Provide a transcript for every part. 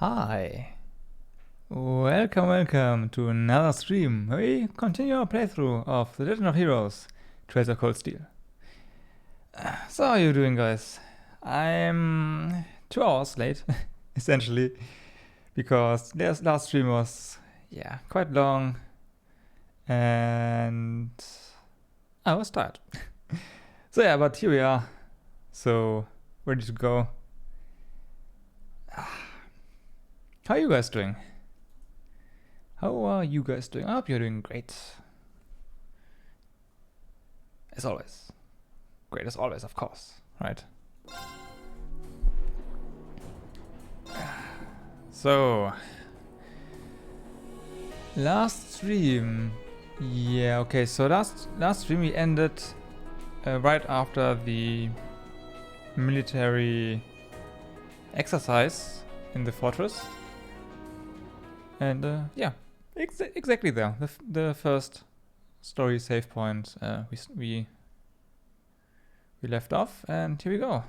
Hi, welcome to another stream. We continue our playthrough of The Legend of Heroes, Trails of Cold Steel. So how are you doing, guys? I'm 2 hours late, essentially, because this last stream was, quite long, and I was tired. So but here we are, so ready to go. How are you guys doing? How are you guys doing? I hope you're doing great. As always. Great as always, of course, right? So, last stream. So last stream we ended right after the military exercise in the fortress. And yeah, exactly there. The first story save point we left off, and here we go.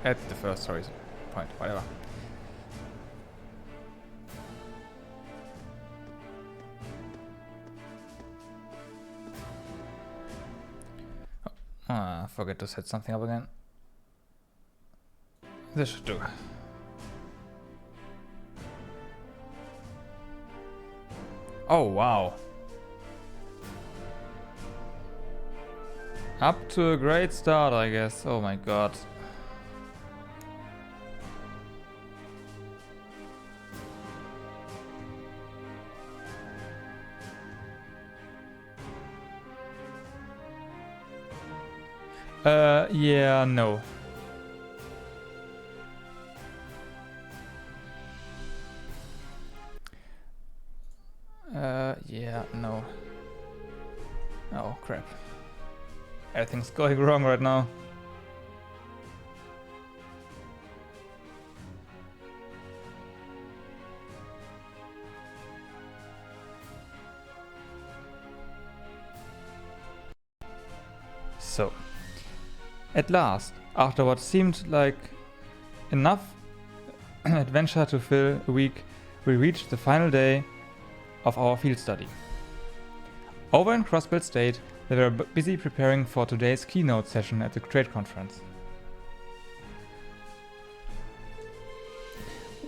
At the first story point, whatever. I forget to set something up again. This should do. Oh wow. Up to a great start, I guess. Oh my god. Yeah, no. Yeah, no. Oh, crap. Everything's going wrong right now. So, at last, after what seemed like enough adventure to fill a week, we reached the final day of our field study. Over in Crossbelt State, they were busy preparing for today's keynote session at the trade conference.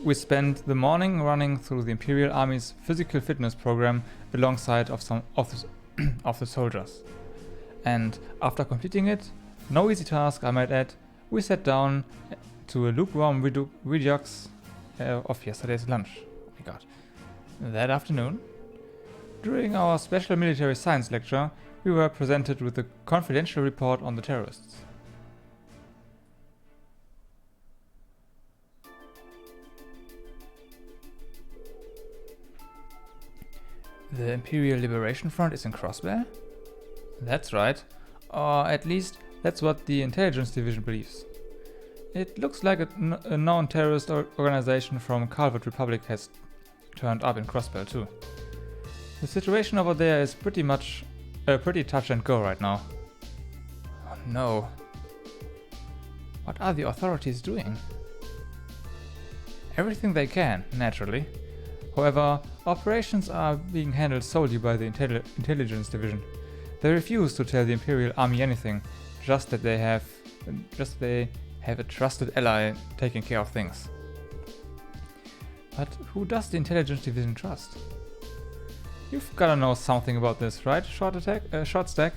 We spent the morning running through the Imperial Army's physical fitness program alongside of some of the soldiers. And after completing it, no easy task I might add, we sat down to a lukewarm redux of yesterday's lunch. Oh my god. That afternoon, during our special military science lecture, we were presented with a confidential report on the terrorists. The Imperial Liberation Front is in Crossbell? That's right. Or at least, that's what the intelligence division believes. It looks like a known terrorist organization from Calvert Republic has turned up in Crossbell too. The situation over there is pretty touch and go right now. Oh no. What are the authorities doing? Everything they can, naturally. However, operations are being handled solely by the intelligence division. They refuse to tell the Imperial Army anything, just that they have a trusted ally taking care of things. But who does the intelligence division trust? You've gotta know something about this, right, Short Stack?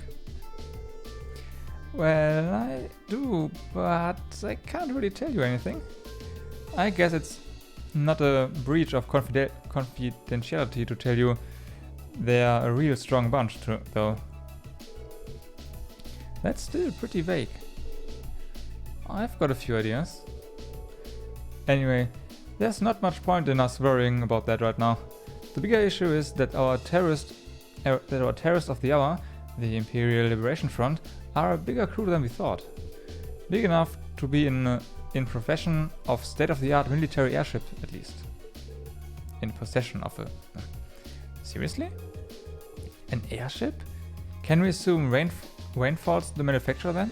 Well, I do, but I can't really tell you anything. I guess it's not a breach of confidentiality to tell you they're a real strong bunch, though. That's still pretty vague. I've got a few ideas. Anyway, there's not much point in us worrying about that right now. The bigger issue is that our terrorists of the hour, the Imperial Liberation Front, are a bigger crew than we thought. Big enough to be in possession of state-of-the-art military airship, at least. In possession of a... Seriously? An airship? Can we assume Rainfall's the manufacturer then?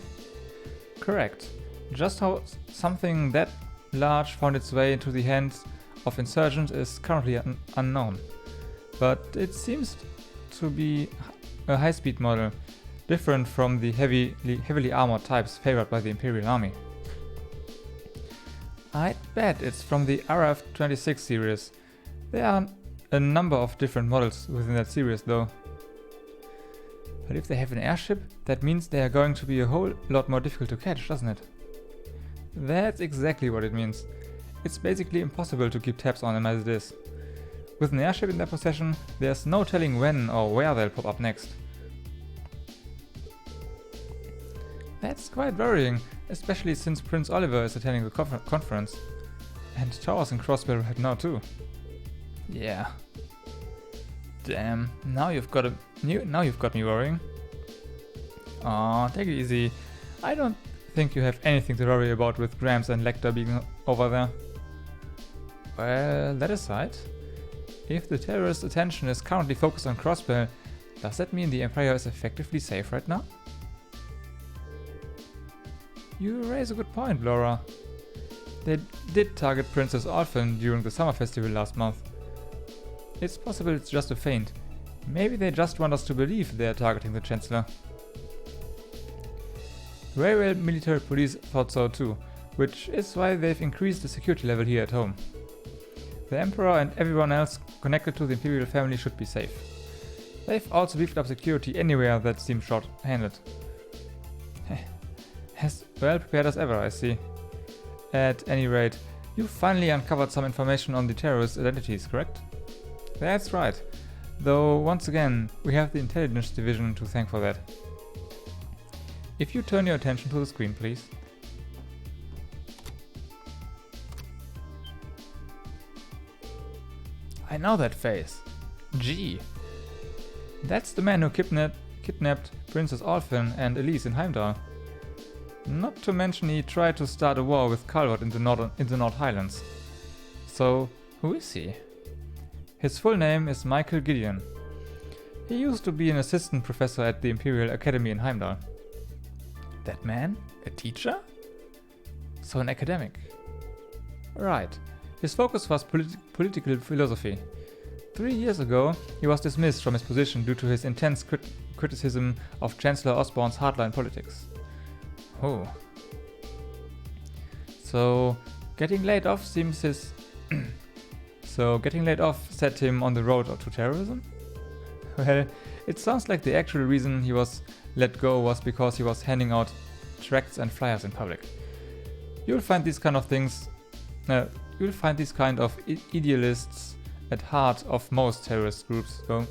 Correct. Just how something that large found its way into the hands of insurgents is currently unknown. But it seems to be a high-speed model, different from the heavily armored types favored by the Imperial Army. I'd bet it's from the RF-26 series. There are a number of different models within that series though. But if they have an airship, that means they are going to be a whole lot more difficult to catch, doesn't it? That's exactly what it means. It's basically impossible to keep tabs on them as it is. With an airship in their possession, there's no telling when or where they'll pop up next. That's quite worrying, especially since Prince Oliver is attending the conference. And Towers in Crossbell right now too. Yeah. Damn, now you've got me worrying. Aw, take it easy. I don't think you have anything to worry about with Grams and Lecter being over there. Well, that aside, if the terrorist attention is currently focused on Crossbell, does that mean the Empire is effectively safe right now? You raise a good point, Laura. They did target Princess Orphan during the summer festival last month. It's possible it's just a feint. Maybe they just want us to believe they are targeting the Chancellor. Railway military police thought so too, which is why they've increased the security level here at home. The Emperor and everyone else connected to the Imperial family should be safe. They've also beefed up security anywhere that seems short-handed. As well prepared as ever, I see. At any rate, you finally uncovered some information on the terrorist identities, correct? That's right. Though, once again, we have the intelligence division to thank for that. If you turn your attention to the screen, please. I know that face. Gee. That's the man who kidnapped Princess Orphan and Elise in Heimdall. Not to mention he tried to start a war with Calvert in the North Highlands. So, who is he? His full name is Michael Gideon. He used to be an assistant professor at the Imperial Academy in Heimdall. That man? A teacher? So an academic. Right. His focus was political philosophy. 3 years ago, he was dismissed from his position due to his intense criticism of Chancellor Osborne's hardline politics. Oh. So, getting laid off seems his... So, getting laid off set him on the road to terrorism? Well, it sounds like the actual reason he was let go was because he was handing out tracts and flyers in public. You'll find these kind of idealists at heart of most terrorist groups, though.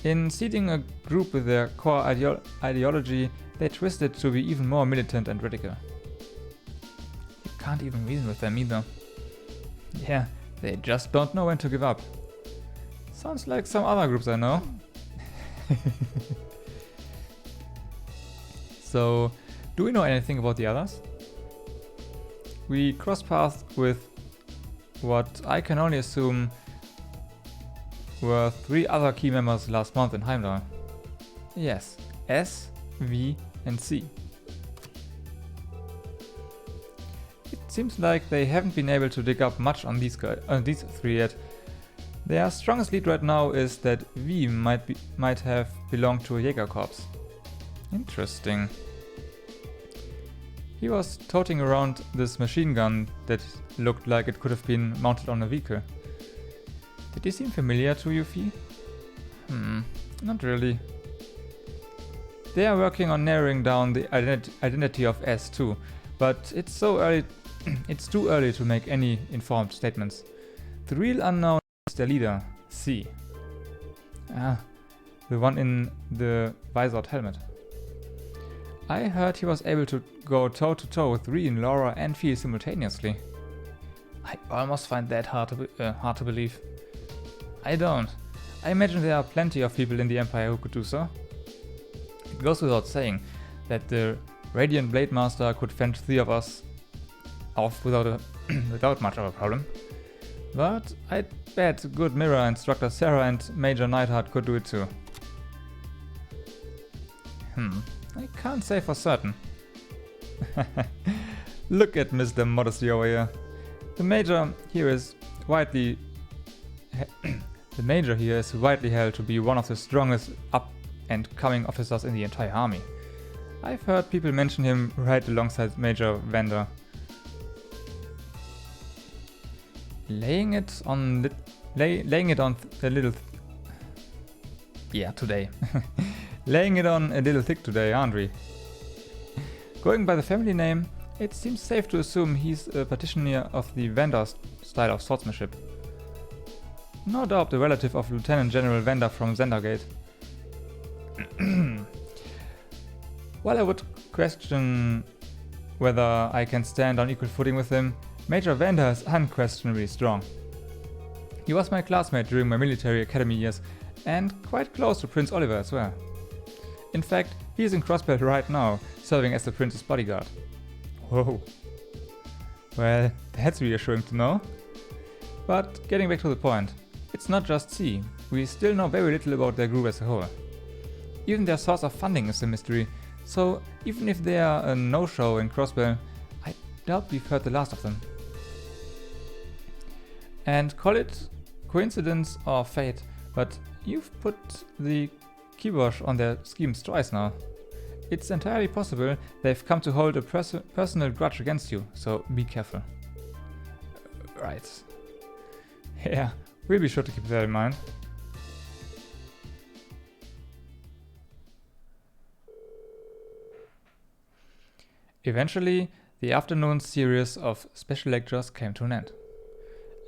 In seeding a group with their core ideology, they twist it to be even more militant and radical. You can't even reason with them either. Yeah, they just don't know when to give up. Sounds like some other groups I know. So, do we know anything about the others? We crossed paths with what I can only assume were 3 other key members last month in Heimdall. Yes, S, V and C. It seems like they haven't been able to dig up much on these 3 yet. Their strongest lead right now is that V might have belonged to a Jaeger corps. Interesting. He was toting around this machine gun that looked like it could have been mounted on a vehicle. Did he seem familiar to you, Fee? Not really. They are working on narrowing down the identity of S2, but it's so early. It's too early to make any informed statements. The real unknown is their leader, C. The one in the visored helmet. I heard he was able to go toe-to-toe with Reen, Laura and Fee simultaneously. I almost find that hard to believe. I don't. I imagine there are plenty of people in the Empire who could do so. It goes without saying that the Radiant Blade Master could fend 3 of us off without much of a problem. But I'd bet good Mirror Instructor Sarah and Major Neidhart could do it too. I can't say for certain. Look at Mr. Modesty over here. The Major here is widely held to be one of the strongest up-and-coming officers in the entire army. I've heard people mention him right alongside Major Vander. Laying it on a little thick today, aren't we? Going by the family name, it seems safe to assume he's a practitioner of the Vander style of swordsmanship. No doubt a relative of Lieutenant General Vander from Zendergate. While I would question whether I can stand on equal footing with him, Major Vander is unquestionably strong. He was my classmate during my military academy years, and quite close to Prince Oliver as well. In fact, he is in Crossbell right now, serving as the prince's bodyguard. Whoa. Well, that's reassuring to know. But getting back to the point, it's not just C. We still know very little about their group as a whole. Even their source of funding is a mystery, so even if they are a no-show in Crossbell, I doubt we've heard the last of them. And call it coincidence or fate, but you've put the kibosh on their schemes twice now. It's entirely possible they've come to hold a personal grudge against you, so be careful. Right. Yeah, we'll be sure to keep that in mind. Eventually, the afternoon series of special lectures came to an end.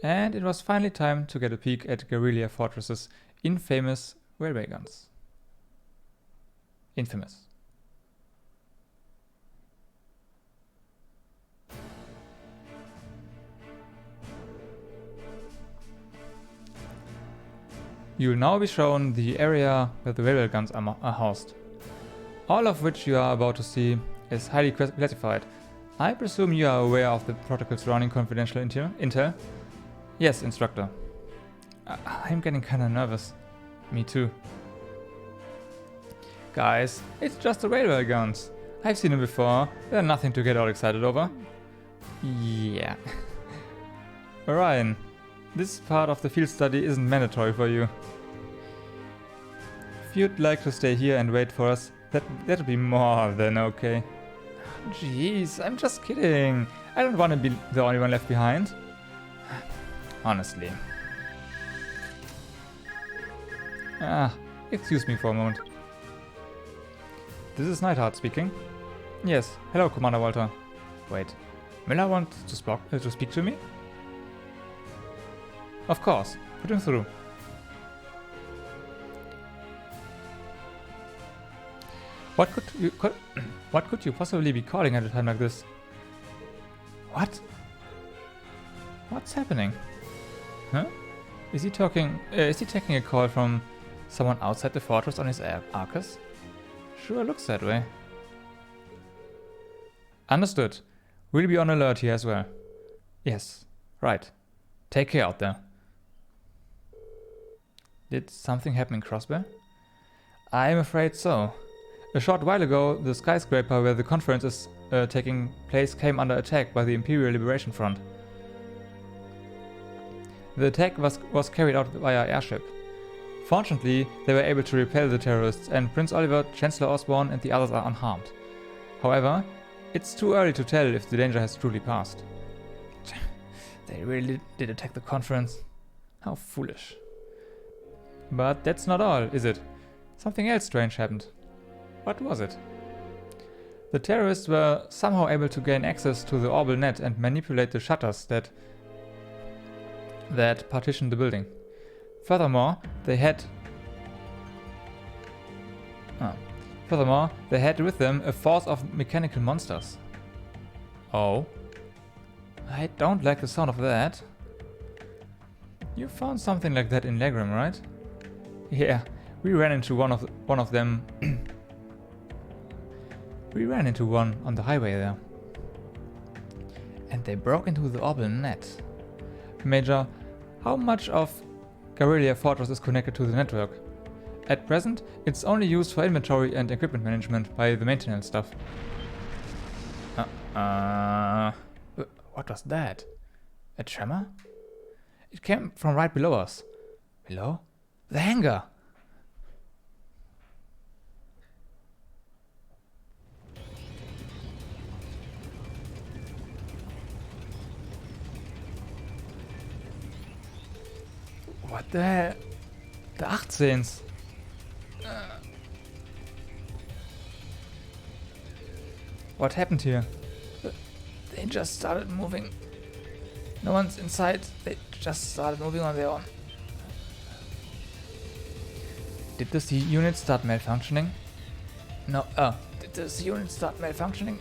And it was finally time to get a peek at Garrelia Fortress's infamous railway guns. Infamous. You will now be shown the area where the railway guns are housed. All of which you are about to see is highly classified. I presume you are aware of the protocol surrounding confidential intel? Yes, instructor. I'm getting kinda nervous. Me too. Guys, it's just the railway guns. I've seen them before. They're nothing to get all excited over. Yeah. Orion, this part of the field study isn't mandatory for you. If you'd like to stay here and wait for us, that'd be more than okay. Jeez, I'm just kidding. I don't want to be the only one left behind. Honestly. Excuse me for a moment. This is Neidhart speaking. Yes, hello, Commander Walter. Wait, Miller wants to speak to me? Of course, put him through. What could you possibly be calling at a time like this? What? What's happening? Huh? Is he taking a call from someone outside the fortress on his Arcus? Sure looks that way. Understood. We'll be on alert here as well. Yes, right. Take care out there. Did something happen in Crossbell? I'm afraid so. A short while ago, the skyscraper where the conference is taking place came under attack by the Imperial Liberation Front. The attack was carried out via airship. Fortunately, they were able to repel the terrorists, and Prince Oliver, Chancellor Osborne and the others are unharmed. However, it's too early to tell if the danger has truly passed. They really did attack the conference. How foolish. But that's not all, is it? Something else strange happened. What was it? The terrorists were somehow able to gain access to the orbital net and manipulate the shutters that partitioned the building. Furthermore, they had with them a force of mechanical monsters. Oh? I don't like the sound of that. You found something like that in Legram, right? Yeah, we ran into one of them. We ran into one on the highway there. And they broke into the orbital net. Major, how much of Garrelia Fortress is connected to the network? At present, it's only used for inventory and equipment management by the maintenance staff. What was that? A tremor? It came from right below us. Below? The hangar! What the hell? The 18s. What happened here? They just started moving. No one's inside. They just started moving on their own. Did the C unit start malfunctioning? No. Did the C unit start malfunctioning?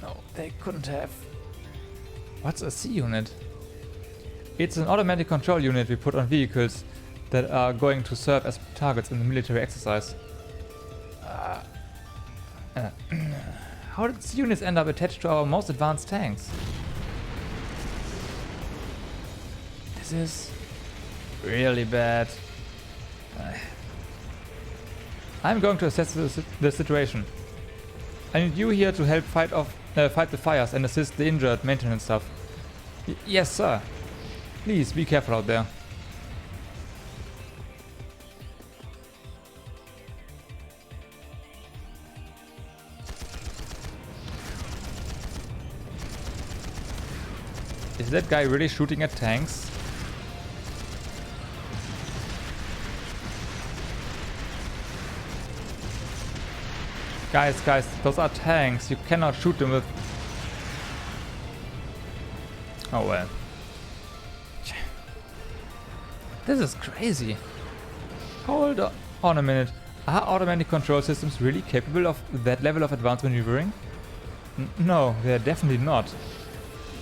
No, they couldn't have. What's a C unit? It's an automatic control unit we put on vehicles that are going to serve as targets in the military exercise. How did these units end up attached to our most advanced tanks? This is really bad. I'm going to assess the situation. I need you here to help fight the fires and assist the injured maintenance staff. Yes, sir. Please be careful out there. Is that guy really shooting at tanks? Guys, those are tanks. You cannot shoot them with... Oh well. This is crazy. Hold on a minute. Are automatic control systems really capable of that level of advanced maneuvering? No, they're definitely not.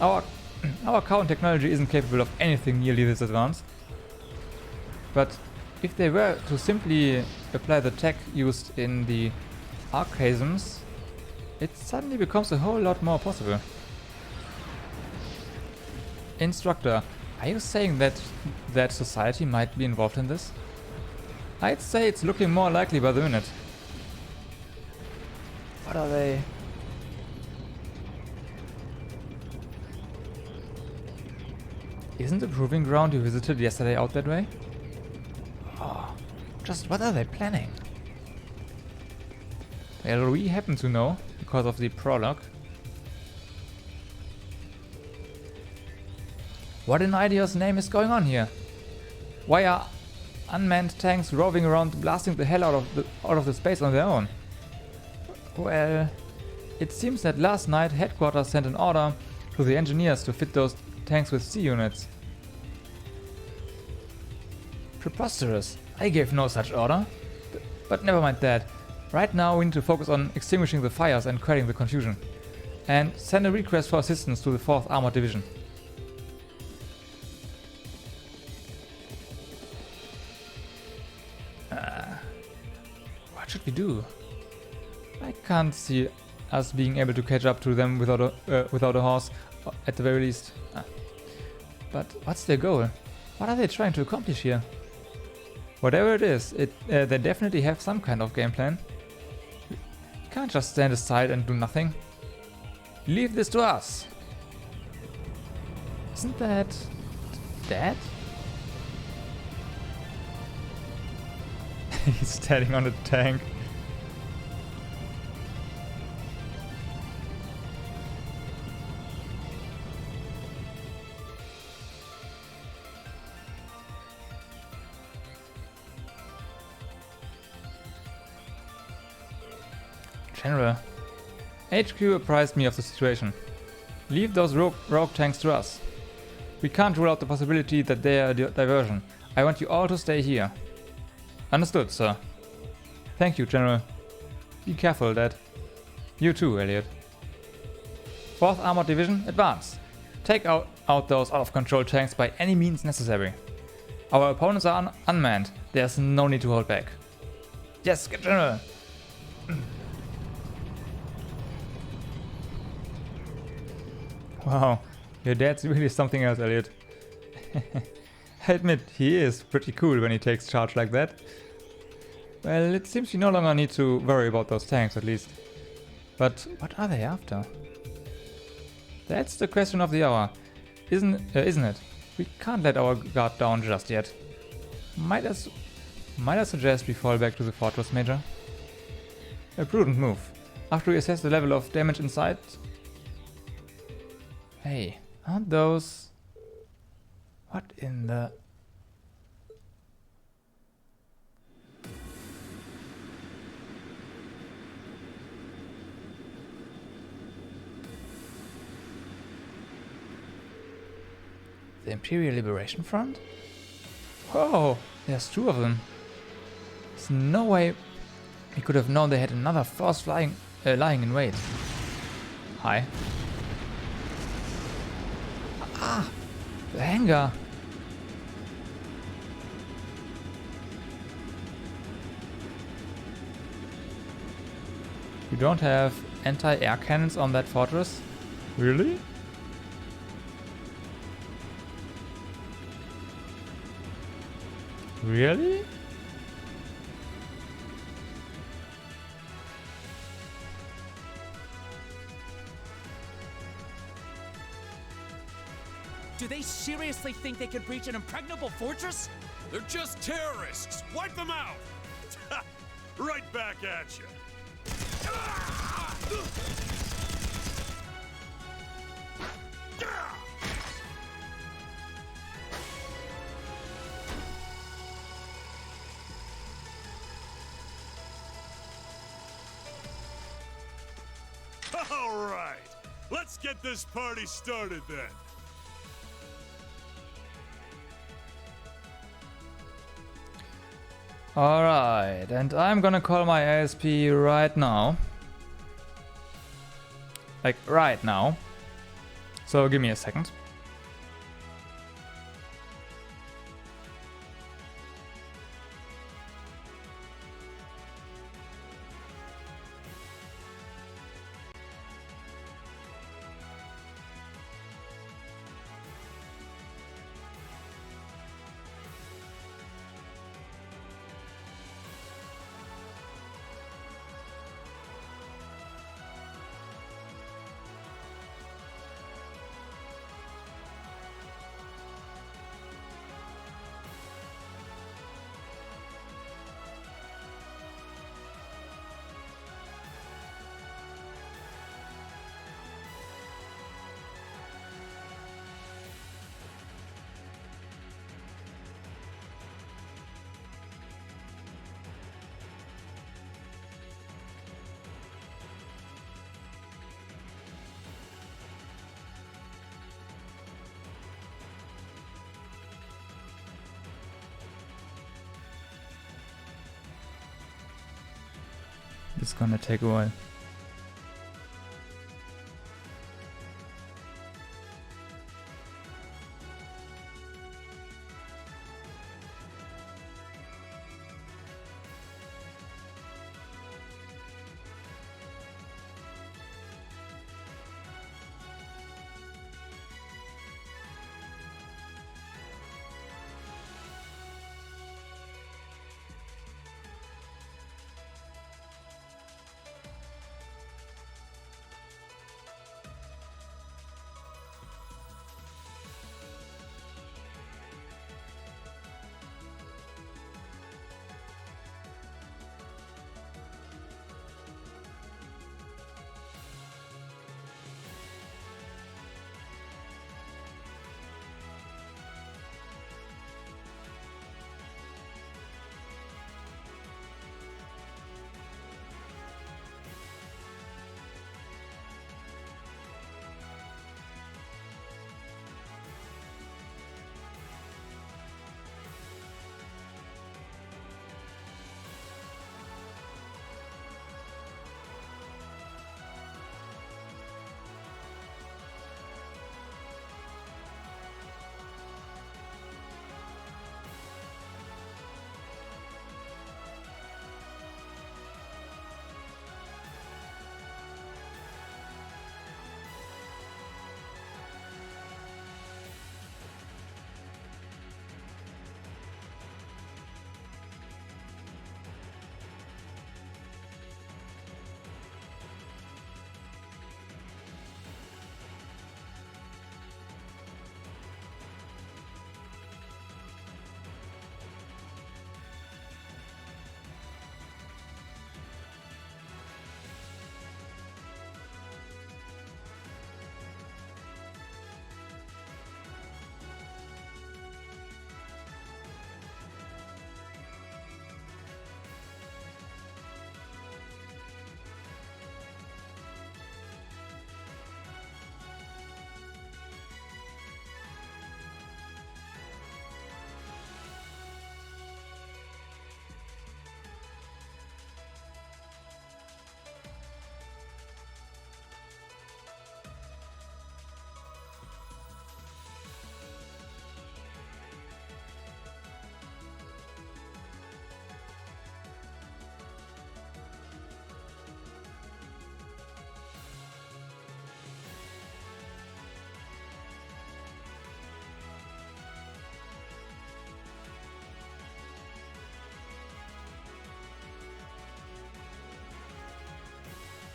Our current technology isn't capable of anything nearly this advanced. But if they were to simply apply the tech used in the archasms, it suddenly becomes a whole lot more possible. Instructor, are you saying that society might be involved in this? I'd say it's looking more likely by the minute. What are they? Isn't the proving ground you visited yesterday out that way? Oh, just what are they planning? Well, we happen to know because of the prologue. What in idea's name is going on here? Why are unmanned tanks roving around blasting the hell out of the space on their own? Well, it seems that last night headquarters sent an order to the engineers to fit those tanks with C units. Preposterous. I gave no such order. But never mind that. Right now we need to focus on extinguishing the fires and quelling the confusion. And send a request for assistance to the 4th Armored Division. What should we do? I can't see us being able to catch up to them without a horse, at the very least. But what's their goal? What are they trying to accomplish here? Whatever it is, they definitely have some kind of game plan. We can't just stand aside and do nothing. Leave this to us. Isn't that Dad? He's standing on a tank. General, HQ apprised me of the situation. Leave those rogue tanks to us. We can't rule out the possibility that they are a diversion. I want you all to stay here. Understood, sir. Thank you, General. Be careful, Dad. You too, Elliot. 4th Armored Division, advance. Take out those out-of-control tanks by any means necessary. Our opponents are unmanned. There's no need to hold back. Yes, General. Wow, your dad's really something else, Elliot. I admit, he is pretty cool when he takes charge like that. Well, it seems you no longer need to worry about those tanks, at least. But what are they after? That's the question of the hour, isn't it? We can't let our guard down just yet. Might I suggest we fall back to the fortress, Major? A prudent move. After we assess the level of damage inside... Hey, aren't those... What in the... The Imperial Liberation Front? Whoa, there's 2 of them. There's no way we could have known they had another force lying in wait. Hi. Ah, the hangar. You don't have anti-air cannons on that fortress? Really? Really? Do they seriously think they could breach an impregnable fortress? They're just terrorists! Wipe them out! Right back at you! All right, let's get this party started then. Alright, and I'm gonna call my ASP right now. Like, right now. So give me a second. It's gonna take a while.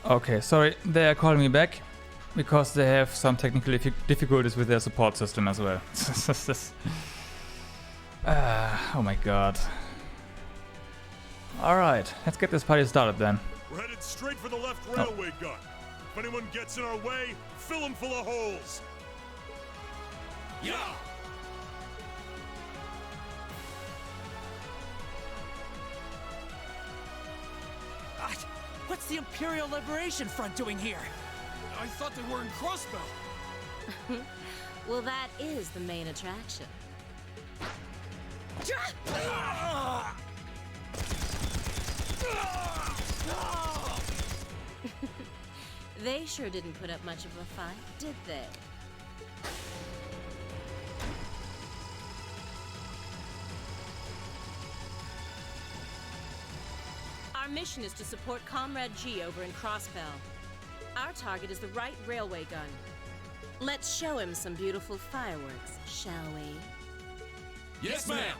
Okay, sorry, they are calling me back because they have some technical difficulties with their support system as well. Oh my god. Alright, let's get this party started then. We're headed straight for the left railway gun. If anyone gets in our way, fill them full of holes. Yeah! What's the Imperial Liberation Front doing here? I thought they were in Crossbell. Well, that is the main attraction. They sure didn't put up much of a fight, did they? Our mission is to support Comrade G over in Crossbell. Our target is the right railway gun. Let's show him some beautiful fireworks, shall we? Yes, ma'am.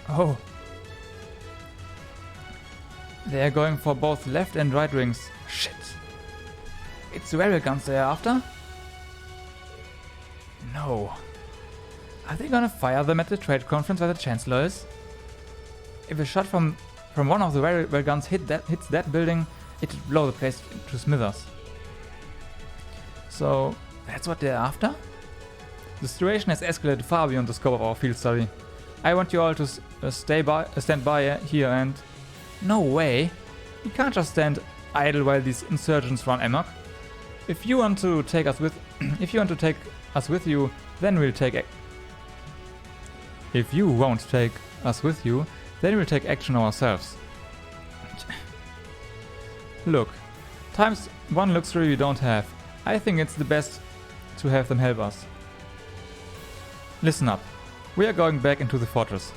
Oh. They are going for both left and right wings. Shit. It's the railway guns they are after? No. Are they gonna fire them at the trade conference where the Chancellor is? If a shot from one of the railway guns hits that building, it will blow the place to smithers. So, that's what they're after? The situation has escalated far beyond the scope of our field study. I want you all to stand by here and... No way! You can't just stand idle while these insurgents run amok. If you want to take us with you, then we'll take If you won't take us with you, then we'll take action ourselves. Look, times one luxury we don't have. I think it's the best to have them help us. Listen up. We are going back into the fortress.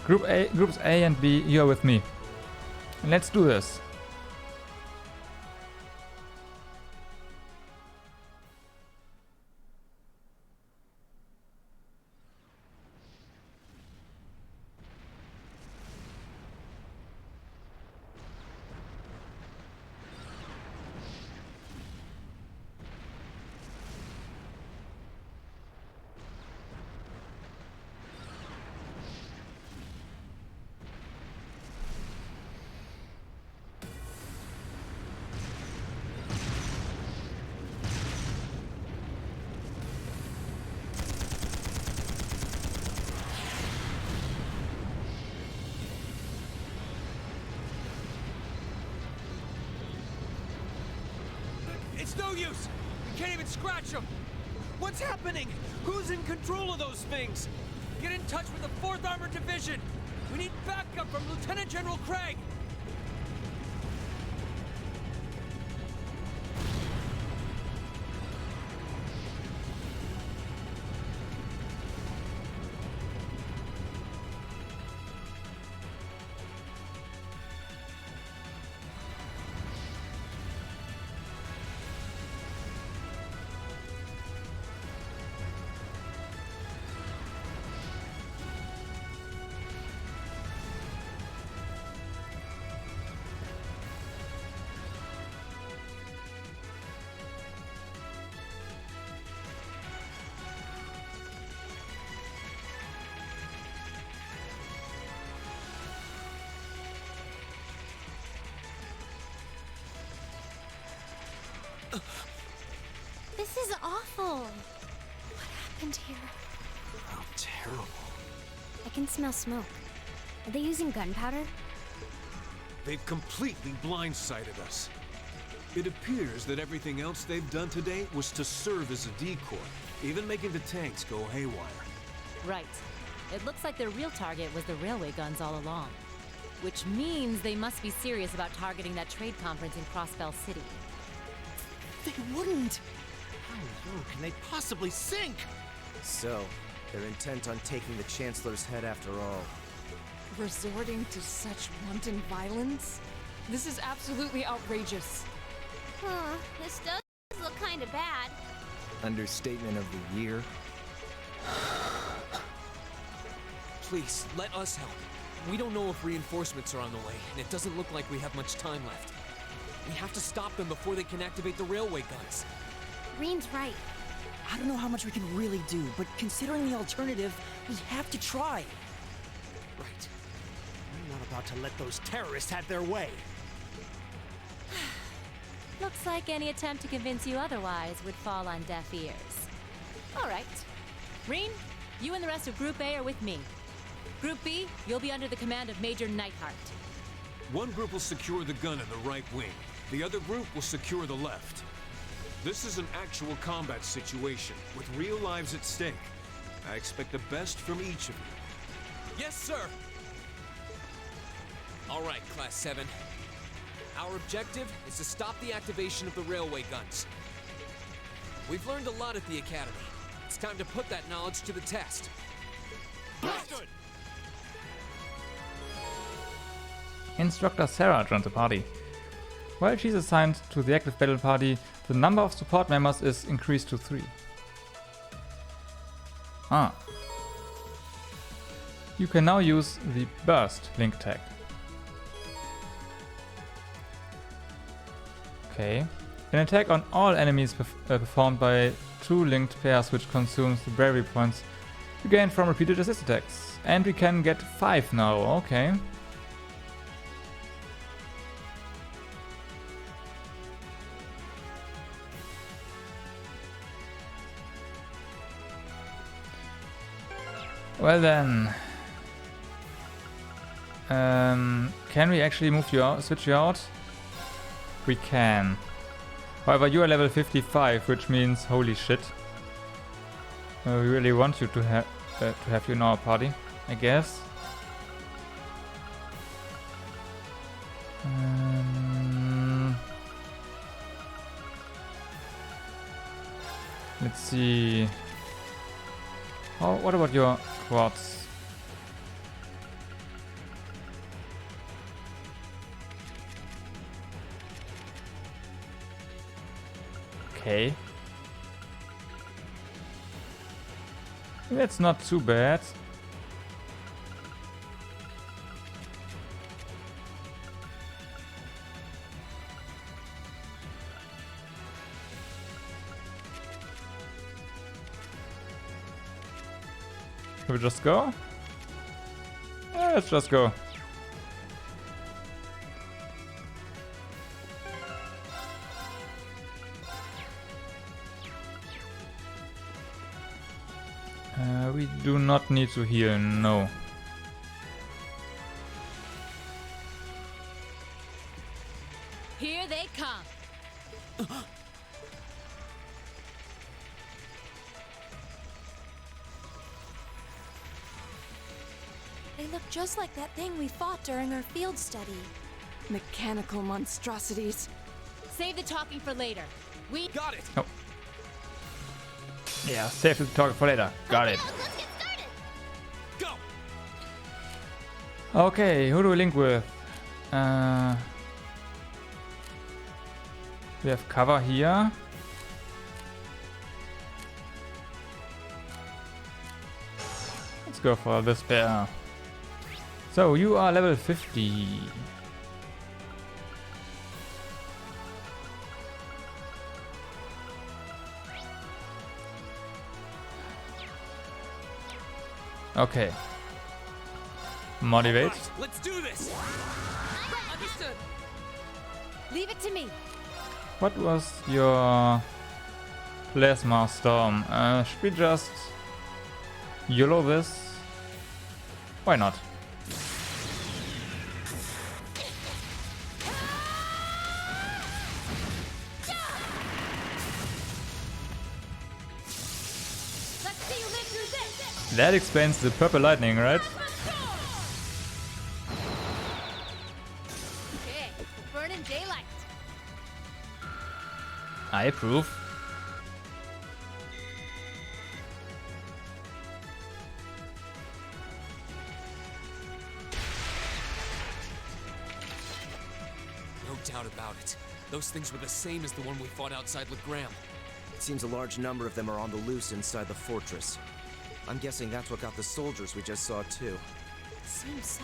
Groups A and B, you are with me. Let's do this. It's no use! We can't even scratch them! What's happening? Who's in control of those things? Get in touch with the 4th Armored Division! We need backup from Lieutenant General Craig! This is awful. What happened here? How terrible. I can smell smoke. Are they using gunpowder? They've completely blindsided us. It appears that everything else they've done today was to serve as a decoy, even making the tanks go haywire. Right. It looks like their real target was the railway guns all along. Which means they must be serious about targeting that trade conference in Crossbell City. They wouldn't! How low can they possibly sink? So, they're intent on taking the Chancellor's head after all. Resorting to such wanton violence? This is absolutely outrageous. Huh, this does look kinda bad. Understatement of the year. Please, let us help. We don't know if reinforcements are on the way, and it doesn't look like we have much time left. We have to stop them before they can activate the railway guns. Reen's right. I don't know how much we can really do, but considering the alternative, we have to try. Right. I'm not about to let those terrorists have their way. Looks like any attempt to convince you otherwise would fall on deaf ears. All right. Reen, you and the rest of Group A are with me. Group B, you'll be under the command of Major Neidhart. One group will secure the gun in the right wing. The other group will secure the left. This is an actual combat situation, with real lives at stake. I expect the best from each of you. Yes, sir! All right, Class 7. Our objective is to stop the activation of the railway guns. We've learned a lot at the Academy. It's time to put that knowledge to the test. Understood. Instructor Sarah joins the party. While she's assigned to the active battle party, the number of support members is increased to 3. You can now use the burst link tag. Okay. An attack on all enemies performed by 2 linked pairs, which consumes the bravery points you gain from repeated assist attacks. And we can get 5 now, okay. Well then, can we actually move you out, switch you out? We can. However, you are level 55, which means holy shit. We really want you to have you in our party, I guess. Let's see. What about your quads? Okay. That's not too bad. Should we just go? Yeah, let's just go. We do not need to heal, no. Here they come. They look just like that thing we fought during our field study. Mechanical monstrosities. Save the talking for later. We got it! Oh. Yeah, save the talk for later. Got it. Let's get started! Go! Okay, who do we link with? We have cover here. Let's go for this pair. So you are level 50. Okay. Motivate. Right, let's do this! Understood. leave it to me. What was your plasma storm? Should we just YOLO this? Why not? Let's see you live through this. That explains the purple lightning, right? Okay, burn in daylight. I approve. No doubt about it. Those things were the same as the one we fought outside Legram. It seems a large number of them are on the loose inside the fortress. I'm guessing that's what got the soldiers we just saw too. Seems so.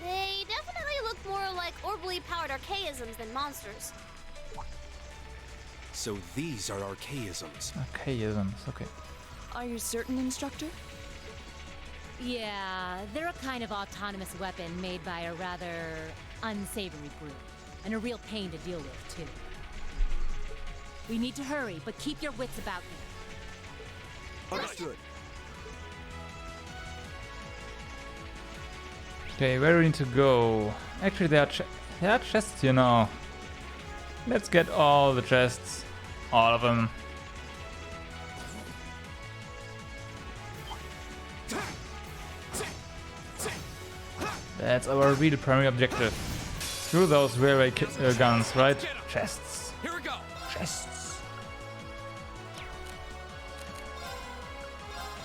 They definitely look more like orbally powered archaisms than monsters. So these are archaisms. Archaisms, okay. Are you certain, Instructor? Yeah, they're a kind of autonomous weapon made by a rather unsavory group. And a real pain to deal with, too. We need to hurry, but keep your wits about you. Understood. Okay, where do we need to go? Actually, there are chests here now. Let's get all the chests. All of them. That's our real primary objective. Screw those railway guns, right? Chests. Here we go. Chests.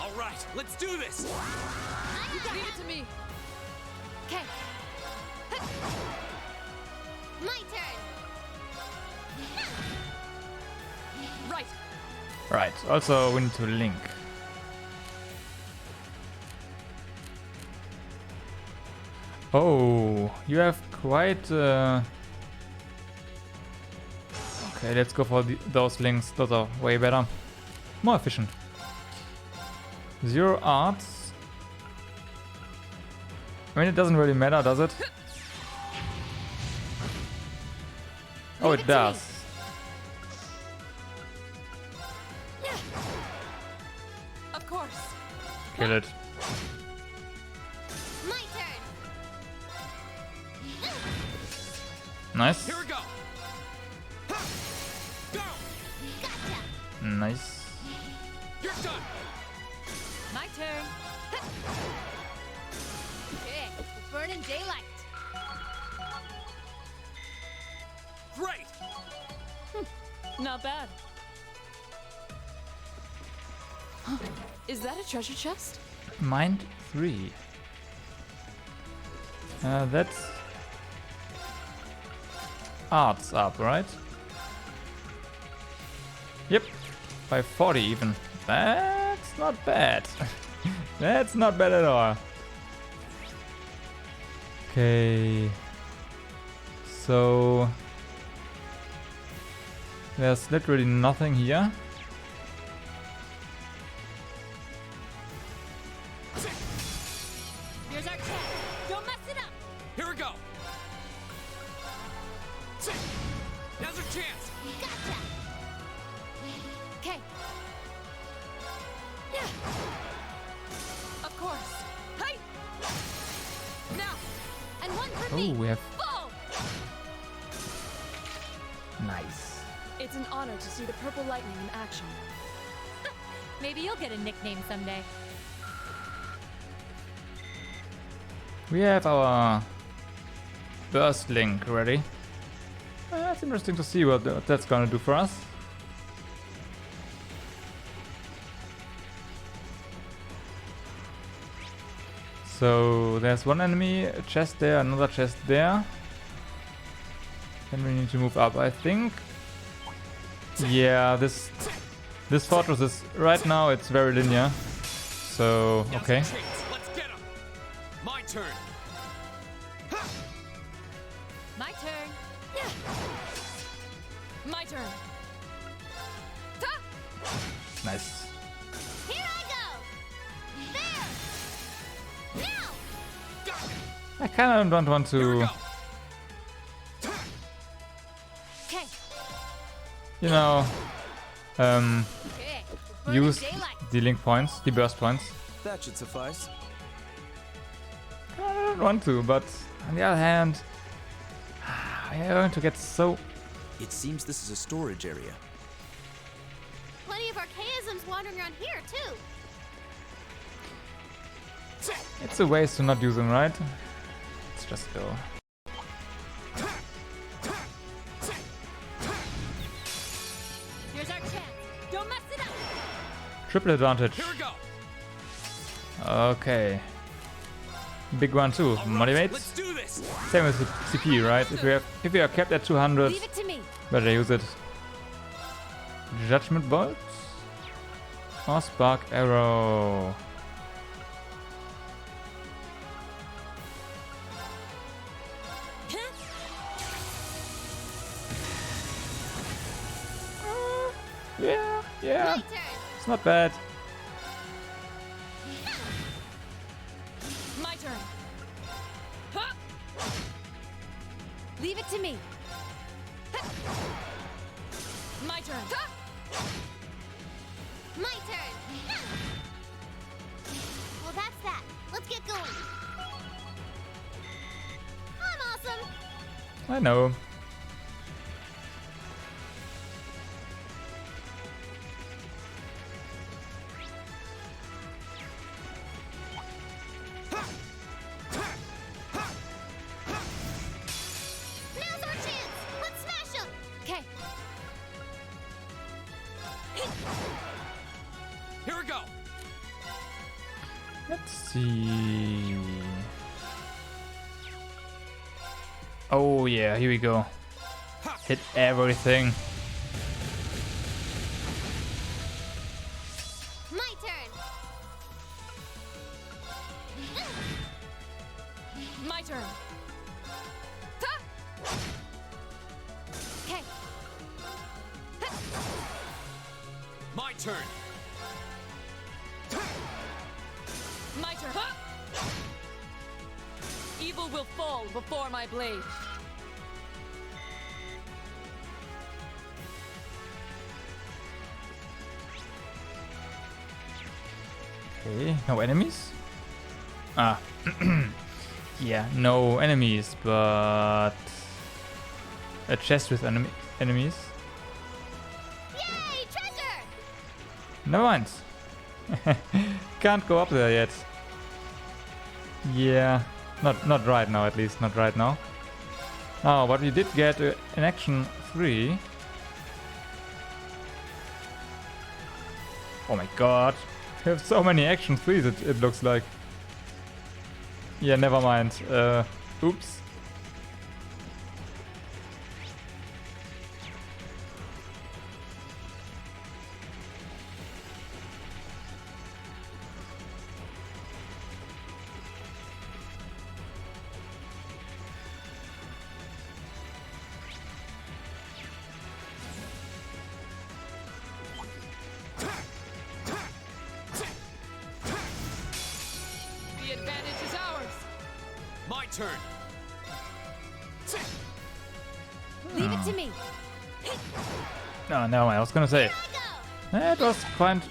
All right, let's do this. Leave it to me. Okay. My turn. Right. Right, also we need to link. Oh, you have quite... Okay, let's go for those links. Those are way better. More efficient. 0 arts. I mean, it doesn't really matter, does it? Oh, it does. Of course. Kill it. My turn. Nice. Here we go. Go. Gotcha. Nice. You're done. My turn. Okay, we're burning daylight. Great. Not bad. Is that a treasure chest? Mind 3. That's arts up, right? Yep, by 40 even. That's not bad. That's not bad at all. Okay. So there's literally nothing here. Here's our chance. Don't mess it up. Here we go. Now's our chance. Gotcha. Okay. Of course. Hey. Now. And one for Oh, me. we have Boom. nice. It's an honor to see the purple lightning in action. Maybe you'll get a nickname someday. We have our burst link ready. That's interesting to see what that's gonna do for us. So there's one enemy, a chest there, another chest there. Then we need to move up, I think. Yeah, this fortress is right now it's very linear. So Now's okay. our chance. Let's get him. My turn. My turn. My turn. Nice. Here I go. There. Now. Got it. I kinda don't want Here we to, go. Okay. you know, Okay. We're burning use daylight. the link points, the burst points. That should suffice. I don't want to, but on the other hand, we are going to get so... It seems this is a storage area. Plenty of archaisms wandering around here too. It's a waste to not use them, right? Let's just go. Here's our chance. Don't mess it up. Triple advantage. Here we go. Okay. Big one too. All right, Motivates. let's do this. Same with the CP, right? If we are kept at 200, Leave it to me. better use it. Judgment bolts. or spark arrow. Yeah. It's not bad. My turn. Huh. Leave it to me. Huh. My turn. Huh. My turn. Well, that's that. Let's get going. I'm awesome. I know. Now's our chance. Let's smash them. Okay. Here we go. Let's see. Oh yeah, here we go. Hit everything. My turn. My turn. Huh. Okay. My turn. My turn. Huh. Evil will fall before my blade. Okay, no enemies? Ah. Yeah, no enemies, but a chest with enemies. Yay, treasure! Never mind. Can't go up there yet. Yeah, not right now, at least not right now. Oh, but we did get an action 3. Oh my god. We have so many action 3s, it looks like. Yeah, never mind. Oops. The advantage is ours. My turn. Leave it to me. No, never mind. I was gonna say. It was quite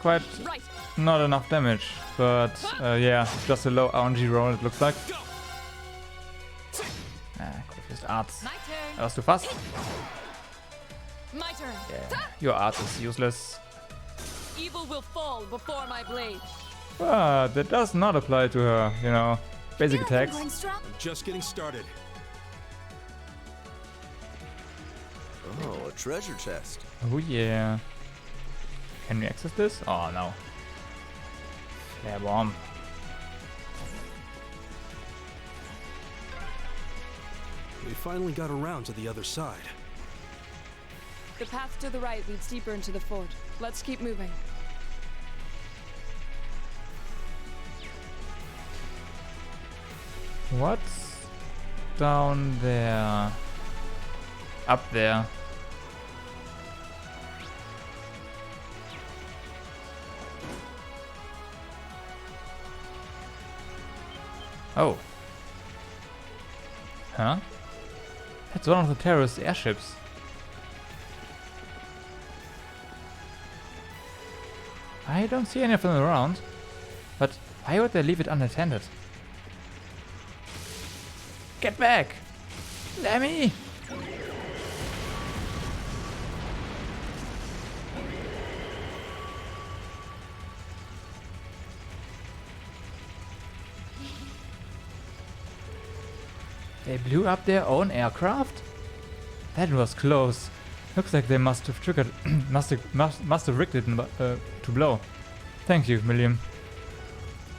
Right. not enough damage, but yeah, just a low RNG roll. It looks like. Go. Could have used arts. My turn. That was too fast. My turn. Yeah, your art is useless. Evil will fall before my blade. But that does not apply to her, you know, basic attacks. Going strong. Just getting started. Oh, a treasure chest. Oh yeah. Can we access this? Oh no. Flare bomb. We finally got around to the other side. The path to the right leads deeper into the fort. Let's keep moving. What's down there? Up there. Oh. Huh? That's one of the terrorist airships. I don't see any of them around. But why would they leave it unattended? Get back! Lemmy! They blew up their own aircraft? That was close. Looks like they must have triggered, must have rigged it to blow. Thank you, Milliam.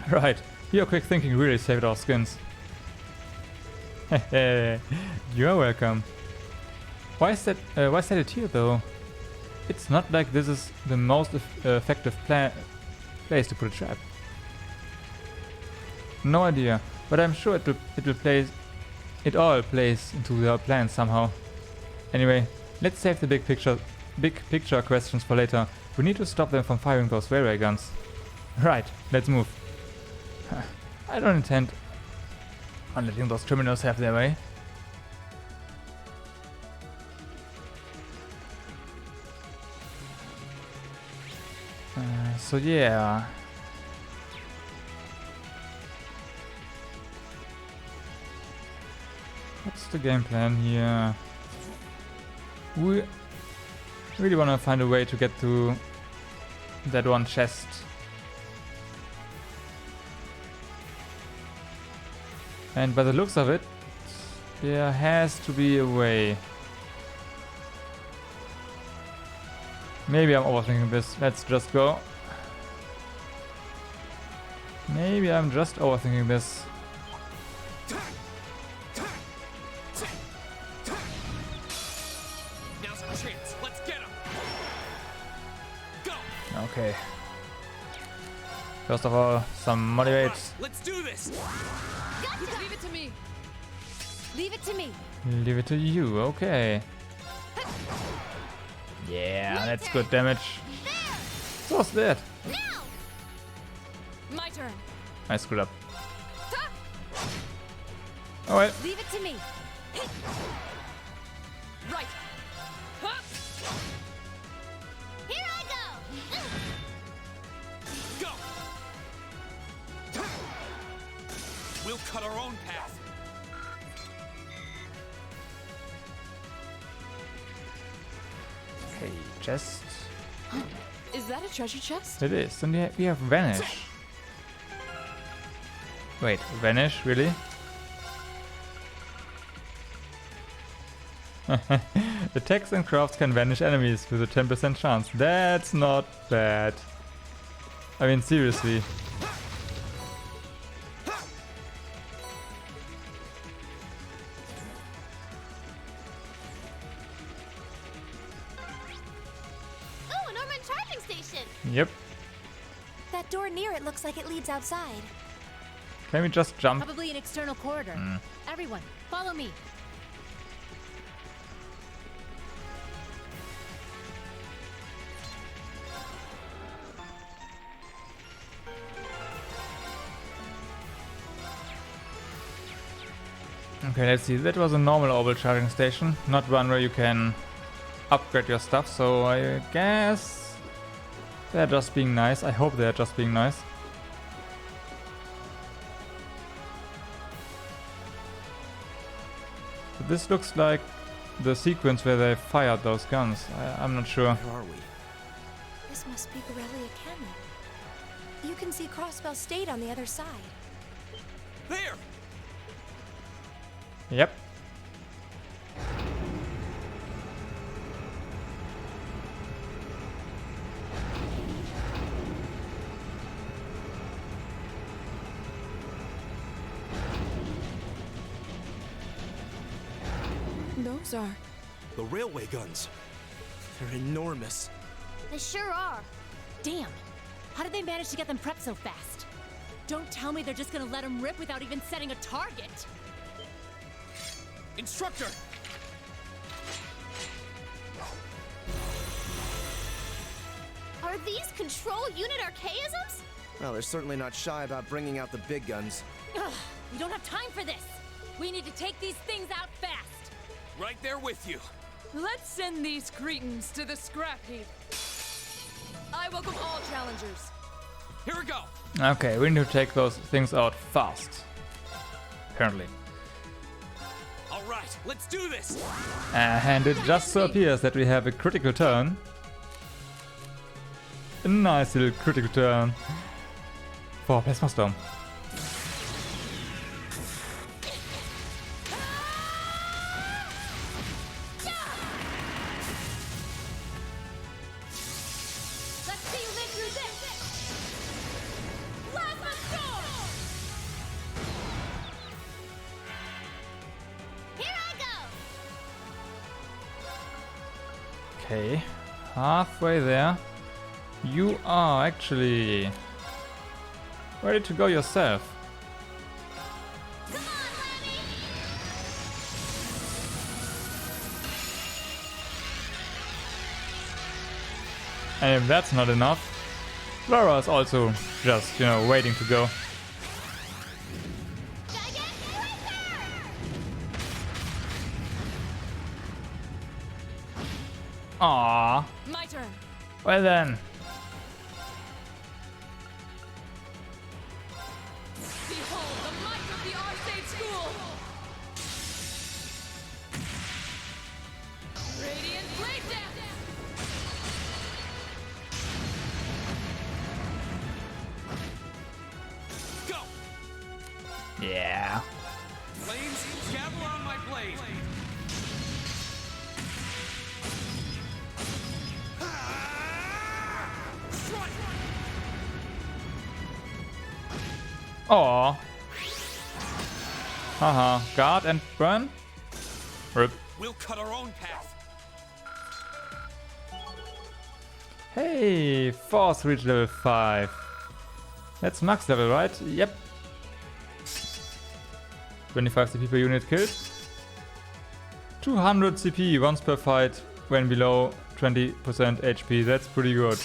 Right, your quick thinking really saved our skins. You're welcome. Why is that a tear though? it's not like this is the most effective place to put a trap. No idea, but I'm sure it all plays into their plan somehow. Anyway, let's save the big picture questions for later. We need to stop them from firing those railway guns. Right, let's move. I don't intend on letting those criminals have their way. So yeah. What's the game plan here? We really want to find a way to get to that one chest. And by the looks of it, there has to be a way. Maybe I'm overthinking this. Let's just go. Maybe I'm just overthinking this. Now's our chance. Let's get him. Go. Okay. First of all, some motivate. Let's do this. Gotcha. Leave it to me. Leave it to me. Leave it to you. Okay. Yeah, that's good damage. So what's that? My turn. I screwed up. Oh well. Leave it to me. Right. Here I go. Go. We'll cut our own path. Okay, chest. Is that a treasure chest? It is. And we have vanish. Wait, vanish? Really? Attacks and crafts can vanish enemies with a 10% chance. That's not bad. I mean, seriously. Oh, an Ormond charging station. Yep. That door near it looks like it leads outside. Can we just jump? Probably an external corridor. Everyone, follow me. Okay, let's see. That was a normal orbital charging station, not one where you can upgrade your stuff. So I guess they're just being nice. I hope they're just being nice. But this looks like the sequence where they fired those guns. I'm not sure. Where are we? This must be Garrelia Canyon. You can see Crossbell State on the other side. There. Yep. Those are... The railway guns. They're enormous. They sure are. Damn. How did they manage to get them prepped so fast? Don't tell me they're just gonna let them rip without even setting a target. Instructor. Are these control unit archaisms? Well, they're certainly not shy about bringing out the big guns. Ugh, we don't have time for this. We need to take these things out fast. Right there with you. Let's send these cretins to the scrap heap. I welcome all challengers. Here we go. Okay, we need to take those things out fast. Apparently. All right, let's do this. And it just so appears that we have a critical turn. A nice little critical turn for Plasma Storm. Let's see you live through this. Plasma Storm! Here I go. Okay. halfway there. You are actually ready to go yourself. And if that's not enough, Laura is also just, you know, waiting to go. Aww. My turn. Well then. Behold the might of the Arcade School. Radiant Blade Dance. Go! Yeah. Flames, gavel on my blade. Aww. Haha. Guard and burn? Rip. We'll cut our own path. Hey, Force reach level 5. That's max level, right? Yep. 25 CP per unit killed. 200 CP once per fight when below 20% HP. That's pretty good.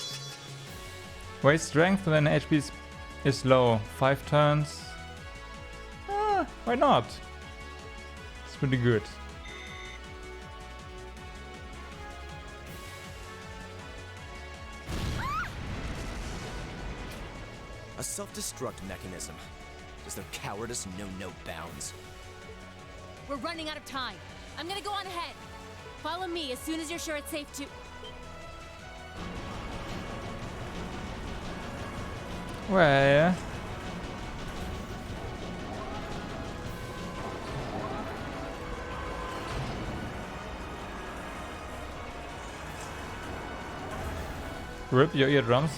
Waste strength when HP is low. 5 turns. Why not? It's pretty good. A self-destruct mechanism. Does their cowardice know no bounds? We're running out of time. I'm gonna go on ahead. Follow me as soon as you're sure it's safe to... Well... Rip your eardrums.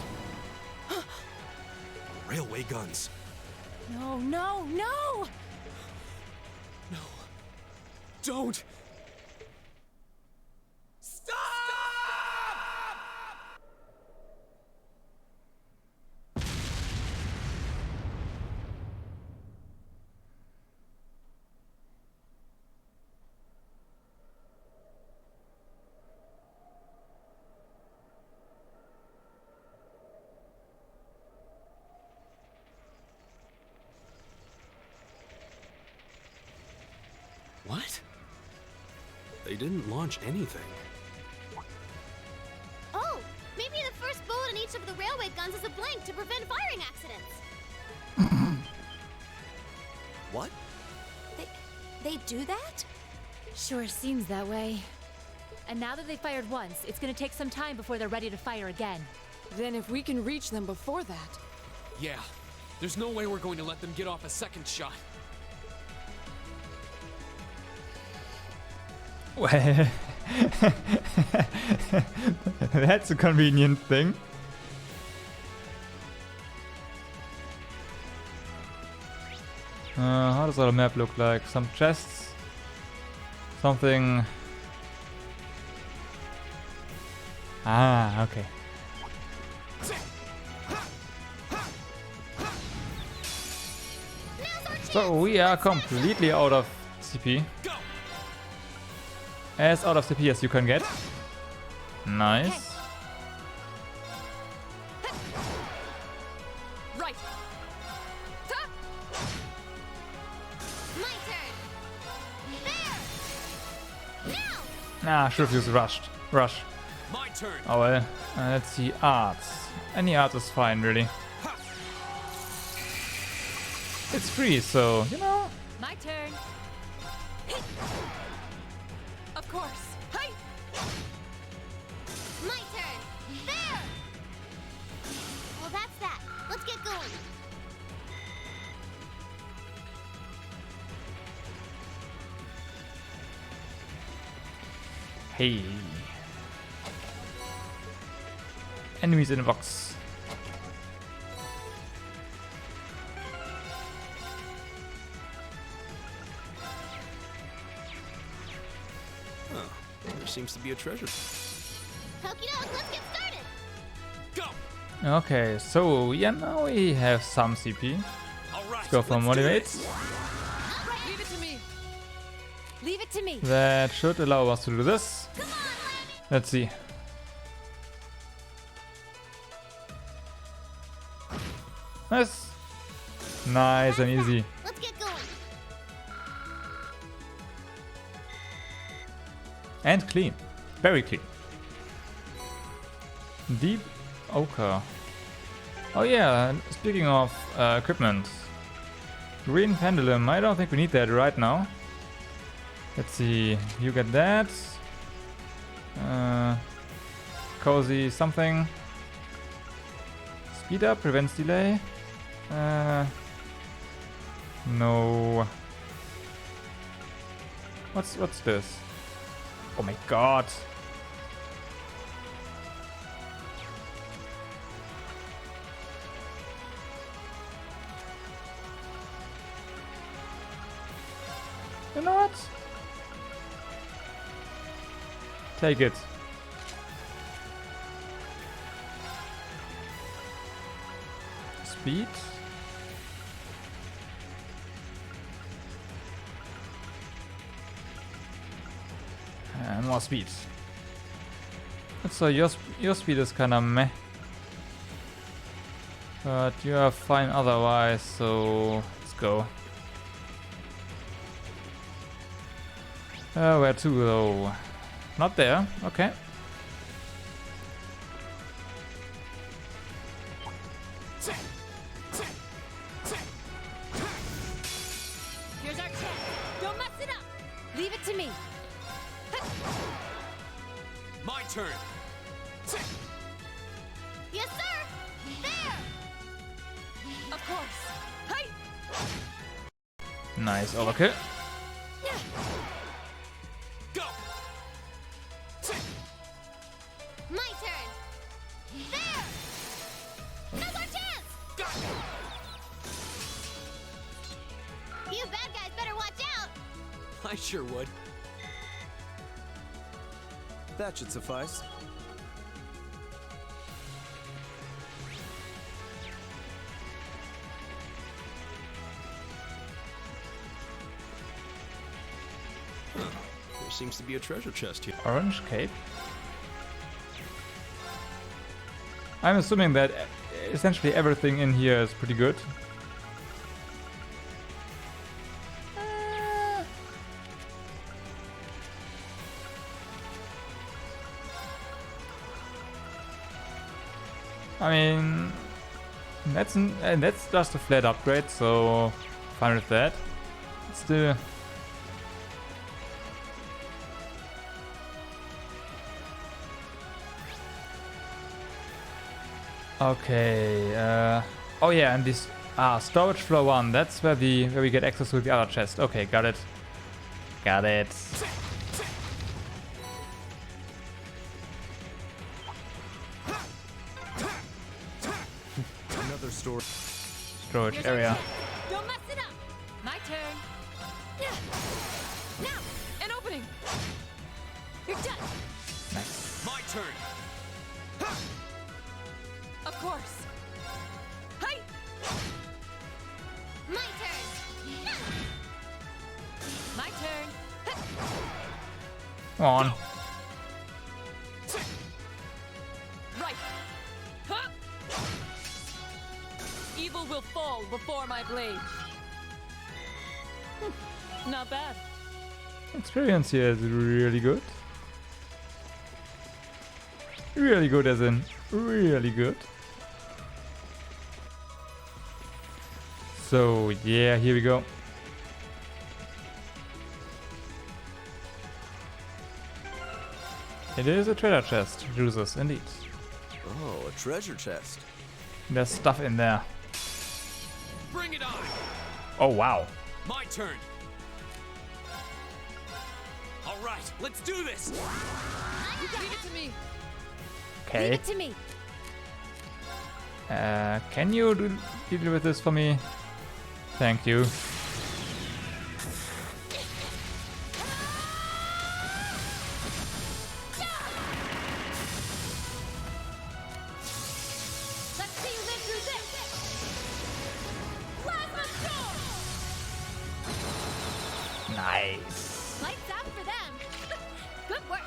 Railway guns. No, no, no! No. Don't! What? They didn't launch anything. Oh, maybe the first bullet in each of the railway guns is a blank to prevent firing accidents. What? They do that? Sure seems that way. And now that they fired once, it's gonna take some time before they're ready to fire again. Then if we can reach them before that... Yeah. There's no way we're going to let them get off a second shot. Well... That's a convenient thing. How does our map look like? Some chests? Something... Ah, okay. So we are completely out of CP. As out of CP as you can get. Nice. Right. My turn. There. Now. Nah, should have used rush. My turn. Oh well. Let's see. Arts. Any art is fine, really. It's free, so, you know. My turn. Of course. Hey! My turn. There. Well, that's that. Let's get going. Hey. Enemies in the box. There seems to be a treasure. Okie doke, let's Okay, so yeah, now we have some CP. Let's go for motivate. Leave it to me. Leave it to me. That should allow us to do this. Let's see. Nice. Nice and easy. Let's get going. And clean. Very clean. Deep ochre. Oh yeah, speaking of equipment. Green pendulum. I don't think we need that right now. Let's see. You get that. Cozy something. Speed up prevents delay. No. What's this? Oh my god. You know what? Take it. Speed. And more speed. So your speed is kinda meh. But you are fine otherwise, so let's go. Where to though? Not there, okay. Here's our chance. Don't mess it up. Leave it to me. My turn. Yes, sir. There. Of course. Hey! Nice overkill. Go. My turn. There. Now's our chance. Go. You bad guys better watch out. I sure would. That should suffice. There seems to be a treasure chest here. Orange cape. I'm assuming that essentially everything in here is pretty good. I mean, that's just a flat upgrade, so fine with that. Still. Okay. Oh yeah, and this storage floor 1. That's where we get access to the other chest. Okay, got it. Got it. Another storage area. Don't mess it up. My turn. Now! An opening! You're done. Nice. My turn. Of course. Hey! My turn. My turn. Come on. Right. Huh? Evil will fall before my blade. Not bad. Experience here is really good. Really good as in really good. So yeah, here we go. It is a treasure chest, users indeed. Oh, a treasure chest. There's stuff in there. Bring it on. Oh wow. My turn. All right, let's do this. Leave it to me. Okay. Leave it to me. Can you deal with this for me? Thank you. Nice. Lights out for them. Good work.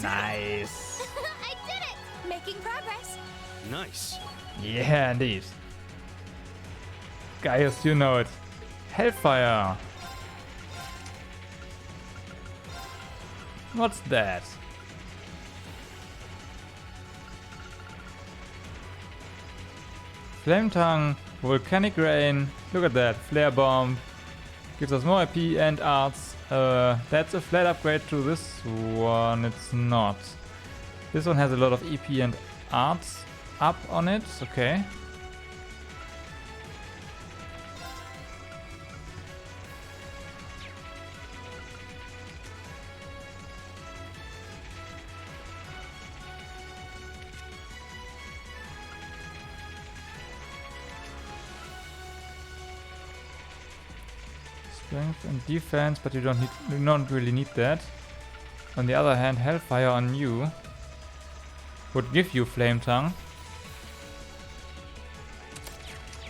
Nice. I did it! Making progress. Nice. Yeah, indeed. Guys, you know it. Hellfire. What's that? Flame Tongue, Volcanic Rain. Look at that. Flare Bomb. Gives us more IP and arts. That's a flat upgrade to this one. It's not. This one has a lot of EP and arts up on it. Okay. Strength and defense, but you don't really need that. On the other hand, Hellfire on you would give you Flame Tongue.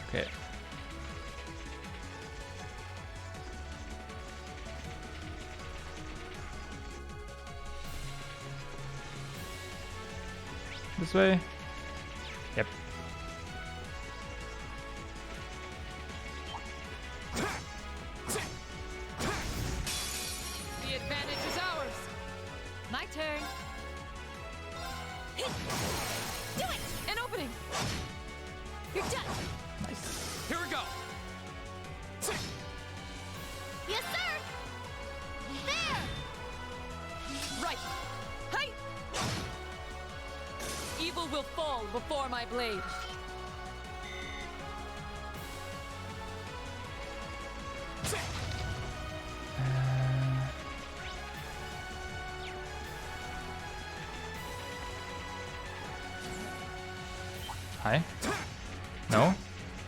Okay. This way? Yep. The advantage is ours. My turn. Do it! An opening! You're done. Here we go. Yes, sir! There! Right. Hey! Evil will fall before my blade. Hi. No.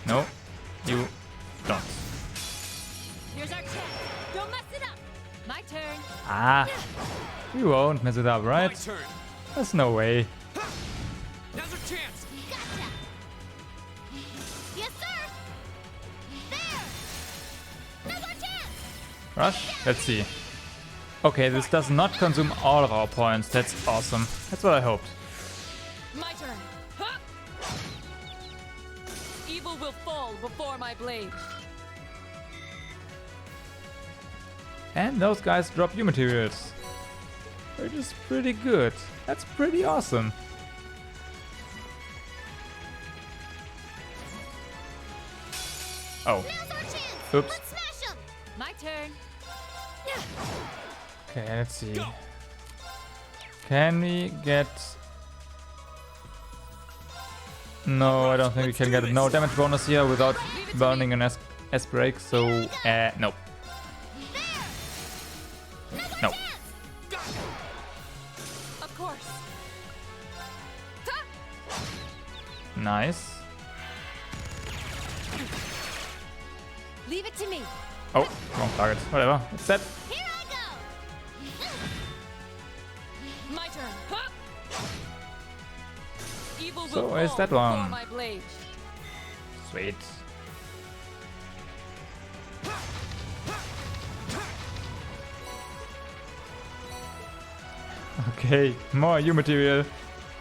No. You don't. Here's our chance. Don't mess it up. My turn. Ah. You won't mess it up, My right? turn. There's no way. Now's our chance. Gotcha! Yes, sir! There! Now's our chance! Rush? Let's see. Okay, this does not consume all of our points. That's awesome. That's what I hoped. My turn. Huh? Evil will fall before my blade. And those guys drop you materials. Which is pretty good. That's pretty awesome. Oh. Now's our chance! Oops. Let's smash them! My turn. Okay, let's see. Can we get... No, I don't think we can get no damage bonus here without burning an S-break, so no. No. Of course. Nice. Leave it to me. Oh, wrong target. Whatever. It's set. Here I go! My turn. Huh? Evil So will is fall that before one. my blade. Sweet. Okay, more U material.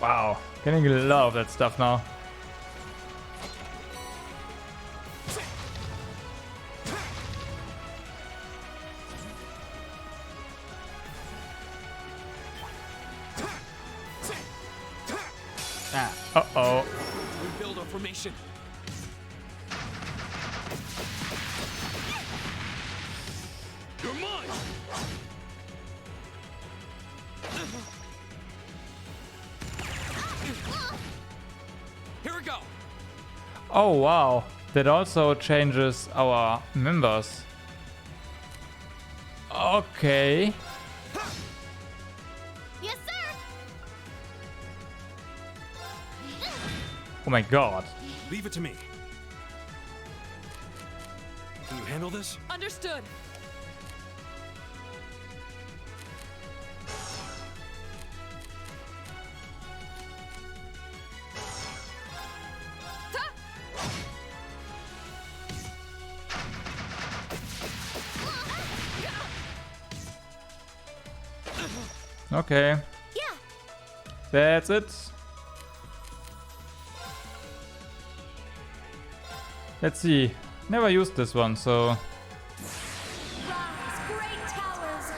Wow, getting a lot of that stuff now. Ah, uh-oh. Rebuild our formation. You're mine. Here we go. Oh wow, that also changes our members. Okay. Yes, sir! Oh my god. Leave it to me. Can you handle this? Understood. Okay. Yeah. That's it. Let's see. Never used this one, so... Rise, great towers.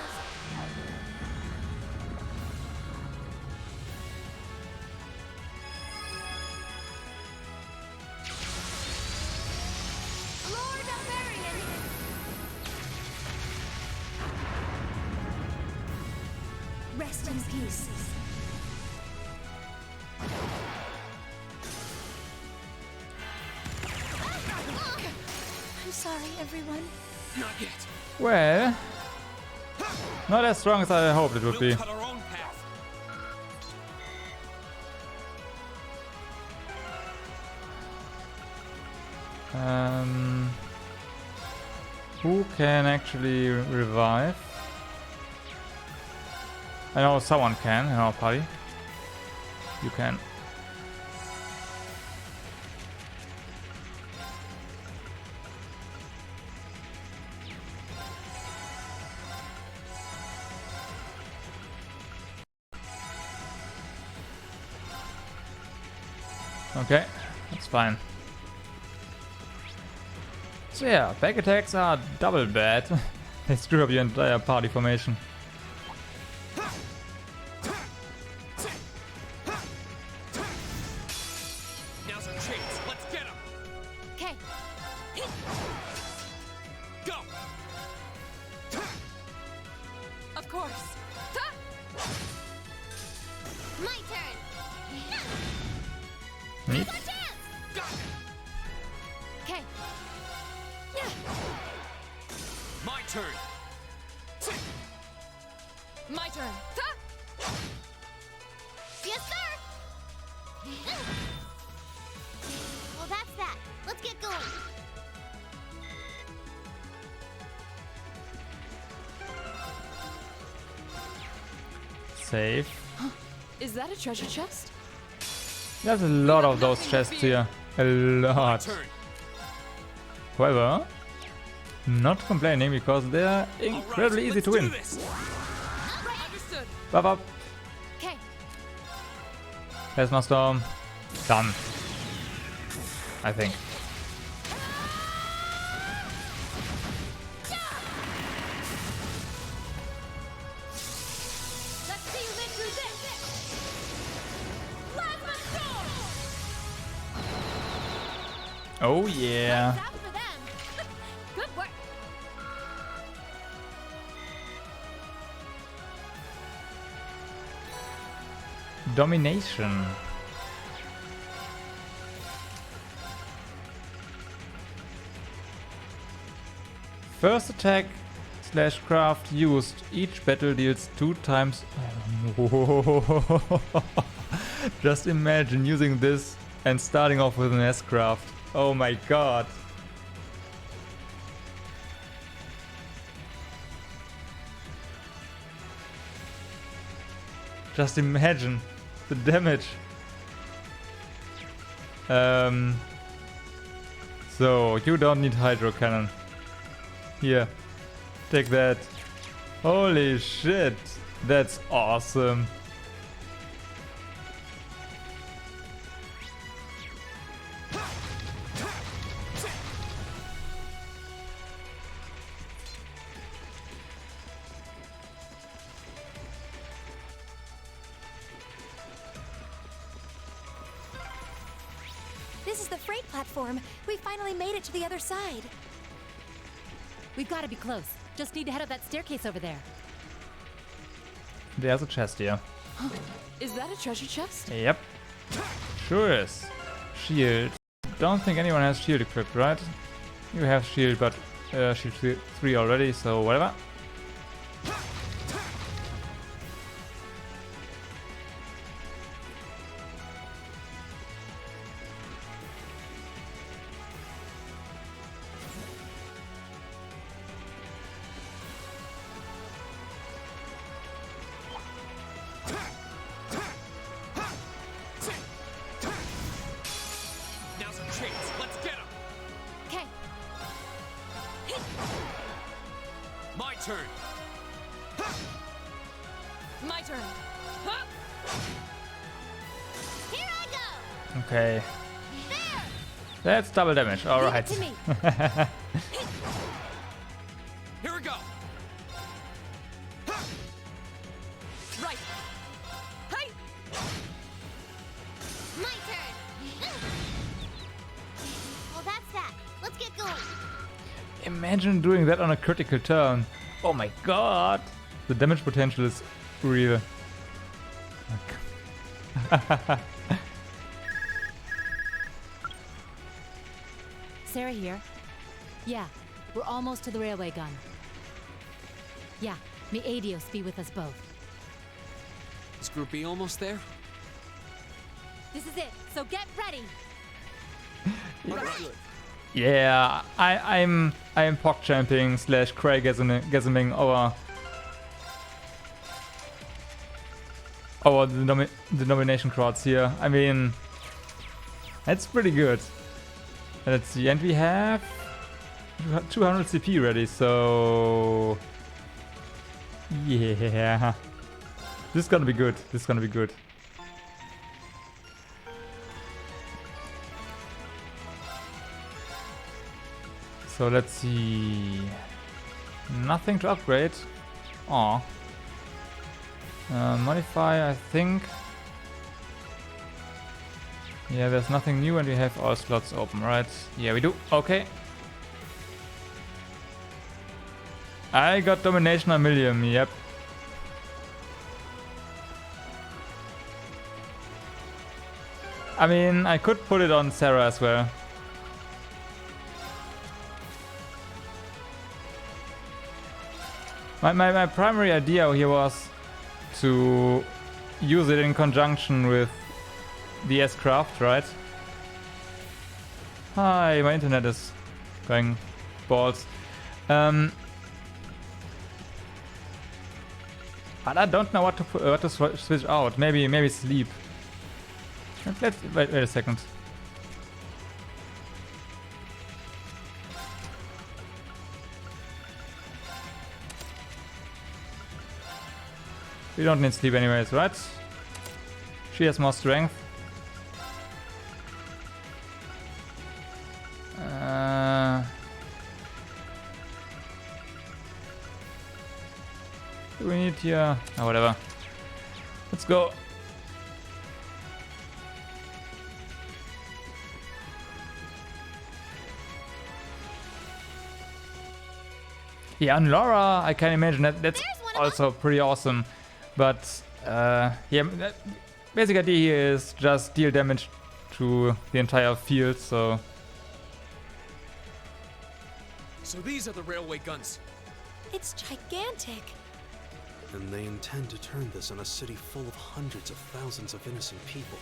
Lord of Varian. Rest in peace. I'm sorry, everyone. Not yet. Well... Not as strong as I hoped it would be. We'll cut our own path. Who can actually revive? I know someone can in our party. You can. Okay, that's fine. So yeah, back attacks are double bad. They screw up your entire party formation. Now's our chance. Let's get him. Okay. Go. Of course. My turn. Neat. Okay. My turn. My turn. Yes, sir! Well, that's that. Let's get going. Save. Is that a treasure chest? There's a lot of those chests here. A lot. Turn. However, not complaining because they are incredibly easy to win. Understood. Buff up. Okay. Plasma Storm. Done. I think. Let's see you live through this. Plasma storm. Oh yeah. Out for them. Good work. Domination. First attack slash craft used. Each battle deals 2 times. Just imagine using this and starting off with an S-craft. Oh my god. Just imagine the damage. So you don't need hydro cannon. Here, take that. Holy shit, that's awesome. This is the freight platform. We finally made it to the other side. We've got to be close. Just need to head up that staircase over there. There's a chest here. Is that a treasure chest? Yep. Sure is. Shield. Don't think anyone has shield equipped, right? You have shield, but shield 3 already, so whatever. Now's our chance. Let's get him. Okay. My turn. My turn. Huh? Here I go. Okay. There. That's double damage. All right. Leave it to me. Here we go. Right. Hey. My turn. Well, that's that. Let's get going. Imagine doing that on a critical turn. Oh my god. The damage potential is real. Sarah here. Yeah, we're almost to the railway gun. Yeah, may Adios be with us both. Is Group B almost there? This is it, so get ready! Yeah, I'm POC champing / Craig gasming our denomination crowds here. I mean, that's pretty good. Let's see, and we have 200 CP ready, so yeah, this is gonna be good. This is gonna be good. So let's see. Nothing to upgrade. Aw. Modify, I think. Yeah, there's nothing new and we have all slots open, right? Yeah, we do. Okay. I got domination on Millium, yep. I mean, I could put it on Sarah as well. My primary idea here was to use it in conjunction with the S-Craft, right? Hi, my internet is going balls. But I don't know what to switch out. Maybe sleep. Let's wait a second. We don't need sleep anyways, right? She has more strength. Do we need here? Oh, whatever. Let's go. Yeah, and Laura, I can imagine that's also pretty awesome. But yeah, basic idea here is just deal damage to the entire field, so... So these are the railway guns. It's gigantic. And they intend to turn this on a city full of hundreds of thousands of innocent people.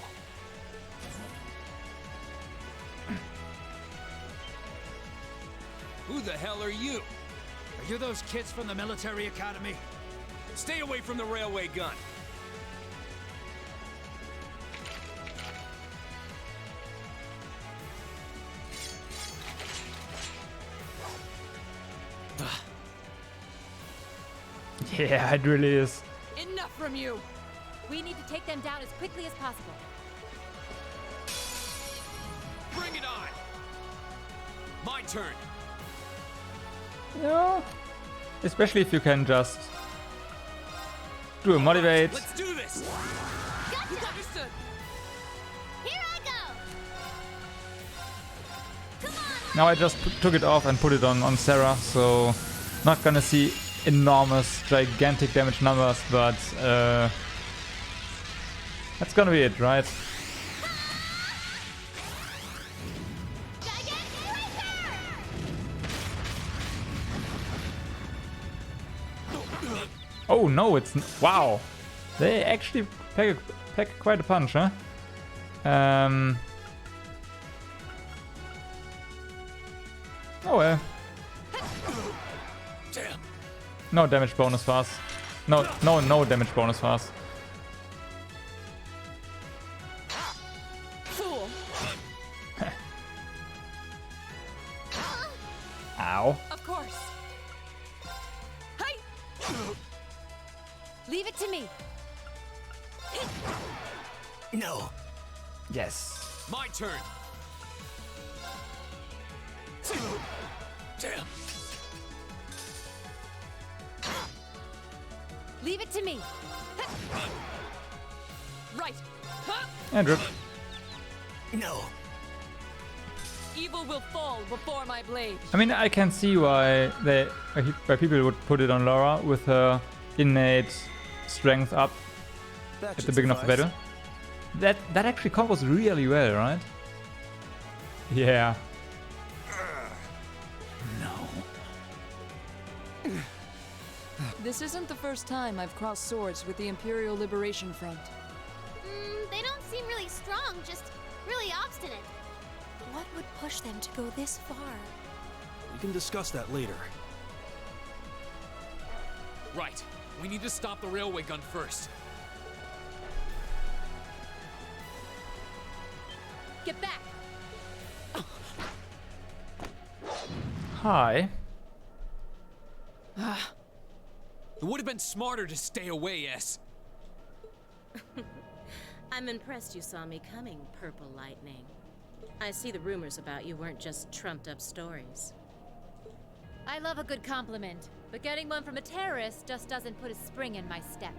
Who the hell are you? Are you those kids from the military academy? Stay away from the railway gun. Yeah, it really is. Enough from you. We need to take them down as quickly as possible. Bring it on. My turn. Yeah. Especially if you can just do a motivate. Let's do this. Gotcha. Understood. Here I go. Come on. Now I just took it off and put it on Sarah, so not gonna see enormous, gigantic damage numbers, but that's gonna be it, right? Oh no, it's... Wow! They actually pack quite a punch, huh? Oh well. Damn. No damage bonus for us. No damage bonus for us. Fool. Ow. Of course. Hey. Leave it to me. No. Yes. My turn. Damn. Leave it to me. Right. Andrew. No. Evil will fall before my blade. I mean, I can see why people would put it on Laura with her innate strength up That at the should beginning of the suffice. battle. That actually combos really well, right? Yeah. This isn't the first time I've crossed swords with the Imperial Liberation Front. They don't seem really strong, just really obstinate. What would push them to go this far? We can discuss that later. Right. We need to stop the railway gun first. Get back. Hi. It would have been smarter to stay away, S. I'm impressed you saw me coming, Purple Lightning. I see the rumors about you weren't just trumped-up stories. I love a good compliment, but getting one from a terrorist just doesn't put a spring in my step.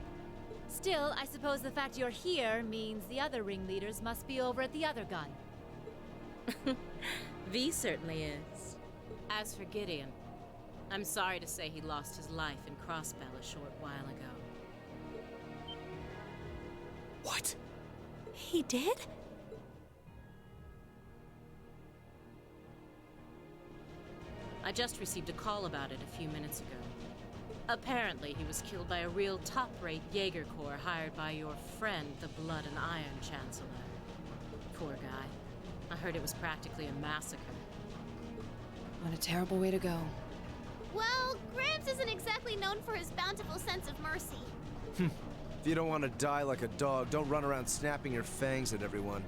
Still, I suppose the fact you're here means the other ringleaders must be over at the other gun. V certainly is. As for Gideon, I'm sorry to say he lost his life in Crossbell a short while ago. What? He did? I just received a call about it a few minutes ago. Apparently, he was killed by a real top-rate Jaeger Corps hired by your friend, the Blood and Iron Chancellor. Poor guy. I heard it was practically a massacre. What a terrible way to go. Well, Gramps isn't exactly known for his bountiful sense of mercy. If you don't want to die like a dog, don't run around snapping your fangs at everyone.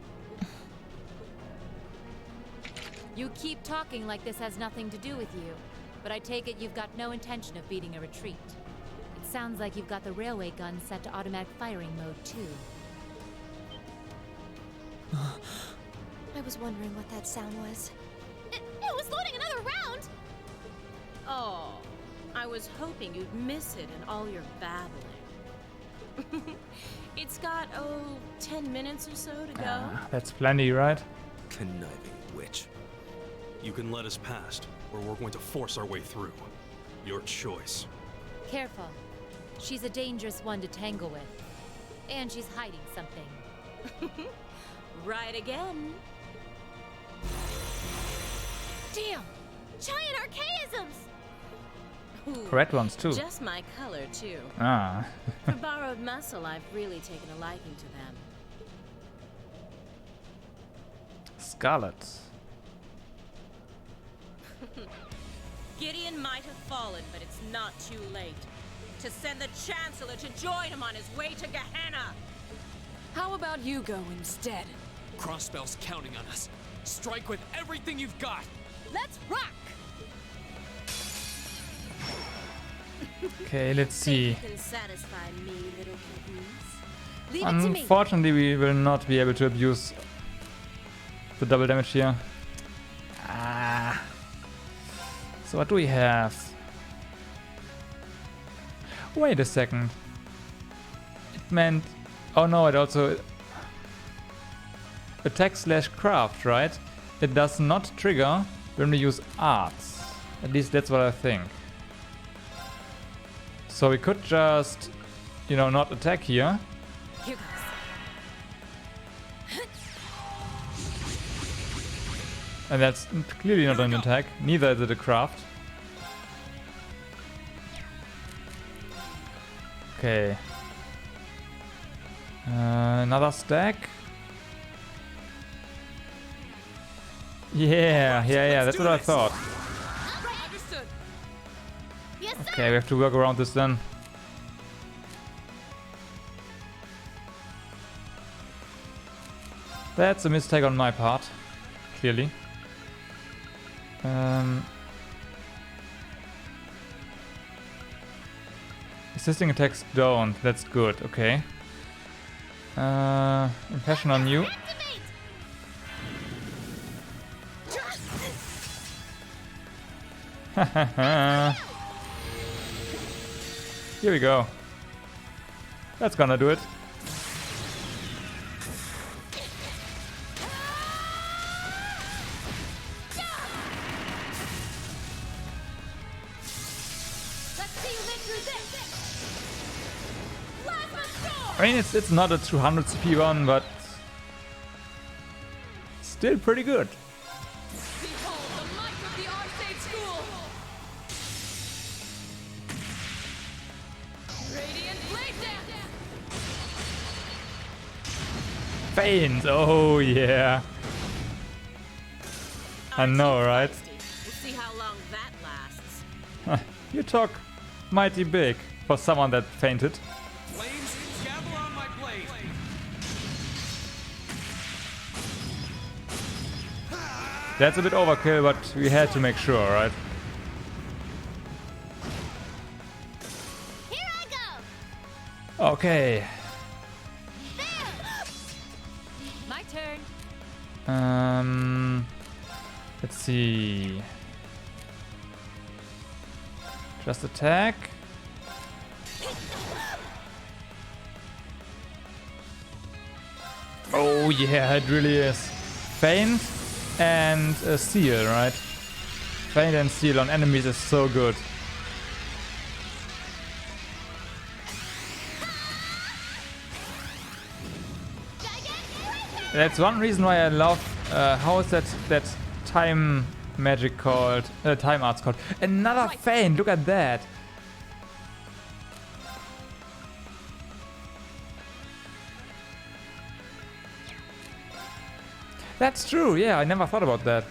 You keep talking like this has nothing to do with you, but I take it you've got no intention of beating a retreat. It sounds like you've got the railway gun set to automatic firing mode, too. I was wondering what that sound was. It was loading another round! Oh, I was hoping you'd miss it in all your babbling. It's got, 10 minutes or so to go. That's plenty, right? Conniving witch. You can let us past, or we're going to force our way through. Your choice. Careful. She's a dangerous one to tangle with. And she's hiding something. Right again. Damn! Giant archaisms! Ooh, Red ones too. Just my color, too. Ah. For borrowed muscle, I've really taken a liking to them. Scarlet. Gideon might have fallen, but it's not too late. To send the Chancellor to join him on his way to Gehenna! How about you go instead? Crossbell's counting on us. Strike with everything you've got! Let's rock! Okay, let's see. You can satisfy me, little kittens. Leave it to me. Unfortunately, we will not be able to abuse the double damage here. Ah. So what do we have? Wait a second. It meant... Oh no, it also... Attack/craft, right? It does not trigger when we use arts. At least that's what I think. So we could just, you know, not attack here. Here goes. And that's clearly not an attack. Neither is it a craft. Okay. Another stack. Yeah, that's what I thought. Understood. Yes, sir! Okay, we have to work around this then. That's a mistake on my part, clearly. Assisting attacks don't. That's good. Okay. Impression on you. Here we go. That's gonna do it. I mean, it's not a 200 CP one, but still pretty good. Behold the might of the Arcade School! Radiant Blade Dance! Feint! Oh yeah. I know, right? We'll see how long that lasts. You talk mighty big for someone that fainted. Flames, gather on my blade. That's a bit overkill, but we had to make sure, right? Here I go. Okay. My turn. Let's see. Just attack. Oh yeah, it really is. Feint and seal, right? Feint and seal on enemies is so good. That's one reason why I love how is that time magic called? Time arts called. Another feint, look at that. That's true, yeah, I never thought about that.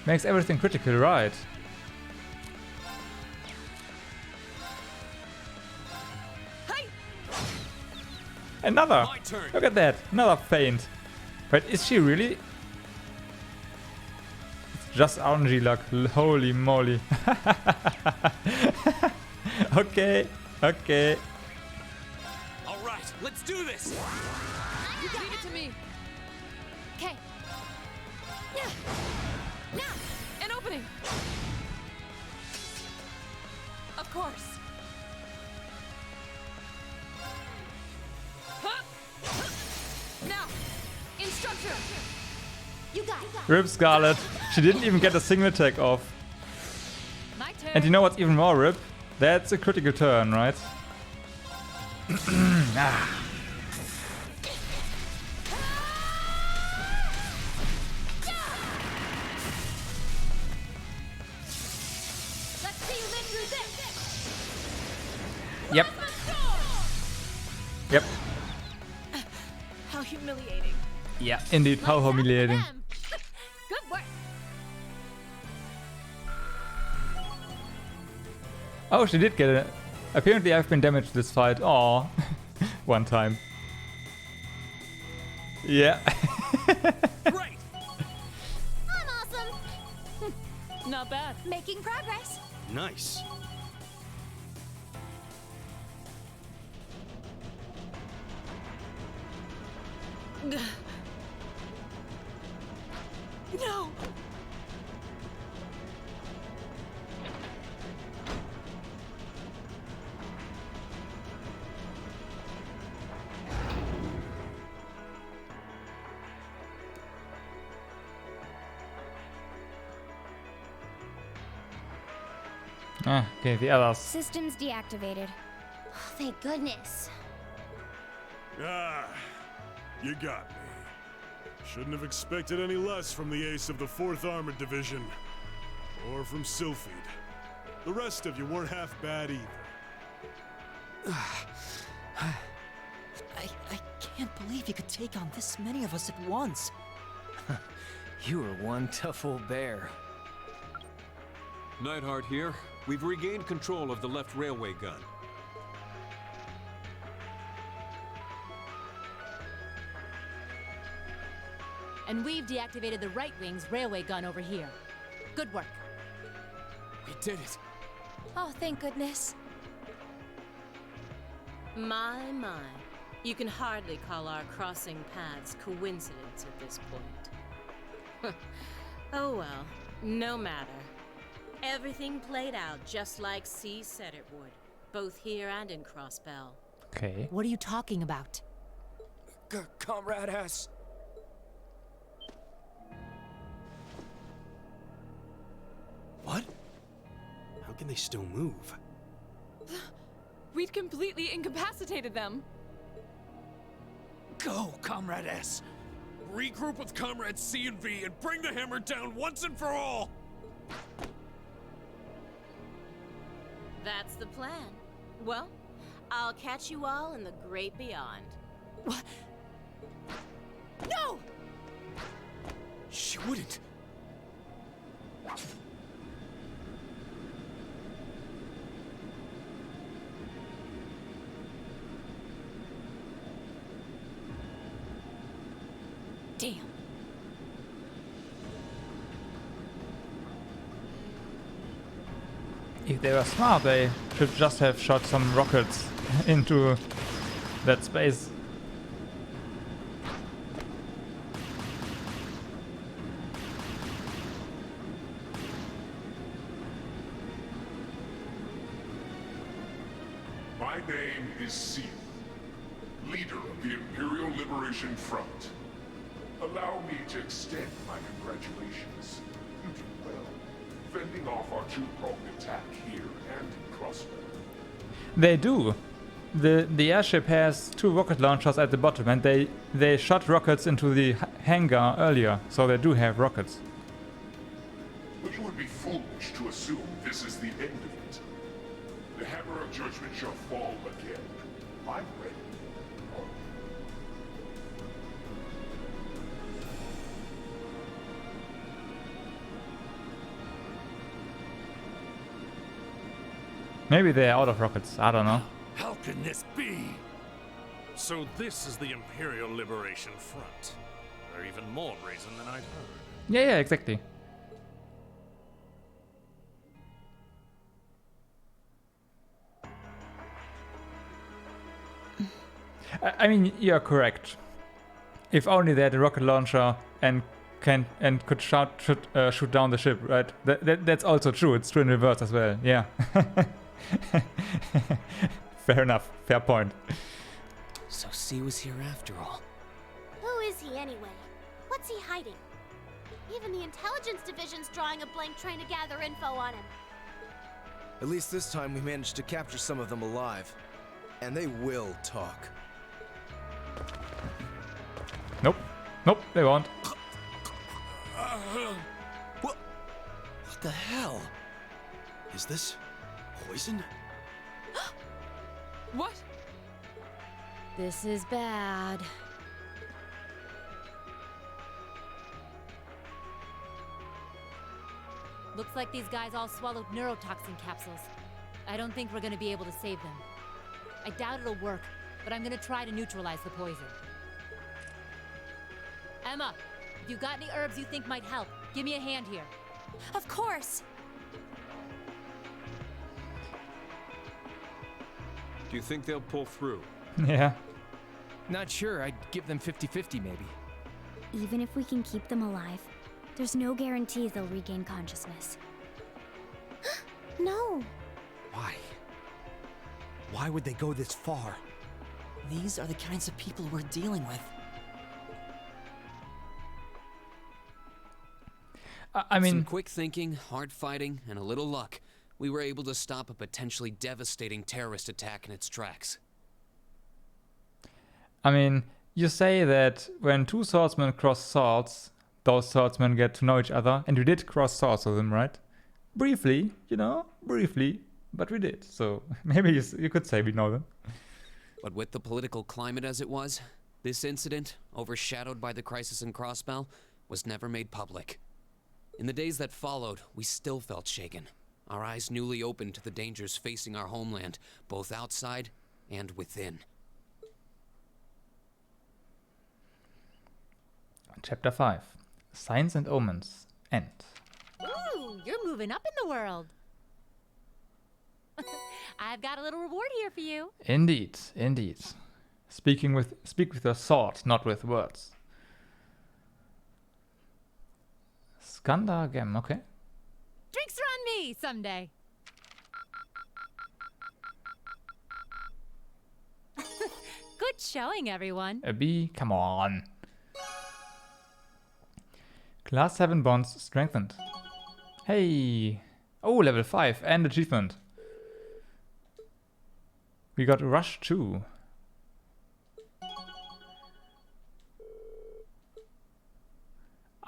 Makes everything critical, right? Another! Look at that, another feint. But is she really? It's just RNG luck, holy moly. Okay, okay. Alright, let's do this! Leave it to me. Okay. Now, an opening. Of course. Now, instructor. You got it. Rip Scarlet. She didn't even get a single attack off. My turn. And you know what's even more rip? That's a critical turn, right? Ah. Let's see you live through this. Yep. Yep. How humiliating. Yeah, indeed. How humiliating. Good work. Oh, she did get it. Apparently I've been damaged this fight. Aw. One time. Yeah. Great! I'm awesome. Not bad. Making progress. Nice. No. Ah, okay, the others. Systems deactivated. Oh, thank goodness. Ah, you got me. Shouldn't have expected any less from the ace of the 4th Armored Division. Or from Sylphid. The rest of you weren't half bad either. I can't believe you could take on this many of us at once. You were one tough old bear. Neidhart here. We've regained control of the left railway gun. And we've deactivated the right wing's railway gun over here. Good work. We did it. Oh, thank goodness. My, my. You can hardly call our crossing paths coincidence at this point. Oh well, no matter. Everything played out just like C said it would, both here and in Crossbell. Okay. What are you talking about? Comrade S. What? How can they still move? We'd completely incapacitated them. Go, Comrade S. Regroup with Comrades C and V and bring the hammer down once and for all! That's the plan. Well, I'll catch you all in the great beyond. What? No! She wouldn't. Damn. If they were smart, they should just have shot some rockets into that space. My name is Seal, leader of the Imperial Liberation Front. Allow me to extend my congratulations. You did well, fending off our two-pronged attack here and in Crossbell. They do. The airship has 2 rocket launchers at the bottom, and they shot rockets into the hangar earlier, so they do have rockets. But you would be foolish to assume this is the end of it. The hammer of judgment shall fall again. I'm ready. Maybe they're out of rockets, I don't know. How can this be? So this is the Imperial Liberation Front. They're even more brazen than I'd heard. Yeah, exactly. I mean, you're correct. If only they had a rocket launcher and could shoot down the ship, right? That's also true. It's true in reverse as well. Yeah. Fair enough. Fair point. So C was here after all. Who is he anyway? What's he hiding? Even the intelligence division's drawing a blank trying to gather info on him. At least this time we managed to capture some of them alive. And they will talk. Nope. Nope, they won't. What the hell? Is this poison? What? This is bad. Looks like these guys all swallowed neurotoxin capsules. I don't think we're gonna be able to save them. I doubt it'll work, but I'm gonna try to neutralize the poison. Emma, if you got any herbs you think might help, give me a hand here. Of course. Do you think they'll pull through? Yeah. Not sure. I'd give them 50-50 maybe. Even if we can keep them alive, there's no guarantee they'll regain consciousness. No. Why? Why would they go this far? These are the kinds of people we're dealing with. I mean, some quick thinking, hard fighting, and a little luck, we were able to stop a potentially devastating terrorist attack in its tracks. I mean, you say that when 2 swordsmen cross swords, those swordsmen get to know each other, and we did cross swords with them, right? Briefly, you know, briefly, but we did. So maybe you could say we know them. But with the political climate as it was, this incident, overshadowed by the crisis in Crossbell, was never made public. In the days that followed, we still felt shaken, our eyes newly opened to the dangers facing our homeland, both outside and within. Chapter 5. Signs and Omens. End. Ooh, you're moving up in the world. I've got a little reward here for you. Indeed, indeed. Speak with your sword, not with words. Skanda Gem, okay. Drinks are on me someday. Good showing, everyone. A B, come on. Class 7 bonds strengthened. Hey! Oh, level 5 and achievement. We got Rush 2.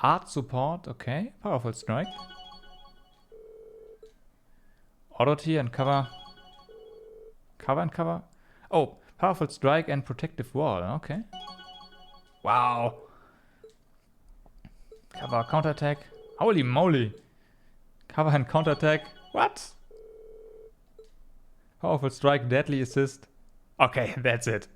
Art support, okay. Powerful strike. Auto tier and cover. Cover and cover. Oh, powerful strike and protective wall, okay. Wow. Cover, counterattack. Holy moly. Cover and counterattack. What? Powerful strike, deadly assist. Okay, that's it.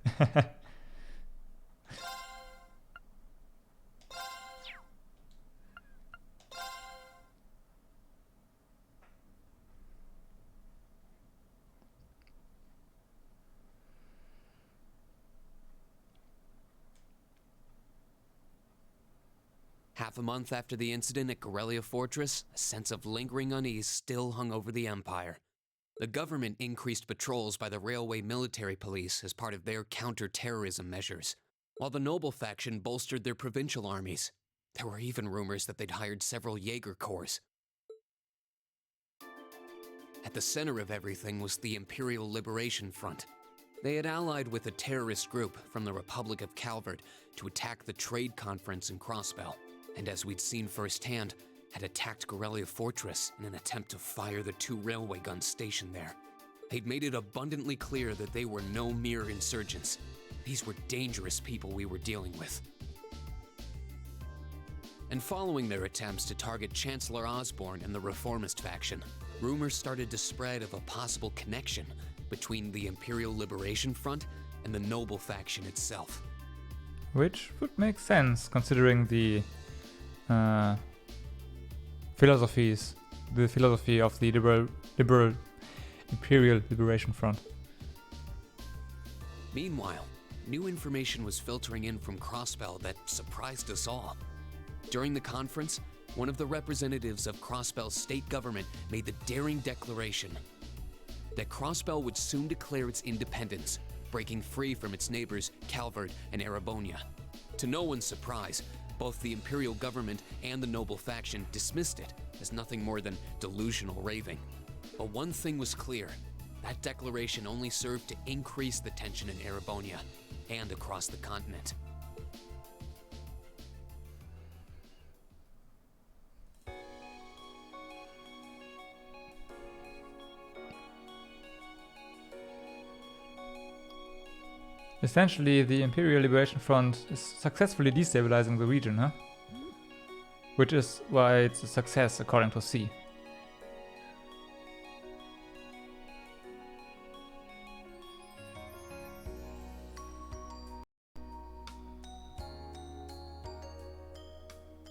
Half a month after the incident at Garrelia Fortress, a sense of lingering unease still hung over the Empire. The government increased patrols by the railway military police as part of their counter-terrorism measures, while the noble faction bolstered their provincial armies. There were even rumors that they'd hired several Jaeger corps. At the center of everything was the Imperial Liberation Front. They had allied with a terrorist group from the Republic of Calvard to attack the trade conference in Crossbell, and as we'd seen firsthand, had attacked Garrelia Fortress in an attempt to fire the 2 railway guns stationed there. They'd made it abundantly clear that they were no mere insurgents. These were dangerous people we were dealing with. And following their attempts to target Chancellor Osborne and the Reformist faction, rumors started to spread of a possible connection between the Imperial Liberation Front and the noble faction itself. Which would make sense considering the philosophy of the liberal Imperial Liberation Front. Meanwhile, new information was filtering in from Crossbell that surprised us all. During the conference, one of the representatives of Crossbell's state government made the daring declaration that Crossbell would soon declare its independence, breaking free from its neighbors Calvard and Erebonia. To no one's surprise, both the Imperial government and the noble faction dismissed it as nothing more than delusional raving. But one thing was clear: that declaration only served to increase the tension in Erebonia and across the continent. Essentially, the Imperial Liberation Front is successfully destabilizing the region, huh? Which is why it's a success, according to C.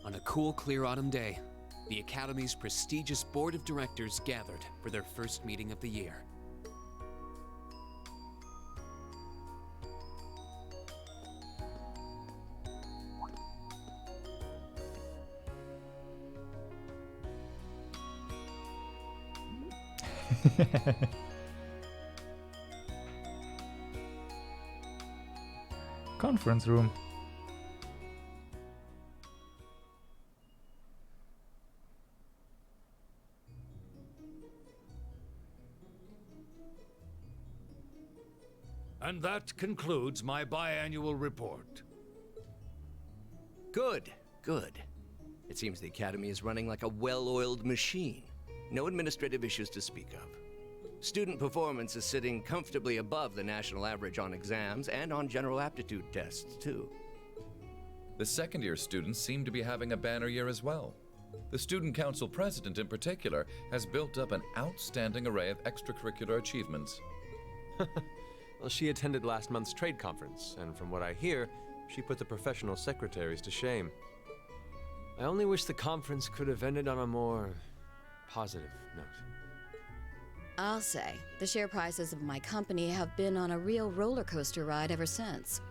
On a cool, clear autumn day, the Academy's prestigious board of directors gathered for their first meeting of the year. Conference room. And that concludes my biannual report. Good, good. It seems the Academy is running like a well-oiled machine. No administrative issues to speak of. Student performance is sitting comfortably above the national average on exams and on general aptitude tests, too. The second-year students seem to be having a banner year as well. The Student Council president, in particular, has built up an outstanding array of extracurricular achievements. Well, she attended last month's trade conference, and from what I hear, she put the professional secretaries to shame. I only wish the conference could have ended on a more positive note. I'll say, the share prices of my company have been on a real roller coaster ride ever since.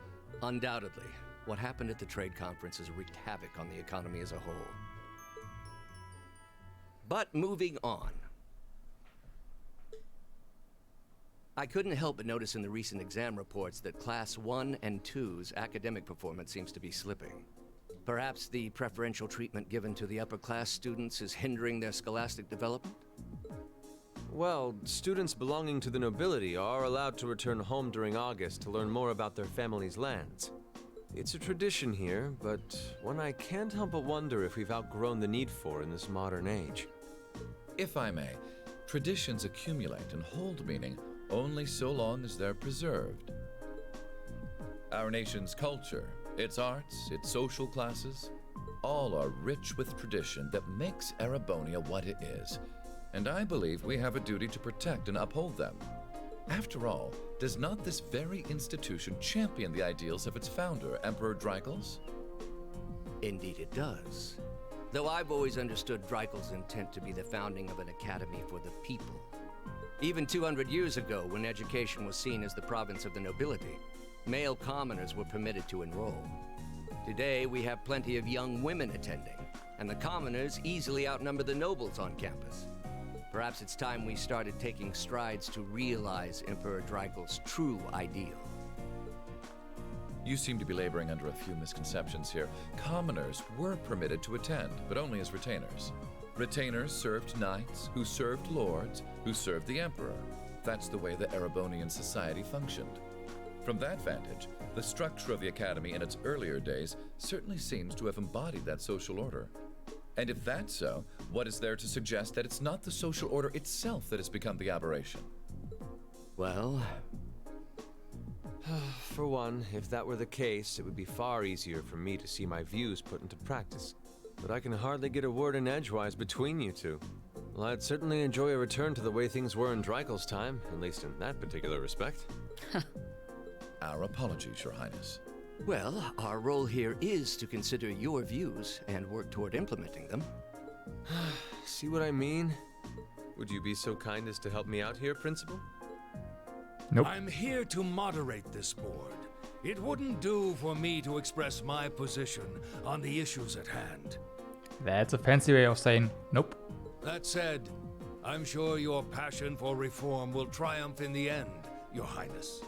Undoubtedly. What happened at the trade conference has wreaked havoc on the economy as a whole. But moving on. I couldn't help but notice in the recent exam reports that Class 1 and 2's academic performance seems to be slipping. Perhaps the preferential treatment given to the upper class students is hindering their scholastic development? Well, students belonging to the nobility are allowed to return home during August to learn more about their family's lands. It's a tradition here, but one I can't help but wonder if we've outgrown the need for in this modern age. If I may, traditions accumulate and hold meaning only so long as they're preserved. Our nation's culture, its arts, its social classes, all are rich with tradition that makes Erebonia what it is, and I believe we have a duty to protect and uphold them. After all, does not this very institution champion the ideals of its founder, Emperor Dreikel's? Indeed it does. Though I've always understood Dreikel's intent to be the founding of an academy for the people. Even 200 years ago, when education was seen as the province of the nobility, male commoners were permitted to enroll. Today, we have plenty of young women attending, and the commoners easily outnumber the nobles on campus. Perhaps it's time we started taking strides to realize Emperor Dreikel's true ideal. You seem to be laboring under a few misconceptions here. Commoners were permitted to attend, but only as retainers. Retainers served knights, who served lords, who served the emperor. That's the way the Erebonian society functioned. From that vantage, the structure of the academy in its earlier days certainly seems to have embodied that social order. And if that's so, what is there to suggest that it's not the social order itself that has become the aberration? Well... For one, if that were the case, it would be far easier for me to see my views put into practice. But I can hardly get a word in edgewise between you two. Well, I'd certainly enjoy a return to the way things were in Dreikel's time, at least in that particular respect. Our apologies, Your Highness. Well, our role here is to consider your views and work toward implementing them. See what I mean? Would you be so kind as to help me out here, Principal? Nope. I'm here to moderate this board. It wouldn't do for me to express my position on the issues at hand. That's a fancy way of saying nope. That said, I'm sure your passion for reform will triumph in the end, Your Highness.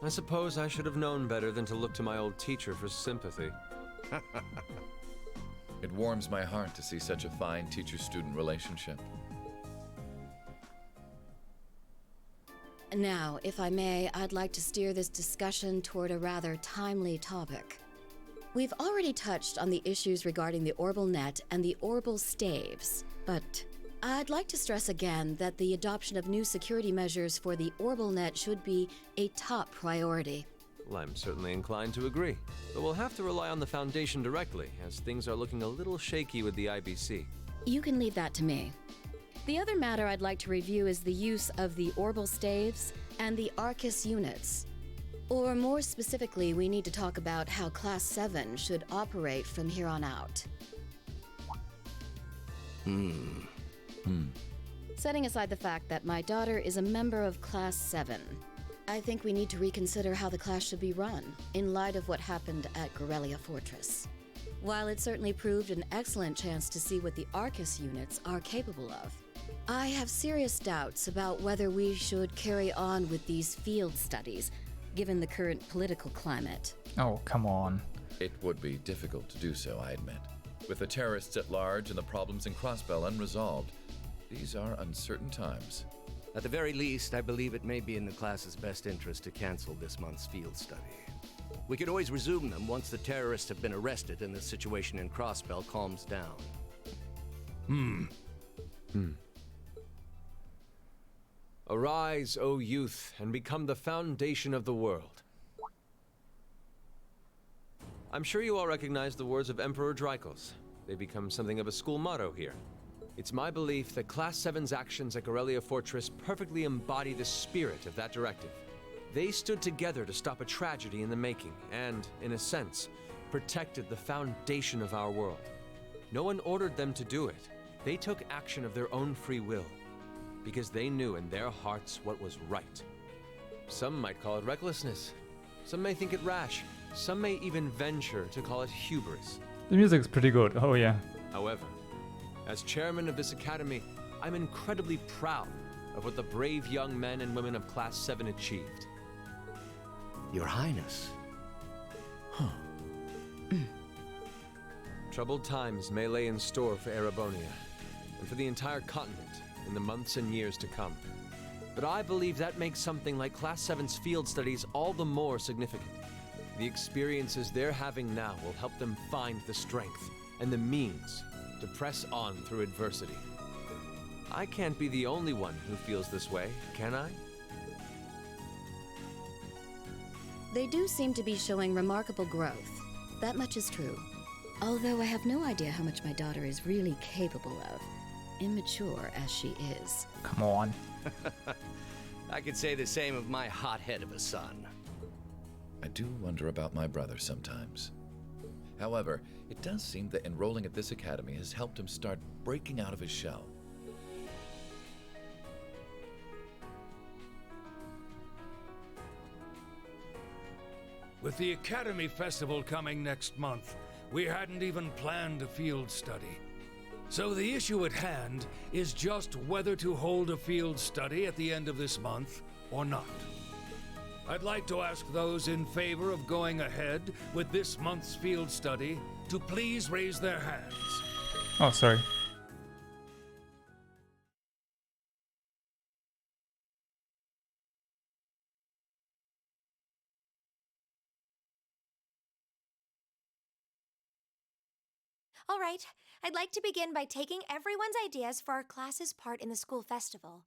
I suppose I should have known better than to look to my old teacher for sympathy. It warms my heart to see such a fine teacher-student relationship. Now, if I may, I'd like to steer this discussion toward a rather timely topic. We've already touched on the issues regarding the Orbal Net and the Orbal Staves, but I'd like to stress again that the adoption of new security measures for the Orbal Net should be a top priority. Well, I'm certainly inclined to agree, but we'll have to rely on the Foundation directly, as things are looking a little shaky with the IBC. You can leave that to me. The other matter I'd like to review is the use of the Orbal Staves and the Arcus units. Or more specifically, we need to talk about how Class 7 should operate from here on out. Setting aside the fact that my daughter is a member of Class 7, I think we need to reconsider how the class should be run, in light of what happened at Garrelia Fortress. While it certainly proved an excellent chance to see what the Arcus units are capable of, I have serious doubts about whether we should carry on with these field studies, given the current political climate. Oh, come on. It would be difficult to do so, I admit. With the terrorists at large and the problems in Crossbell unresolved, these are uncertain times. At the very least, I believe it may be in the class's best interest to cancel this month's field study. We could always resume them once the terrorists have been arrested and the situation in Crossbell calms down. Arise, O youth, and become the foundation of the world. I'm sure you all recognize the words of Emperor Dreikel's. They become something of a school motto here. It's my belief that Class 7's actions at Garrelia Fortress perfectly embody the spirit of that directive. They stood together to stop a tragedy in the making and, in a sense, protected the foundation of our world. No one ordered them to do it. They took action of their own free will. because they knew in their hearts what was right. Some might call it recklessness. Some may think it rash. Some may even venture to call it hubris. The music's pretty good, oh yeah. However, as chairman of this academy, I'm incredibly proud of what the brave young men and women of Class 7 achieved. Your Highness. Troubled times may lay in store for Erebonia, and for the entire continent in the months and years to come. But I believe that makes something like Class 7's field studies all the more significant. The experiences they're having now will help them find the strength and the means to press on through adversity. I can't be the only one who feels this way, can I? They do seem to be showing remarkable growth. That much is true. Although I have no idea how much my daughter is really capable of, immature as she is. Come on. I could say the same of my hothead of a son. I do wonder about my brother sometimes. However, it does seem that enrolling at this academy has helped him start breaking out of his shell. With the Academy Festival coming next month, we hadn't even planned a field study. So the issue at hand is just whether to hold a field study at the end of this month or not. I'd like to ask those in favor of going ahead with this month's field study to please raise their hands. Oh, sorry. All right, I'd like to begin by taking everyone's ideas for our class's part in the school festival.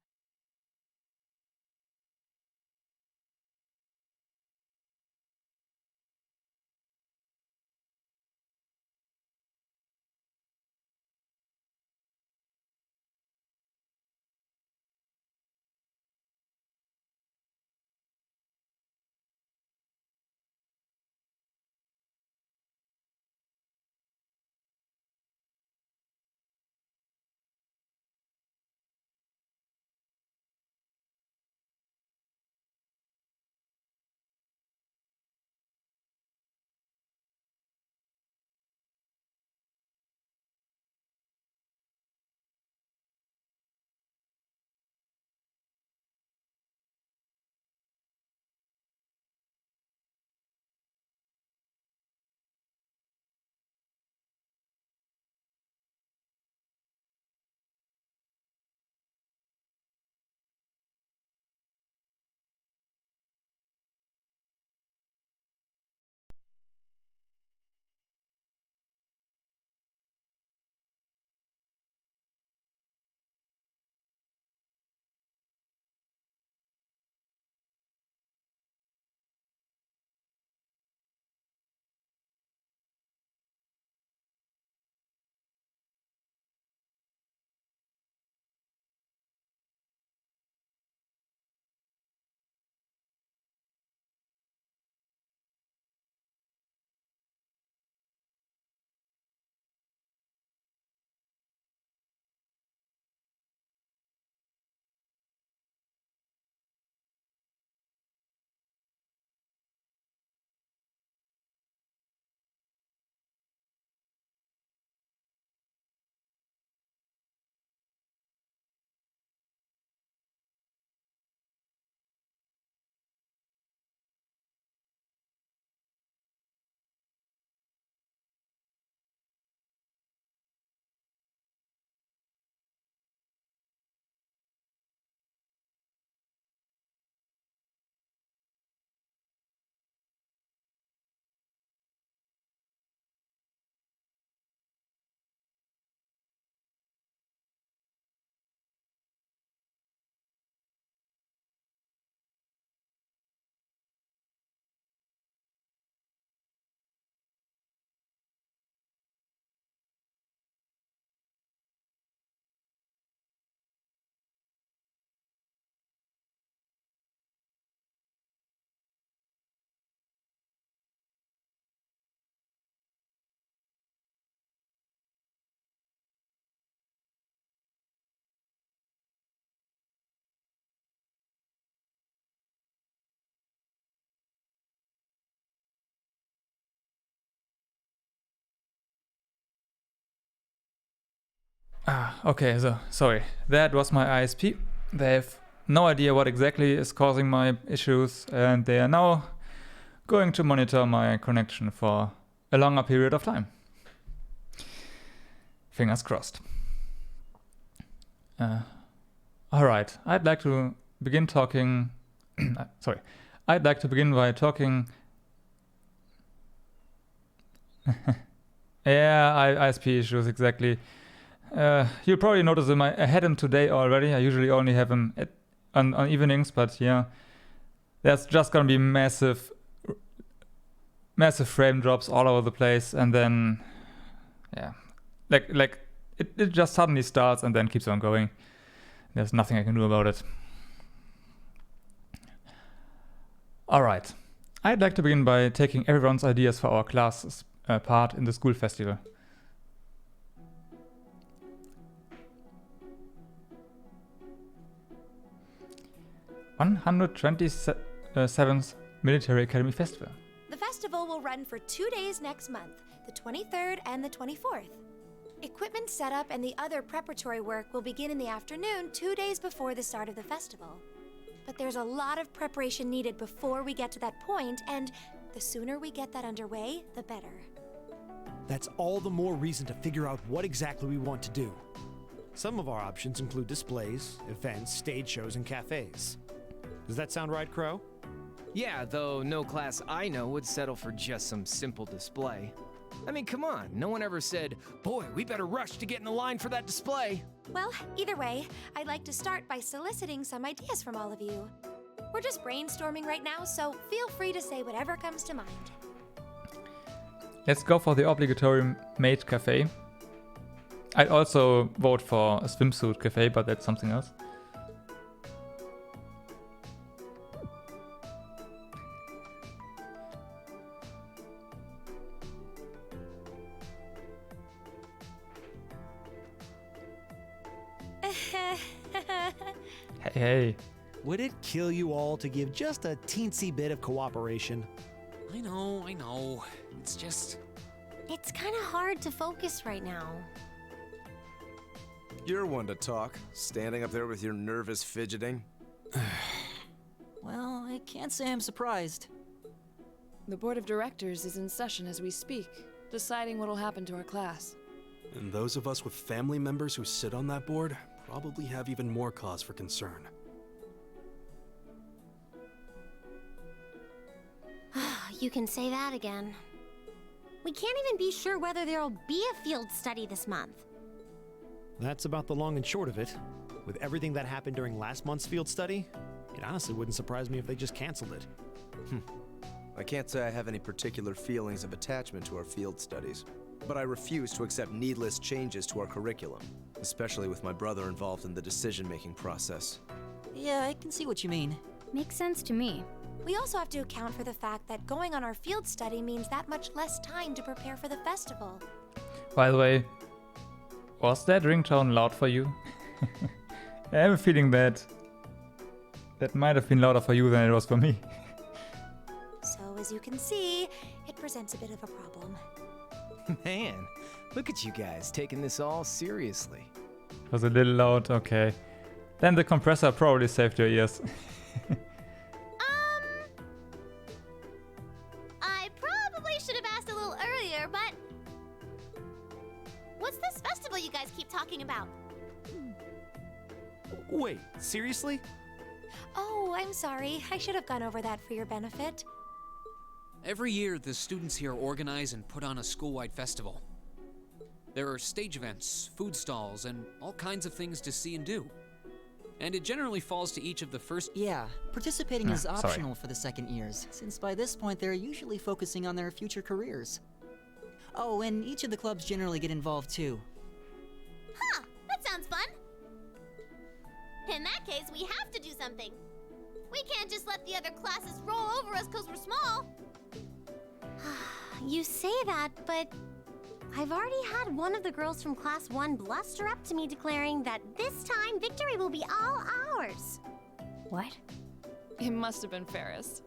Okay, so sorry. That was my ISP. They have no idea what exactly is causing my issues, and they are now going to monitor my connection for a longer period of time. Fingers crossed. Alright, I'd like to begin talking... sorry. I'd like to begin by talking... yeah, ISP issues, exactly. You'll probably notice them. I had them today already. I usually only have them on evenings, but yeah. There's just gonna be massive frame drops all over the place, and then... yeah. Like it just suddenly starts and then keeps on going. There's nothing I can do about it. Alright. I'd like to begin by taking everyone's ideas for our class's part in the school festival. th Military Academy Festival. The festival will run for 2 days next month, the 23rd and the 24th. Equipment setup and the other preparatory work will begin in the afternoon 2 days before the start of the festival. But there's a lot of preparation needed before we get to that point, and the sooner we get that underway, the better. That's all the more reason to figure out what exactly we want to do. Some of our options include displays, events, stage shows, and cafes. Does that sound right, Crow? Yeah, though no class I know would settle for just some simple display. I mean, come on, no one ever said, boy, we better rush to get in the line for that display. Well, either way, I'd like to start by soliciting some ideas from all of you. We're just brainstorming right now, so feel free to say whatever comes to mind. Let's go for the obligatory maid cafe. I'd also vote for a swimsuit cafe, but that's something else. Hey. Would it kill you all to give just a teensy bit of cooperation? I know. It's just... It's kind of hard to focus right now. You're one to talk, standing up there with your nervous fidgeting. Well, I can't say I'm surprised. The board of directors is in session as we speak, deciding what'll happen to our class. And those of us with family members who sit on that board probably have even more cause for concern. You can say that again. We can't even be sure whether there'll be a field study this month. That's about the long and short of it. With everything that happened during last month's field study, it honestly wouldn't surprise me if they just canceled it. I can't say I have any particular feelings of attachment to our field studies, but I refuse to accept needless changes to our curriculum, especially with my brother involved in the decision-making process. Yeah, I can see what you mean. Makes sense to me. We also have to account for the fact that going on our field study means that much less time to prepare for the festival. By the way, was that ringtone loud for you? I have a feeling that might have been louder for you than it was for me. So as you can see, it presents a bit of a problem. Man, look at you guys taking this all seriously. It was a little loud, okay. Then the compressor probably saved your ears. I probably should have asked a little earlier, but... What's this festival you guys keep talking about? Wait, seriously? Oh, I'm sorry. I should have gone over that for your benefit. Every year, the students here organize and put on a school-wide festival. There are stage events, food stalls, and all kinds of things to see and do. And it generally falls to each of the first... Yeah, participating is optional for the second years, since by this point they're usually focusing on their future careers. Oh, and each of the clubs generally get involved too. Huh, that sounds fun. In that case, we have to do something. We can't just let the other classes roll over us because we're small. You say that, but I've already had one of the girls from Class 1 bluster up to me declaring that this time victory will be all ours. What? It must have been Ferris.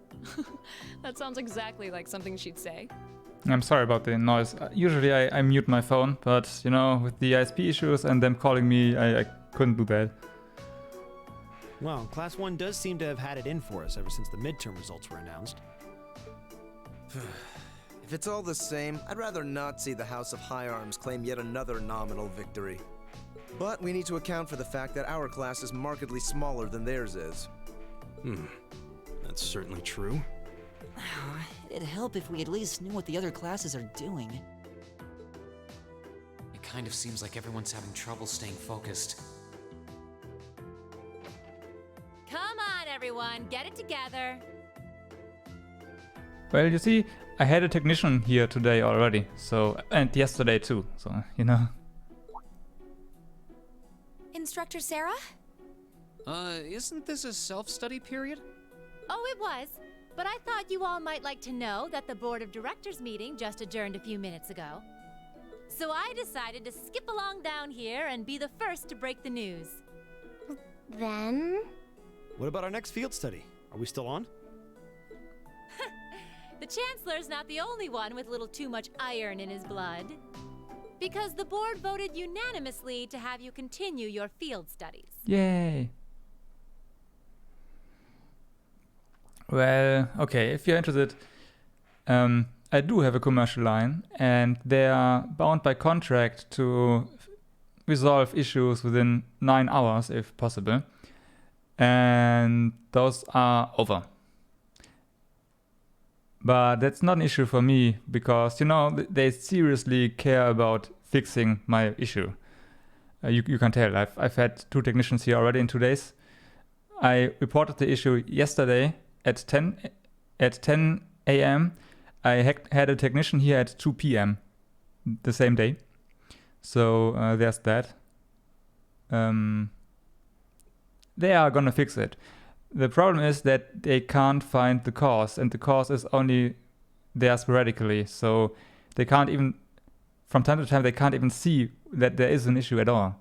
That sounds exactly like something she'd say. I'm sorry about the noise. Usually I mute my phone, but you know, with the ISP issues and them calling me, I couldn't do that. Well, Class 1 does seem to have had it in for us ever since the midterm results were announced. If it's all the same, I'd rather not see the House of High Arms claim yet another nominal victory. But we need to account for the fact that our class is markedly smaller than theirs is. That's certainly true. It'd help if we at least knew what the other classes are doing. It kind of seems like everyone's having trouble staying focused. Come on, everyone, get it together. Well, you see, I had a technician here today already, so, and yesterday too, so, you know. Instructor Sarah? Isn't this a self-study period? Oh, it was. But I thought you all might like to know that the Board of Directors meeting just adjourned a few minutes ago. So I decided to skip along down here and be the first to break the news. Then? What about our next field study? Are we still on? The Chancellor's not the only one with a little too much iron in his blood. Because the board voted unanimously to have you continue your field studies. Yay! Well, okay, if you're interested, I do have a commercial line, and they are bound by contract to resolve issues within 9 hours, if possible. And those are over. But that's not an issue for me, because, you know, they seriously care about fixing my issue. You can tell, I've had 2 technicians here already in 2 days. I reported the issue yesterday at 10 a.m. I had a technician here at 2 p.m. the same day. So there's that. They are gonna fix it. The problem is that they can't find the cause, and the cause is only there sporadically. So they can't even, from time to time, they can't even see that there is an issue at all.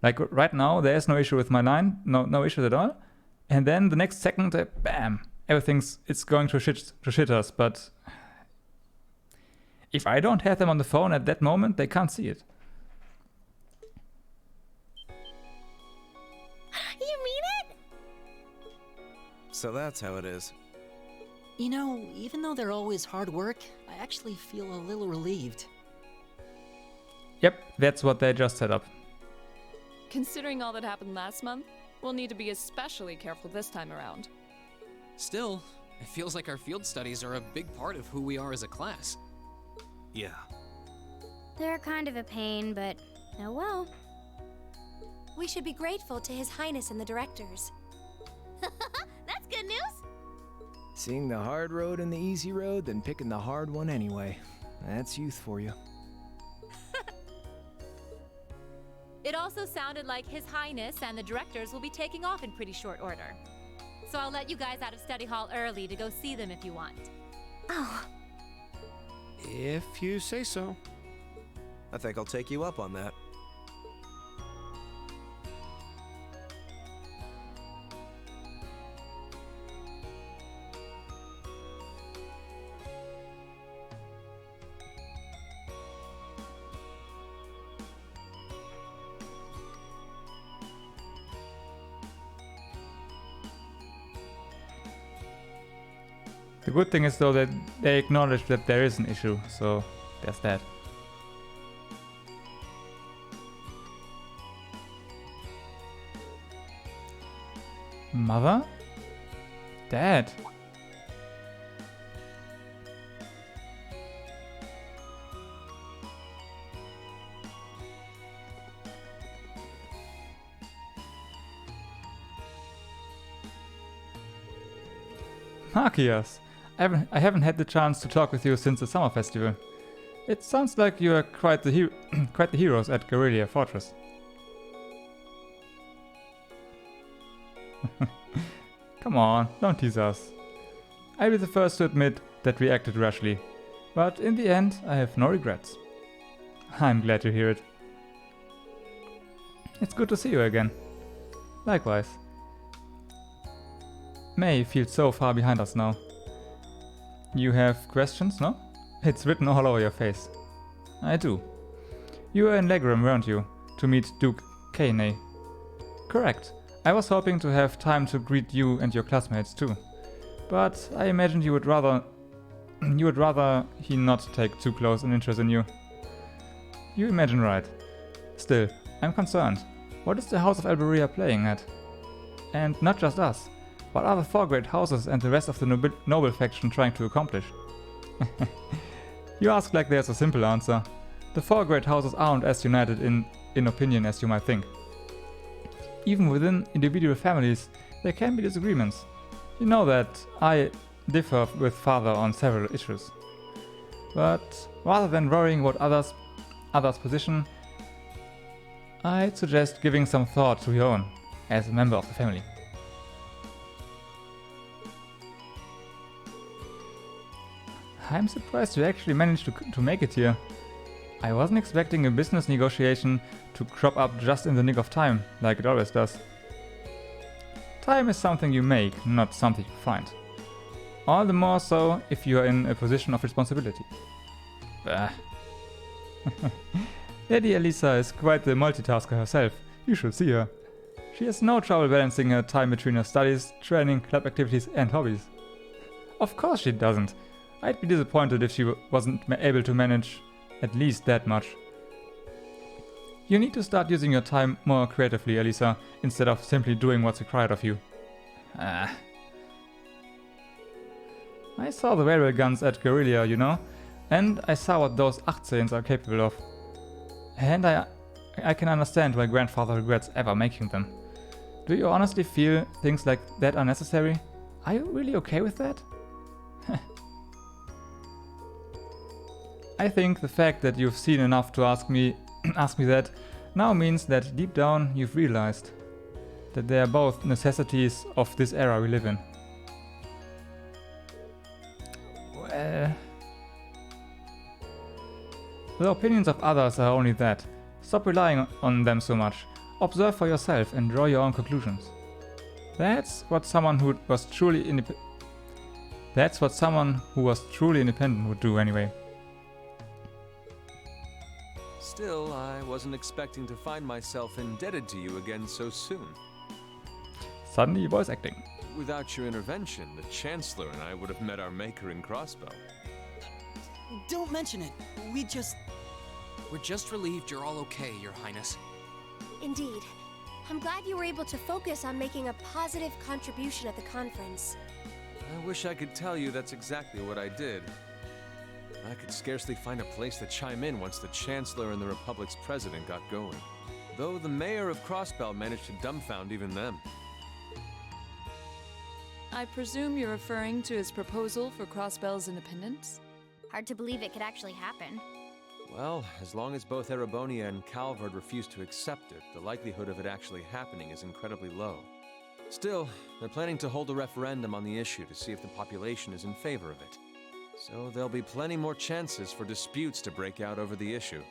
Like right now, there is no issue with my line, no issues at all. And then the next second, bam! It's going to shitters, but if I don't have them on the phone at that moment, they can't see it. You mean it? So that's how it is. You know, even though they're always hard work, I actually feel a little relieved. Yep, that's what they just set up. Considering all that happened last month, we'll need to be especially careful this time around. Still, it feels like our field studies are a big part of who we are as a class. Yeah. They're kind of a pain, but oh well. We should be grateful to His Highness and the directors. That's good news. Seeing the hard road and the easy road, then picking the hard one anyway. That's youth for you. It also sounded like His Highness and the directors will be taking off in pretty short order. So I'll let you guys out of study hall early to go see them if you want. Oh. If you say so. I think I'll take you up on that. The good thing is though that they acknowledge that there is an issue, so there's that. Mother? Dad? Markias, I haven't had the chance to talk with you since the summer festival. It sounds like you are quite the heroes at Garrelia Fortress. Come on, don't tease us. I'll be the first to admit that we acted rashly, but in the end I have no regrets. I'm glad to hear it. It's good to see you again. Likewise. May feels so far behind us now. You have questions, no? It's written all over your face. I do. You were in Legram, weren't you? To meet Duke Kaney. Correct. I was hoping to have time to greet you and your classmates too. But I imagined you would rather he not take too close an interest in you. You imagine right. Still, I'm concerned. What is the House of Alberia playing at? And not just us. What are the 4 great houses and the rest of the noble faction trying to accomplish? You ask like there's a simple answer. The 4 great houses aren't as united in opinion as you might think. Even within individual families, there can be disagreements. You know that I differ with Father on several issues. But rather than worrying what others' position, I'd suggest giving some thought to your own, as a member of the family. I'm surprised you actually managed to make it here. I wasn't expecting a business negotiation to crop up just in the nick of time, like it always does. Time is something you make, not something you find. All the more so if you are in a position of responsibility. Bah. Lady Elisa is quite the multitasker herself. You should see her. She has no trouble balancing her time between her studies, training, club activities and hobbies. Of course she doesn't. I'd be disappointed if she wasn't able to manage at least that much. You need to start using your time more creatively, Elisa, instead of simply doing what's required of you. I saw the railway guns at Garrelia, you know, and I saw what those 18s are capable of. And I can understand why grandfather regrets ever making them. Do you honestly feel things like that are necessary? Are you really okay with that? I think the fact that you've seen enough to ask me that now means that deep down you've realized that they are both necessities of this era we live in. Well, the opinions of others are only that. Stop relying on them so much. Observe for yourself and draw your own conclusions. That's what someone who was truly independent would do anyway. Still, I wasn't expecting to find myself indebted to you again so soon. Suddenly voice acting. Without your intervention, the Chancellor and I would have met our maker in Crossbow. Don't mention it. We're just relieved you're all okay, Your Highness. Indeed. I'm glad you were able to focus on making a positive contribution at the conference. I wish I could tell you that's exactly what I did. I could scarcely find a place to chime in once the Chancellor and the Republic's President got going. Though the Mayor of Crossbell managed to dumbfound even them. I presume you're referring to his proposal for Crossbell's independence? Hard to believe it could actually happen. Well, as long as both Erebonia and Calvard refuse to accept it, the likelihood of it actually happening is incredibly low. Still, they're planning to hold a referendum on the issue to see if the population is in favor of it. So there'll be plenty more chances for disputes to break out over the issue.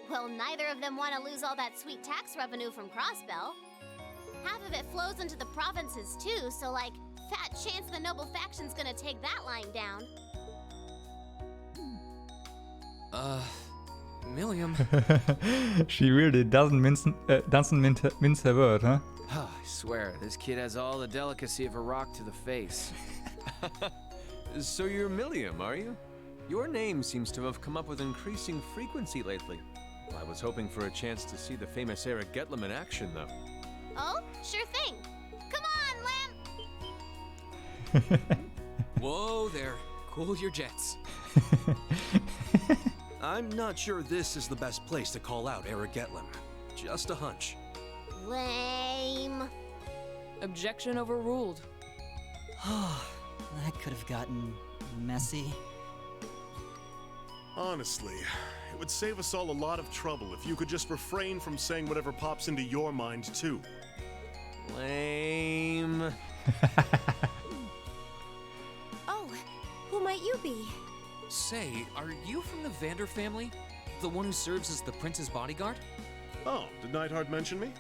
Well, neither of them want to lose all that sweet tax revenue from Crossbell. Half of it flows into the provinces too, so like, fat chance the noble faction's gonna take that line down. Milliam. She really doesn't mince her word, huh? I swear, this kid has all the delicacy of a rock to the face. So you're Milliam, are you? Your name seems to have come up with increasing frequency lately. I was hoping for a chance to see the famous Eric Getlem in action, though. Oh, sure thing. Come on, Lamb! Whoa there. Cool your jets. I'm not sure this is the best place to call out Eric Getlem. Just a hunch. Lame. Objection overruled. That could have gotten messy. Honestly, it would save us all a lot of trouble if you could just refrain from saying whatever pops into your mind, too. Lame. Oh, who might you be? Say, are you from the Vander family? The one who serves as the prince's bodyguard? Oh, did Neidhart mention me?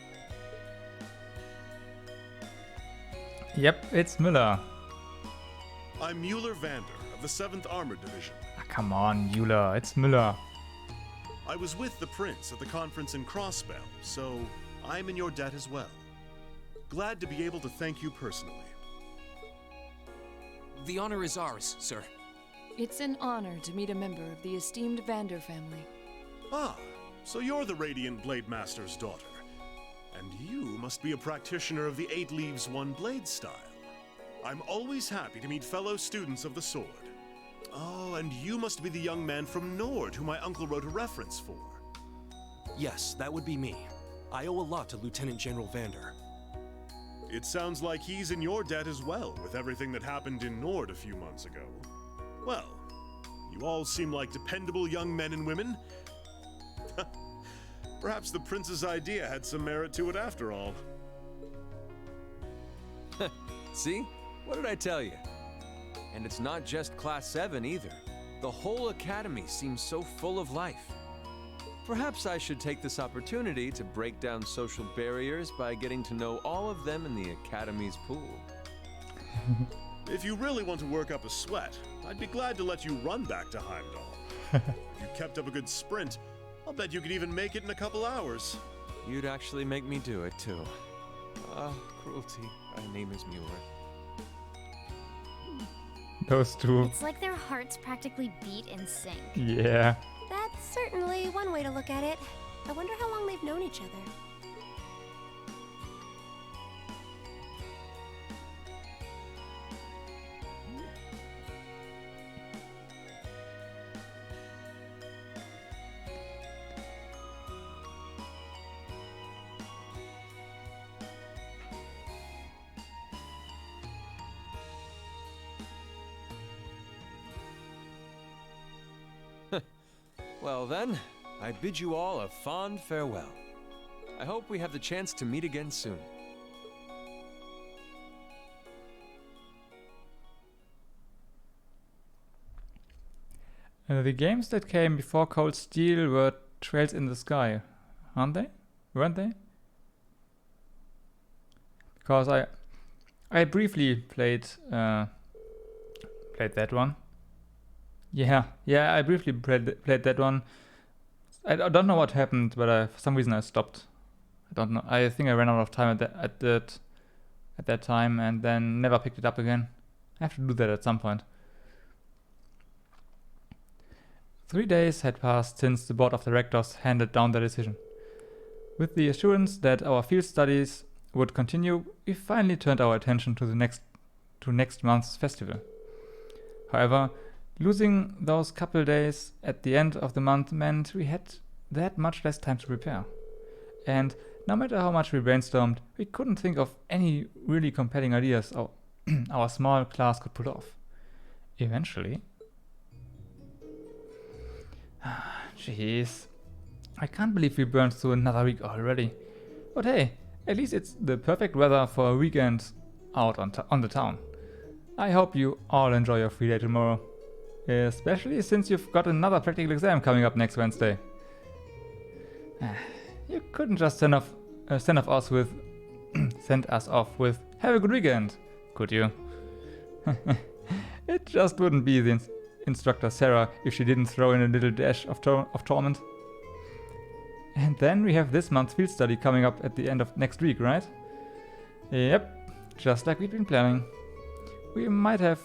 Yep, it's Müller. I'm Mueller Vander of the 7th Armored Division. come on, Euler, it's Müller. I was with the prince at the conference in Crossbell, so I'm in your debt as well. Glad to be able to thank you personally. The honor is ours, sir. It's an honor to meet a member of the esteemed Vander family. Ah, so you're the Radiant Blade Master's daughter. And you must be a practitioner of the 8 Leaves 1 Blade style. I'm always happy to meet fellow students of the sword. Oh, and you must be the young man from Nord who my uncle wrote a reference for. Yes, that would be me. I owe a lot to Lieutenant General Vander. It sounds like he's in your debt as well, with everything that happened in Nord a few months ago. Well, you all seem like dependable young men and women. Perhaps the prince's idea had some merit to it after all. See? What did I tell you? And it's not just Class 7 either. The whole academy seems so full of life. Perhaps I should take this opportunity to break down social barriers by getting to know all of them in the academy's pool. If you really want to work up a sweat, I'd be glad to let you run back to Heimdall. If you kept up a good sprint, I'll bet you could even make it in a couple hours. You'd actually make me do it, too. Cruelty. My name is Mueller. Those two. It's like their hearts practically beat in sync. Yeah. That's certainly one way to look at it. I wonder how long they've known each other. Well then, I bid you all a fond farewell. I hope we have the chance to meet again soon. The games that came before Cold Steel were Trails in the Sky, aren't they? Weren't they? Because I briefly played that one. Yeah, I briefly played that one. I don't know what happened, but for some reason I stopped. I don't know. I think I ran out of time at that time, and then never picked it up again. I have to do that at some point. 3 days had passed since the board of directors handed down their decision. With the assurance that our field studies would continue, we finally turned our attention to next month's festival. However, losing those couple days at the end of the month meant we had that much less time to prepare. And no matter how much we brainstormed, we couldn't think of any really compelling ideas our small class could pull off. Eventually... Jeez. I can't believe we burned through another week already. But hey, at least it's the perfect weather for a weekend out on the town. I hope you all enjoy your free day tomorrow. Especially since you've got another practical exam coming up next Wednesday. You couldn't just send us off with "Have a good weekend," could you? It just wouldn't be the instructor Sarah if she didn't throw in a little dash of torment. And then we have this month's field study coming up at the end of next week, right? Yep, just like we'd been planning. We might have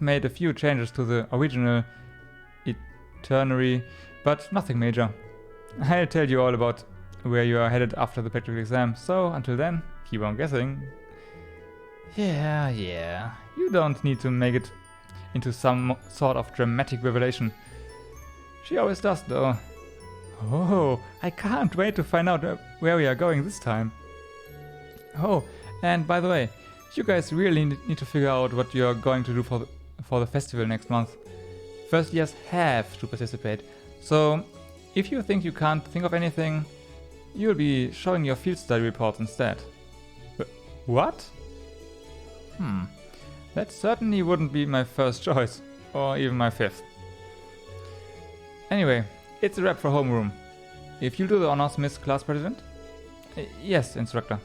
made a few changes to the original itinerary, but nothing major. I'll tell you all about where you are headed after the practical exam, so until then, keep on guessing. Yeah, you don't need to make it into some sort of dramatic revelation. She always does, though. Oh, I can't wait to find out where we are going this time. Oh, and by the way, you guys really need to figure out what you're going to do for the festival next month. First years have to participate, so if you think you can't think of anything, you'll be showing your field study reports instead. What? That certainly wouldn't be my first choice, or even my fifth. Anyway, it's a wrap for homeroom. If you'll do the honors, Miss Class President? Yes, instructor.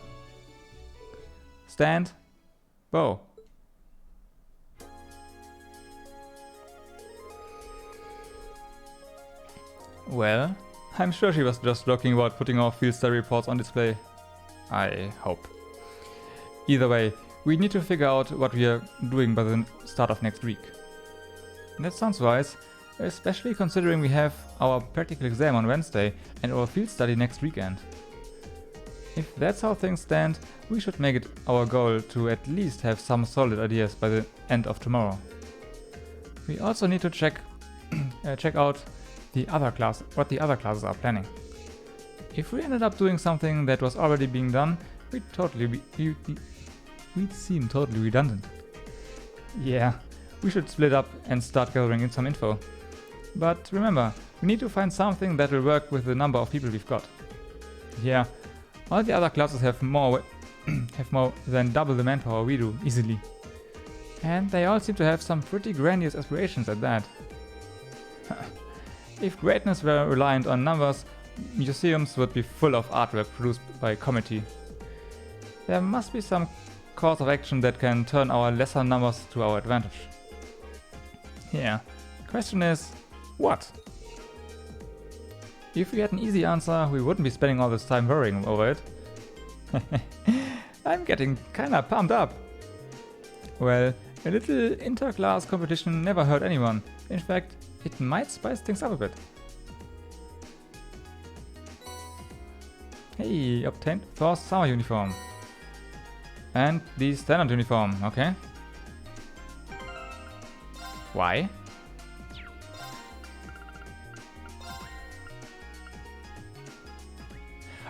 Stand. Bow. Well, I'm sure she was just joking about putting our field study reports on display. I hope. Either way, we need to figure out what we are doing by the start of next week. That sounds wise, especially considering we have our practical exam on Wednesday and our field study next weekend. If that's how things stand, we should make it our goal to at least have some solid ideas by the end of tomorrow. We also need to check out what the other classes are planning. If we ended up doing something that was already being done, we'd seem totally redundant. Yeah, we should split up and start gathering in some info. But remember, we need to find something that will work with the number of people we've got. Yeah, all the other classes have more than double the manpower we do, easily. And they all seem to have some pretty grandiose aspirations at that. If greatness were reliant on numbers, museums would be full of artwork produced by a committee. There must be some course of action that can turn our lesser numbers to our advantage. Yeah, the question is, what? If we had an easy answer, we wouldn't be spending all this time worrying over it. I'm getting kinda pumped up. Well, a little inter-class competition never hurt anyone. In fact, it might spice things up a bit. Hey, obtained Thor's summer uniform. And the standard uniform, okay. Why?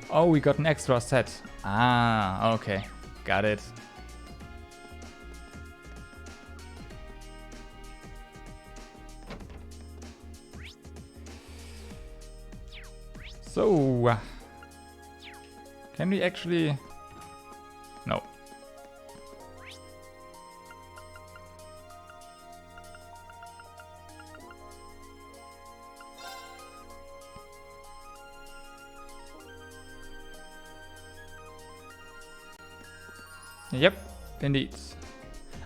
Oh, we got an extra set. Ah, okay. Got it. So, can we actually... No. Yep, indeed.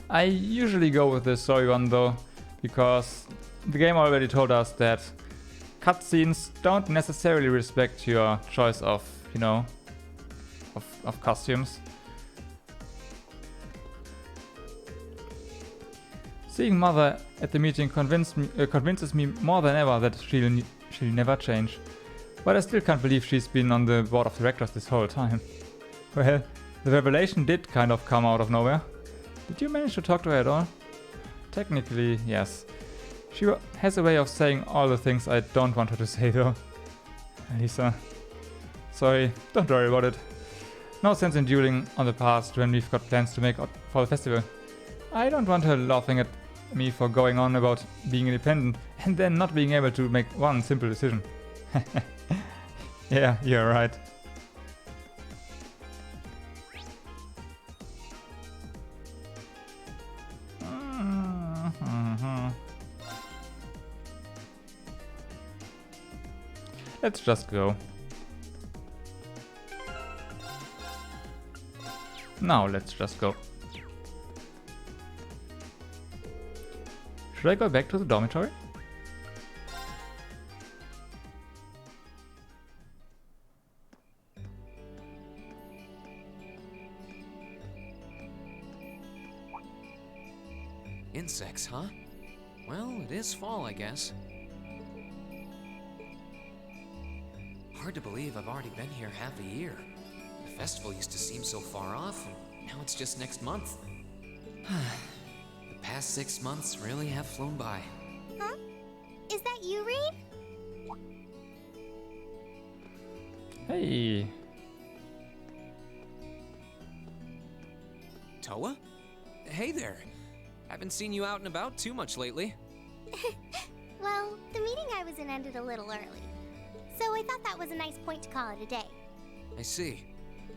I usually go with the story one though, because the game already told us that cutscenes don't necessarily respect your choice of, you know, of costumes. Seeing Mother at the meeting convinces me more than ever that she'll never change. But I still can't believe she's been on the board of directors this whole time. Well, the revelation did kind of come out of nowhere. Did you manage to talk to her at all? Technically, yes. She has a way of saying all the things I don't want her to say though. Lisa. Sorry, don't worry about it. No sense in dueling on the past when we've got plans to make for the festival. I don't want her laughing at me for going on about being independent and then not being able to make one simple decision. Yeah, you're right. Let's just go. Now let's just go. Should I go back to the dormitory? Insects, huh? Well, it is fall, I guess. Hard to believe I've already been here half a year. The festival used to seem so far off, and now it's just next month. The past 6 months really have flown by. Huh? Is that you, Reed? Hey. Toa? Hey there. Haven't seen you out and about too much lately. Well, the meeting I was in ended a little early. So I thought that was a nice point to call it a day. I see.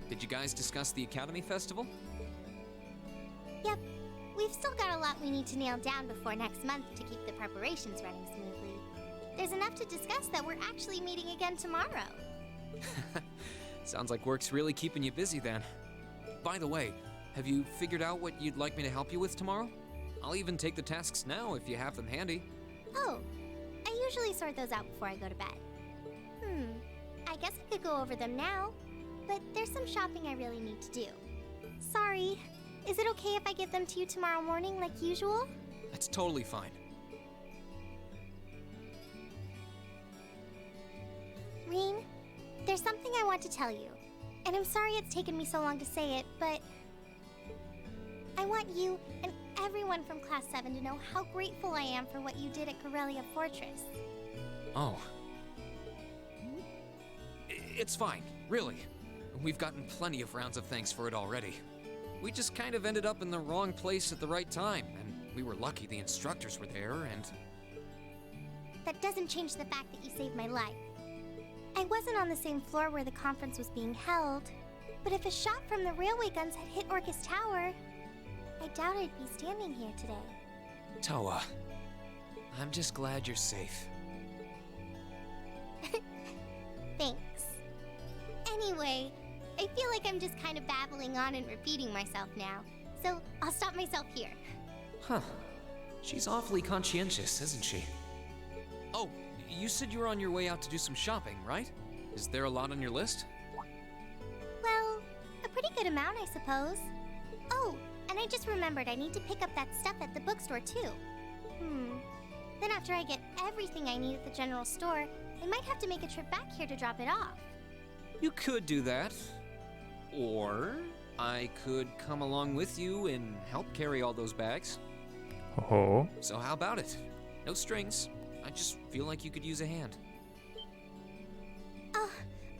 Did you guys discuss the Academy Festival? Yep. We've still got a lot we need to nail down before next month to keep the preparations running smoothly. There's enough to discuss that we're actually meeting again tomorrow. Sounds like work's really keeping you busy then. By the way, have you figured out what you'd like me to help you with tomorrow? I'll even take the tasks now if you have them handy. Oh, I usually sort those out before I go to bed. guess I could go over them now. But there's some shopping I really need to do. Sorry. Is it okay if I give them to you tomorrow morning like usual? That's totally fine. Rean, there's something I want to tell you. And I'm sorry it's taken me so long to say it, but I want you and everyone from Class 7 to know how grateful I am for what you did at Garrelia Fortress. Oh. It's fine, really. We've gotten plenty of rounds of thanks for it already. We just kind of ended up in the wrong place at the right time, and we were lucky the instructors were there, and... That doesn't change the fact that you saved my life. I wasn't on the same floor where the conference was being held, but if a shot from the railway guns had hit Orcus Tower, I doubt I'd be standing here today. Toa, I'm just glad you're safe. Thanks. Anyway, I feel like I'm just kind of babbling on and repeating myself now, so I'll stop myself here. Huh. She's awfully conscientious, isn't she? Oh, you said you were on your way out to do some shopping, right? Is there a lot on your list? Well, a pretty good amount, I suppose. Oh, and I just remembered I need to pick up that stuff at the bookstore, too. Then after I get everything I need at the general store, I might have to make a trip back here to drop it off. You could do that. Or I could come along with you and help carry all those bags. Oh. So how about it? No strings. I just feel like you could use a hand.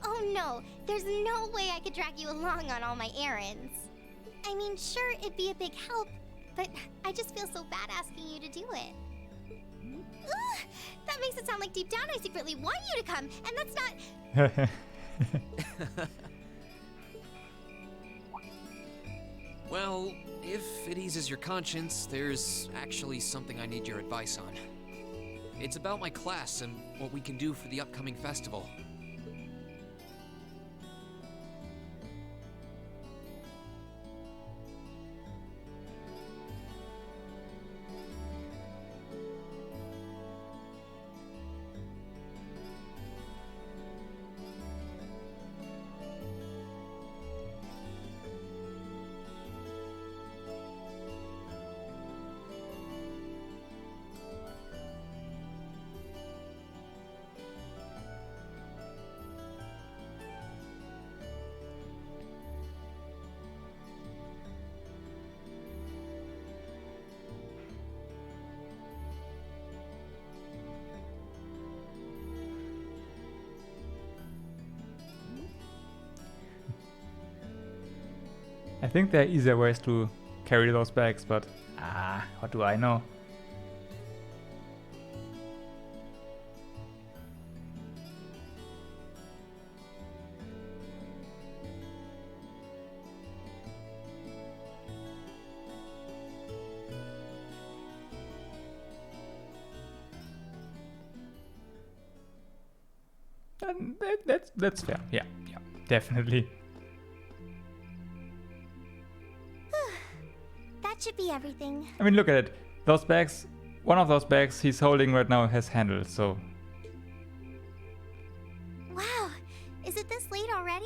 Oh no, there's no way I could drag you along on all my errands. I mean, sure, it'd be a big help, but I just feel so bad asking you to do it. Ugh, that makes it sound like deep down I secretly want you to come, and that's not... Well, if it eases your conscience, there's actually something I need your advice on. It's about my class and what we can do for the upcoming festival. I think there are easier ways to carry those bags, but what do I know? That's fair. Yeah, definitely. That should be everything. I mean, look at it. Those bags, one of those bags he's holding right now has handles, so... Wow, is it this late already?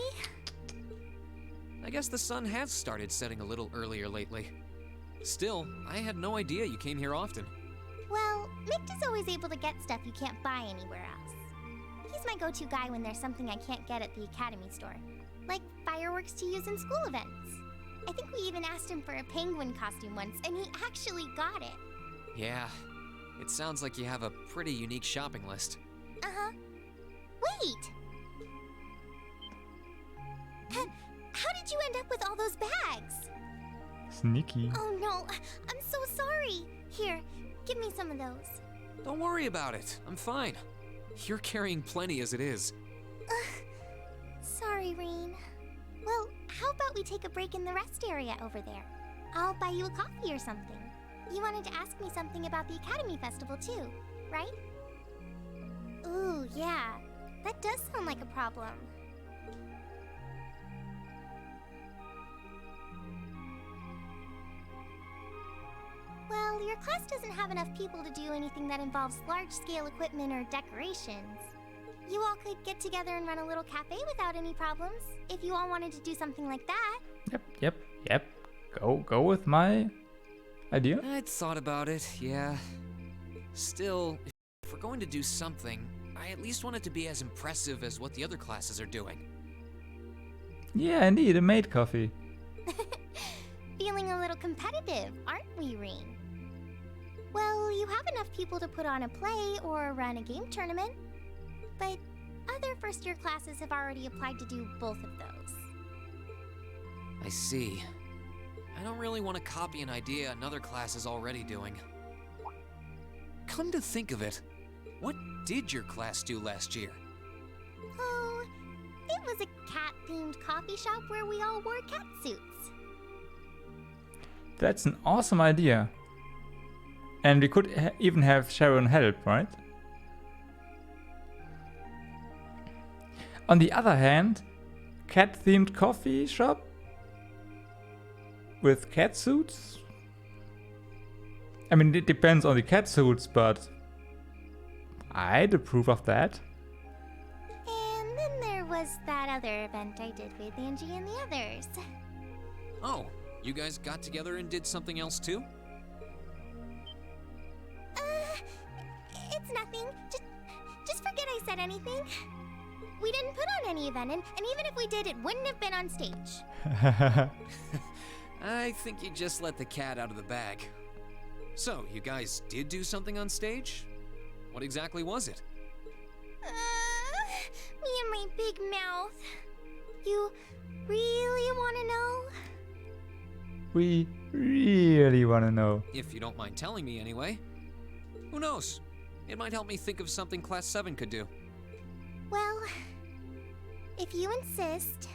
I guess the sun has started setting a little earlier lately. Still, I had no idea you came here often. Well, Mick is always able to get stuff you can't buy anywhere else. He's my go-to guy when there's something I can't get at the Academy store, like fireworks to use in school events. I think we even asked him for a penguin costume once, and he actually got it. Yeah, it sounds like you have a pretty unique shopping list. Uh-huh. Wait! How did you end up with all those bags? Sneaky. Oh no, I'm so sorry. Here, give me some of those. Don't worry about it, I'm fine. You're carrying plenty as it is. Sorry, Rean. Well, how about we take a break in the rest area over there? I'll buy you a coffee or something. You wanted to ask me something about the Academy Festival too, right? Ooh, yeah. That does sound like a problem. Well, your class doesn't have enough people to do anything that involves large-scale equipment or decorations. You all could get together and run a little cafe without any problems, if you all wanted to do something like that. Yep. Go with my idea. I'd thought about it, yeah. Still, if we're going to do something, I at least want it to be as impressive as what the other classes are doing. Yeah, indeed, a maid coffee. Feeling a little competitive, aren't we, Reen? Well, you have enough people to put on a play or run a game tournament. But other first-year classes have already applied to do both of those. I see. I don't really want to copy an idea another class is already doing. Come to think of it, what did your class do last year? Oh, it was a cat-themed coffee shop where we all wore cat suits. That's an awesome idea. And we could even have Sharon help, right? On the other hand, cat-themed coffee shop with cat suits? I mean, it depends on the cat suits, but I'd approve of that. And then there was that other event I did with Angie and the others. Oh, you guys got together and did something else too? It's nothing. Just forget I said anything. We didn't put on any event, and even if we did, it wouldn't have been on stage. I think you just let the cat out of the bag. So, you guys did do something on stage? What exactly was it? Me and my big mouth. You really want to know? We really want to know. If you don't mind telling me anyway. Who knows? It might help me think of something Class 7 could do. Well, if you insist,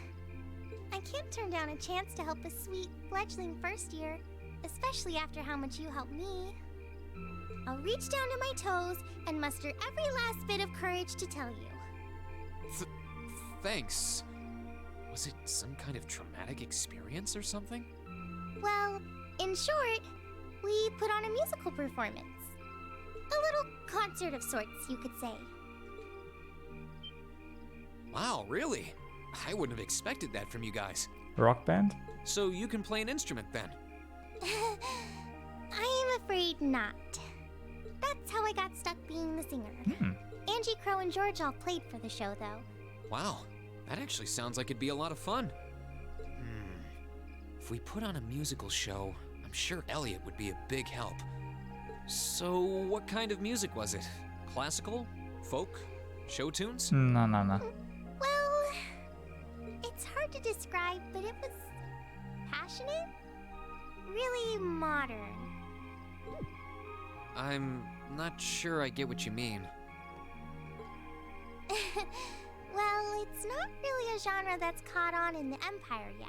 I can't turn down a chance to help a sweet, fledgling first year, especially after how much you helped me. I'll reach down to my toes and muster every last bit of courage to tell you. Thanks. Was it some kind of traumatic experience or something? Well, in short, we put on a musical performance. A little concert of sorts, you could say. Wow, really? I wouldn't have expected that from you guys. Rock band? So you can play an instrument then? I'm afraid not. That's how I got stuck being the singer. Angie, Crow, and George all played for the show, though. Wow, that actually sounds like it'd be a lot of fun. If we put on a musical show, I'm sure Elliot would be a big help. So, what kind of music was it? Classical? Folk? Show tunes? No. Well, it's hard to describe, but it was passionate, really modern. I'm not sure I get what you mean. Well, it's not really a genre that's caught on in the Empire yet.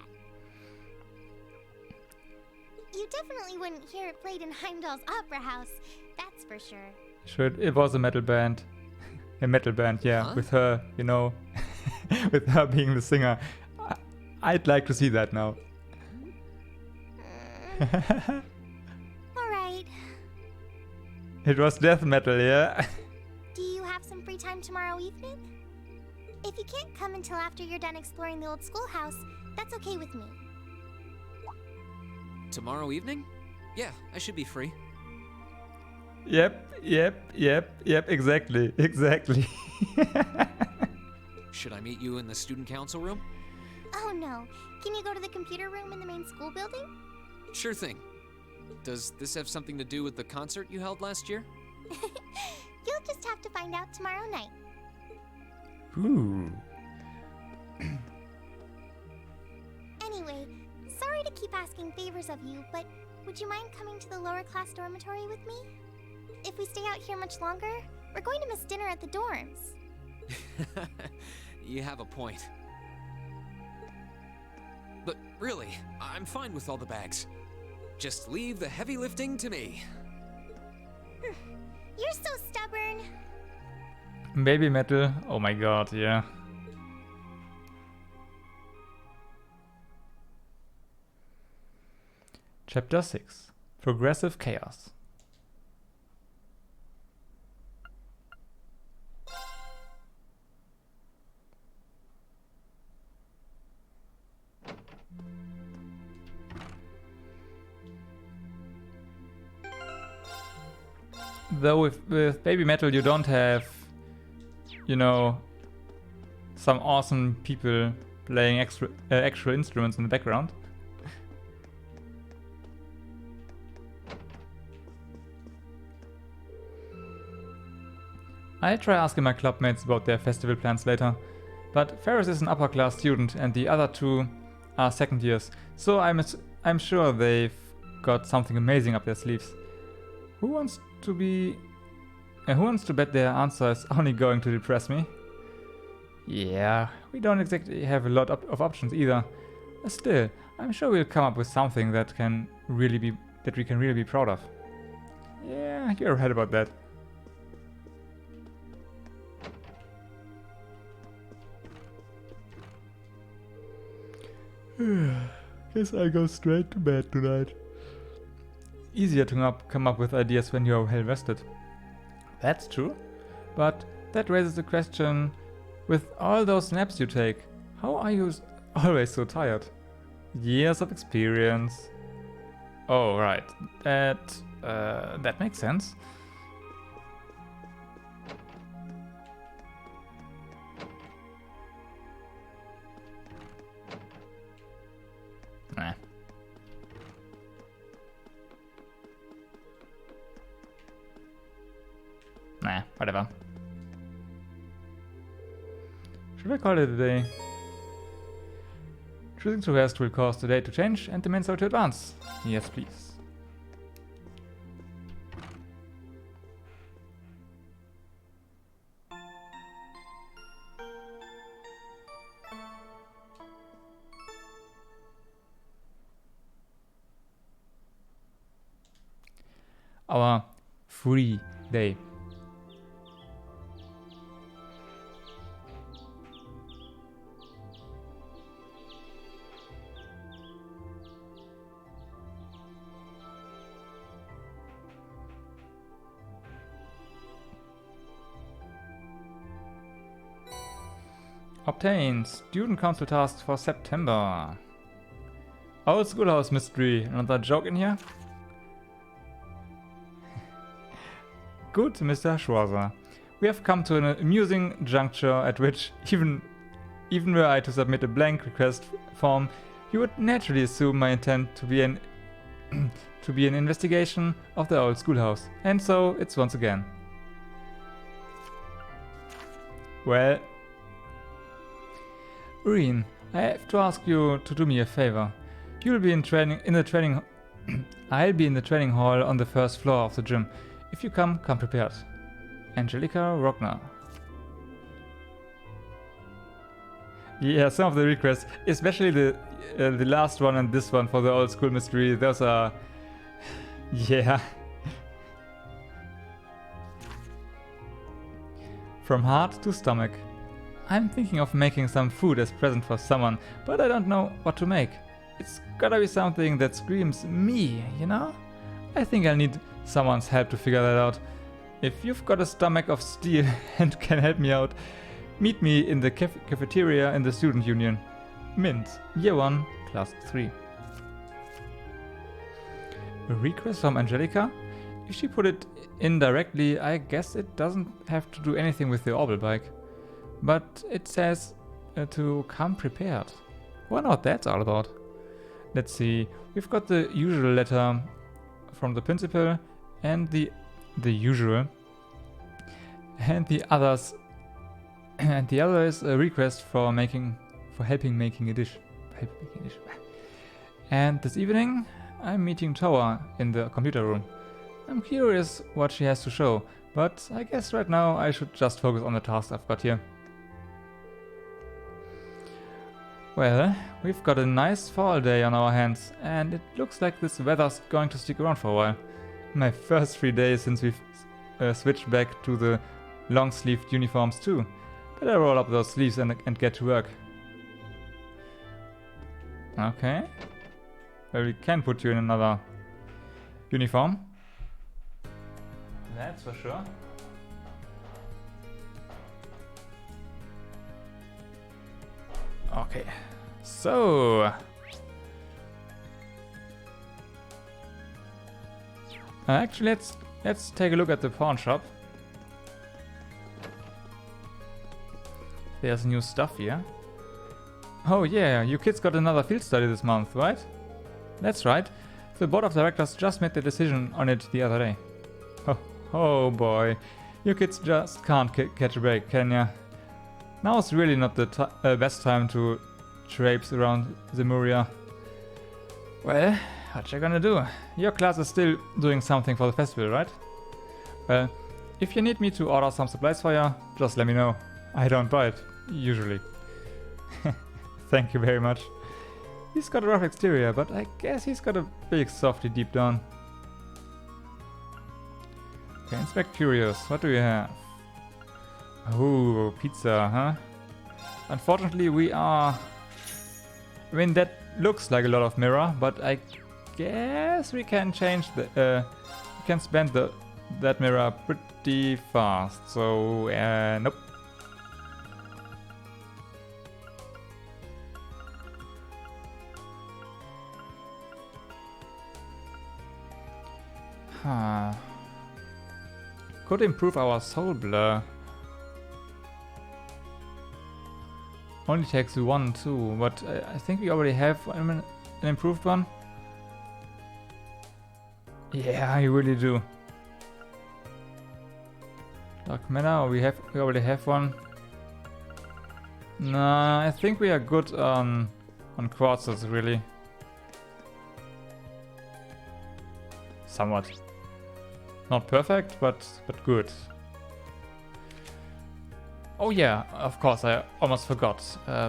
You definitely wouldn't hear it played in Heimdall's Opera House, that's for sure. Sure, it was a metal band. A metal band, yeah, Huh? with her, you know, with her being the singer. I'd like to see that now. Alright. It was death metal, yeah. Do you have some free time tomorrow evening? If you can't come until after you're done exploring the old schoolhouse, that's okay with me. Tomorrow evening? Yeah, I should be free. Yep, exactly. Should I meet you in the student council room? Oh no. Can you go to the computer room in the main school building? Sure thing. Does this have something to do with the concert you held last year? You'll just have to find out tomorrow night. Ooh. Anyway, sorry to keep asking favors of you, but would you mind coming to the lower class dormitory with me? If we stay out here much longer, we're going to miss dinner at the dorms. You have a point. But really, I'm fine with all the bags. Just leave the heavy lifting to me. You're so stubborn. Baby metal, oh my god, yeah. Chapter 6. Progressive Chaos. Though with Baby Metal you don't have, you know, some awesome people playing actual instruments in the background. I'll try asking my clubmates about their festival plans later, but Ferris is an upper class student and the other two are second years, so I'm sure they've got something amazing up their sleeves. Who wants to bet their answer is only going to depress me? Yeah, we don't exactly have a lot of options either. Still, I'm sure we'll come up with something that we can really be proud of. Yeah, you're right about that. Guess I'll go straight to bed tonight. Easier to come up with ideas when you're well rested. That's true, but that raises the question, with all those naps you take, how are you always so tired? Years of experience. Oh, right. That makes sense. Nah. Nah, whatever. Should I call it a day? Choosing to rest will cause the day to change and the main story to advance. Yes, please. Our free day. Obtain student council tasks for September. Old schoolhouse mystery. Another joke in here? Good, Mr. Schwarzer. We have come to an amusing juncture at which, even were I to submit a blank request form, you would naturally assume my intent to be an investigation of the old schoolhouse. And so it's once again. Well, Reen, I have to ask you to do me a favor. You'll be I'll be in the training hall on the first floor of the gym. If you come prepared. Angelica Rockner. Yeah, some of the requests, especially the last one and this one for the old school mystery, those are... yeah. From heart to stomach. I'm thinking of making some food as present for someone, but I don't know what to make. It's gotta be something that screams me, you know? I think I'll need someone's help to figure that out. If you've got a stomach of steel and can help me out, meet me in the cafeteria in the student union. Mint, year 1, class 3. A request from Angelica? If she put it in directly, I guess it doesn't have to do anything with the orbital bike. But it says to come prepared. Wonder what that's all about. Let's see. We've got the usual letter from the principal and the usual. And the others. And the other is a request for helping making a dish. And this evening I'm meeting Toa in the computer room. I'm curious what she has to show, but I guess right now I should just focus on the tasks I've got here. Well, we've got a nice fall day on our hands, and it looks like this weather's going to stick around for a while. My first 3 days since we've switched back to the long-sleeved uniforms too. Better roll up those sleeves and get to work. Okay. Well, we can put you in another uniform. That's for sure. Okay, so actually let's take a look at the pawn shop. There's new stuff here. Oh yeah, you kids got another field study this month, right? That's right. The board of directors just made the decision on it the other day. Oh boy, you kids just can't catch a break, can ya? Now's really not the best time to traipse around Zemuria. Well, what you gonna do? Your class is still doing something for the festival, right? Well, if you need me to order some supplies for you, just let me know. I don't buy it, usually. Thank you very much. He's got a rough exterior, but I guess he's got a big softy deep down. Okay, inspect curious. What do you have? Oh, pizza, huh? Unfortunately, we are... I mean, that looks like a lot of mirror, but I guess we can change the... we can spend that mirror pretty fast, so... nope. Huh. Could improve our soul blur. Only takes 1, 2, but I think we already have an improved one. Yeah, you really do. Dark Mana, we already have one. Nah, I think we are good on quartzes, really. Somewhat. Not perfect, but good. Oh yeah, of course, I almost forgot.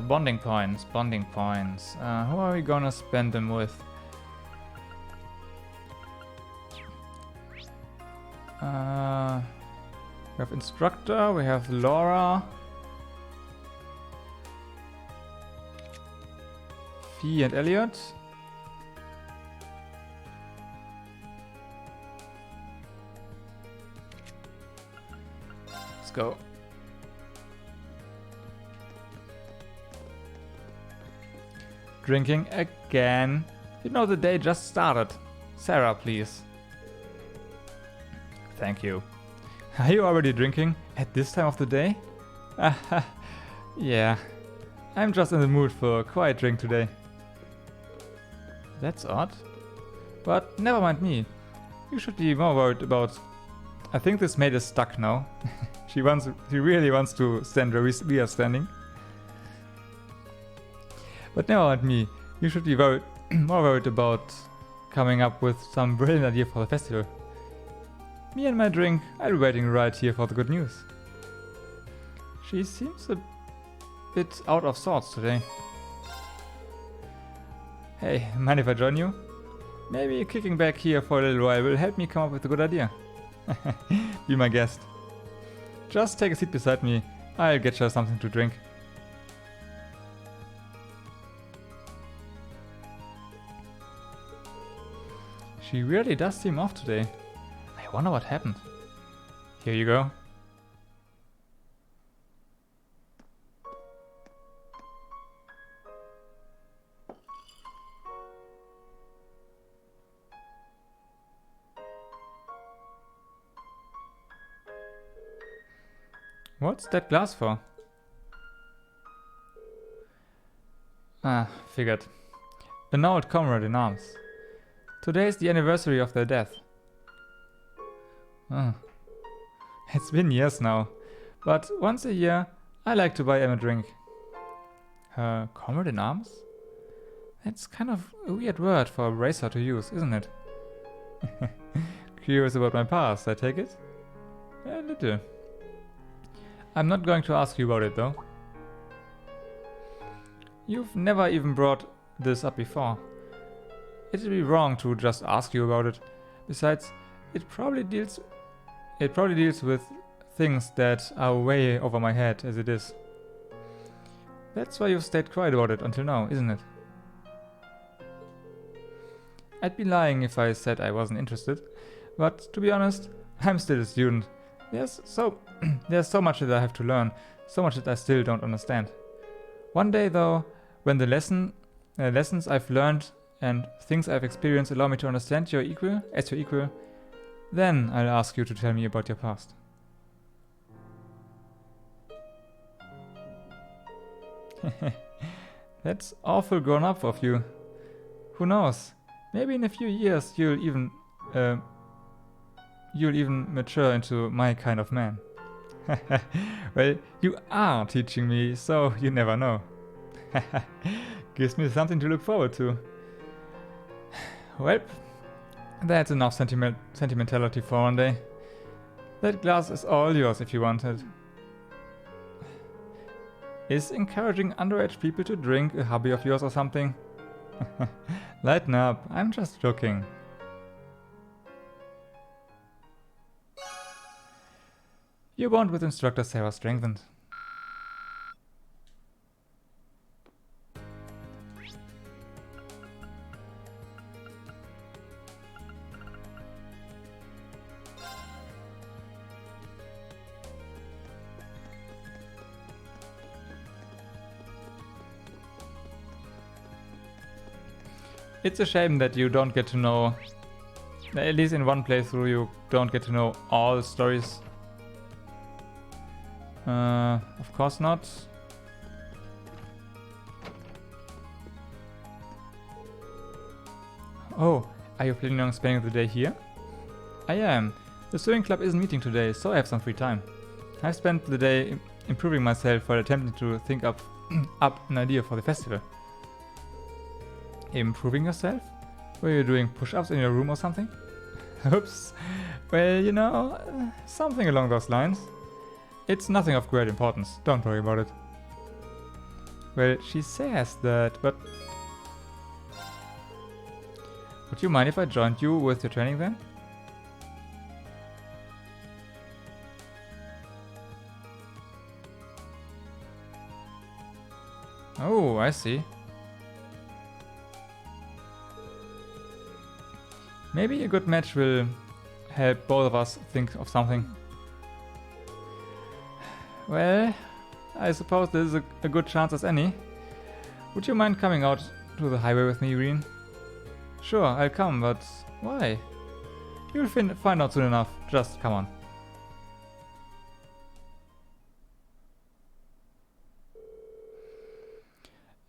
Bonding points. Who are we gonna spend them with? We have Instructor, we have Laura. Fee and Elliot. Let's go. Drinking again. You know the day just started. Sarah, please. Thank you. Are you already drinking at this time of the day? Yeah. I'm just in the mood for a quiet drink today. That's odd. But never mind me. You should be more worried about... I think this maid is stuck now. She really wants to stand where we are standing. But never mind me. You should be more worried about coming up with some brilliant idea for the festival. Me and my drink, I'll be waiting right here for the good news. She seems a bit out of sorts today. Hey, mind if I join you? Maybe kicking back here for a little while will help me come up with a good idea. Be my guest. Just take a seat beside me. I'll get you something to drink. She really does seem off today. I wonder what happened. Here you go. What's that glass for? Ah, figured. An old comrade in arms. Today is the anniversary of their death. Oh. It's been years now, but once a year I like to buy Em a drink. Her comrade in arms? That's kind of a weird word for a racer to use, isn't it? Curious about my past, I take it? A little. I'm not going to ask you about it though. You've never even brought this up before. It'd be wrong to just ask you about it. Besides, it probably deals with things that are way over my head as it is. That's why you've stayed quiet about it until now, isn't it? I'd be lying if I said I wasn't interested, but to be honest, I'm still a student. There's so much that I have to learn, so much that I still don't understand. One day though, when the lessons I've learned and things I've experienced allow me to understand as your equal, Then I'll ask you to tell me about your past. That's awful grown up of you. Who knows? Maybe in a few years you'll even mature into my kind of man. Well, you are teaching me, so you never know. Gives me something to look forward to. Well, that's enough sentimentality for one day. That glass is all yours if you want it. Is encouraging underage people to drink a hobby of yours or something? Lighten up, I'm just joking. Your bond with instructor Sarah strengthened. It's a shame that you don't get to know, at least in one playthrough, you don't get to know all the stories. Of course not. Oh, are you planning on spending the day here? I am. The swimming club isn't meeting today, so I have some free time. I've spent the day improving myself while attempting to think up an idea for the festival. Improving yourself? Were you doing push-ups in your room or something? Oops. Well, you know, something along those lines. It's nothing of great importance, don't worry about it. Well, she says that, but... Would you mind if I joined you with your training then? Oh, I see. Maybe a good match will help both of us think of something. Well, I suppose this is a good chance as any. Would you mind coming out to the highway with me, Reen? Sure, I'll come, but why? You'll find out soon enough. Just come on.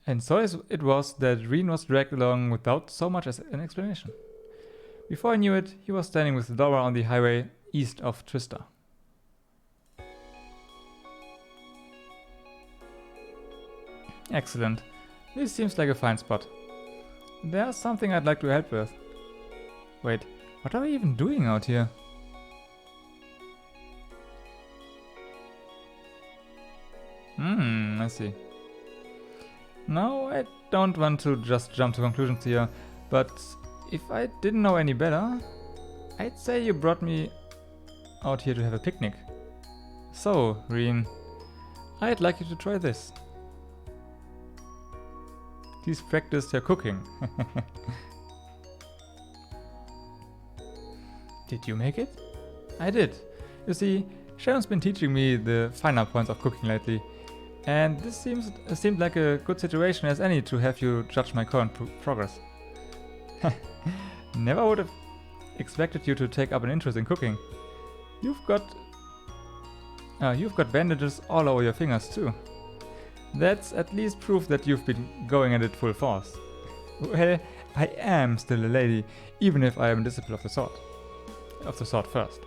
And so it was that Reen was dragged along without so much as an explanation. Before I knew it, he was standing with Dora on the highway east of Trista. Excellent. This seems like a fine spot. There's something I'd like to help with. Wait, what are we even doing out here? I see. No, I don't want to just jump to conclusions here, but if I didn't know any better, I'd say you brought me out here to have a picnic. So, Reen, I'd like you to try this. Please practice your cooking. Did you make it? I did. You see, Sharon's been teaching me the finer points of cooking lately, and this seemed like a good situation as any to have you judge my current progress. Never would have expected you to take up an interest in cooking. You've got bandages all over your fingers too. That's at least proof that you've been going at it full force. Well, I am still a lady, even if I am a disciple of the sword first.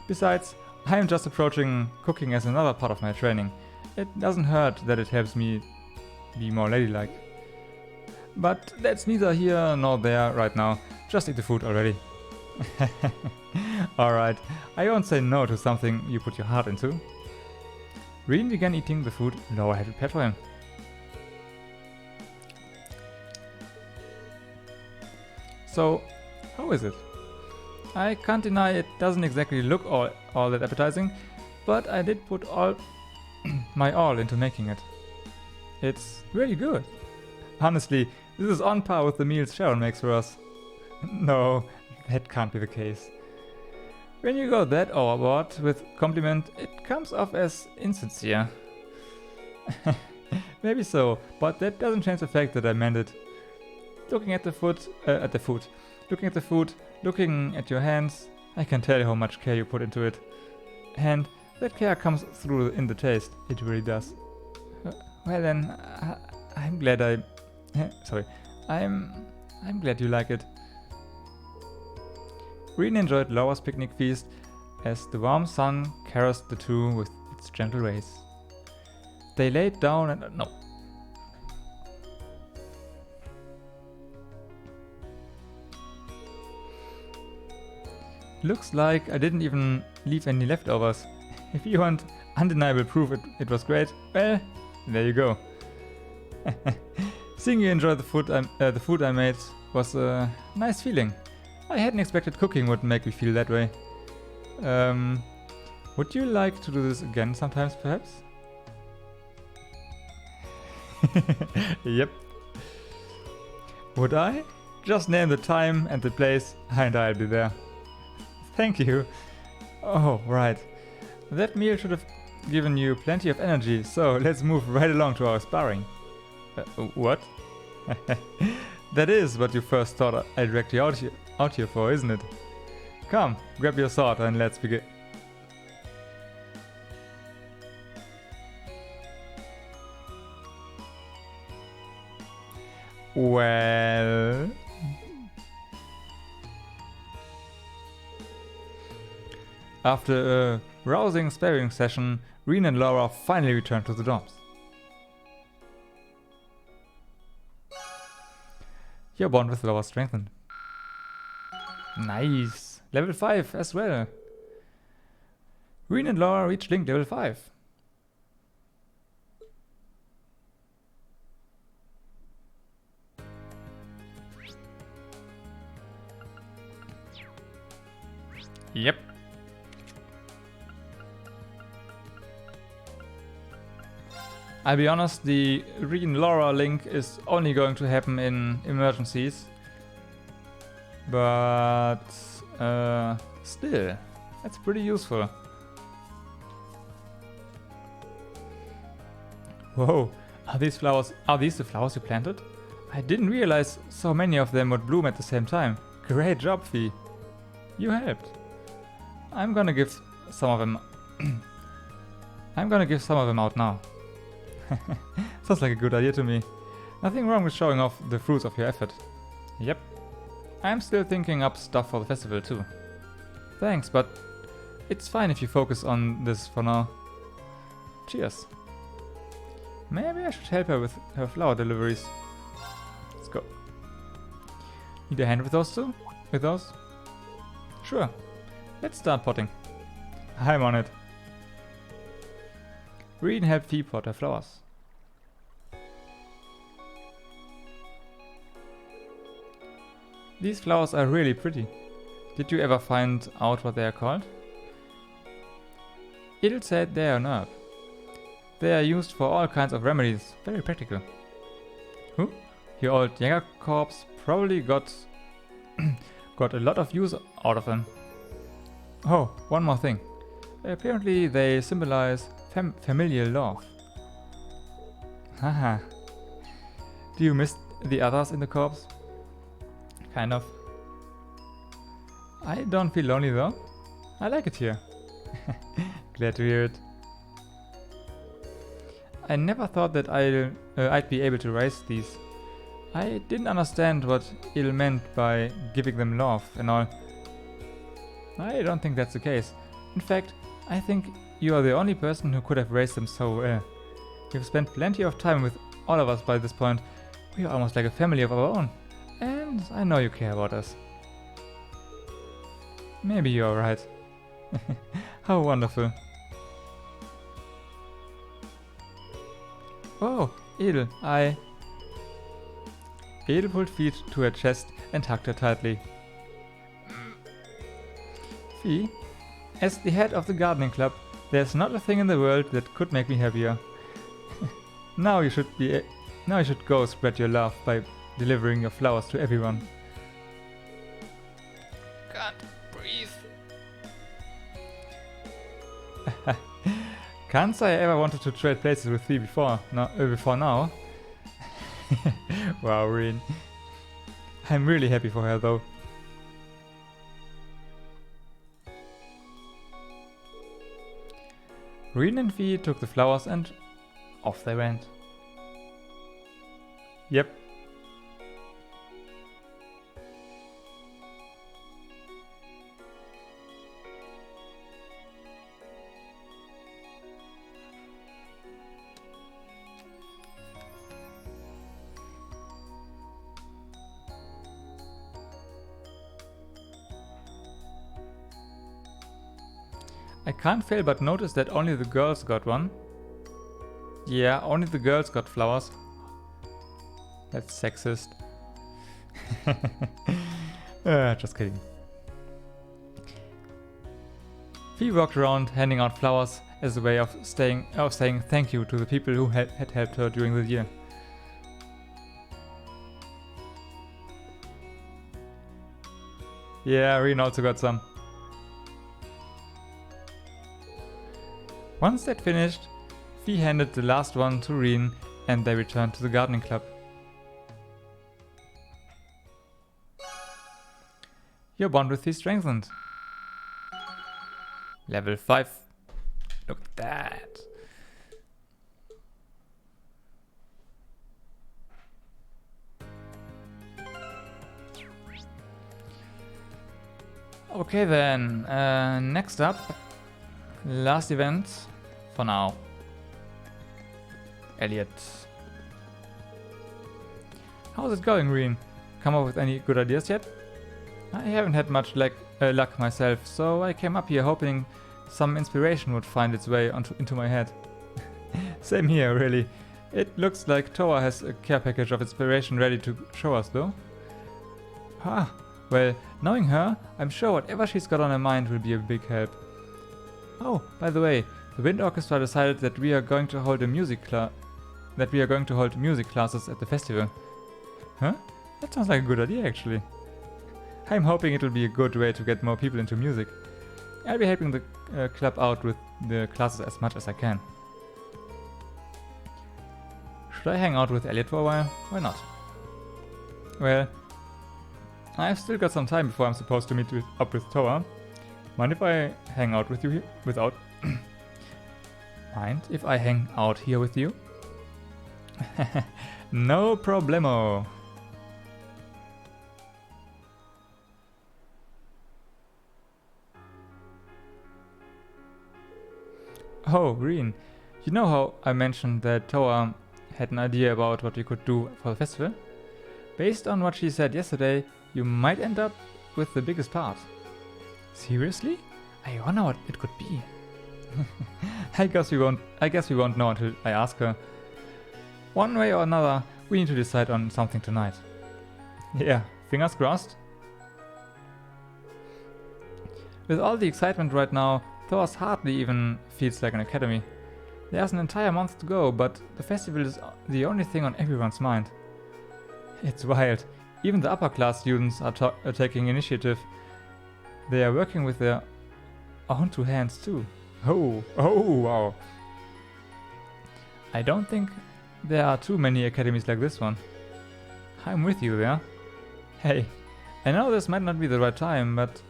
Besides, I am just approaching cooking as another part of my training. It doesn't hurt that it helps me be more ladylike. But that's neither here nor there right now. Just eat the food already. Alright, I won't say no to something you put your heart into. Reen began eating the food Laura had prepared for him. So, how is it? I can't deny it doesn't exactly look all that appetizing, but I did put my all into making it. It's really good. Honestly, this is on par with the meals Sharon makes for us. No, that can't be the case. When you go that overboard with compliment, it comes off as insincere. Maybe so, but that doesn't change the fact that I meant it. Looking at the food, looking at your hands, I can tell how much care you put into it. And that care comes through in the taste. It really does. Well then, I'm glad sorry. I'm glad you like it. Reen enjoyed Laura's picnic feast as the warm sun caressed the two with its gentle rays. They laid down and... no. Looks like I didn't even leave any leftovers. If you want undeniable proof it was great, well, there you go. Seeing you enjoy the food I made was a nice feeling. I hadn't expected cooking would make me feel that way. Would you like to do this again sometimes, perhaps? Yep. Would I? Just name the time and the place and I'll be there. Thank you. Oh, right. That meal should have given you plenty of energy, so let's move right along to our sparring. What? That is what you first thought I dragged you out here for, isn't it? Come, grab your sword and let's begin. Well... After a rousing sparring session, Reen and Laura finally returned to the dorms. Your bond with Laura strengthened. Nice! Level 5 as well. Reen and Laura reached Link level 5. Yep. I'll be honest, the Reen-Laura link is only going to happen in emergencies. But still, that's pretty useful. Whoa, are these the flowers you planted? I didn't realize so many of them would bloom at the same time. Great job, Fee. You helped. I'm gonna give some of them out now. Sounds like a good idea to me. Nothing wrong with showing off the fruits of your effort. Yep. I'm still thinking up stuff for the festival too. Thanks, but it's fine if you focus on this for now. Cheers. Maybe I should help her with her flower deliveries. Let's go. Need a hand with those two? With those? Sure. Let's start potting. I'm on it. Reen helped Fee pot her flowers. These flowers are really pretty. Did you ever find out what they are called? Idle said they are an herb. They are used for all kinds of remedies. Very practical. Who? Your old Jäger corpse probably got a lot of use out of them. Oh, one more thing. Apparently they symbolize familial love. Haha. Do you miss the others in the corpse? Kind of. I don't feel lonely though. I like it here. Glad to hear it. I never thought that I'd be able to raise these. I didn't understand what Il meant by giving them love and all. I don't think that's the case. In fact, I think you are the only person who could have raised them so well. You've spent plenty of time with all of us by this point. We are almost like a family of our own. And I know you care about us. Maybe you're right. How wonderful. Oh, Edel, Edel pulled Fee to her chest and hugged her tightly. Fee, as the head of the gardening club, there's not a thing in the world that could make me happier. Now you should go spread your love by delivering your flowers to everyone. Can't breathe. Can't say I ever wanted to trade places with Fee before now. Wow, Reen. I'm really happy for her though. Reen and Vi took the flowers and off they went. Yep. I can't fail but notice that only the girls got one. Yeah, only the girls got flowers. That's sexist. Just kidding. Vi walked around handing out flowers as a way of saying thank you to the people who had helped her during the year. Yeah, Reen also got some. Once they'd finished, Vi handed the last one to Reen and they returned to the gardening club. Your bond with Vi strengthened. Level 5. Look at that. Okay then, next up, last event for now. Elliot. How's it going, Reen? Come up with any good ideas yet? I haven't had much luck myself, so I came up here hoping some inspiration would find its way into my head. Same here, really. It looks like Toa has a care package of inspiration ready to show us, though. Ah, well, knowing her, I'm sure whatever she's got on her mind will be a big help. Oh, by the way, the Wind Orchestra decided that we are going to hold music classes at the festival. Huh? That sounds like a good idea, actually. I'm hoping it will be a good way to get more people into music. I'll be helping the club out with the classes as much as I can. Should I hang out with Elliot for a while? Why not? Well, I've still got some time before I'm supposed to meet up with Toa. Mind if I hang out with you here without... Mind if I hang out here with you? No problemo. Oh, Reen, you know how I mentioned that Toa had an idea about what we could do for the festival? Based on what she said yesterday, you might end up with the biggest part. Seriously? I wonder what it could be. I guess we won't know until I ask her. One way or another, we need to decide on something tonight. Yeah, fingers crossed. With all the excitement right now, Thor's hardly even feels like an academy. There's an entire month to go, but the festival is the only thing on everyone's mind. It's wild. Even the upper class students are taking initiative. They are working with their own two hands too. Oh, wow. I don't think there are too many academies like this one. I'm with you there. Hey, I know this might not be the right time, but...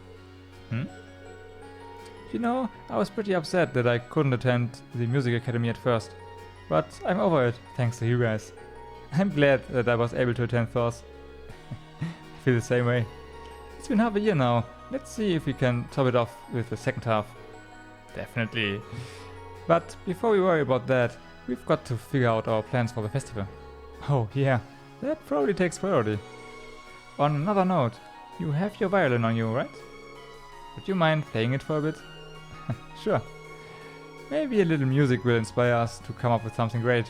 You know, I was pretty upset that I couldn't attend the music academy at first. But I'm over it, thanks to you guys. I'm glad that I was able to attend Thor's. I feel the same way. It's been half a year now. Let's see if we can top it off with the second half. Definitely. But before we worry about that, we've got to figure out our plans for the festival. Oh yeah, that probably takes priority. On another note, you have your violin on you, right? Would you mind playing it for a bit? Sure. Maybe a little music will inspire us to come up with something great.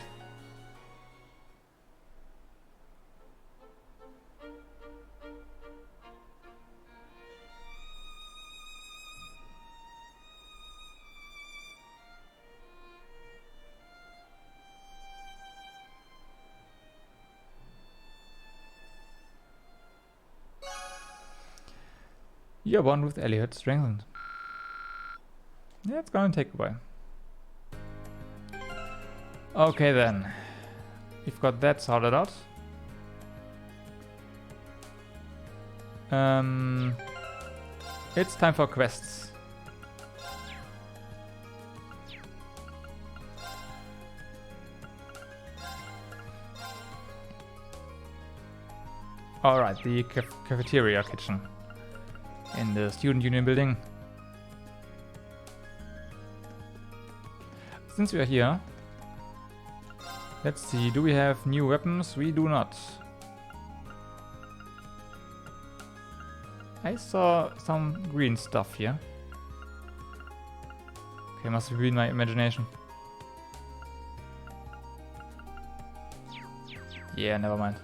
Your bond with Elliot strengthened. Yeah, it's gonna take a while. Okay then. We've got that sorted out. It's time for quests. Alright, the cafeteria kitchen in the student union building. Since we are here, let's see, do we have new weapons? We do not. I saw some green stuff here. Okay, must have been my imagination. Yeah, never mind.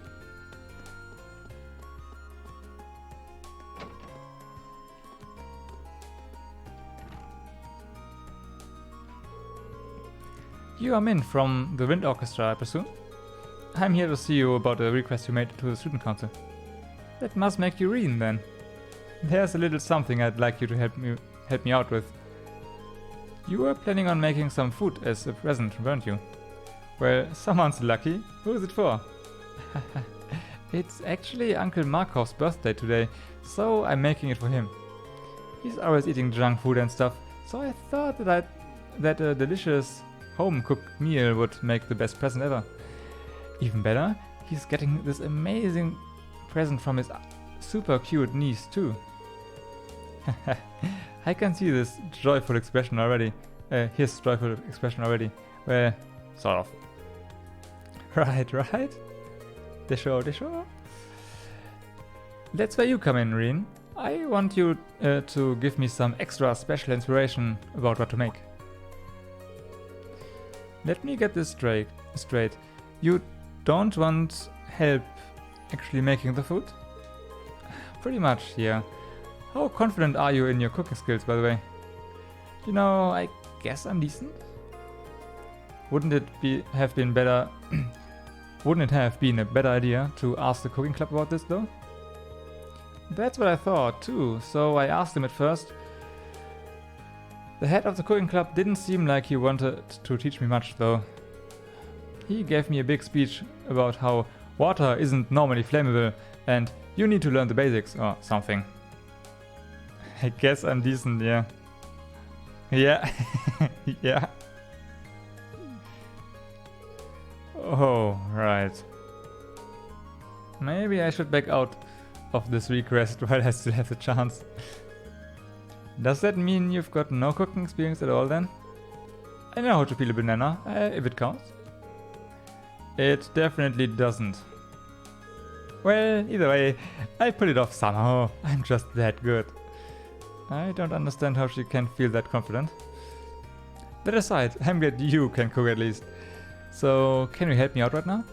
You are Min from the Wind Orchestra, I presume? I'm here to see you about a request you made to the student council. That must make you Reen then. There's a little something I'd like you to help me out with. You were planning on making some food as a present, weren't you? Well, someone's lucky. Who's it for? It's actually Uncle Markov's birthday today, so I'm making it for him. He's always eating junk food and stuff, so I thought that a delicious home-cooked meal would make the best present ever. Even better, he's getting this amazing present from his super cute niece too. I can see this joyful expression already. His joyful expression already. Well, sort of. Right? The show. That's where you come in, Reen. I want you to give me some extra special inspiration about what to make. Let me get this straight. You don't want help actually making the food? Pretty much, yeah. How confident are you in your cooking skills, by the way? You know, I guess I'm decent. Wouldn't it have been a better idea to ask the cooking club about this, though? That's what I thought, too, so I asked him at first. The head of the cooking club didn't seem like he wanted to teach me much, though. He gave me a big speech about how water isn't normally flammable and you need to learn the basics or something. I guess I'm decent, yeah. Yeah. Yeah. Oh, right. Maybe I should back out of this request while I still have the chance. Does that mean you've got no cooking experience at all then? I know how to peel a banana, if it counts. It definitely doesn't. Well, either way, I pulled it off somehow. I'm just that good. I don't understand how she can feel that confident. That aside, I'm glad you can cook at least. So, can you help me out right now?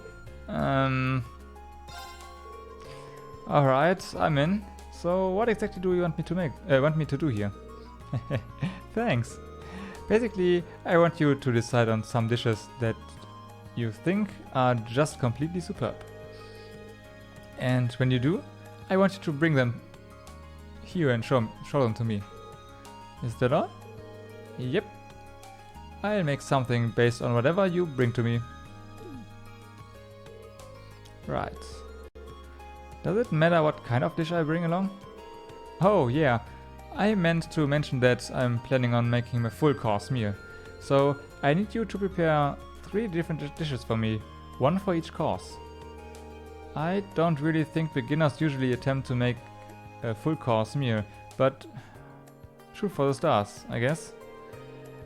Alright, I'm in. So, what exactly do you want me to do here? Thanks. Basically, I want you to decide on some dishes that you think are just completely superb. And when you do, I want you to bring them here and show them to me. Is that all? Yep. I'll make something based on whatever you bring to me. Right. Does it matter what kind of dish I bring along? Oh yeah, I meant to mention that I'm planning on making a full course meal. So I need you to prepare 3 different dishes for me, 1 for each course. I don't really think beginners usually attempt to make a full course meal, but shoot for the stars, I guess.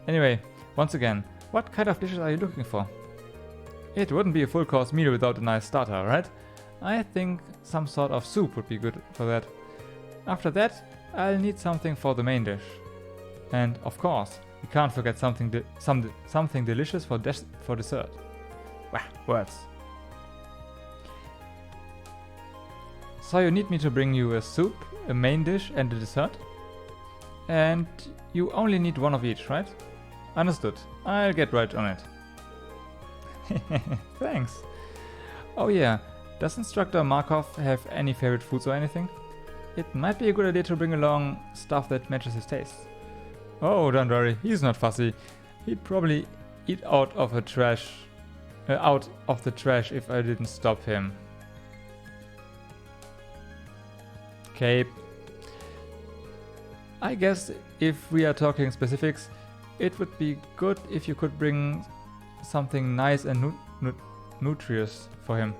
Anyway, once again, what kind of dishes are you looking for? It wouldn't be a full course meal without a nice starter, right? I think some sort of soup would be good for that. After that, I'll need something for the main dish. And of course, we can't forget something delicious for dessert. Wow, words. So you need me to bring you a soup, a main dish and a dessert? And you only need 1 of each, right? Understood. I'll get right on it. Thanks. Oh yeah, does Instructor Markov have any favorite foods or anything? It might be a good idea to bring along stuff that matches his taste. Oh, don't worry, he's not fussy. He'd probably eat out of the trash if I didn't stop him. Okay. I guess if we are talking specifics, it would be good if you could bring something nice and nutritious for him.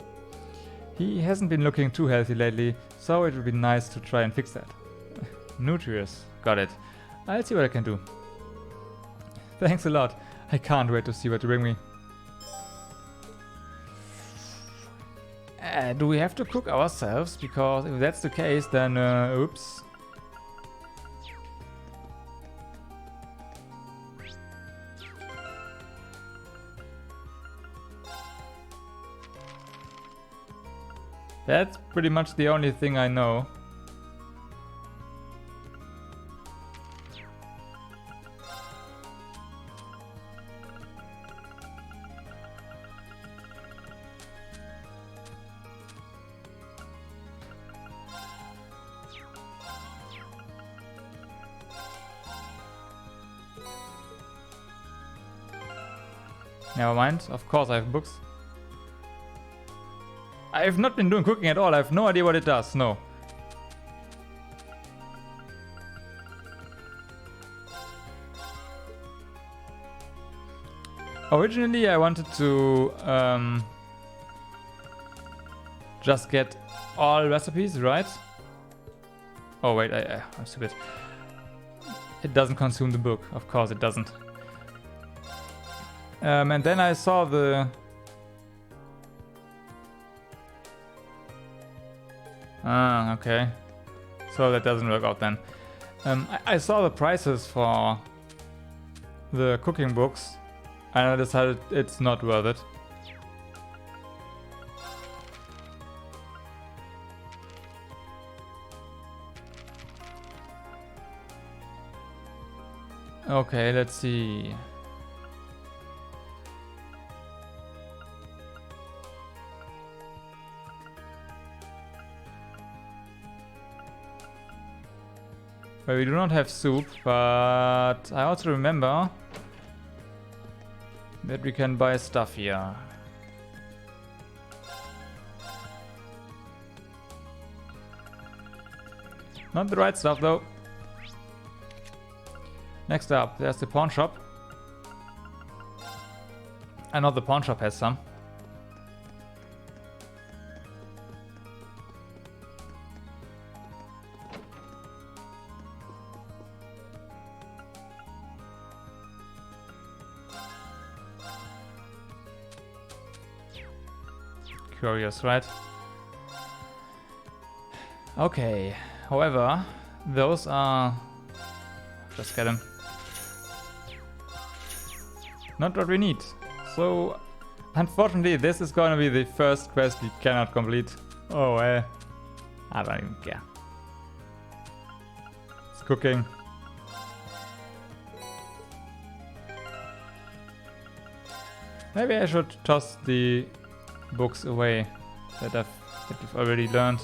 He hasn't been looking too healthy lately, so it would be nice to try and fix that. Nutrius. Got it. I'll see what I can do. Thanks a lot. I can't wait to see what you bring me. Do we have to cook ourselves? Because if that's the case, then oops. That's pretty much the only thing I know. Never mind, of course I have books. I have not been doing cooking at all, I have no idea what it does, no. Originally I wanted to just get all recipes, right? Oh wait, I'm stupid. It doesn't consume the book, of course it doesn't. And then I saw the... Ah, okay. So that doesn't work out then. I saw the prices for the cooking books and I decided it's not worth it. Okay, let's see. Well, we do not have soup, but I also remember that we can buy stuff here. Not the right stuff though. Next up, there's the pawn shop. I know the pawn shop has some. Curious, right? Okay, however, those are... Just get them. Not what we need. So, unfortunately, this is gonna be the first quest we cannot complete. Oh, I don't even care. It's cooking. Maybe I should toss the books away that you've already learned.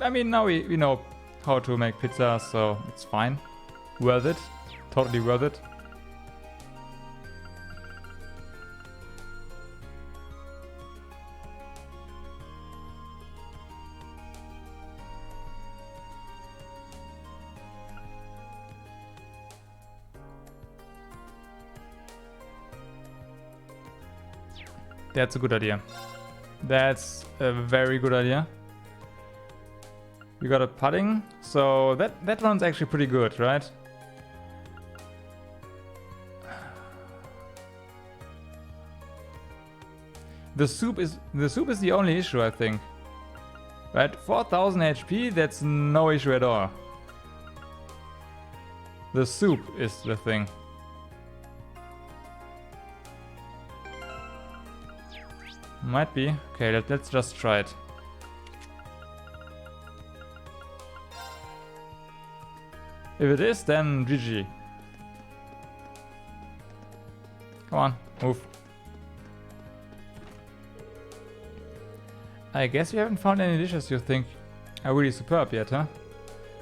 I mean, now we know how to make pizza, so it's fine. Worth it. Totally worth it. That's a good idea. That's a very good idea. We got a pudding, so that one's actually pretty good, right? The soup is the only issue, I think. Right, 4000 HP, that's no issue at all. The soup is the thing. Might be. Okay, let's just try it. If it is, then GG. Come on, move. I guess you haven't found any dishes you think are really superb yet, huh?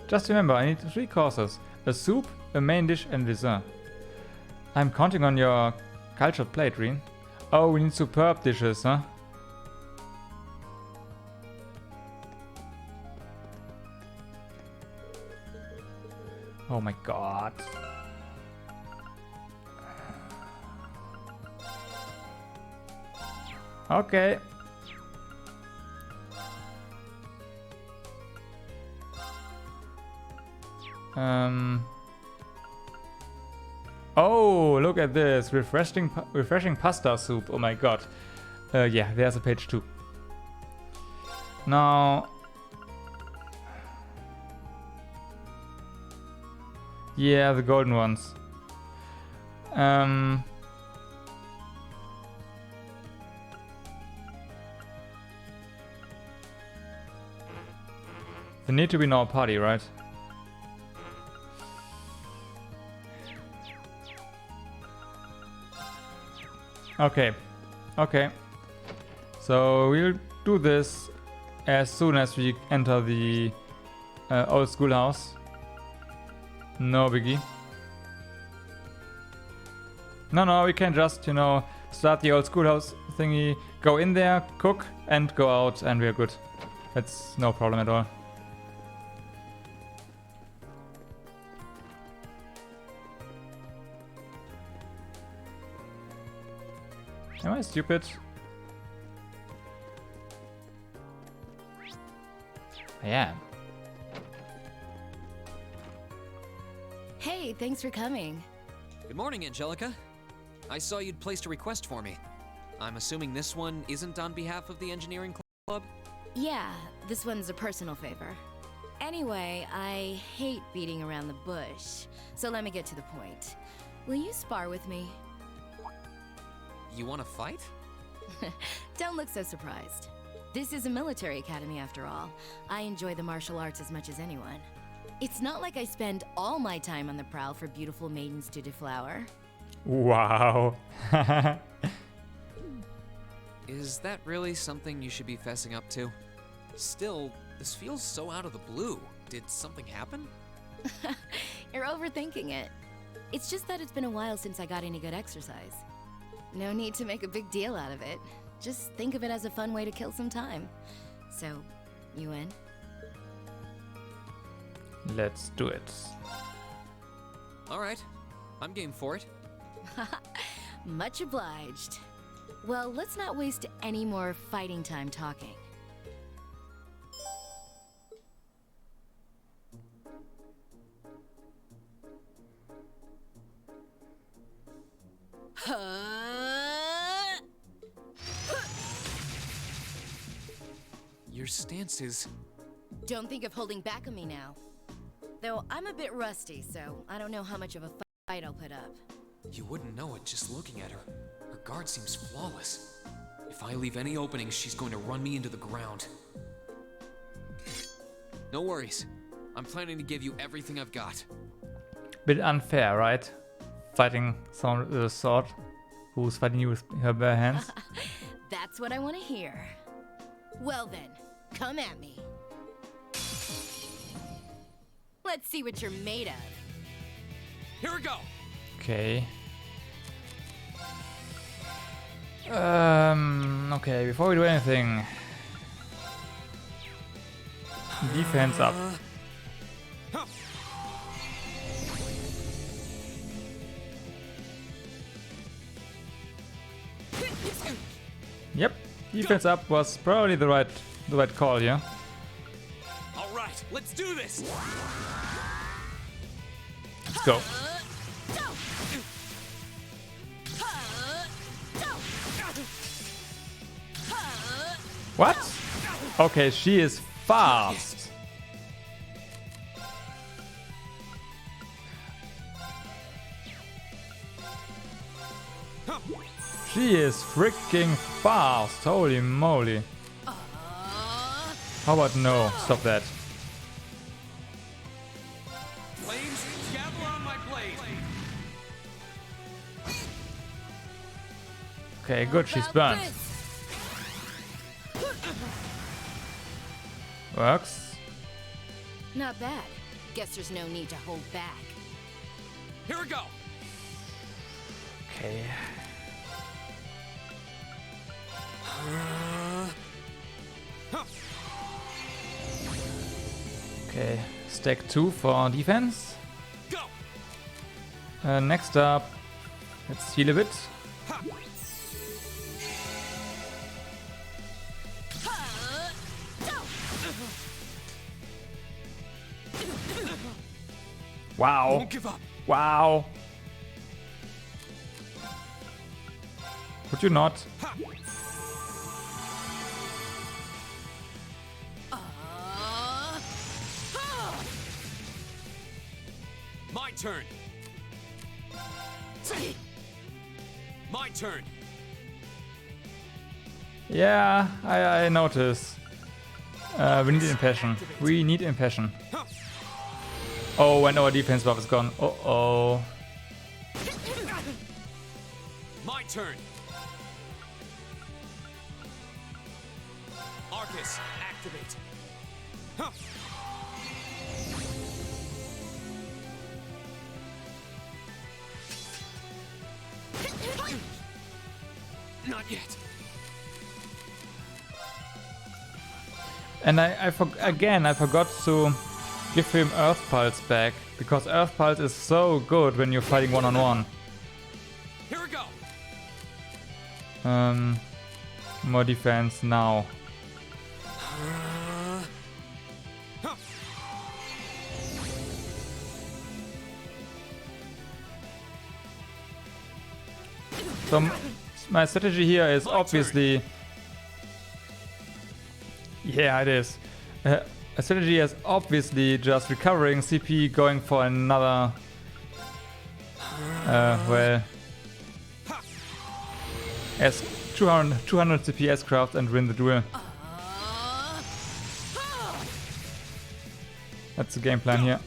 Just remember, I need 3 courses. A soup, a main dish and dessert. I'm counting on your cultured plate, Reen. Oh, we need superb dishes, huh? Oh my god. Okay. Oh, look at this. Refreshing pasta soup. Oh my god. Yeah, there's a page 2. Now... Yeah, the golden ones. They need to be in our party, right? Okay. Okay. So we'll do this as soon as we enter the old schoolhouse. No biggie. No, we can just, you know, start the old schoolhouse thingy, go in there, cook, and go out, and we're good. That's no problem at all. Am I stupid? I am. Hey, thanks for coming. Good morning, Angelica. I saw you'd placed a request for me. I'm assuming this one isn't on behalf of the engineering club? Yeah, this one's a personal favor. Anyway, I hate beating around the bush, so let me get to the point. Will you spar with me? You want to fight? Don't look so surprised. This is a military academy after all. I enjoy the martial arts as much as anyone. It's not like I spend all my time on the prowl for beautiful maidens to deflower. Wow. Is that really something you should be fessing up to? Still, this feels so out of the blue. Did something happen? You're overthinking it. It's just that it's been a while since I got any good exercise. No need to make a big deal out of it. Just think of it as a fun way to kill some time. So, you in? Let's do it. Alright, I'm game for it. Much obliged. Well, let's not waste any more fighting time talking. Your stance is... Don't think of holding back on me now. Though I'm a bit rusty, so I don't know how much of a fight I'll put up. You wouldn't know it just looking at her. Her guard seems flawless. If I leave any openings, she's going to run me into the ground. No worries. I'm planning to give you everything I've got. Bit unfair, right? Fighting someone with a sword who's fighting you with her bare hands. That's what I want to hear. Well then, come at me. Let's see what you're made of. Here we go. Okay. Okay, before we do anything, defense up. Yep, defense up was probably the right call, yeah. All right, let's do this. Let's go. What? Okay, she is fast. She is freaking fast. Holy moly. How about no? Stop that. Flames, gather on my blade. Okay, good. She's burned. Works. Not bad. Guess there's no need to hold back. Here we go. Okay. Okay, stack 2 for defense. Go. Next up, let's heal a bit. Wow. Won't give up. Wow. Could you not? My turn. My turn. Yeah, I notice. We need impassion. We need impassion. Oh, and our defense buff is gone. Uh-oh. My turn. Arcus, activate. Huh. Not yet. And I forgot to give him Earth Pulse back, because Earth Pulse is so good when you're fighting one-on-one. Here we go. More defense now. So my strategy here is obviously... Yeah, it is. A strategy is obviously just recovering CP, going for another... well... as 200 CP S-craft and win the duel. That's the game plan here.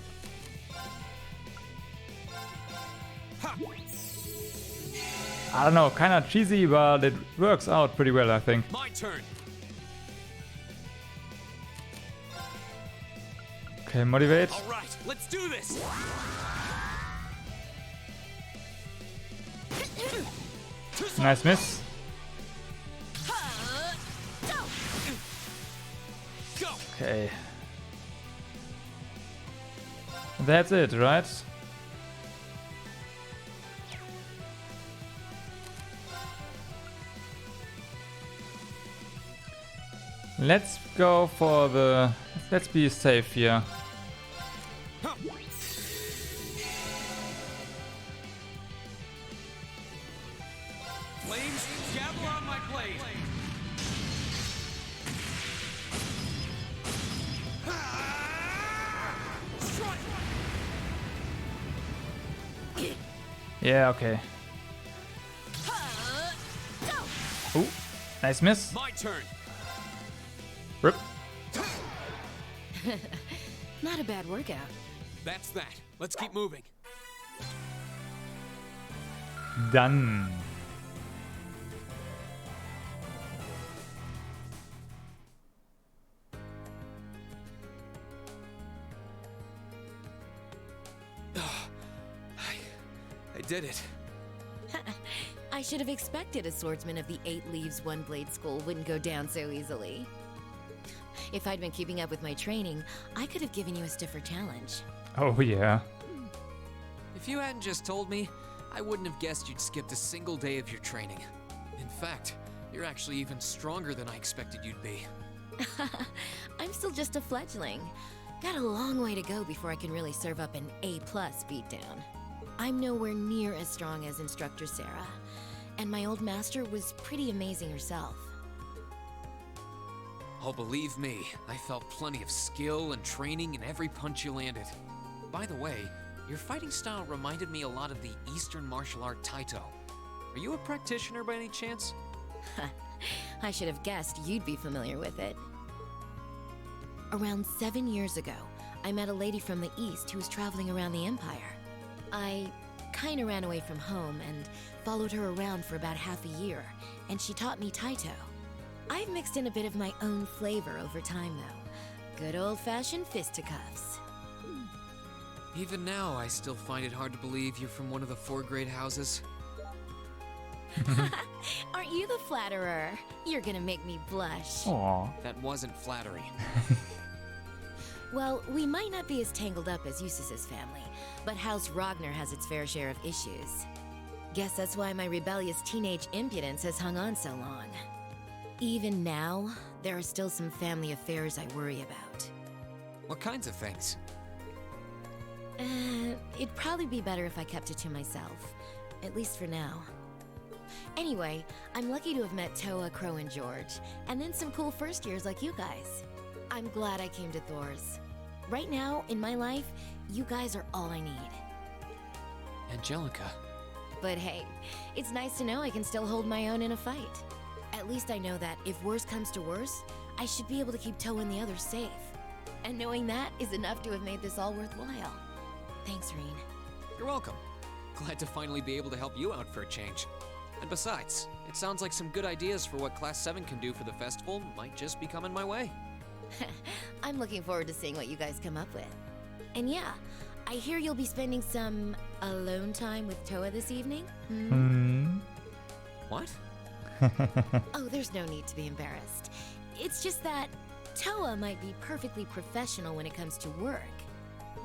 I don't know, kinda cheesy, but it works out pretty well, I think. My turn. Okay, motivate. All right, let's do this. Nice miss. Okay. That's it, right? Let's go for the... Let's be safe here. Flames, gather on my blade. Yeah, okay. Ooh, nice miss. My turn. Rip. Not a bad workout. That's that. Let's keep moving. Done. I did it. I should have expected a swordsman of the 8 Leaves One Blade School wouldn't go down so easily. If I'd been keeping up with my training, I could have given you a stiffer challenge. Oh yeah. If you hadn't just told me, I wouldn't have guessed you'd skipped a single day of your training. In fact, you're actually even stronger than I expected you'd be. I'm still just a fledgling. Got a long way to go before I can really serve up an A+ beatdown. I'm nowhere near as strong as Instructor Sarah, and my old master was pretty amazing herself. Oh, believe me, I felt plenty of skill and training in every punch you landed. By the way, your fighting style reminded me a lot of the Eastern martial art Taito. Are you a practitioner by any chance? I should have guessed you'd be familiar with it. Around 7 years ago, I met a lady from the East who was traveling around the Empire. I kinda ran away from home and followed her around for about half a year, and she taught me Taito. I've mixed in a bit of my own flavor over time, though. Good old-fashioned fisticuffs. Even now, I still find it hard to believe you're from one of the 4 great houses. Aren't you the flatterer? You're gonna make me blush. Aww. That wasn't flattery. Well, we might not be as tangled up as Eustace's family, but House Ragnar has its fair share of issues. Guess that's why my rebellious teenage impudence has hung on so long. Even now, there are still some family affairs I worry about. What kinds of things? It'd probably be better if I kept it to myself. At least for now. Anyway, I'm lucky to have met Toa, Crow, and George, and then some cool first years like you guys. I'm glad I came to Thor's. Right now, in my life, you guys are all I need. Angelica. But hey, it's nice to know I can still hold my own in a fight. At least I know that if worse comes to worse, I should be able to keep Toa and the others safe. And knowing that is enough to have made this all worthwhile. Thanks, Reen. You're welcome. Glad to finally be able to help you out for a change. And besides, it sounds like some good ideas for what Class 7 can do for the festival might just be coming my way. I'm looking forward to seeing what you guys come up with. And yeah, I hear you'll be spending some alone time with Toa this evening? What? Oh, there's no need to be embarrassed. It's just that Toa might be perfectly professional when it comes to work,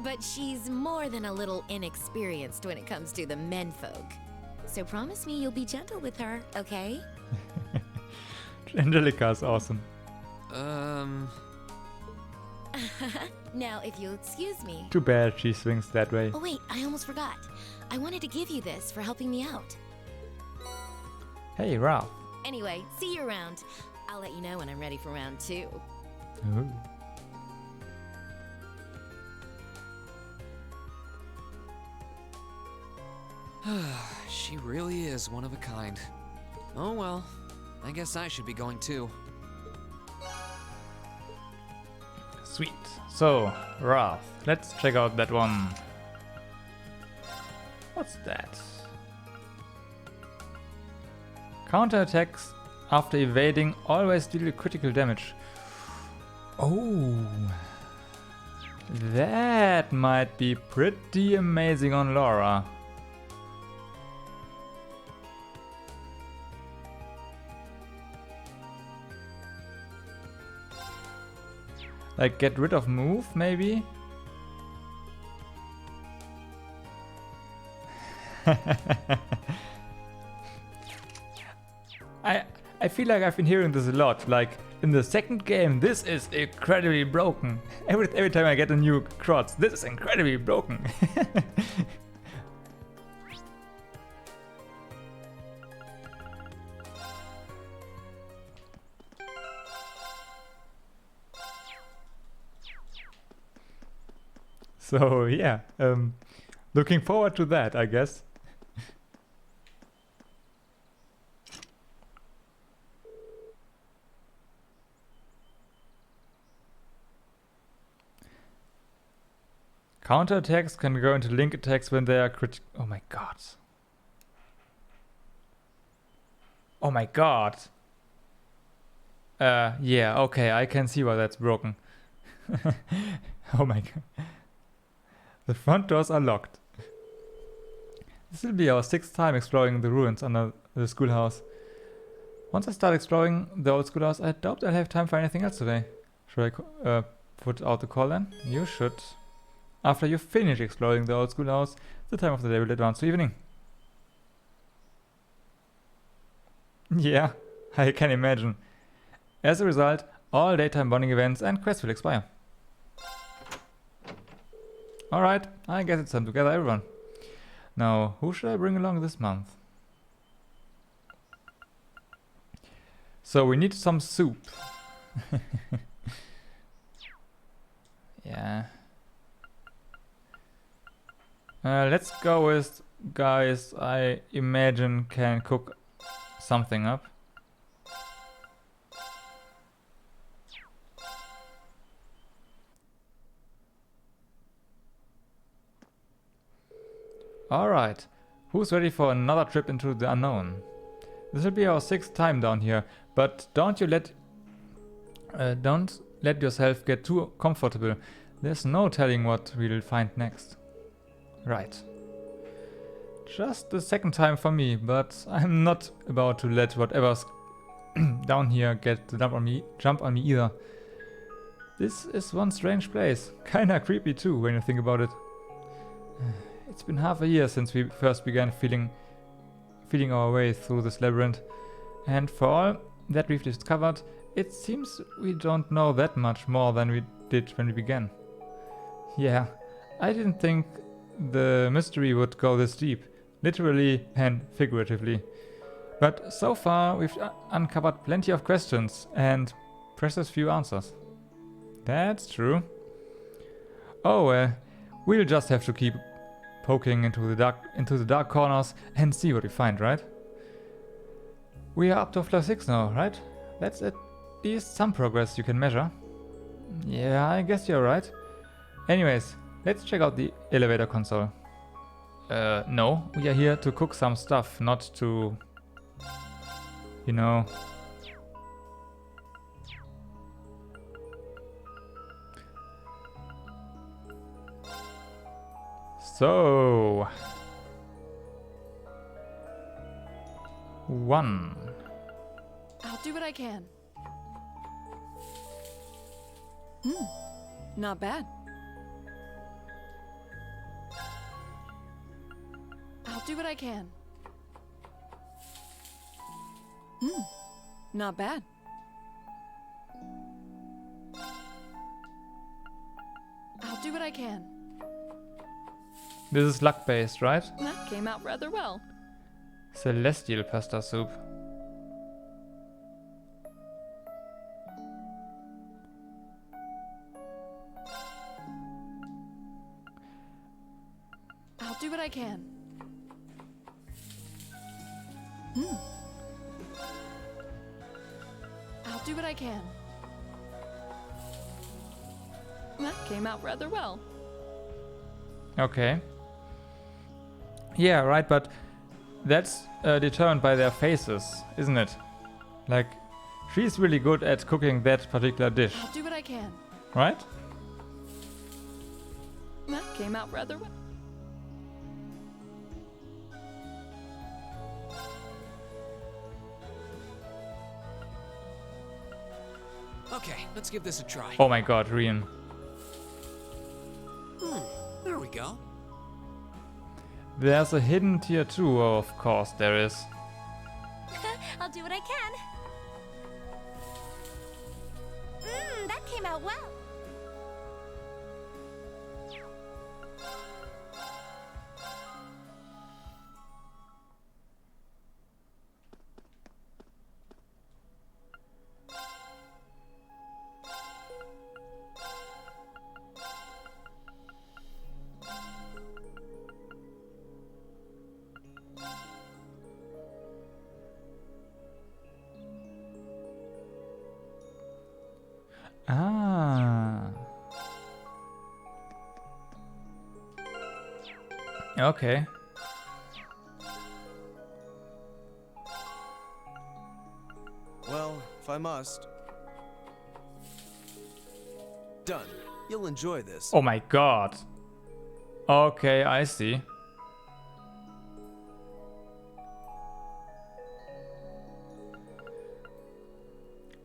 but she's more than a little inexperienced when it comes to the menfolk. So promise me you'll be gentle with her, okay? Angelica is awesome. Now, if you'll excuse me. Too bad she swings that way. Oh wait, I almost forgot. I wanted to give you this for helping me out. Hey, Ralph. Anyway, see you around. I'll let you know when I'm ready for round 2. Ooh. She really is one of a kind. Oh well, I guess I should be going too. Sweet. So, Wrath. Let's check out that one. What's that? Counterattacks after evading always deal critical damage. Oh. That might be pretty amazing on Laura. Like get rid of move, maybe? I feel like I've been hearing this a lot. Like in the second game, this is incredibly broken. Every time I get a new cross, this is incredibly broken. So yeah, looking forward to that, I guess. Counterattacks can go into link attacks when they are oh my god. Oh my god. Yeah, okay, I can see why that's broken. Oh my god. The front doors are locked. This will be our 6th time exploring the ruins under the schoolhouse. Once I start exploring the old schoolhouse, I doubt I'll have time for anything else today. Should I put out the call then? You should. After you finish exploring the old schoolhouse, the time of the day will advance to evening. Yeah, I can imagine. As a result, all daytime bonding events and quests will expire. Alright, I guess it's time to gather everyone. Now, who should I bring along this month? So we need some soup. Yeah. Let's go with guys I imagine can cook something up. Alright, who's ready for another trip into the unknown? This will be our 6th time down here, but don't let yourself get too comfortable. There's no telling what we'll find next. Right. Just the 2nd time for me, but I'm not about to let whatever's down here get the jump on me either. This is one strange place. Kinda creepy too, when you think about it. It's been half a year since we first began feeling our way through this labyrinth, and for all that we've discovered, it seems we don't know that much more than we did when we began. Yeah, I didn't think the mystery would go this deep, literally and figuratively. But so far we've uncovered plenty of questions and precious few answers. That's true. Oh, we'll just have to keep poking into the dark corners and see what we find, right? We are up to floor 6 now, right? That's at least some progress you can measure. Yeah, I guess you're right. Anyways, let's check out the elevator console. No, we are here to cook some stuff, not to... you know... So... 1. I'll do what I can. Not bad. I'll do what I can. Not bad. I'll do what I can. This is luck-based, right? That came out rather well. Celestial pasta soup. I'll do what I can. I'll do what I can. That came out rather well. Okay. Yeah, right, but that's determined by their faces, isn't it? Like, she's really good at cooking that particular dish. I'll do what I can. Right? That came out rather well. Okay, let's give this a try. Oh my god, Rian. There we go. There's a hidden tier 2, of course there is. I'll do what I can. That came out well. Ah. Okay. Well, if I must. Done. You'll enjoy this. Oh my god. Okay, I see.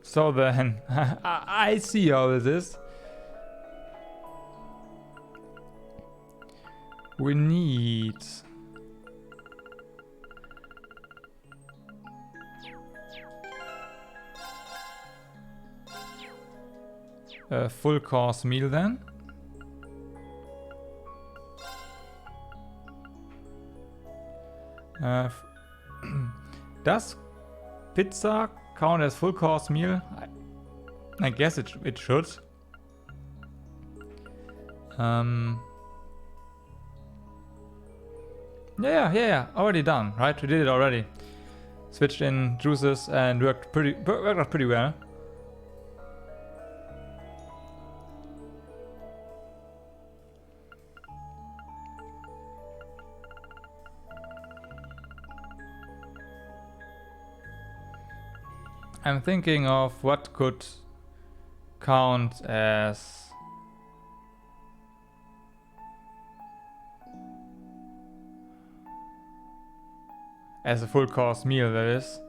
So then, I see how this is. We need... a full course meal then. Does pizza count as full course meal? I guess it should. Yeah, already done, right? We did it already. Switched in juices and worked out pretty well. I'm thinking of what could count as a full course meal, that is.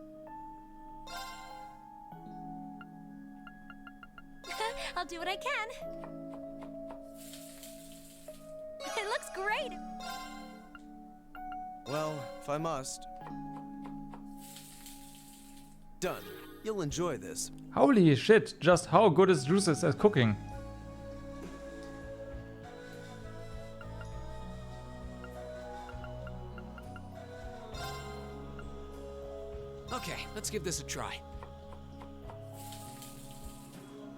I'll do what I can. It looks great. Well, if I must. Done. You'll enjoy this. Holy shit, just how good is Juices at cooking? give this a try.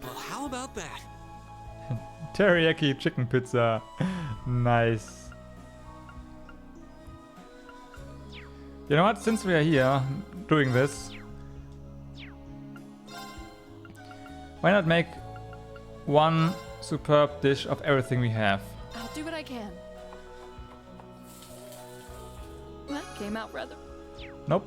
Well, how about that? Teriyaki chicken pizza. Nice. You know what? Since we are here doing this, why not make one superb dish of everything we have? I'll do what I can. That came out rather. Nope.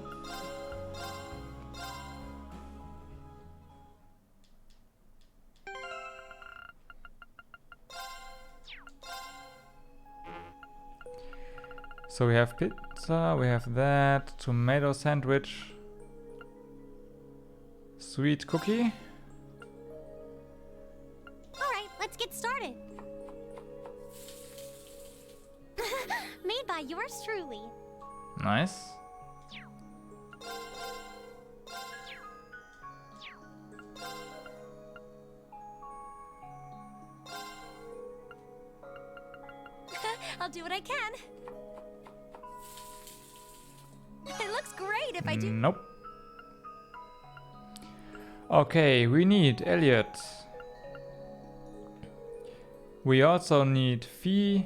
So we have pizza, we have that, tomato sandwich, sweet cookie. Alright, let's get started. Made by yours truly. Nice. I'll do what I can. It looks great if I do. Nope. Okay, we need Elliot. We also need Fee.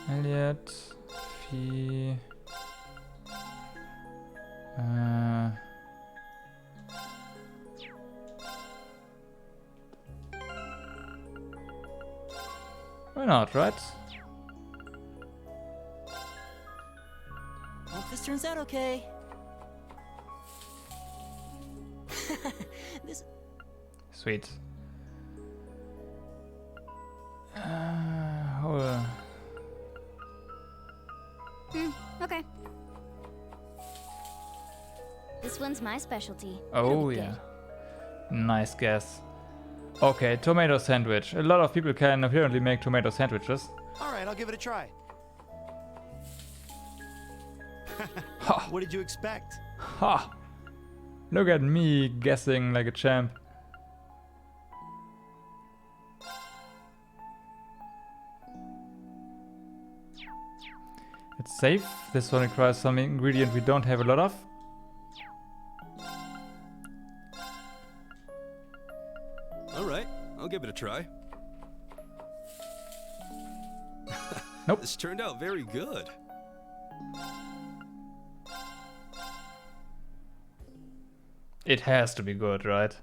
Elliot, Fee. Why not, right? Hope this turns out okay. This. Sweet. Hold on. Okay. This one's my specialty. Oh yeah. Nice guess. Okay, tomato sandwich. A lot of people can apparently make tomato sandwiches. Alright, I'll give it a try. What did you expect? Ha! Look at me guessing like a champ. It's safe. This one requires some ingredient we don't have a lot of. Alright, I'll give it a try. Nope. This turned out very good. It has to be good, right?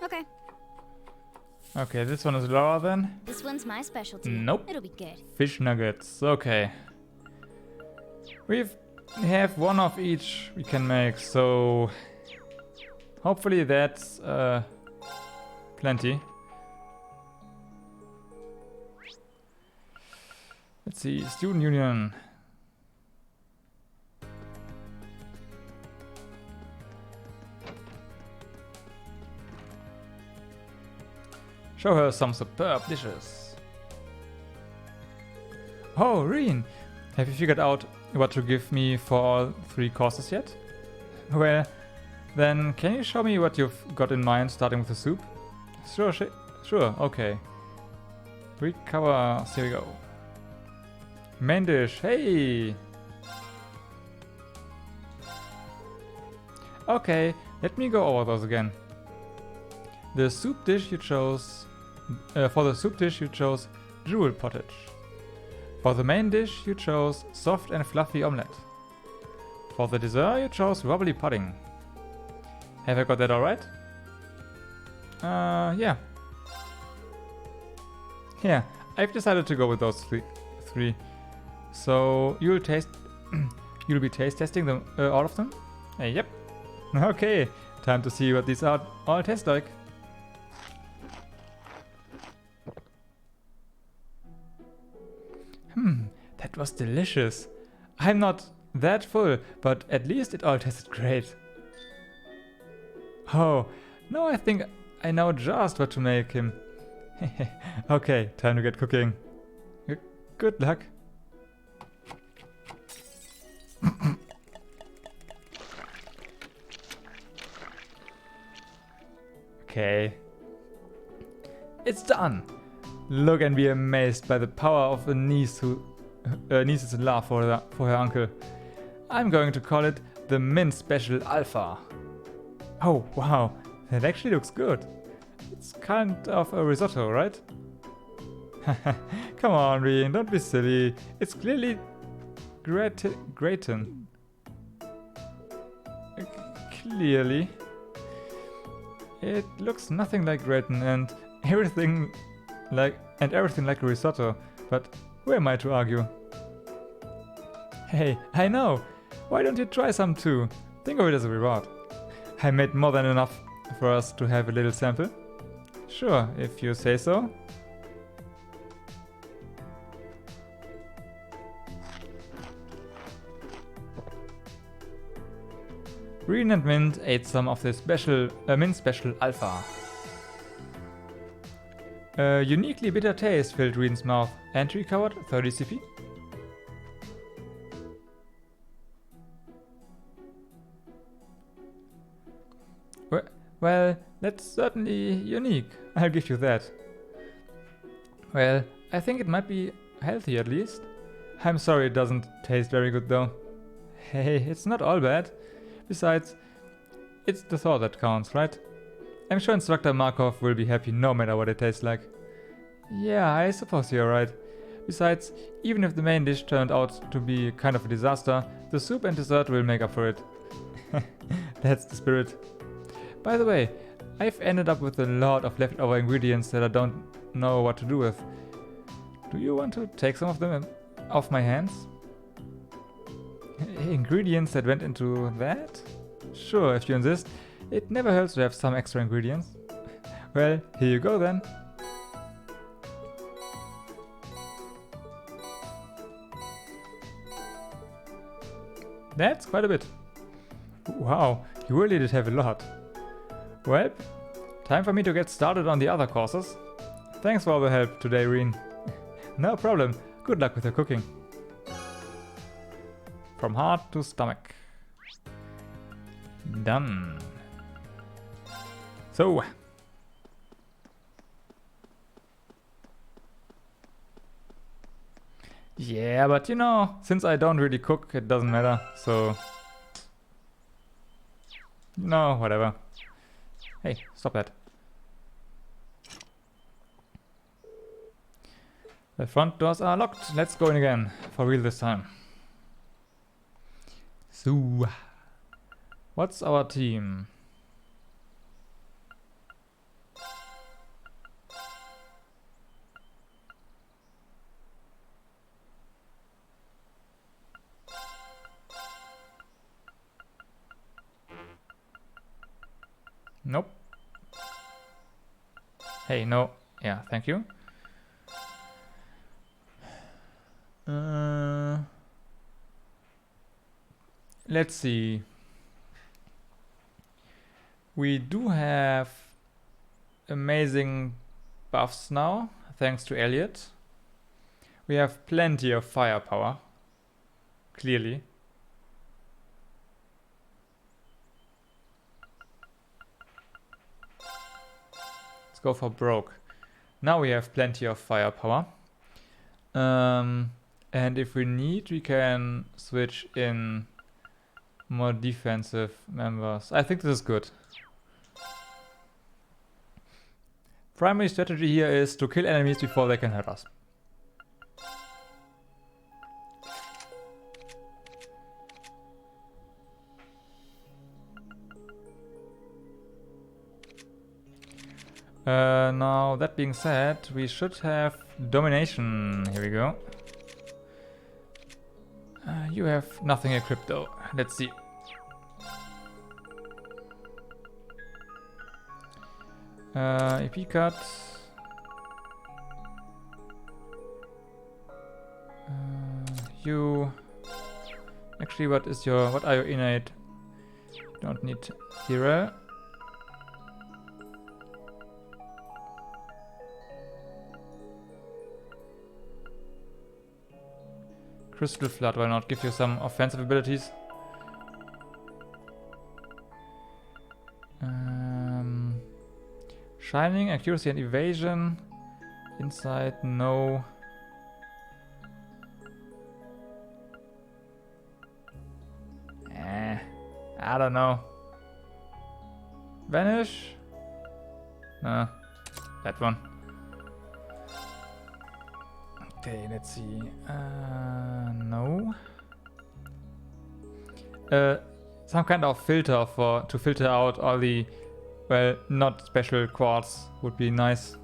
Okay. Okay, this one is lower then. This one's my specialty. Nope. It'll be good. Fish nuggets. Okay. We have one of each we can make, so hopefully that's plenty. Let's see, student union. Show her some superb dishes. Oh, Reen! Have you figured out what to give me for all 3 courses yet? Well, then can you show me what you've got in mind, starting with the soup? Sure, okay. Recover, here we go. Main dish, hey! Okay, let me go over those again. The soup dish you chose, for the soup dish you chose jewel pottage. For the main dish you chose soft and fluffy omelette. For the dessert you chose wobbly pudding. Have I got that alright? Yeah. Yeah, I've decided to go with those three. So you'll be taste testing them, all of them? Yep. Okay, time to see what these all taste like. That was delicious. I'm not that full, but at least it all tasted great. Oh, now I think I know just what to make him. Okay, time to get cooking. Good luck. Okay. It's done! Look and be amazed by the power of a niece's love for her uncle. I'm going to call it the Mint Special Alpha. Oh, wow. That actually looks good. It's kind of a risotto, right? Come on, Rien, don't be silly. It's clearly gratin. Clearly. It looks nothing like gratin and everything like a risotto, but who am I to argue? Hey, I know! Why don't you try some too? Think of it as a reward. I made more than enough for us to have a little sample. Sure, if you say so. Rien and Mint ate some of the Mint Special Alpha. A uniquely bitter taste filled Rien's mouth and recovered 30 CP. Well, that's certainly unique, I'll give you that. Well, I think it might be healthy at least. I'm sorry it doesn't taste very good though. Hey, it's not all bad. Besides, it's the thought that counts, right? I'm sure Instructor Markov will be happy no matter what it tastes like. Yeah, I suppose you're right. Besides, even if the main dish turned out to be kind of a disaster, the soup and dessert will make up for it. That's the spirit. By the way, I've ended up with a lot of leftover ingredients that I don't know what to do with. Do you want to take some of them off my hands? Ingredients that went into that? Sure, if you insist. It never hurts to have some extra ingredients. Well, here you go then. That's quite a bit. Wow, you really did have a lot. Well, time for me to get started on the other courses. Thanks for all the help today, Rien. No problem. Good luck with your cooking. From heart to stomach. Done. So. Yeah, but you know, since I don't really cook, it doesn't matter, so... No, whatever. Hey, stop that. The front doors are locked. Let's go in again. For real this time. So, what's our team? Nope. Hey, no. Yeah, thank you. Let's see. We do have amazing buffs now, thanks to Elliot. We have plenty of firepower, clearly. Let's go for broke. Now we have plenty of firepower. And if we need, we can switch in more defensive members. I think this is good. Primary strategy here is to kill enemies before they can hurt us. Now, that being said, we should have domination. Here we go. You have nothing equipped though. Let's see. EP cut. You. Actually, what are your innate? Don't need 0. Crystal Flood, why not give you some offensive abilities? Shining, accuracy and evasion. Insight, no. I don't know. Vanish? No. That one. Okay, let's see. No. Some kind of filter to filter out all the, well, not special quartz would be nice.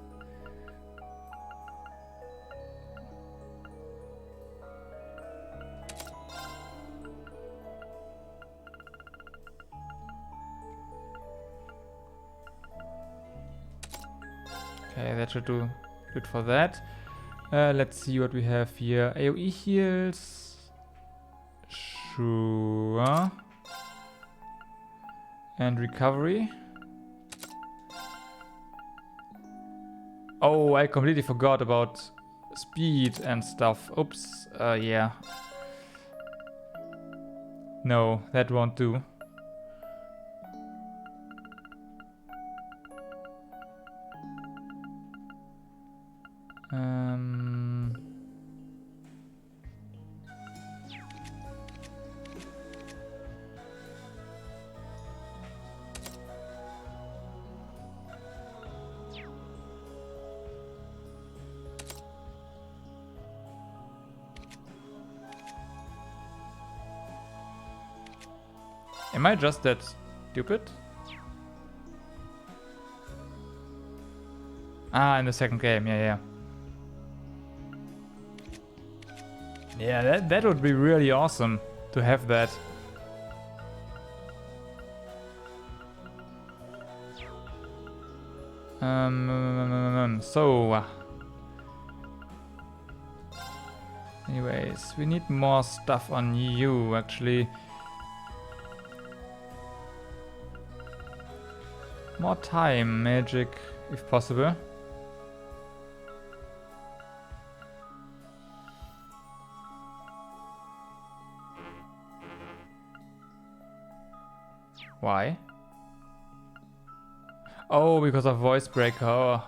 Okay, that should do good for that. Let's see what we have here. AoE heals. Sure. And recovery. Oh, I completely forgot about speed and stuff. Oops. Yeah. No, that won't do. Am I just that stupid? Ah, in the second game, yeah. Yeah, that would be really awesome to have that. So... anyways, we need more stuff on you, actually. More time magic, if possible. Why? Oh, because of voice breaker. Oh.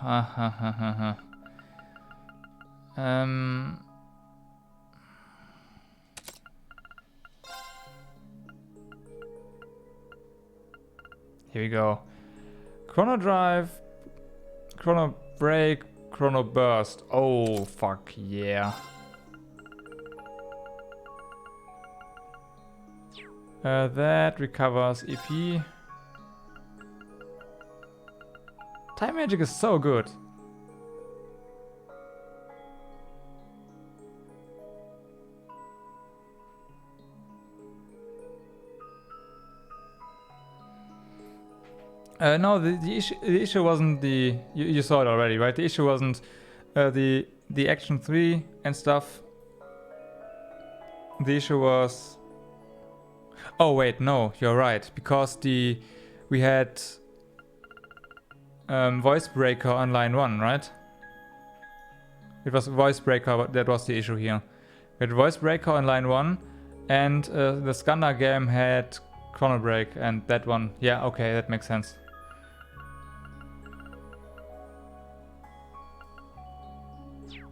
Here we go. Chrono drive, chrono break, chrono burst. Oh, fuck yeah. That recovers EP. Time magic is so good. No, the issue wasn't the... You saw it already, right? The issue wasn't the action 3 and stuff. The issue was... Oh wait, no, you're right. Because we had voice breaker on line 1, right? It was voice breaker, that was the issue here. We had voice breaker on line 1 and the Skandar game had chrono break and that one. Yeah, okay, that makes sense.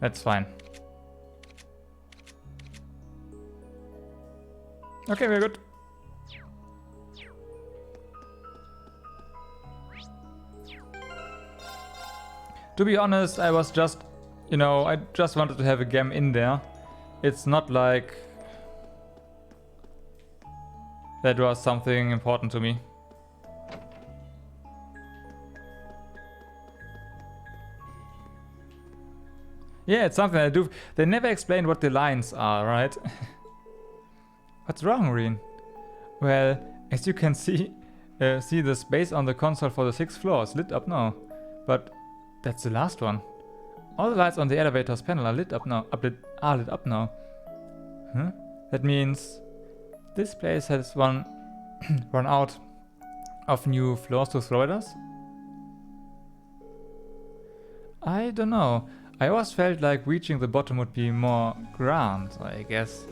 That's fine. Okay, very good. To be honest, I was just, you know, I just wanted to have a gem in there. It's not like that was something important to me. Yeah, it's something I do. They never explain what the lines are, right? What's wrong, Reen? Well, as you can see the space on the console for the 6th floor is lit up now. But that's the last one. All the lights on the elevator's panel are lit up now. Are lit up now. Huh? That means this place has run out of new floors to throw at us? I don't know. I always felt like reaching the bottom would be more grand, I guess.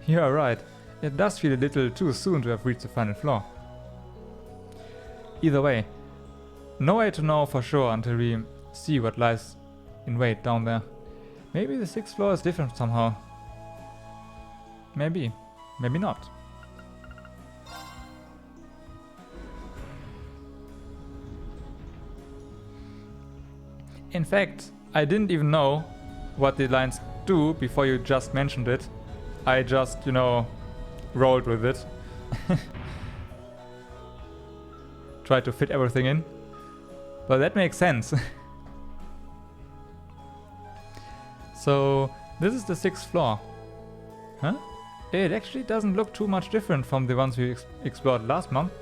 You are right. It does feel a little too soon to have reached the final floor. Either way, no way to know for sure until we see what lies in wait down there. Maybe the 6th floor is different somehow. Maybe. Maybe not. In fact, I didn't even know what the lines do before you just mentioned it. I just, you know, rolled with it. Tried to fit everything in. But that makes sense. So, this is the 6th floor. Huh? It actually doesn't look too much different from the ones we explored last month.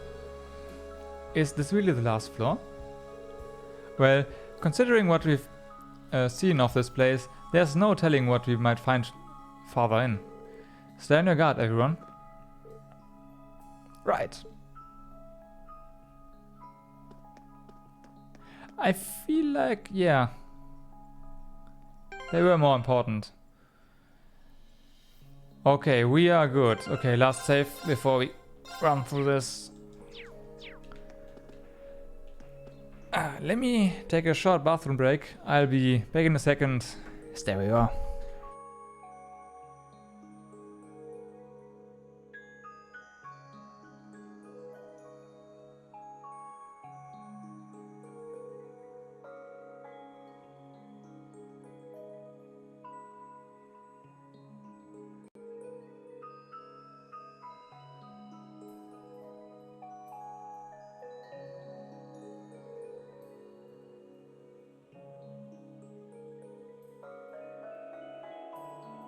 Is this really the last floor? Well, considering what we've seen of this place, there's no telling what we might find farther in. Stay on your guard, everyone. Right. I feel like, yeah, they were more important. Okay, we are good. Okay, last save before we run through this. Let me take a short bathroom break. I'll be back in a second. There we are.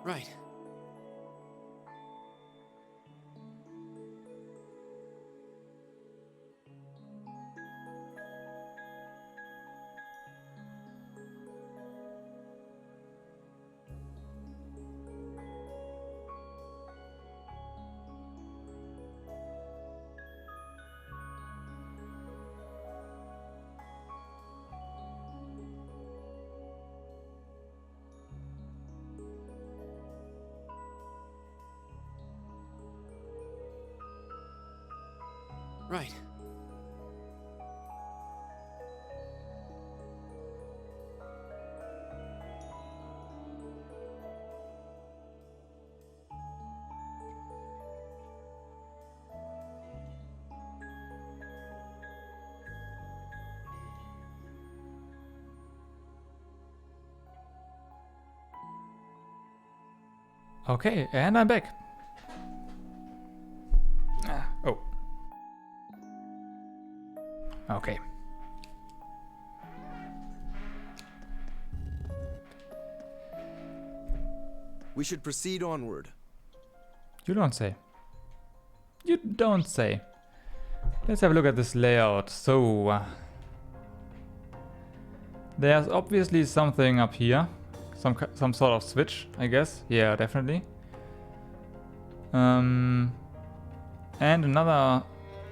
Right. Right. Okay, and I'm back. Oh. Okay. We should proceed onward. You don't say. You don't say. Let's have a look at this layout. So, there's obviously something up here. Some sort of switch, I guess. Yeah, definitely. And another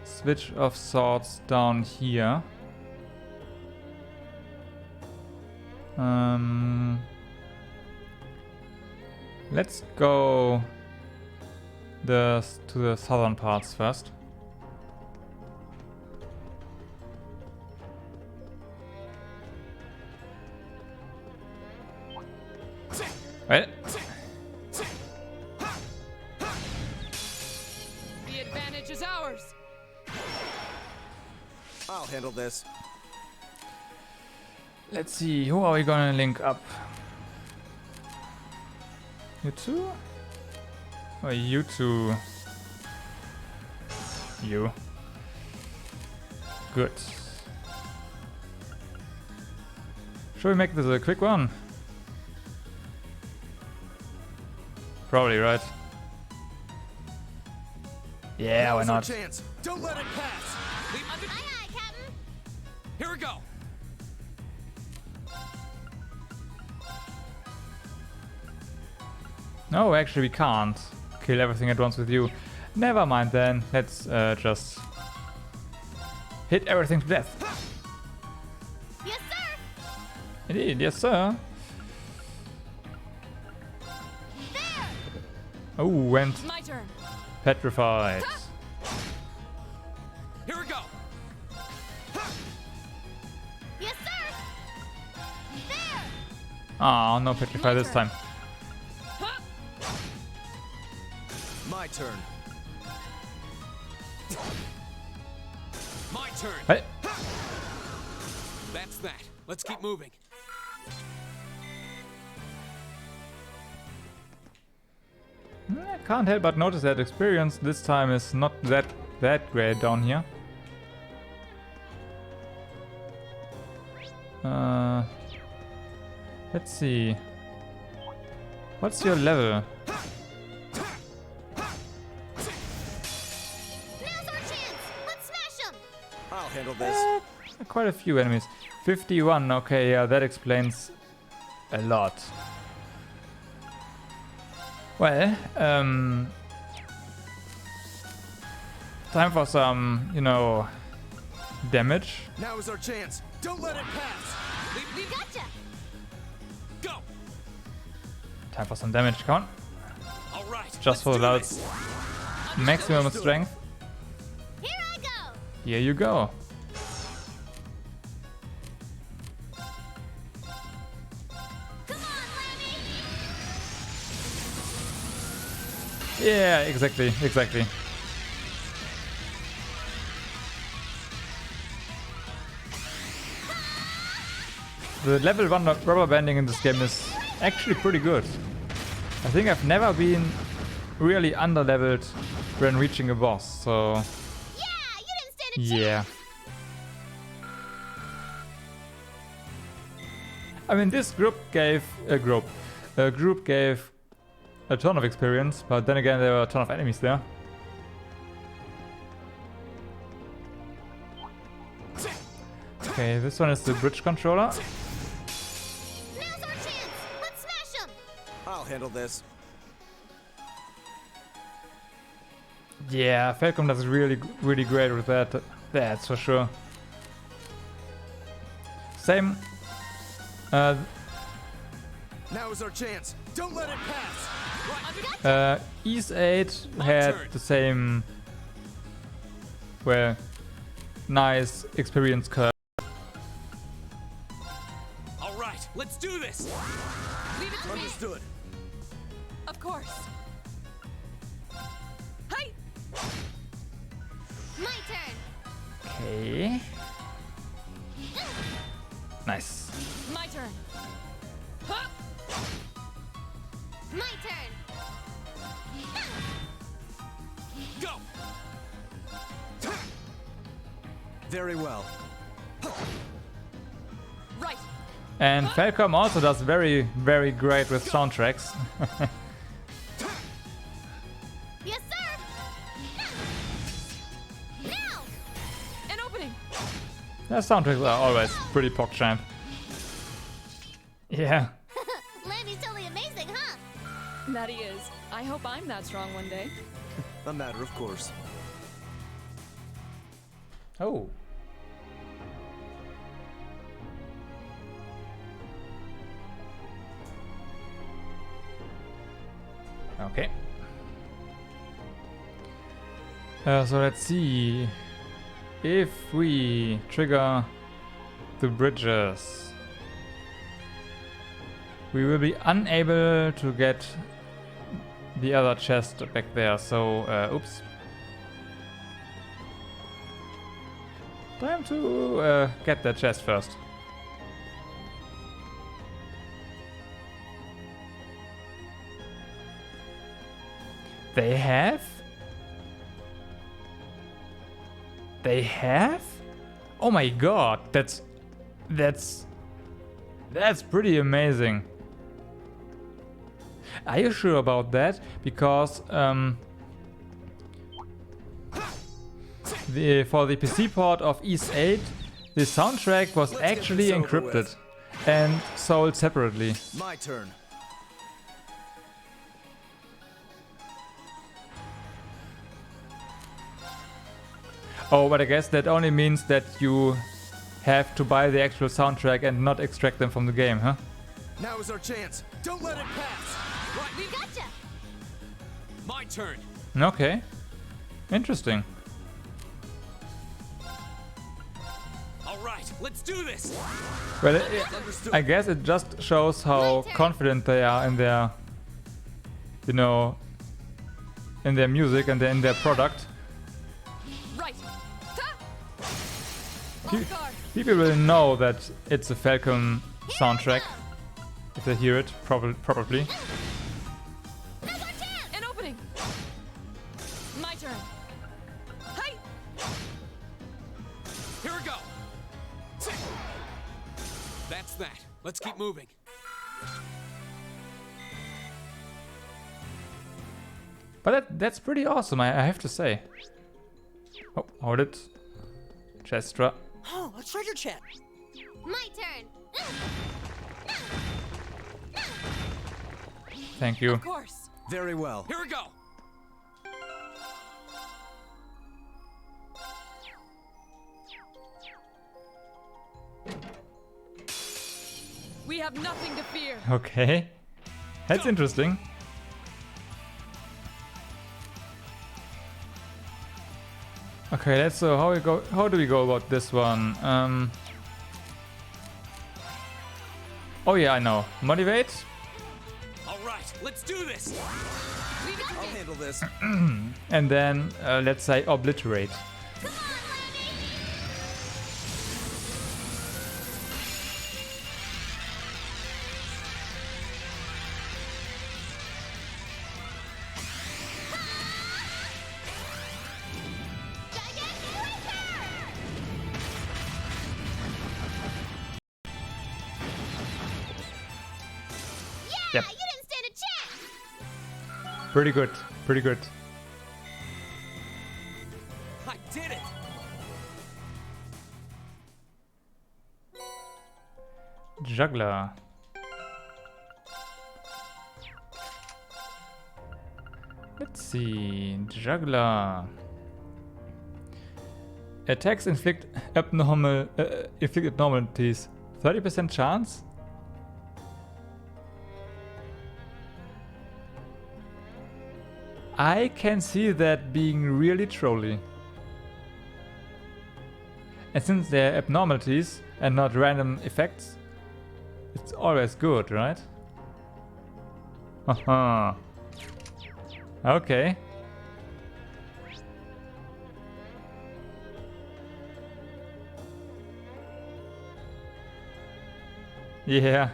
switch of sorts down here. Let's go to the southern parts first. Well. The advantage is ours. I'll handle this. Let's see, who are we gonna link up? You two? Or you two? You. Good. Should we make this a quick one? Probably, right? Yeah, why not? Chance. Don't let it pass. Aye, aye, Captain. Here we go. No, actually we can't kill everything at once with you. Never mind then. Let's just hit everything to death. Yes, sir. Indeed, yes sir. There. Oh, went My turn. petrified. Here we go. Oh, no petrify this time. My turn. My turn. Hey. That's that. Let's keep moving. I can't help but notice that experience this time is not that great down here. Let's see. What's your level? Now's our chance! Let's smash them! I'll handle this. Quite a few enemies. 51, okay, yeah, that explains a lot. Well, time for some, you know, damage. Now is our chance. Don't let it pass. We gotcha! Go! Time for some damage, come on. All right. Just for the maximum strength. Here I go! Here you go. Yeah, exactly. The level 1 rubber banding in this game is actually pretty good. I think I've never been really under-leveled when reaching a boss, so... Yeah. I mean, this group gave a ton of experience, but then again there were a ton of enemies there. Okay, this one is the bridge controller. Now's our chance! Let's smash them! I'll handle this. Yeah, Falcom does really great with that. That's for sure. Same. Now is our chance. Don't let it pass. East 8 had the same, well, nice experience curve. All right, let's do this. Leave it to me. Understood. Of course. Hi. My turn! Okay. Nice. My turn. Huh? My turn! Go! Very well. Right. And Falcom also does very great with soundtracks. Yes, sir! Now! An opening! Their soundtracks are always pretty PogChamp. Yeah. Landy's totally amazing, huh? That he is. I hope I'm that strong one day. A matter of course. Oh. Okay. So let's see. If we trigger the bridges, we will be unable to get the other chest back there, so oops. Time to get that chest first. They have? They have? Oh my god, that's pretty amazing. Are you sure about that? Because for the PC port of East 8, the soundtrack was actually encrypted and sold separately. My turn. Oh, but I guess that only means that you have to buy the actual soundtrack and not extract them from the game, huh? Now is our chance. Don't let it pass. Right, we gotcha! My turn. Okay. Interesting. All right, let's do this. Well, I guess it just shows how confident they are in their, you know, in their music and in their product. Right. People will know that it's a Falcon soundtrack if they hear it, probably. An opening. My turn. Hey. Here we go. That's that. Let's keep moving. But that's pretty awesome, I have to say. Oh, hold it. Chestra. Oh, a treasure chest. My turn. Thank you. Of course. Very well. Here we go. We have nothing to fear. Okay. That's interesting. Okay, let's so how do we go about this one? Oh yeah, I know. Motivate. All right, let's do this. I'll handle this. And then let's say obliterate. Yep. You didn't stand a chance. Pretty good. Pretty good. I did it. Juggler. Let's see. Juggler. Attacks inflict abnormalities. 30% chance? I can see that being really trolly. And since they're abnormalities and not random effects, it's always good, right? Haha. Okay. Yeah.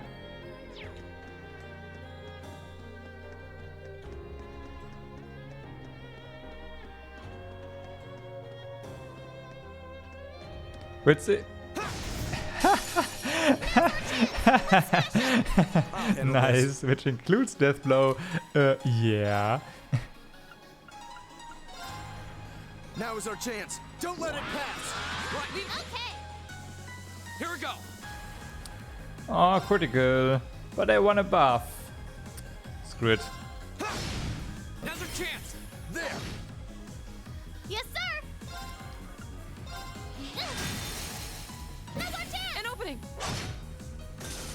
What's it? Nice, which includes death blow. Yeah. Now is our chance. Don't let it pass. Right. Okay. Here we go. Oh, critical. But I want a buff. Screw it. Now's our chance. There. Yes, sir. An opening.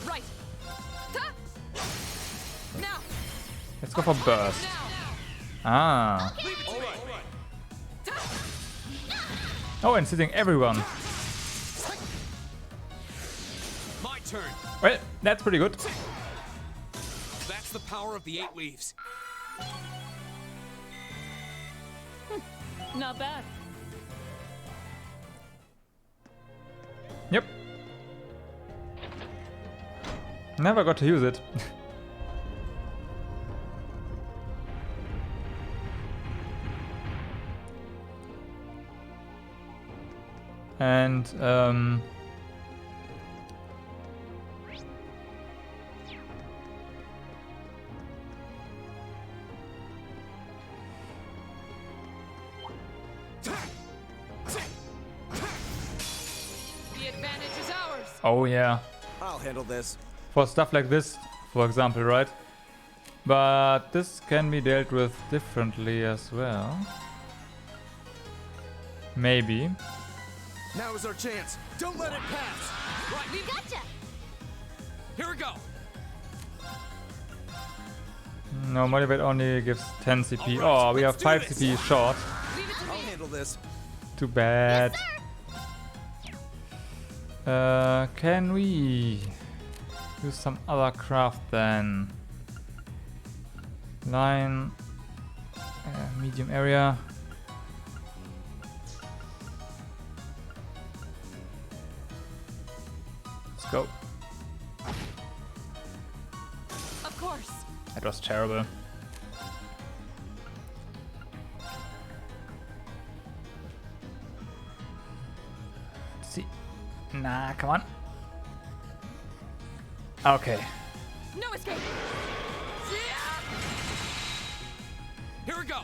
Right. Now. Let's go for burst. Ah. All right. Oh, and sitting everyone. My turn. Well, that's pretty good. That's the power of the 8 leaves. Not bad. Yep. Never got to use it. And The advantage is ours. oh yeah. I'll handle this. For stuff like this, for example, right? But this can be dealt with differently as well. Maybe. Now is our chance. Don't let it pass. Right. Gotcha. Here we go. No, motivate only gives 10 CP. Right, Oh, we have 5 this. CP short. I'll handle this. Too bad. Can we use some other craft then? Line, medium area. Let's go. Of course. That was terrible. Let's see. Nah, come on. Okay. No escape. Here we go.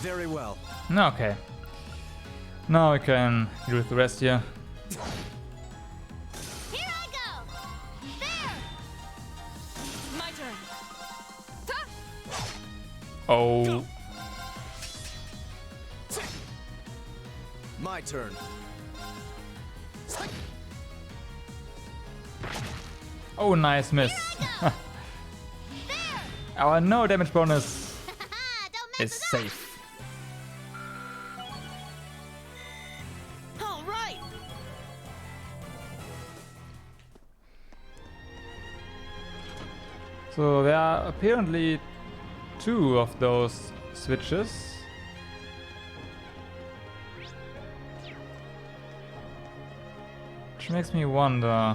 Very well. Okay. Now we can do the rest here. Here I go. There. My turn. Ta! Oh. My turn. Oh, nice miss. Our no damage bonus is safe. All right. So there are apparently 2 of those switches. Which makes me wonder.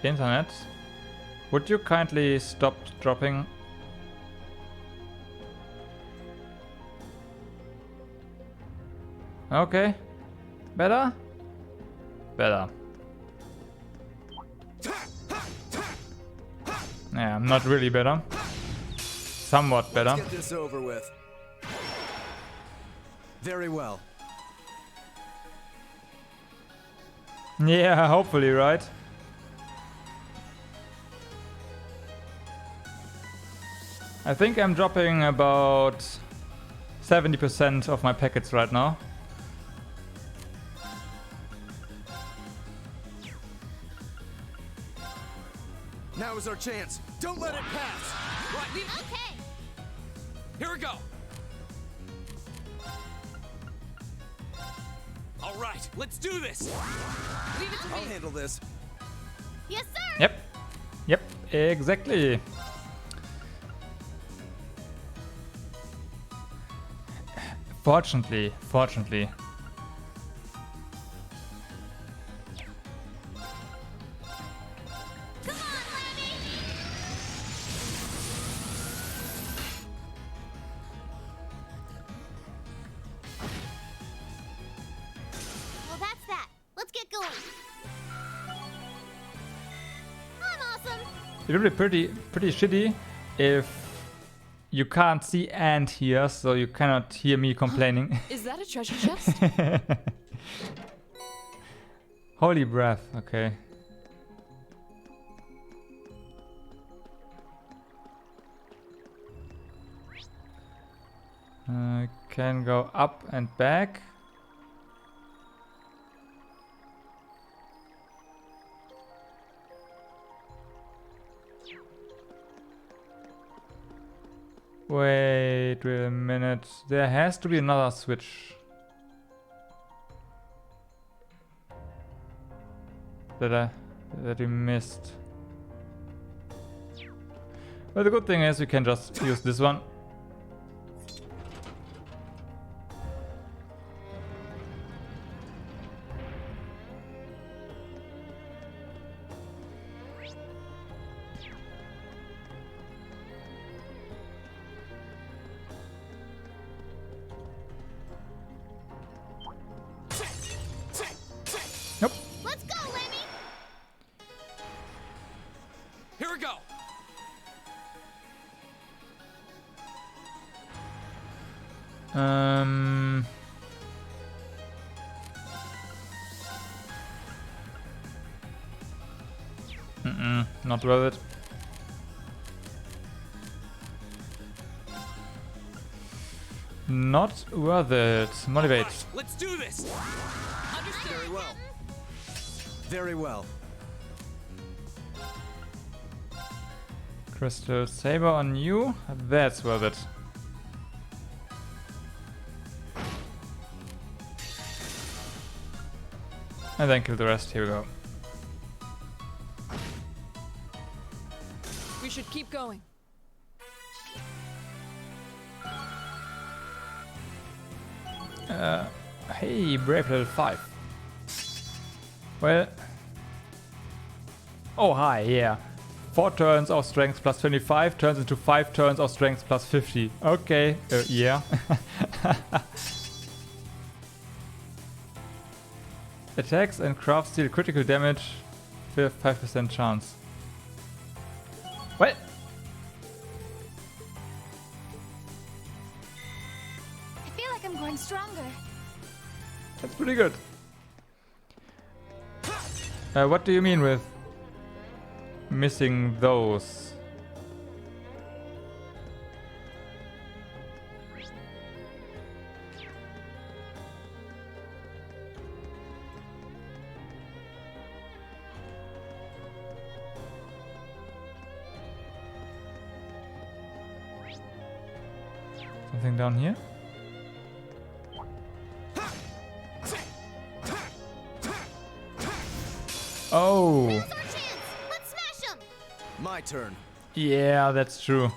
Internet, would you kindly stop dropping? Okay. Better? Better. Yeah, not really better. Somewhat better. Let's get this over with. Very well. Yeah, hopefully, right? I think I'm dropping about 70% of my packets right now. Now is our chance. Don't let it pass. Right, leave. Okay. Here we go. All right, let's do this. Leave it to I'll me. handle this. Yes, sir. Yep. Yep, exactly. Fortunately. Well, that's that. Let's get going. I'm awesome. It would be pretty shitty if you can't see and hear, so you cannot hear me complaining. Is that a treasure chest? Holy breath, okay. Can go up and back. Wait a minute. There has to be another switch. That we missed. Well, the good thing is we can just use this one. Nope. Let's go, Lemmy. Here we go. Not worth it. Not worth it. Motivate. Let's do this! Very well. Very well. Crystal Saber on you. That's worth it. And then kill the rest. Here we go. We should keep going. Hey, Brave level 5. Well. Oh, hi, yeah. 4 turns of strength plus 25 turns into 5 turns of strength plus 50. Okay, yeah. Attacks and crafts deal critical damage with 5% chance. Well. I feel like I'm growing stronger. That's pretty good. What do you mean with missing those? Something down here? Oh. Now's our chance. Let's smash 'em. My turn. Yeah, that's true.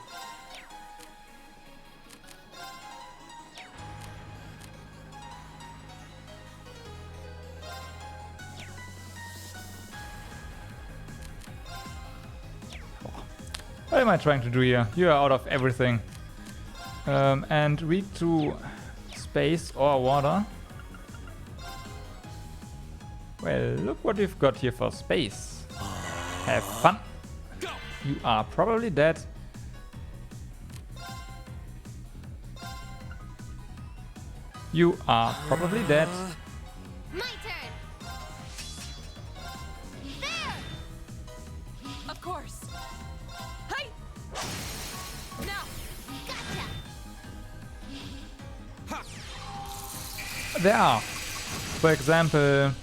What am I trying to do here? You are out of everything. And read to space or water. Well, look what we've got here for space. Have fun. You are probably dead. You are probably dead. My turn. There. Of course. Hey! Now. Gotcha. There are, for example,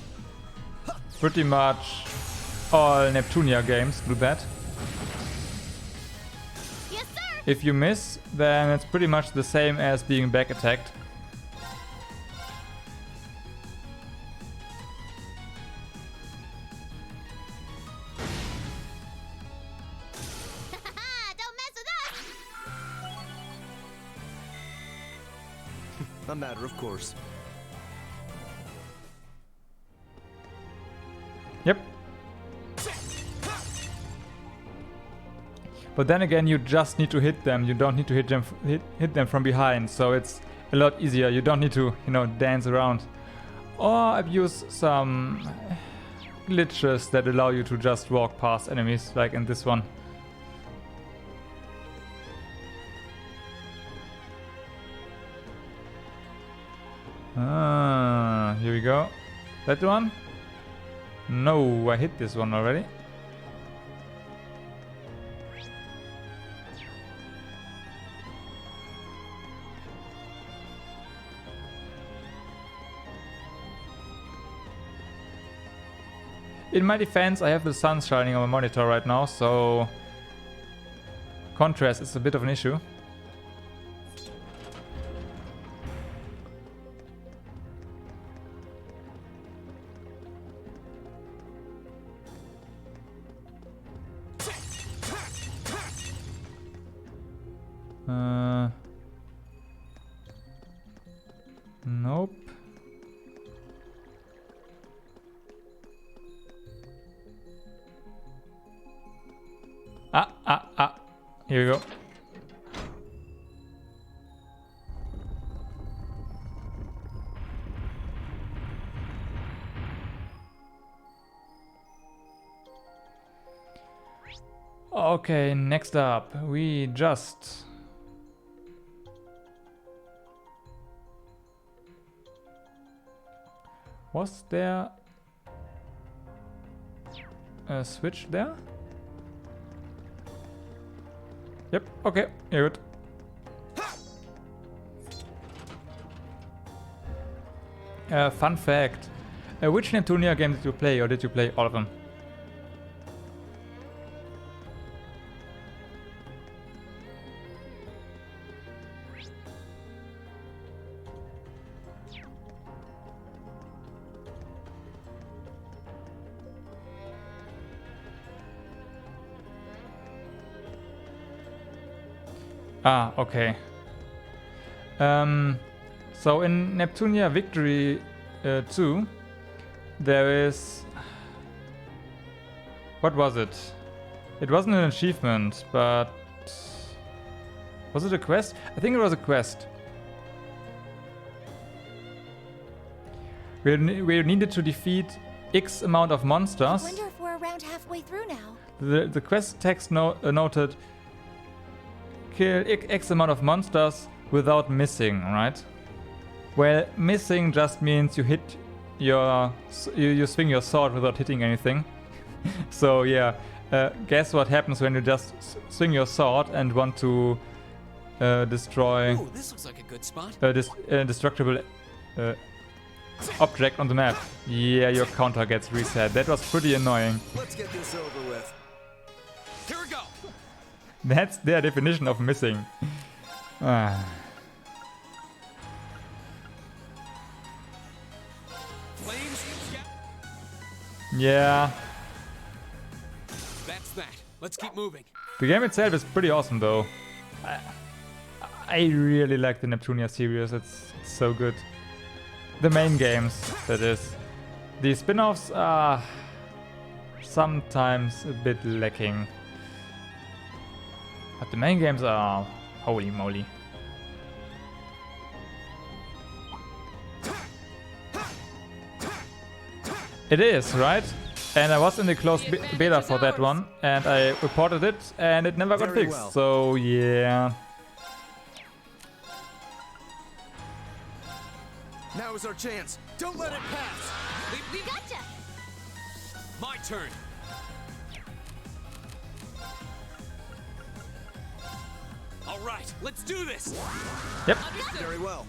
pretty much all Neptunia games do that. Yes, sir. If you miss, then it's pretty much the same as being back attacked. Don't mess with us. A matter of course. Yep. But then again, you just need to hit them. You don't need to hit them from behind. So it's a lot easier. You don't need to, you know, dance around. Or abuse some glitches that allow you to just walk past enemies, like in this one. Ah, here we go. That one? No, I hit this one already. In my defense, I have the sun shining on my monitor right now, so contrast is a bit of an issue. Nope. Here we go. Okay, next up, we just... Was there a switch there? Yep, okay, you're good. Fun fact. Which Neptunia game did you play, or did you play all of them? Ah, okay. So in Neptunia Victory 2, there is... What was it? It wasn't an achievement, but... Was it a quest? I think it was a quest. We needed to defeat X amount of monsters. I wonder if we're around halfway through now. The quest text noted... Kill X amount of monsters without missing, right? Well, missing just means you hit your... You swing your sword without hitting anything. So yeah, guess what happens when you just swing your sword and want to destroy... Ooh, this looks like a good spot. Destructible object on the map. Yeah, your counter gets reset. That was pretty annoying. Let's get this over with. Here we go. That's their definition of missing. Ah. Yeah. That's that. Let's keep moving. The game itself is pretty awesome though. I really like the Neptunia series. It's so good. The main games, that is. The spin-offs are sometimes a bit lacking. But the main games are holy moly. It is, right? And I was in the closed beta for that one, and I reported it, and it never got fixed. Well. So yeah. Now is our chance. Don't let it pass. We gotcha. My turn. All right, let's do this. Yep. Very well.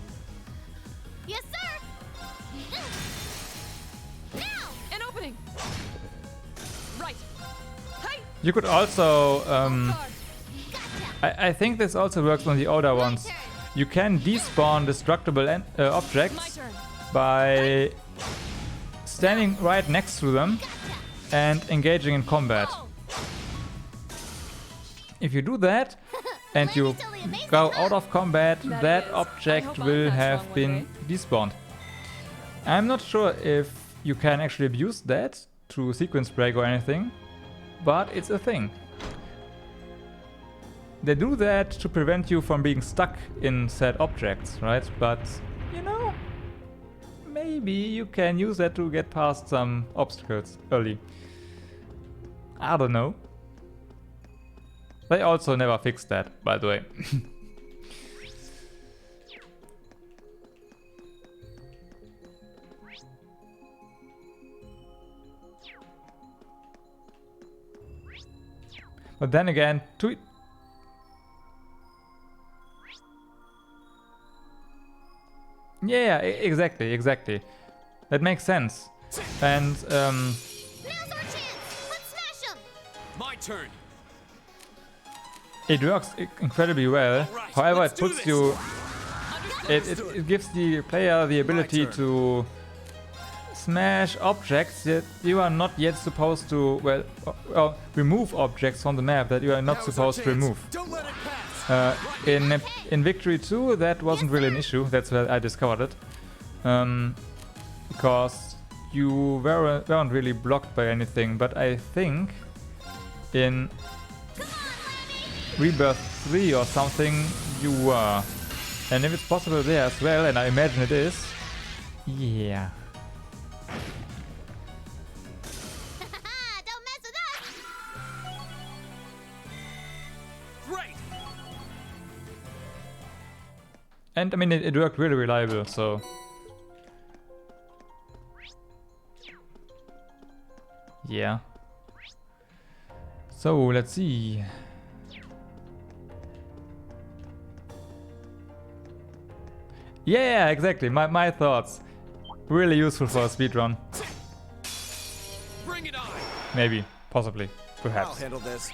Yes, sir. Now, an opening. Right. Hey. You could also. I think this also works on the older ones. You can despawn destructible objects by standing right next to them and engaging in combat. If you do that and you go out of combat, that object will have been despawned. I'm not sure if you can actually abuse that to sequence break or anything, but it's a thing. They do that to prevent you from being stuck in said objects, right? But, you know, maybe you can use that to get past some obstacles early. I don't know. They also never fixed that, by the way. But then again, yeah, exactly. That makes sense. And now's our chance. Let's smash 'em. My turn. It works incredibly well. Right, however, it puts you... It gives the player the ability to smash objects that you are not yet supposed to... Well, remove objects from the map that you are not supposed to remove. In Victory 2, that wasn't really an issue. That's where I discovered it. Because you weren't really blocked by anything. But I think in Rebirth 3 or something, you were. And if it's possible there as well, and I imagine it is, yeah. Don't mess with us. Great. And I mean, it worked really reliable, so. Yeah. So, let's see. Yeah, exactly. My thoughts. really useful for a speedrun. Bring it on. Maybe, possibly, I'll perhaps. handle this.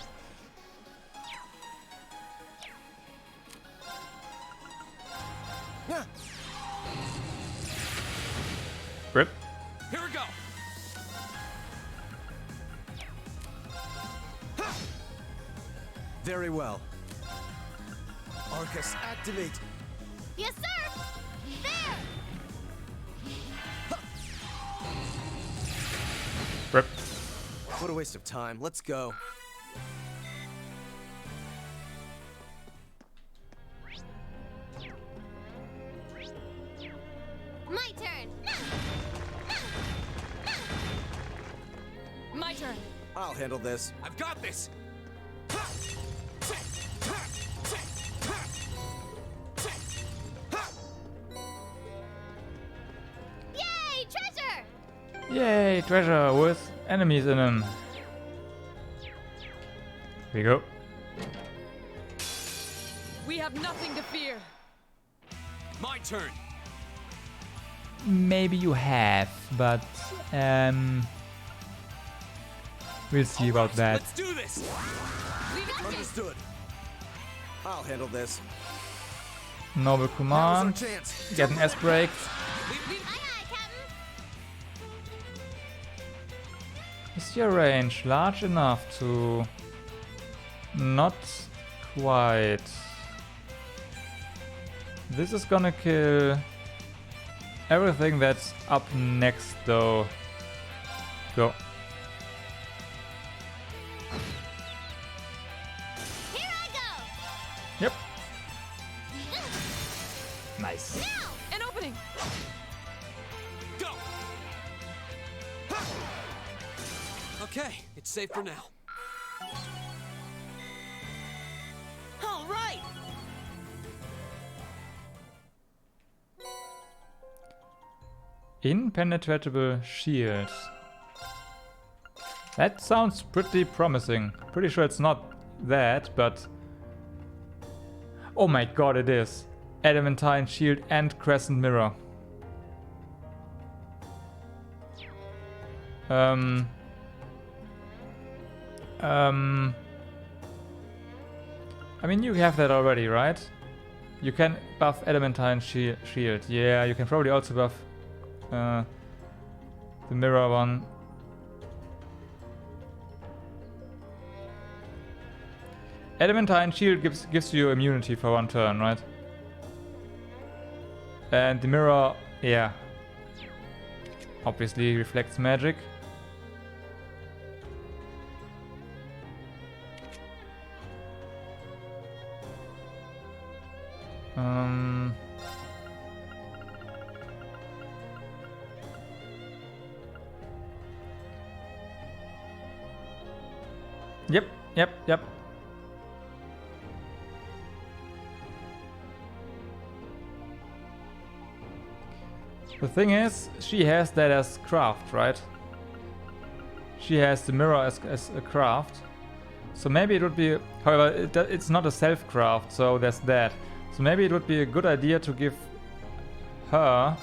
Rip. Here we go. Very well. Arcus, activate. Yes, sir! There! Rip. What a waste of time. Let's go. My turn! My turn. I'll handle this. I've got this. Yay, treasure! Yay, treasure with enemies in them. Here we go. We have nothing to fear. My turn. Maybe you have, but we'll see about that. Let's do this. Understood. I'll handle this. Noble command. chance. Get an S break. Is your range large enough to... Not quite. This is gonna kill everything that's up next though. Go. Here I go! Yep. Nice. Now! An opening! Go. Okay, it's safe for now. All right! Impenetrable shield. That sounds pretty promising. Pretty sure it's not that, but... Oh my god, it is. Adamantine shield and crescent mirror. I mean, you have that already, right? You can buff adamantine shield. Yeah, you can probably also buff the mirror one. Adamantine shield gives you immunity for 1 turn, right? And the mirror, yeah, obviously reflects magic. Yep. The thing is, she has that as craft, right? She has the mirror as a craft. So maybe it would be... However, it's not a self-craft, so there's that. So maybe it would be a good idea to give her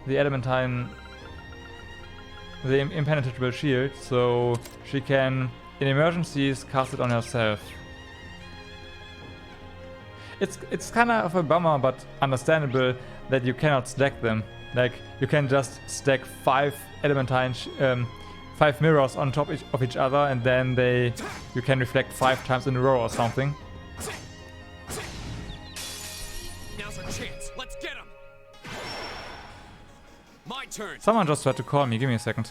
the adamantine... the impenetrable shield, so she can, in emergencies, cast it on herself. It's kind of a bummer, but understandable that you cannot stack them. Like, you can just stack 5 adamantine 5 mirrors on top of each other, and then you can reflect 5 times in a row or something. Now's our chance. Let's get him. My turn. Someone just tried to call me. Give me a second.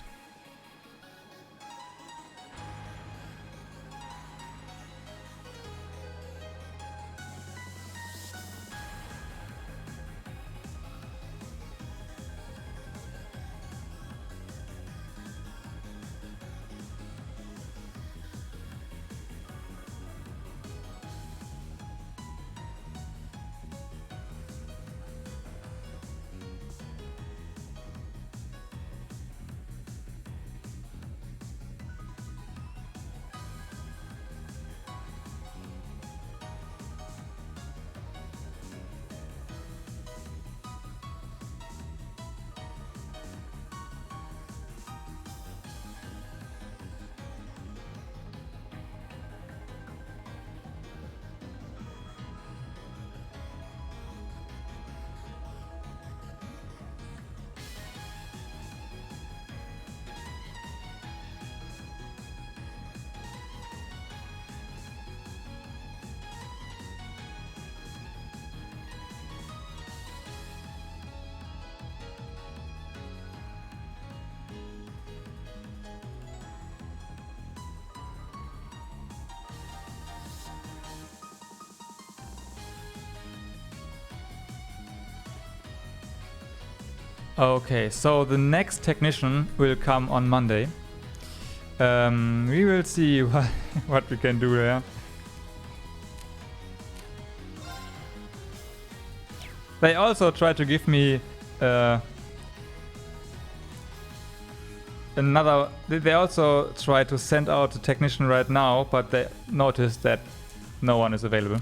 Okay, so the next technician will come on Monday. We will see what we can do there. They also try to give me another. They also try to send out a technician right now, but they noticed that no one is available.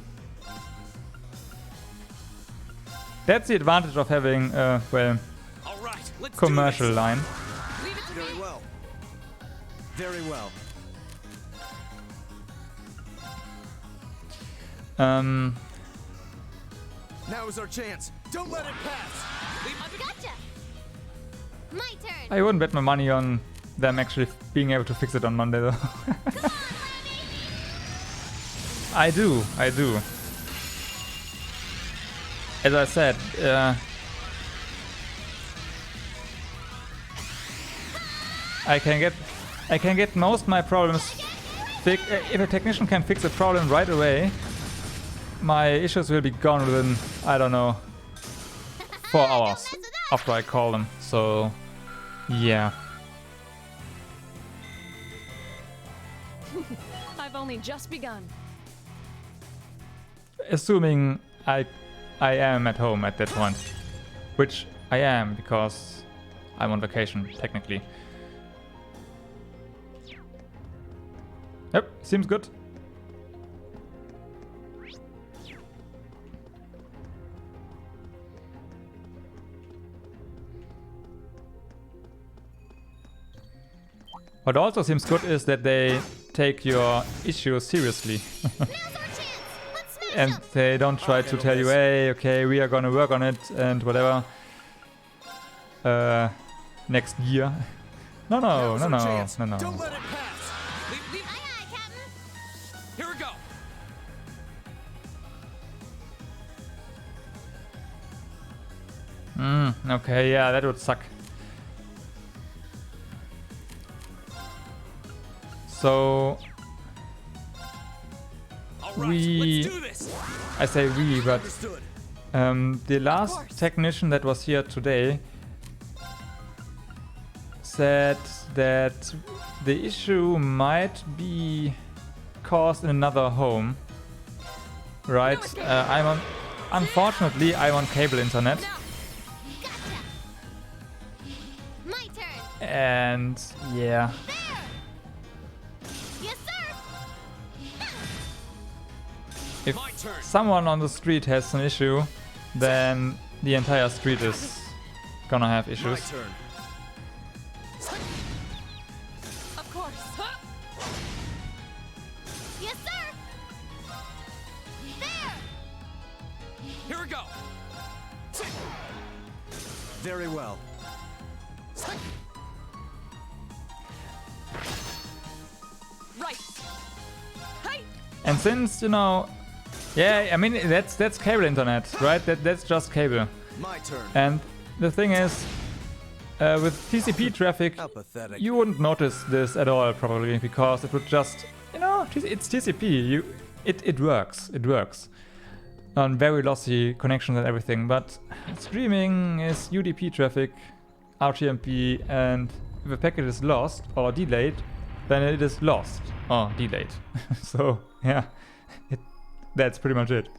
That's the advantage of having well, commercial line. Very well. Very well. Now is our chance. Don't let it pass. Gotcha. My turn. I wouldn't bet my money on them actually being able to fix it on Monday though. I do. As I said, I can get most of my problems fixed. If a technician can fix a problem right away, my issues will be gone within, I don't know, 4 hours after I call them. So, yeah. I've only just begun. Assuming I am at home at that point, which I am because I'm on vacation technically. Yep, seems good. What also seems good is that they take your issues seriously. And they don't try to tell you, hey, okay, we are gonna work on it and whatever. Next year. No. Don't let it pass. Leave. Aye, aye, Captain. Here we go. Okay, yeah, that would suck. So I say we, but the last technician that was here today said that the issue might be caused in another home, right? Unfortunately, I'm on cable internet. And yeah. If someone on the street has an issue, then the entire street is gonna have issues. Of course. Yes, sir. There. Here we go. Very well. Right. Hey. And since, you know, yeah, I mean that's cable internet, right? That's just cable. My turn. And the thing is, with TCP traffic, you wouldn't notice this at all probably because it would just, you know, it's TCP. It works. It works on very lossy connections and everything. But streaming is UDP traffic, RTMP, and if a packet is lost or delayed, then it is lost or delayed. So yeah. That's pretty much it.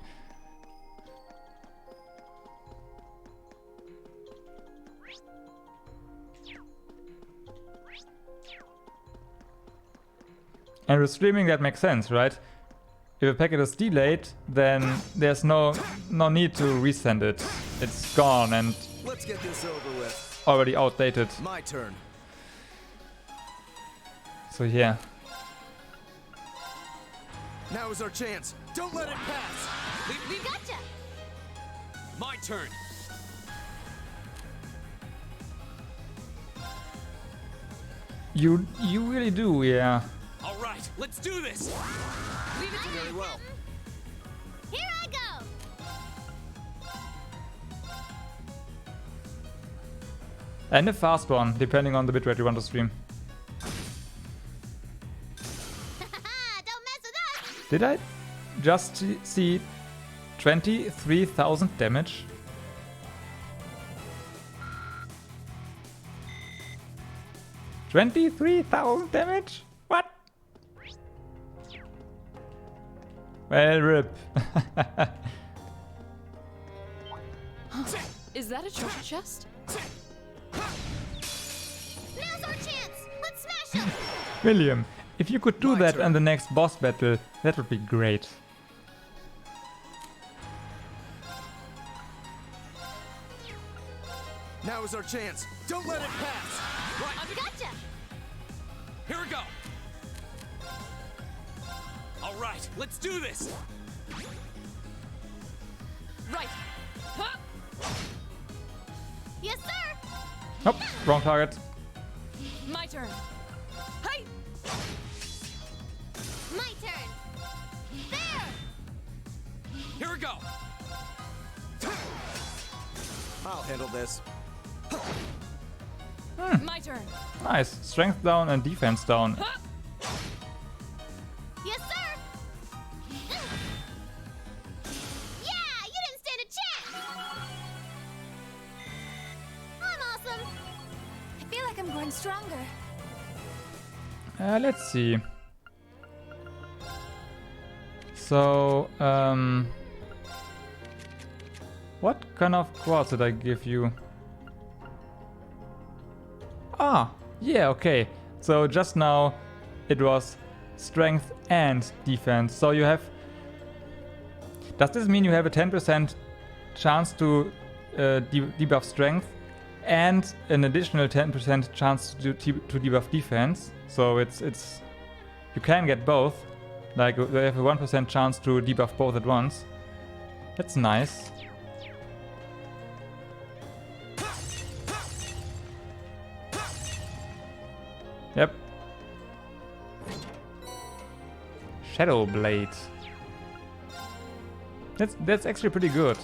And with streaming that makes sense, right? If a packet is delayed, then there's no need to resend it. It's gone and let's get this over with. Already outdated. My turn. So yeah. Now is our chance. Don't let it pass. Leave. Gotcha. My turn. You really do, yeah. All right, let's do this. Leave it to Very well. Here I go. And a fast one, depending on the bitrate you want to stream. Did I just see 23,000 damage? 23,000 damage? What? Well, rip. Is that a treasure chest? Now's our chance! Let's smash him! William, if you could do that in the next boss battle, that would be great. Now is our chance. Don't let it pass. Right. Gotcha! Here we go! All right, let's do this! Right. Huh? Yes, sir! Nope, wrong target. My turn. Hey! My turn! There! Here we go! I'll handle this. My turn. Nice. Strength down and defense down. Yes, sir! Yeah! You didn't stand a chance! I'm awesome! I feel like I'm growing stronger. Let's see. So, what kind of quartz did I give you? Ah, yeah, okay. So just now it was strength and defense. So you have... Does this mean you have a 10% chance to debuff strength and an additional 10% chance to debuff defense? So it's you can get both. Like you have a 1% chance to debuff both at once. That's nice. Yep. Shadow Blade. That's actually pretty good.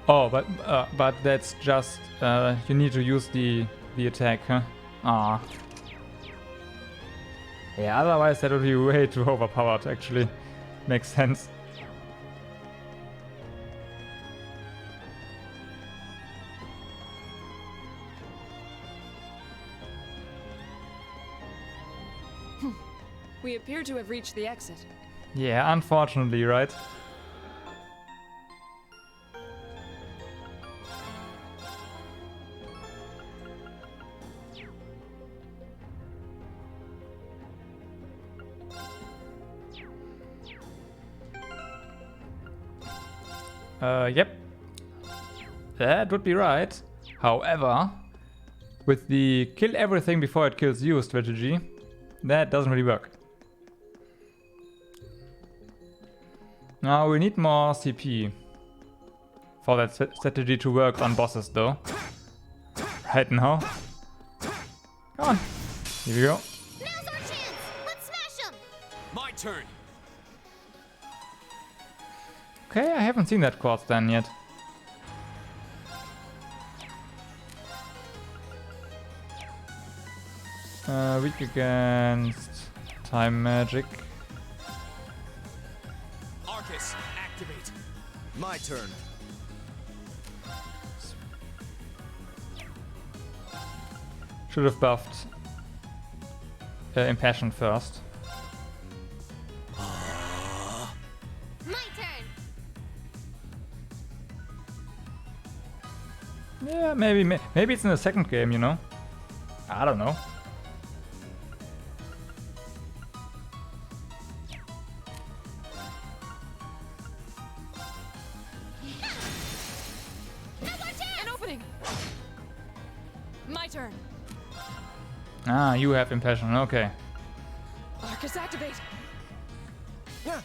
Oh, but that's just you need to use the attack, huh? Ah. Yeah, otherwise that would be way too overpowered, actually. Makes sense. We appear to have reached the exit. Yeah, unfortunately, right? Yep. That would be right. However, with the kill everything before it kills you strategy, that doesn't really work. Now we need more CP for that strategy to work on bosses though. Right now. Come on. Here we go. Now's our chance! Let's smash him! My turn! Okay, I haven't seen that quartz then yet. Weak against time magic. Arcus, activate. My turn. Should have buffed Impassion first. My turn! Yeah, maybe it's in the second game, you know? I don't know. An opening! My turn. Ah, you have Impassion, okay. Arcus, activate! Yeah.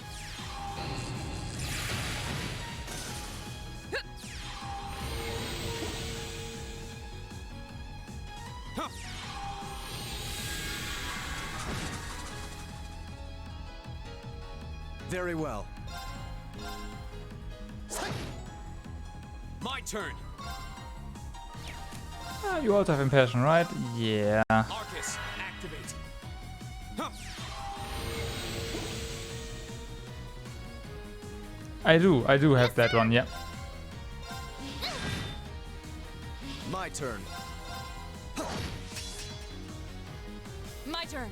Very well. My turn. You also have impassion, right? Yeah. Arcus, activate. Huh. I do have that one, yeah. My turn. My turn.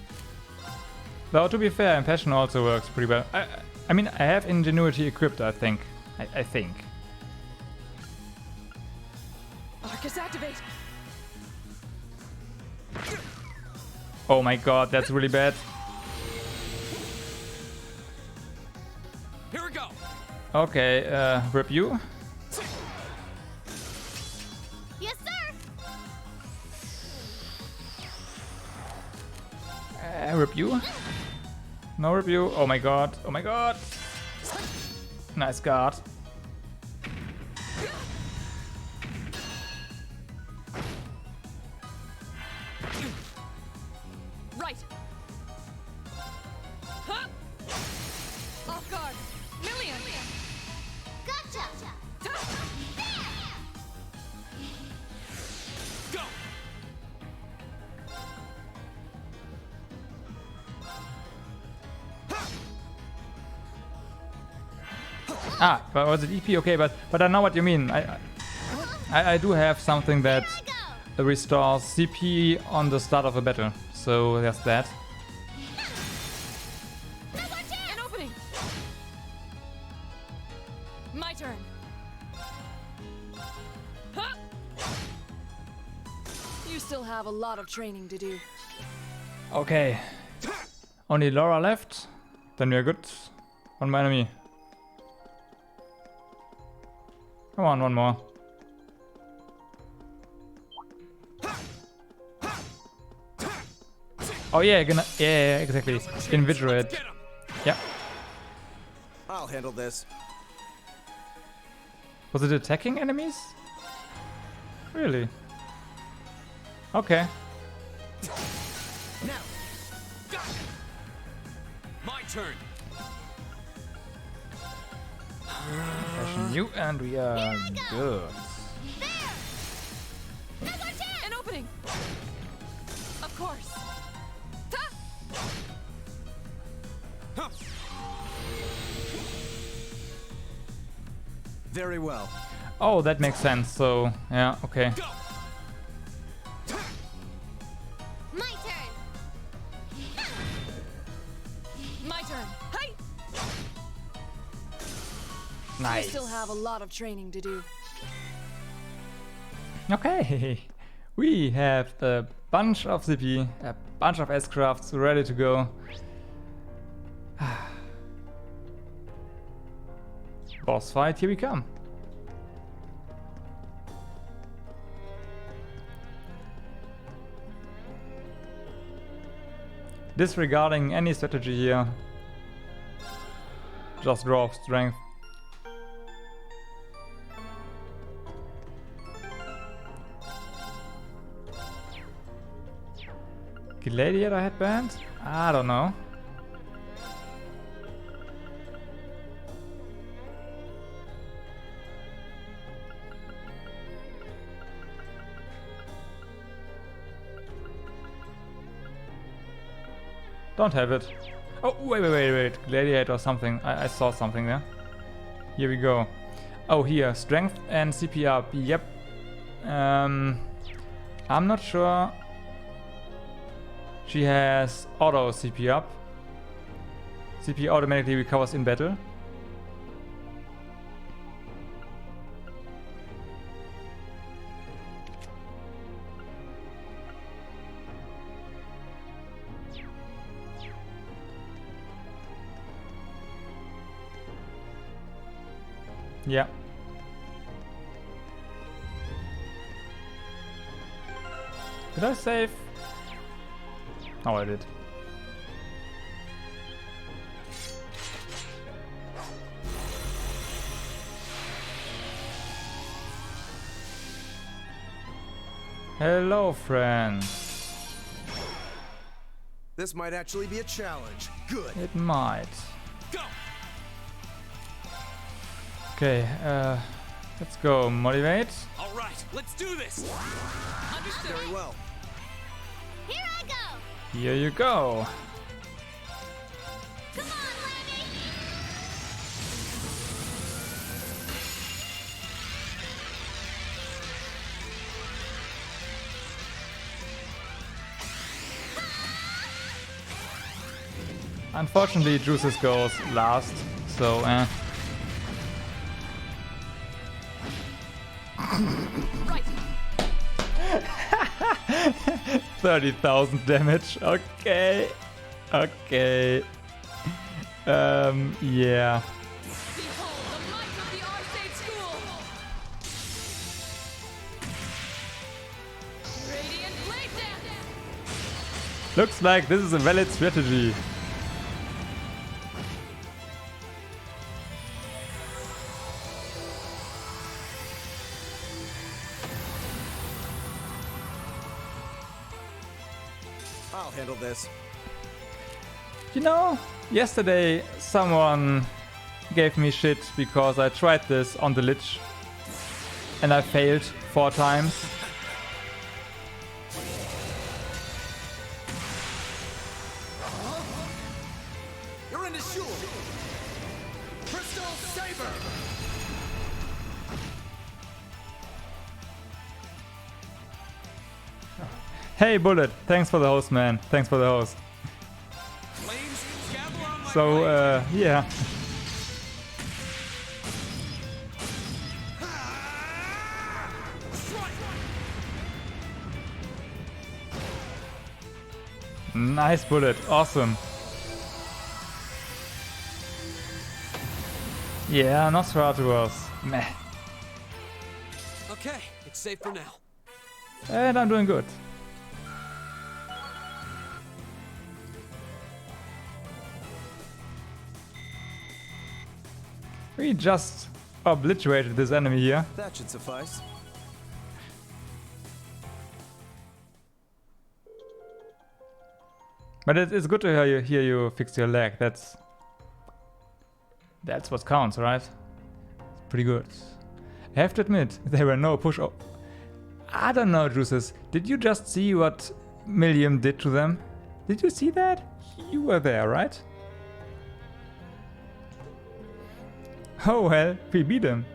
Though to be fair, impassion also works pretty well. I mean, I have ingenuity equipped, I think. I think. Arcus, activate. Oh my god, that's really bad. Here we go. Okay, rip you. Yes, sir. Rip you. No rip you. Oh my god. Oh my god. Nice guard. Right. Huh? Off guard. Million. Gotcha. Go. Ah, but was it EP? Okay, but I know what you mean. I do have something that restores CP on the start of a battle, so there's that. An opening. My turn. Huh? You still have a lot of training to do. Okay, only Laura left. Then we are good on my enemy. Come on, one more. Oh yeah, yeah, exactly. Invigorate. Yeah. I'll handle this. Was it attacking enemies? Really? Okay. Now. My turn. Passion you, and we are good. An opening. Of course. Very well. Oh, that makes sense. So, yeah, okay. My turn. My turn. Hey. Nice. You still have a lot of training to do. Okay. We have a bunch of CP, a bunch of S-crafts ready to go. Boss fight, here we come. Disregarding any strategy here. Just draw strength. Gladiator headband? I don't know. Don't have it. Oh, wait. Gladiator or something. I saw something there. Here we go. Oh, here. Strength and CP up. Yep. I'm not sure. She has auto CP up. CP automatically recovers in battle. Yeah. Did I save? Oh, I did. Hello, friends. This might actually be a challenge. Good. It might. Go. Okay, Let's go, motivate. All right, let's do this. Understood. Very well. Here I go. Here you go. Come on, Lemmy. Unfortunately, Juices goes last, so Right. 30,000 damage. Okay. Okay. Yeah. Behold the might of the Arcade School. Radiant Blade Dance. Looks like this is a valid strategy. I'll handle this. You know, yesterday someone gave me shit because I tried this on the Lich and I failed 4 times. You're in the shoe. Crystal Saber. Hey Bullet, thanks for the host, man. Thanks for the host. So, yeah. Nice Bullet, awesome. Yeah, Nosferatu. Meh. Okay, it's safe for now. And I'm doing good. We just obliterated this enemy here. That should suffice. But it's good to hear you fix your leg. That's what counts, right? It's pretty good. I have to admit, there were no push. I don't know, Juices. Did you just see what Millium did to them? Did you see that? You were there, right? Oh well, we beat him.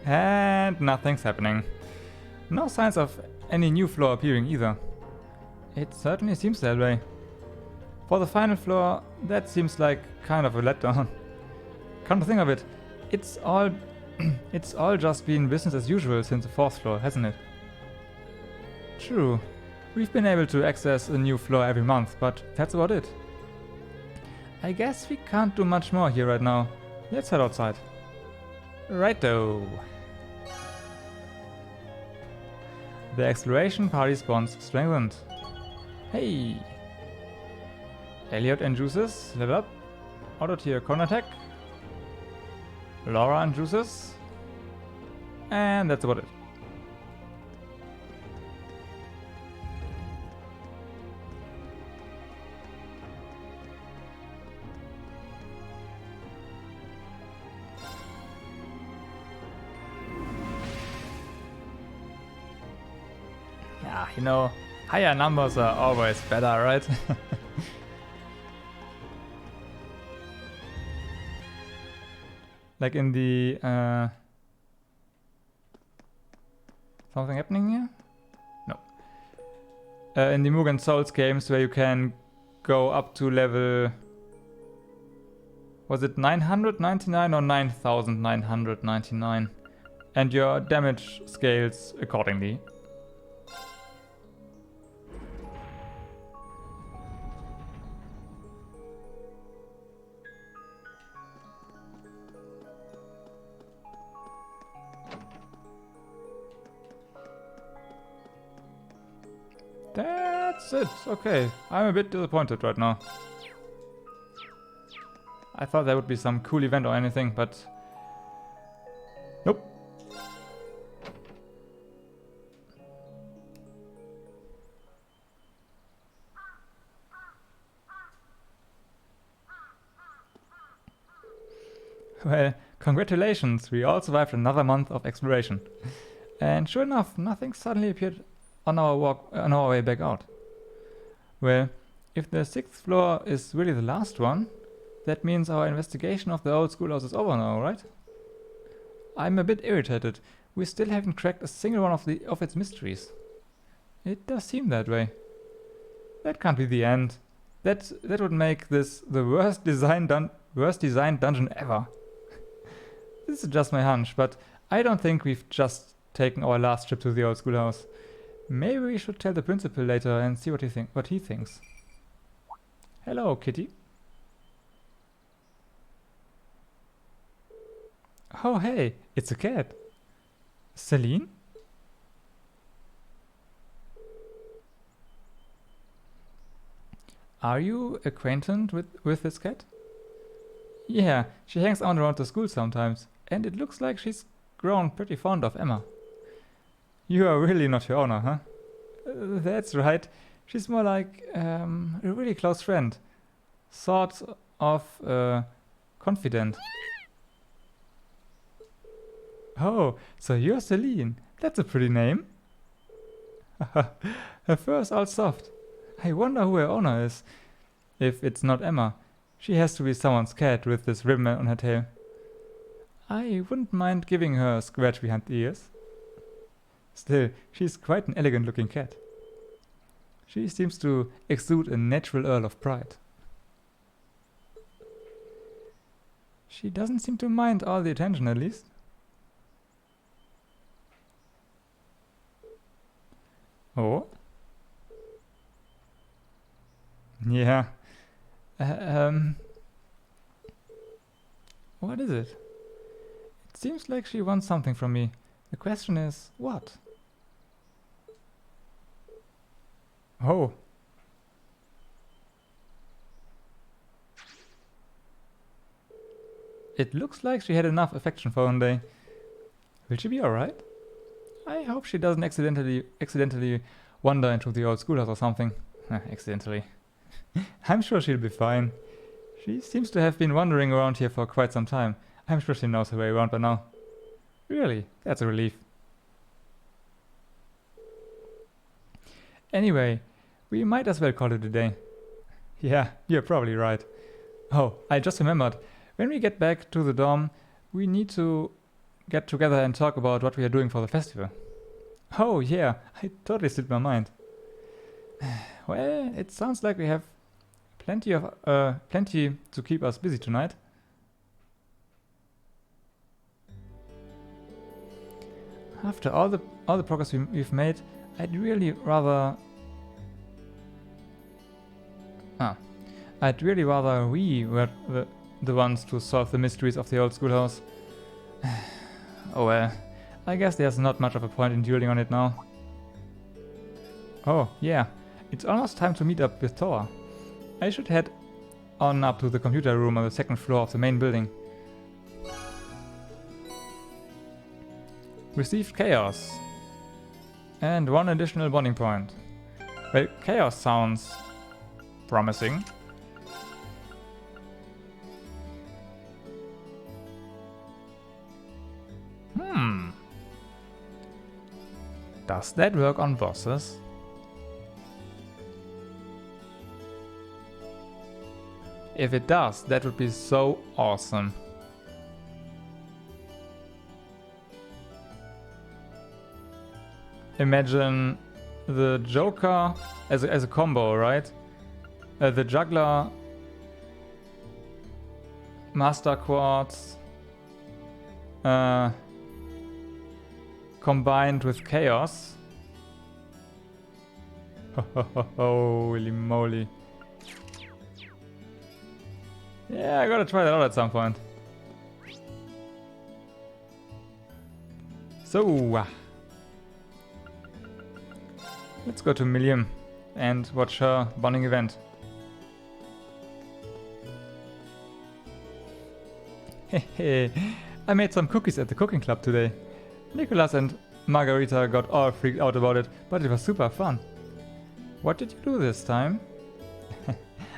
And nothing's happening. No signs of any new floor appearing either. It certainly seems that way. For the final floor, that seems like kind of a letdown. Come to think of it, it's all just been business as usual since the 4th floor, hasn't it? True. We've been able to access a new floor every month, but that's about it. I guess we can't do much more here right now. Let's head outside. Righto. The exploration party spawns strengthened. Hey! Elliot and Juices, level up. Auto tier corner attack. Laura and Juices. And that's about it. Yeah, you know, higher numbers are always better, right? Like in the something happening here? No. In the Mugen Souls games where you can go up to level, was it 999 or 9999? And your damage scales accordingly. That's it. Okay. I'm a bit disappointed right now. I thought there would be some cool event or anything, but nope. Well, congratulations, we all survived another month of exploration. And sure enough, nothing suddenly appeared on our way back out. Well, if the 6th floor is really the last one, that means our investigation of the old schoolhouse is over now, right? I'm a bit irritated. We still haven't cracked a single one of its mysteries. It does seem that way. That can't be the end. That would make this the worst designed dungeon ever. This is just my hunch, but I don't think we've just taken our last trip to the old schoolhouse. Maybe we should tell the principal later and see what he thinks. Hello, kitty. Oh hey, it's a cat. Celine? Are you acquainted with this cat? Yeah, she hangs out around the school sometimes, and it looks like she's grown pretty fond of Emma. You are really not her owner, huh? That's right. She's more like a really close friend. Sort of confidant. Oh, so you're Celine. That's a pretty name. Her fur is all soft. I wonder who her owner is. If it's not Emma, she has to be someone's cat with this ribbon on her tail. I wouldn't mind giving her a scratch behind the ears. Still, she's quite an elegant looking cat. She seems to exude a natural earl of pride. She doesn't seem to mind all the attention, at least. Oh? Yeah. What is it? It seems like she wants something from me. The question is, what? Oh. It looks like she had enough affection for one day. Will she be alright? I hope she doesn't accidentally wander into the old schoolhouse or something. Accidentally. I'm sure she'll be fine. She seems to have been wandering around here for quite some time. I'm sure she knows her way around by now. Really, that's a relief. Anyway, we might as well call it a day. Yeah, you're probably right. Oh, I just remembered. When we get back to the dorm, we need to get together and talk about what we are doing for the festival. Oh yeah, I totally slipped my mind. Well, it sounds like we have plenty to keep us busy tonight. After all the progress we've made, I'd really rather we were the ones to solve the mysteries of the old schoolhouse. Oh well, I guess there's not much of a point in dwelling on it now. Oh yeah, it's almost time to meet up with Toa. I should head on up to the computer room on the 2nd floor of the main building. Received chaos. And 1 additional bonding point. Well, chaos sounds promising. Does that work on bosses? If it does, that would be so awesome. Imagine the Joker as a combo, right? The Juggler, Master Quartz, combined with Chaos. Holy moly. Yeah, I gotta try that out at some point. So, let's go to Milliam and watch her bonding event. Hehe, I made some cookies at the cooking club today. Nicholas and Margarita got all freaked out about it, but it was super fun. What did you do this time?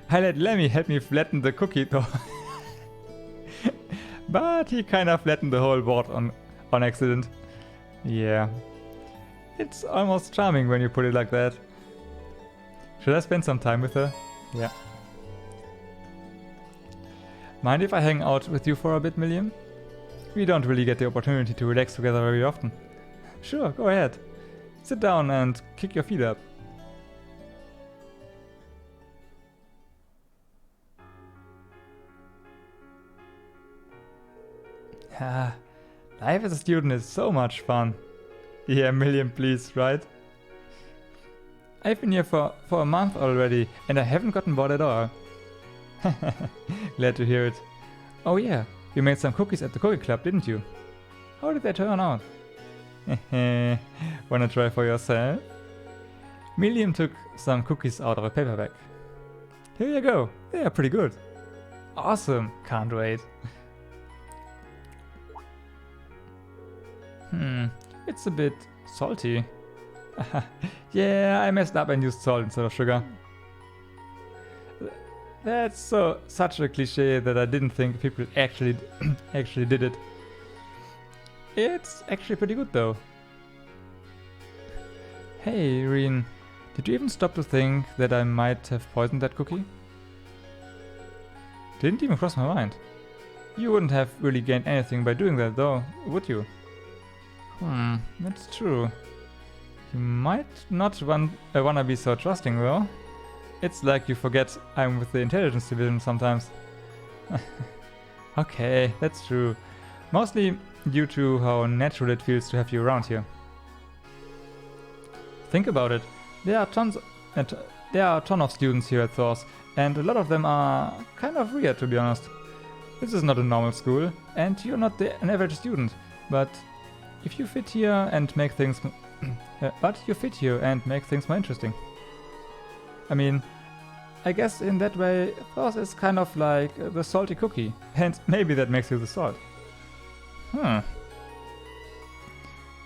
I let Lemmy help me flatten the cookie dough. But he kind of flattened the whole board on accident. Yeah. It's almost charming when you put it like that. Should I spend some time with her? Yeah. Mind if I hang out with you for a bit, Milliam? We don't really get the opportunity to relax together very often. Sure, go ahead. Sit down and kick your feet up. Ah, life as a student is so much fun. Yeah, Milliam, please, right? I've been here for a month already, and I haven't gotten bored at all. Glad to hear it. Oh yeah, you made some cookies at the cookie club, didn't you? How did they turn out? Wanna try for yourself? Milliam took some cookies out of a paper bag. Here you go, they are pretty good. Awesome, can't wait. It's a bit salty. Yeah, I messed up and used salt instead of sugar. That's such a cliche that I didn't think people actually did it. It's actually pretty good though. Hey, Reen, did you even stop to think that I might have poisoned that cookie? Didn't even cross my mind. You wouldn't have really gained anything by doing that though, would you? That's true. You might not wanna be so trusting though. It's like you forget I'm with the intelligence division sometimes. Okay, that's true. Mostly due to how natural it feels to have you around here. Think about it. There are a ton of students here at Thor's, and a lot of them are kind of weird, to be honest. This is not a normal school, and you're not an average student, but if you fit here and make things more interesting. I mean, I guess in that way, Thor's is kind of like the salty cookie, and maybe that makes you the salt.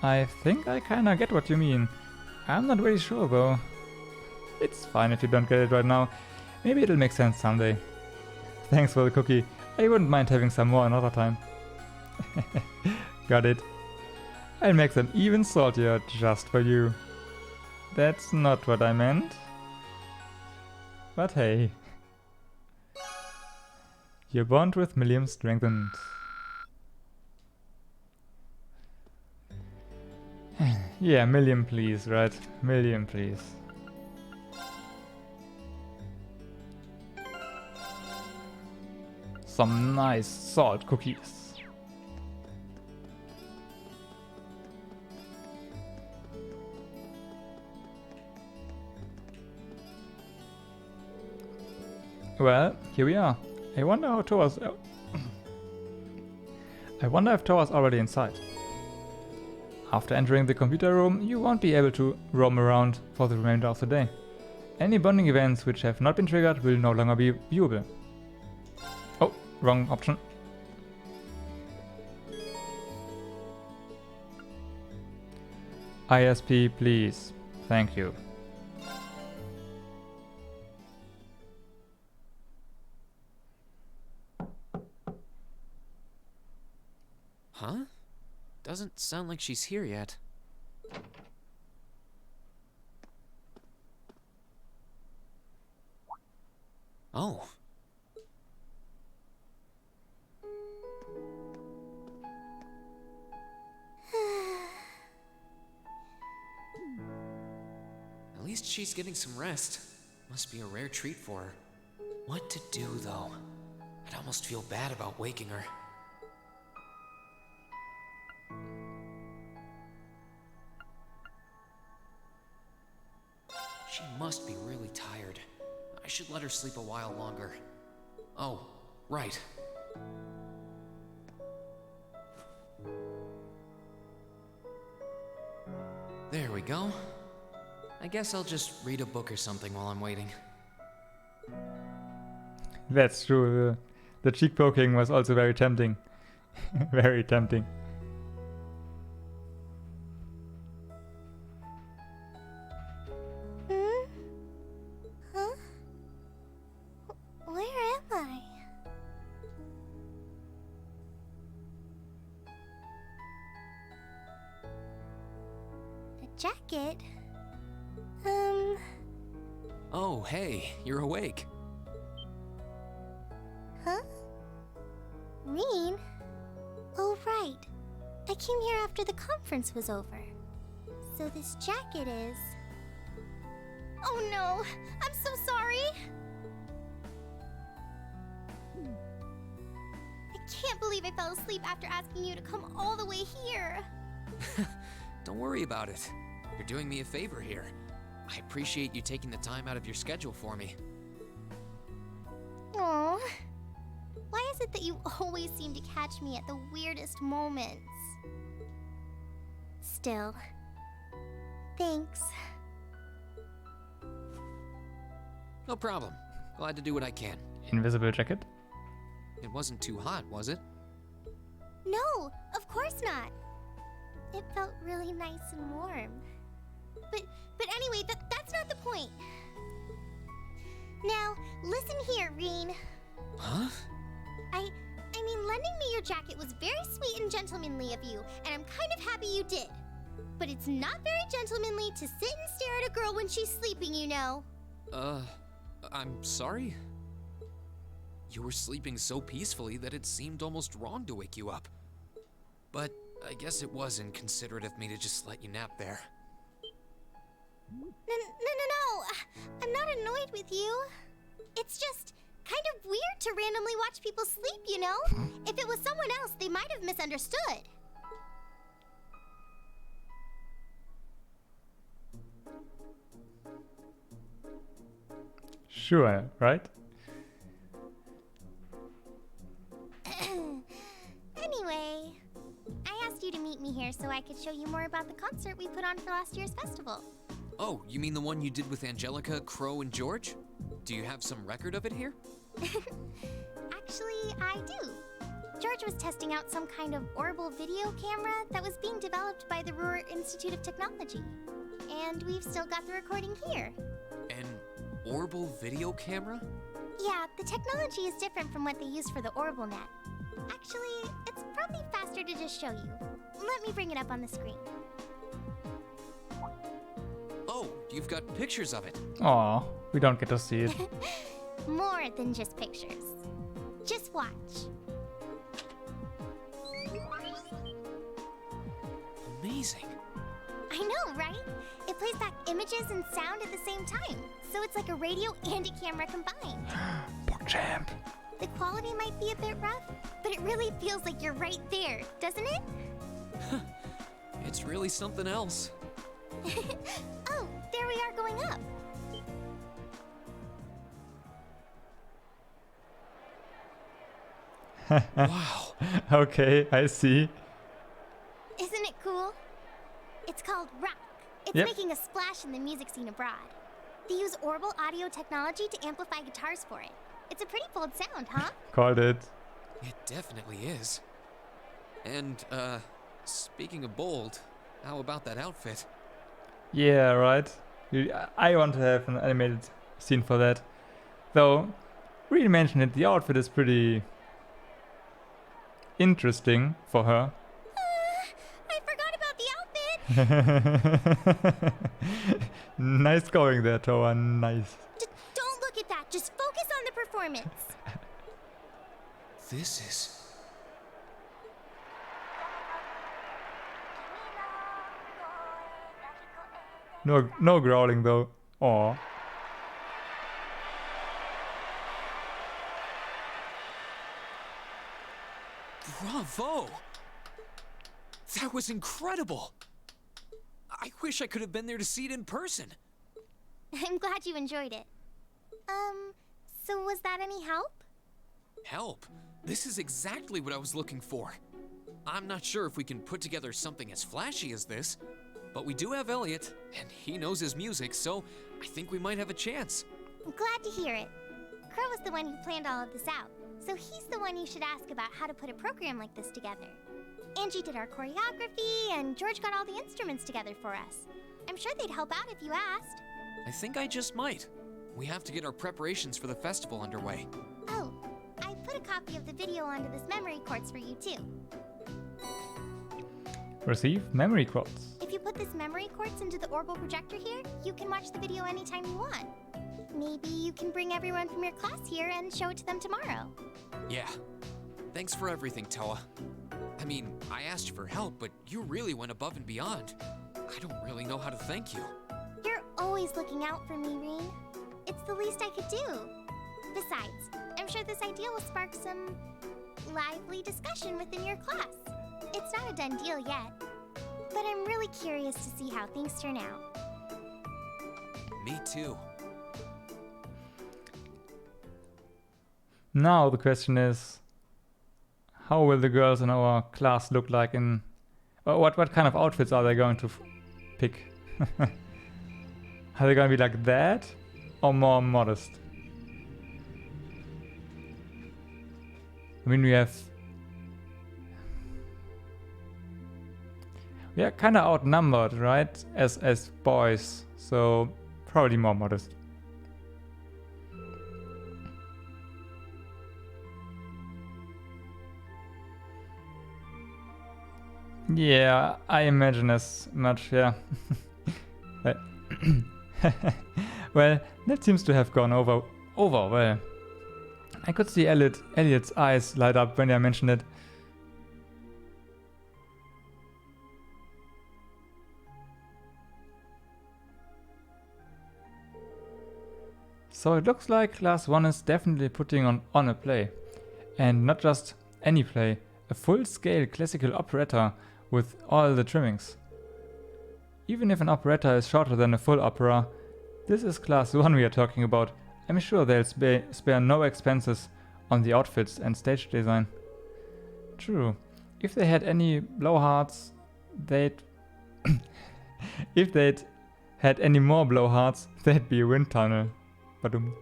I think I kinda get what you mean. I'm not really sure though. It's fine if you don't get it right now. Maybe it'll make sense someday. Thanks for the cookie. I wouldn't mind having some more another time. Got it. I'll make them even saltier just for you. That's not what I meant. But hey. Your bond with Milliam strengthened. Yeah, Milliam please, right? Milliam please. Some nice salt cookies. Well, here we are. I wonder if Towa's already inside. After entering the computer room, you won't be able to roam around for the remainder of the day. Any bonding events which have not been triggered will no longer be viewable. Oh, wrong option. ISP, please. Thank you. Huh? Doesn't sound like she's here yet. Oh. At least she's getting some rest. Must be a rare treat for her. What to do, though? I'd almost feel bad about waking her. She must be really tired. I should let her sleep a while longer. Oh, right. There we go. I guess I'll just read a book or something while I'm waiting. That's true. The cheek poking was also very tempting. Very tempting. Huh? Where am I? jacket. Oh, hey, you're awake. Huh? Reen? Oh, right. I came here after the conference was over. So this jacket is... Oh no! I'm so sorry! I can't believe I fell asleep after asking you to come all the way here. Don't worry about it. You're doing me a favor here. I appreciate you taking the time out of your schedule for me. Aww. Why is it that you always seem to catch me at the weirdest moments? Still, thanks. No problem. Glad to do what I can. Invisible jacket? It wasn't too hot, was it? No, of course not. It felt really nice and warm. But anyway, that's not the point. Now, listen here, Reen. Huh? I mean, lending me your jacket was very sweet and gentlemanly of you, and I'm kind of happy you did. But it's not very gentlemanly to sit and stare at a girl when she's sleeping, you know. I'm sorry? You were sleeping so peacefully that it seemed almost wrong to wake you up. But I guess it was inconsiderate of me to just let you nap there. No. I'm not annoyed with you. It's just kind of weird to randomly watch people sleep, you know? If it was someone else, they might have misunderstood. Sure, right? Anyway, I asked you to meet me here so I could show you more about the concert we put on for last year's festival. Oh, you mean the one you did with Angelica, Crow, and George? Do you have some record of it here? Actually, I do. George was testing out some kind of orbital video camera that was being developed by the Roer Institute of Technology. And we've still got the recording here. An orbital video camera? Yeah, the technology is different from what they use for the orbital net. Actually, it's probably faster to just show you. Let me bring it up on the screen. Oh, you've got pictures of it. Aw, we don't get to see it. More than just pictures. Just watch. Amazing. I know, right? It plays back images and sound at the same time. So it's like a radio and a camera combined. PogChamp. The quality might be a bit rough, but it really feels like you're right there, doesn't it? It's really something else. Oh, there we are going up. Wow. Okay, I see. Isn't it cool? It's called rock. It's making a splash in the music scene abroad. They use orbital audio technology to amplify guitars for it. It's a pretty bold sound, huh? Called it. It definitely is. And, speaking of bold, how about that outfit? Yeah, right. I want to have an animated scene for that. Though, really mentioned it, the outfit is pretty interesting for her. I forgot about the outfit! Nice going there, Toa, nice. Don't look at that, just focus on the performance. This is... No growling though. Aw. Bravo! That was incredible! I wish I could have been there to see it in person. I'm glad you enjoyed it. So was that any help? Help? This is exactly what I was looking for. I'm not sure if we can put together something as flashy as this, but we do have Elliot, and he knows his music, so I think we might have a chance. I'm glad to hear it. Crow was the one who planned all of this out, so he's the one you should ask about how to put a program like this together. Angie did our choreography, and George got all the instruments together for us. I'm sure they'd help out if you asked. I think I just might. We have to get our preparations for the festival underway. Oh, I put a copy of the video onto this memory quartz for you too. Receive memory quartz. If you put this memory quartz into the orbital projector here, you can watch the video anytime you want. Maybe you can bring everyone from your class here and show it to them tomorrow. Yeah. Thanks for everything, Toa. I mean, I asked you for help, but you really went above and beyond. I don't really know how to thank you. You're always looking out for me, Reen. It's the least I could do. Besides, I'm sure this idea will spark some lively discussion within your class. It's not a done deal yet, but I'm really curious to see how things turn out. Me too. Now the question is, how will the girls in our class look like in... what kind of outfits are they going to pick? Are they going to be like that or more modest? I mean, we are kind of outnumbered, right? As boys, so probably more modest. Yeah, I imagine as much, yeah. Well, that seems to have gone over well. I could see Elliot's eyes light up when I mentioned it. So it looks like Class 1 is definitely putting on a play. And not just any play, a full-scale classical operetta with all the trimmings. Even if an operetta is shorter than a full opera, this is Class 1 we are talking about. I'm sure they'll spare no expenses on the outfits and stage design. True, if they had any blowhards, they'd... if they'd had any more blowhards, they'd be a wind tunnel. Badum.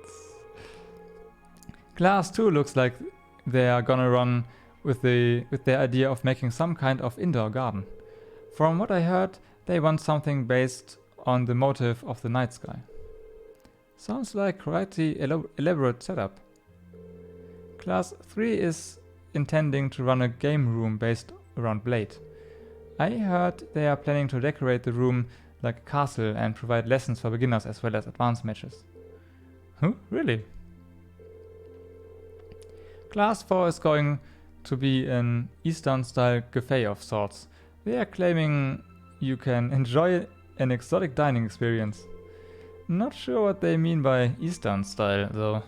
Class 2 looks like they are gonna run with their idea of making some kind of indoor garden. From what I heard, they want something based on the motif of the night sky. Sounds like quite the elaborate setup. Class 3 is intending to run a game room based around Blade. I heard they are planning to decorate the room like a castle and provide lessons for beginners as well as advanced matches. Huh? Really? Class 4 is going to be an Eastern-style cafe of sorts. They are claiming you can enjoy an exotic dining experience. Not sure what they mean by Eastern-style, though.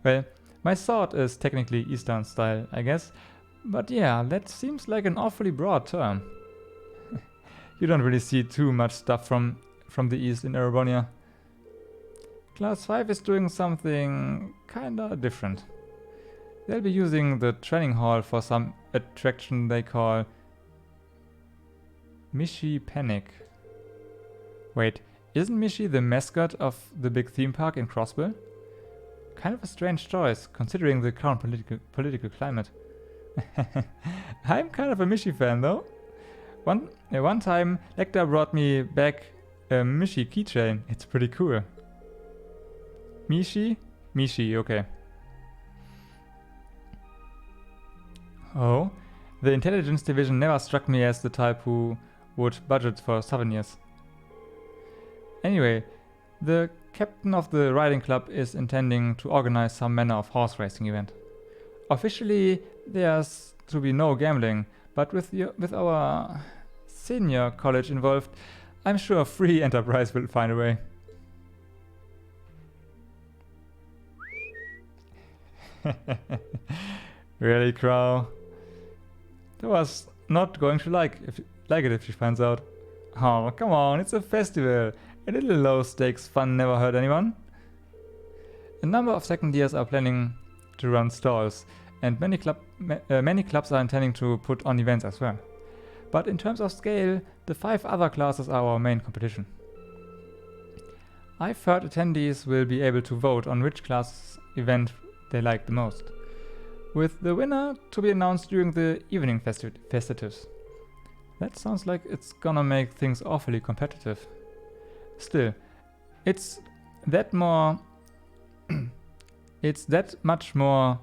Well, my sword is technically Eastern-style, I guess. But yeah, that seems like an awfully broad term. You don't really see too much stuff from the East in Erebonia. Class 5 is doing something kinda different. They'll be using the training hall for some attraction they call Mishi Panic. Wait, isn't Mishi the mascot of the big theme park in Crossville? Kind of a strange choice, considering the current political climate. I'm kind of a Mishi fan, though. One time, Lecter brought me back a Mishi keychain. It's pretty cool. Mishi? Mishi, okay. Oh, the intelligence division never struck me as the type who would budget for souvenirs. Anyway, the captain of the riding club is intending to organize some manner of horse racing event. Officially, there's to be no gambling, but with our senior college involved, I'm sure free enterprise will find a way. Really, Crow? That was not going to like it if she finds out. Oh, come on, it's a festival. A little low-stakes fun never hurt anyone. A number of second years are planning to run stalls, and many clubs are intending to put on events as well. But in terms of scale, the 5 other classes are our main competition. I've heard attendees will be able to vote on which class event they like the most, with the winner to be announced during the evening festivities. That sounds like it's gonna make things awfully competitive. Still, it's that much more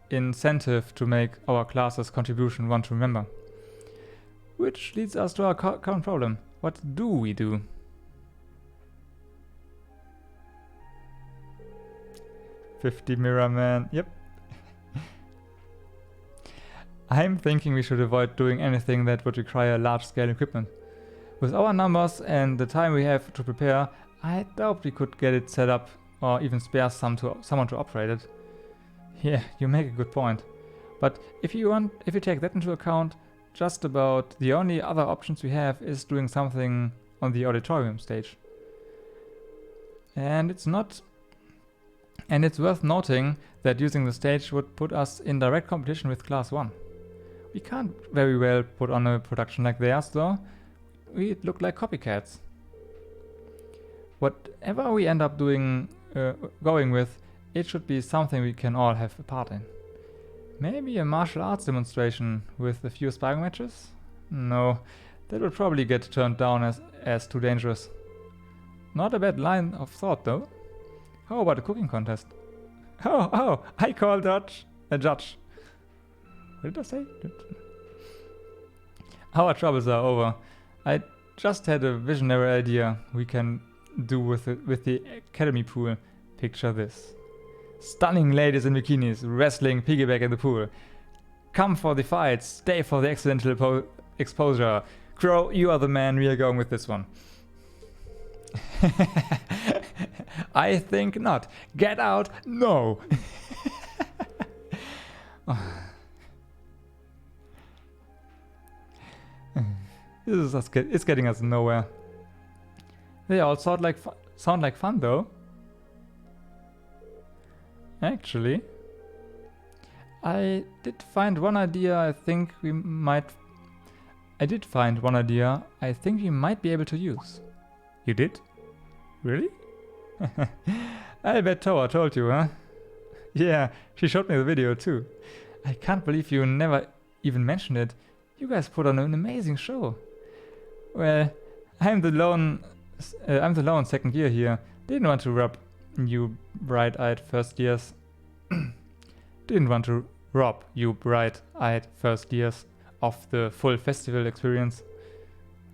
incentive to make our class's contribution one to remember. Which leads us to our current problem. What do we do? $50 mirror man, yep. I'm thinking we should avoid doing anything that would require large-scale equipment. With our numbers and the time we have to prepare, I doubt we could get it set up or even spare someone to operate it. Yeah, you make a good point. But if you take that into account, just about the only other options we have is doing something on the auditorium stage. And it's worth noting that using the stage would put us in direct competition with Class 1. We can't very well put on a production like theirs though. We'd look like copycats. Whatever we end up going with, it should be something we can all have a part in. Maybe a martial arts demonstration with a few sparring matches? No, that would probably get turned down as too dangerous. Not a bad line of thought though. How about a cooking contest? Oh, I call a judge. What did I say? Our troubles are over. I just had a visionary idea we can do with the academy pool. Picture this. Stunning ladies in bikinis, wrestling piggyback in the pool. Come for the fights, stay for the accidental exposure. Crow, you are the man, we are going with this one. I think not. Get out, no. It's getting us nowhere. They all sound like fun though. Actually, I did find one idea I think we might be able to use. You did? Really? I bet Toa told you, huh? Yeah, she showed me the video too. I can't believe you never even mentioned it. You guys put on an amazing show. Well, I'm the lone second year here. Didn't want to rob you bright-eyed first years of the full festival experience.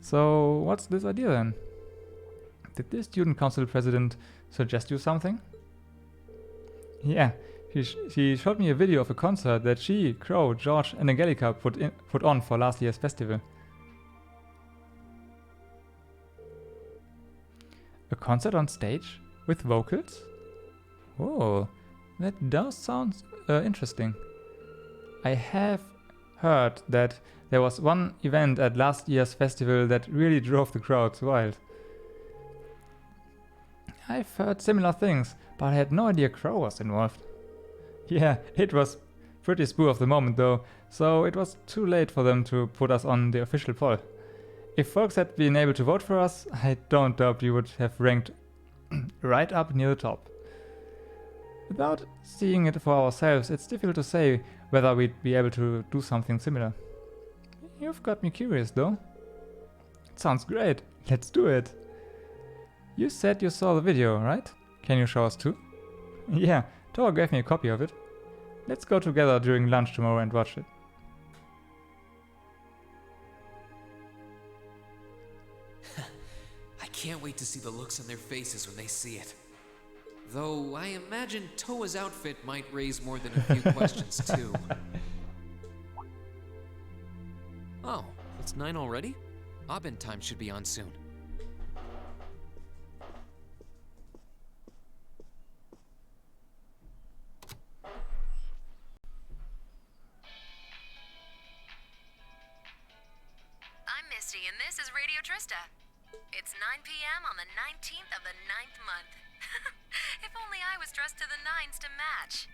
So what's this idea then? Did the student council president suggest you something? Yeah, she showed me a video of a concert that she, Crow, George and Angelica put on for last year's festival. A concert on stage? With vocals? Oh, that does sound interesting. I have heard that there was one event at last year's festival that really drove the crowds wild. I've heard similar things, but I had no idea Crow was involved. Yeah, it was pretty spur of the moment though, so it was too late for them to put us on the official poll. If folks had been able to vote for us, I don't doubt we would have ranked right up near the top. Without seeing it for ourselves, it's difficult to say whether we'd be able to do something similar. You've got me curious though. It sounds great. Let's do it. You said you saw the video, right? Can you show us too? Yeah, Tor gave me a copy of it. Let's go together during lunch tomorrow and watch it. I can't wait to see the looks on their faces when they see it. Though I imagine Toa's outfit might raise more than a few questions too. Oh, it's 9 already? Abend time should be on soon. I'm Misty, and this is Radio Trista. It's 9 p.m. on the 19th of the 9th month. If only I was dressed to the nines to match.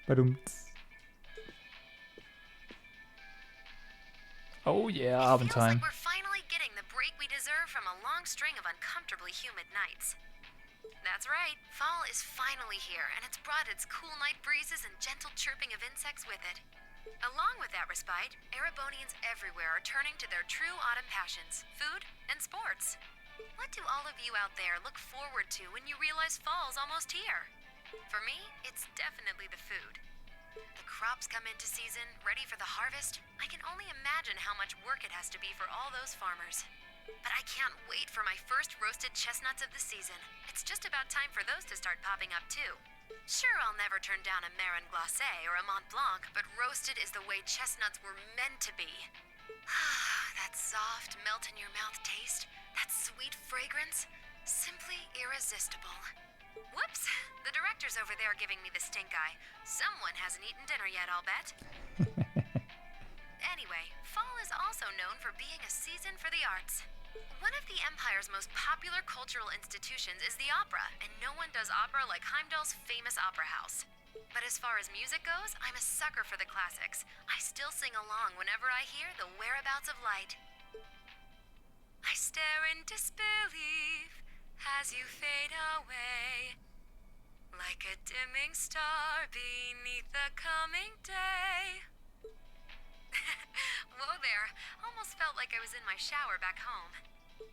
Oh yeah, Abend time. Like we're finally getting the break we deserve from a long string of uncomfortably humid nights. That's right, fall is finally here, and it's brought its cool night breezes and gentle chirping of insects with it. Along with that respite, Erebonians everywhere are turning to their true autumn passions, food and sports. What do all of you out there look forward to when you realize fall's almost here? For me, it's definitely the food. The crops come into season, ready for the harvest. I can only imagine how much work it has to be for all those farmers. But I can't wait for my first roasted chestnuts of the season. It's just about time for those to start popping up too. Sure, I'll never turn down a Marron Glacé or a Mont Blanc, but roasted is the way chestnuts were meant to be. That soft, melt-in-your-mouth taste, that sweet fragrance, simply irresistible. Whoops! The director's over there giving me the stink eye. Someone hasn't eaten dinner yet, I'll bet. Anyway, fall is also known for being a season for the arts. One of the Empire's most popular cultural institutions is the opera, and no one does opera like Heimdall's famous opera house. But as far as music goes, I'm a sucker for the classics. I still sing along whenever I hear The Whereabouts of Light. I stare in disbelief as you fade away, like a dimming star beneath the coming day. Whoa there, almost felt like I was in my shower back home.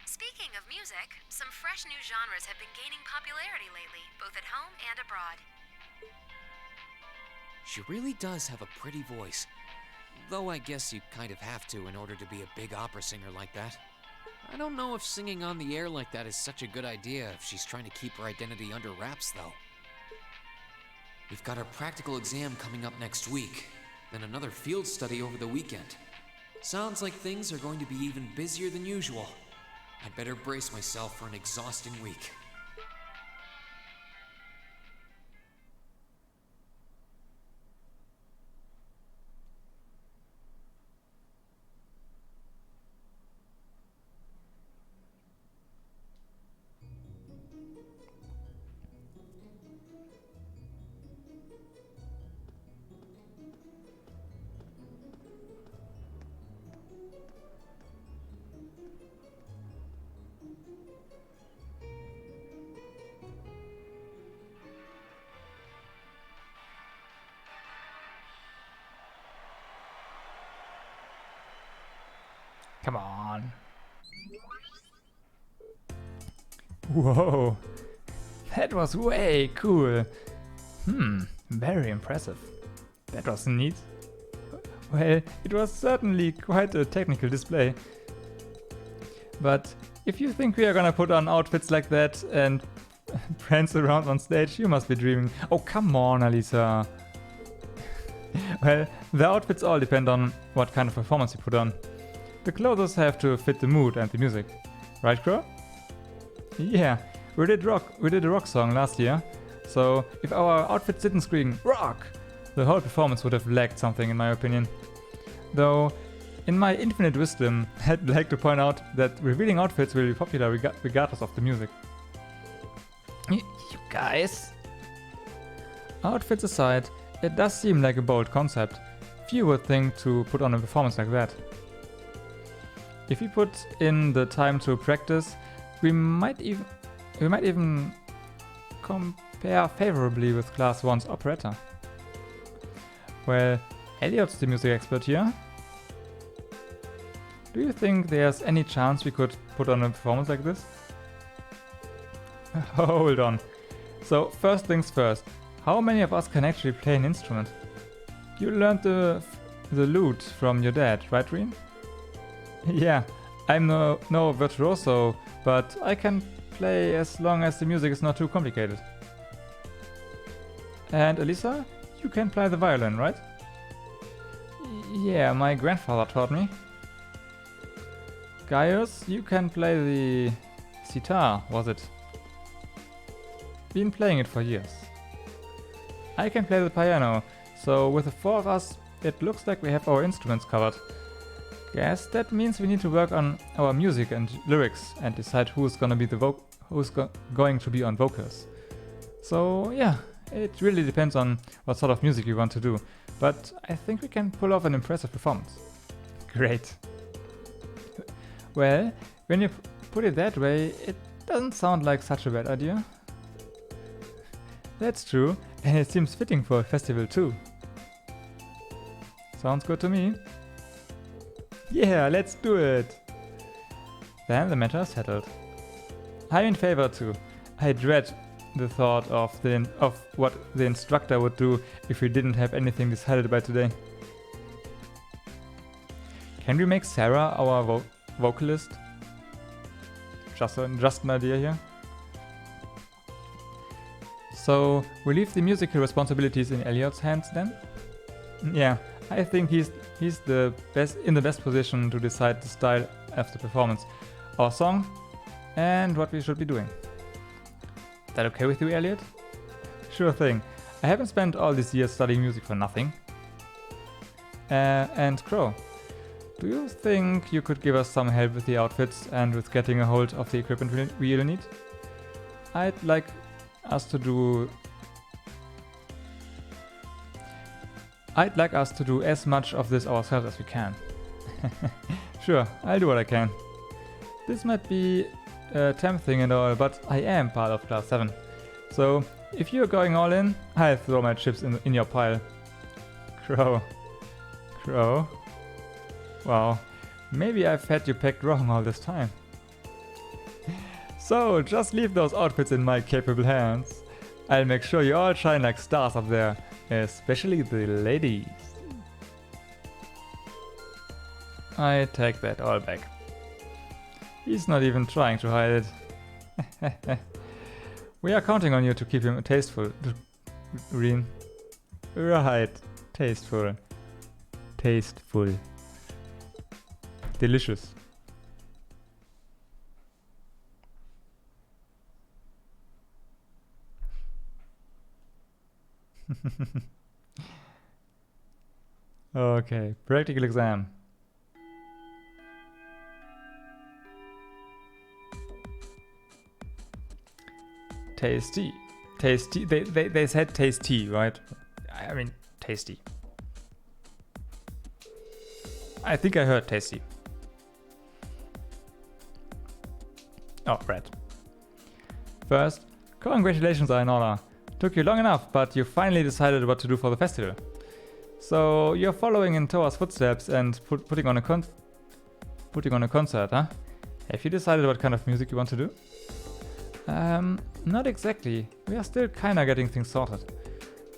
Speaking of music, some fresh new genres have been gaining popularity lately, both at home and abroad. She really does have a pretty voice. Though I guess you kind of have to in order to be a big opera singer like that. I don't know if singing on the air like that is such a good idea if she's trying to keep her identity under wraps, though. We've got our practical exam coming up next week, then another field study over the weekend. Sounds like things are going to be even busier than usual. I'd better brace myself for an exhausting week. Come on. Whoa. That was way cool. Very impressive. That was neat. Well, it was certainly quite a technical display. But if you think we are gonna put on outfits like that and prance around on stage, you must be dreaming. Oh, come on, Alisa. Well, the outfits all depend on what kind of performance you put on. The clothes have to fit the mood and the music. Right, Crow? Yeah, we did a rock song last year, so if our outfits didn't scream rock, the whole performance would have lacked something in my opinion. Though, in my infinite wisdom, I'd like to point out that revealing outfits will be popular regardless of the music. You guys! Outfits aside, it does seem like a bold concept. Few would think to put on a performance like that. If we put in the time to practice, we might even compare favorably with Class 1's operetta. Well, Elliot's the music expert here. Do you think there's any chance we could put on a performance like this? Hold on. So, first things first, how many of us can actually play an instrument? You learned the lute from your dad, right, Reen? Yeah, I'm no virtuoso, but I can play as long as the music is not too complicated. And Elisa, you can play the violin, right? Yeah, my grandfather taught me. Gaius, you can play the sitar, was it? Been playing it for years. I can play the piano, so with the four of us, it looks like we have our instruments covered. Guess that means we need to work on our music and lyrics and decide who's going to be on vocals. So yeah, it really depends on what sort of music you want to do, but I think we can pull off an impressive performance. Great. Well, when you put it that way, it doesn't sound like such a bad idea. That's true, and it seems fitting for a festival too. Sounds good to me. Yeah, let's do it! Then the matter is settled. I'm in favor too. I dread the thought of what the instructor would do if we didn't have anything decided by today. Can we make Sarah our vocalist? Just an idea here. So we leave the musical responsibilities in Elliot's hands then? Yeah, I think he's the best position to decide the style of the performance, our song, and what we should be doing. Is that okay with you, Elliot? Sure thing. I haven't spent all these years studying music for nothing. And Crow, do you think you could give us some help with the outfits and with getting a hold of the equipment we'll need? I'd like us to do as much of this ourselves as we can. Sure, I'll do what I can. This might be a temp thing and all, but I am part of Class 7. So, if you're going all in, I'll throw my chips in your pile. Crow. Wow, maybe I've had you pegged wrong all this time. So, just leave those outfits in my capable hands. I'll make sure you all shine like stars up there, especially the ladies. I take that all back. He's not even trying to hide it. We are counting on you to keep him tasteful, Reen. Right, tasteful. Tasteful. Delicious. Okay, practical exam. Tasty. Tasty. They said tasty, right? I mean, tasty. I think I heard tasty. Oh, right. First, congratulations are in order. Took you long enough, but you finally decided what to do for the festival. So you're following in Toa's footsteps and putting on a concert, huh? Have you decided what kind of music you want to do? Not exactly. We are still kinda getting things sorted.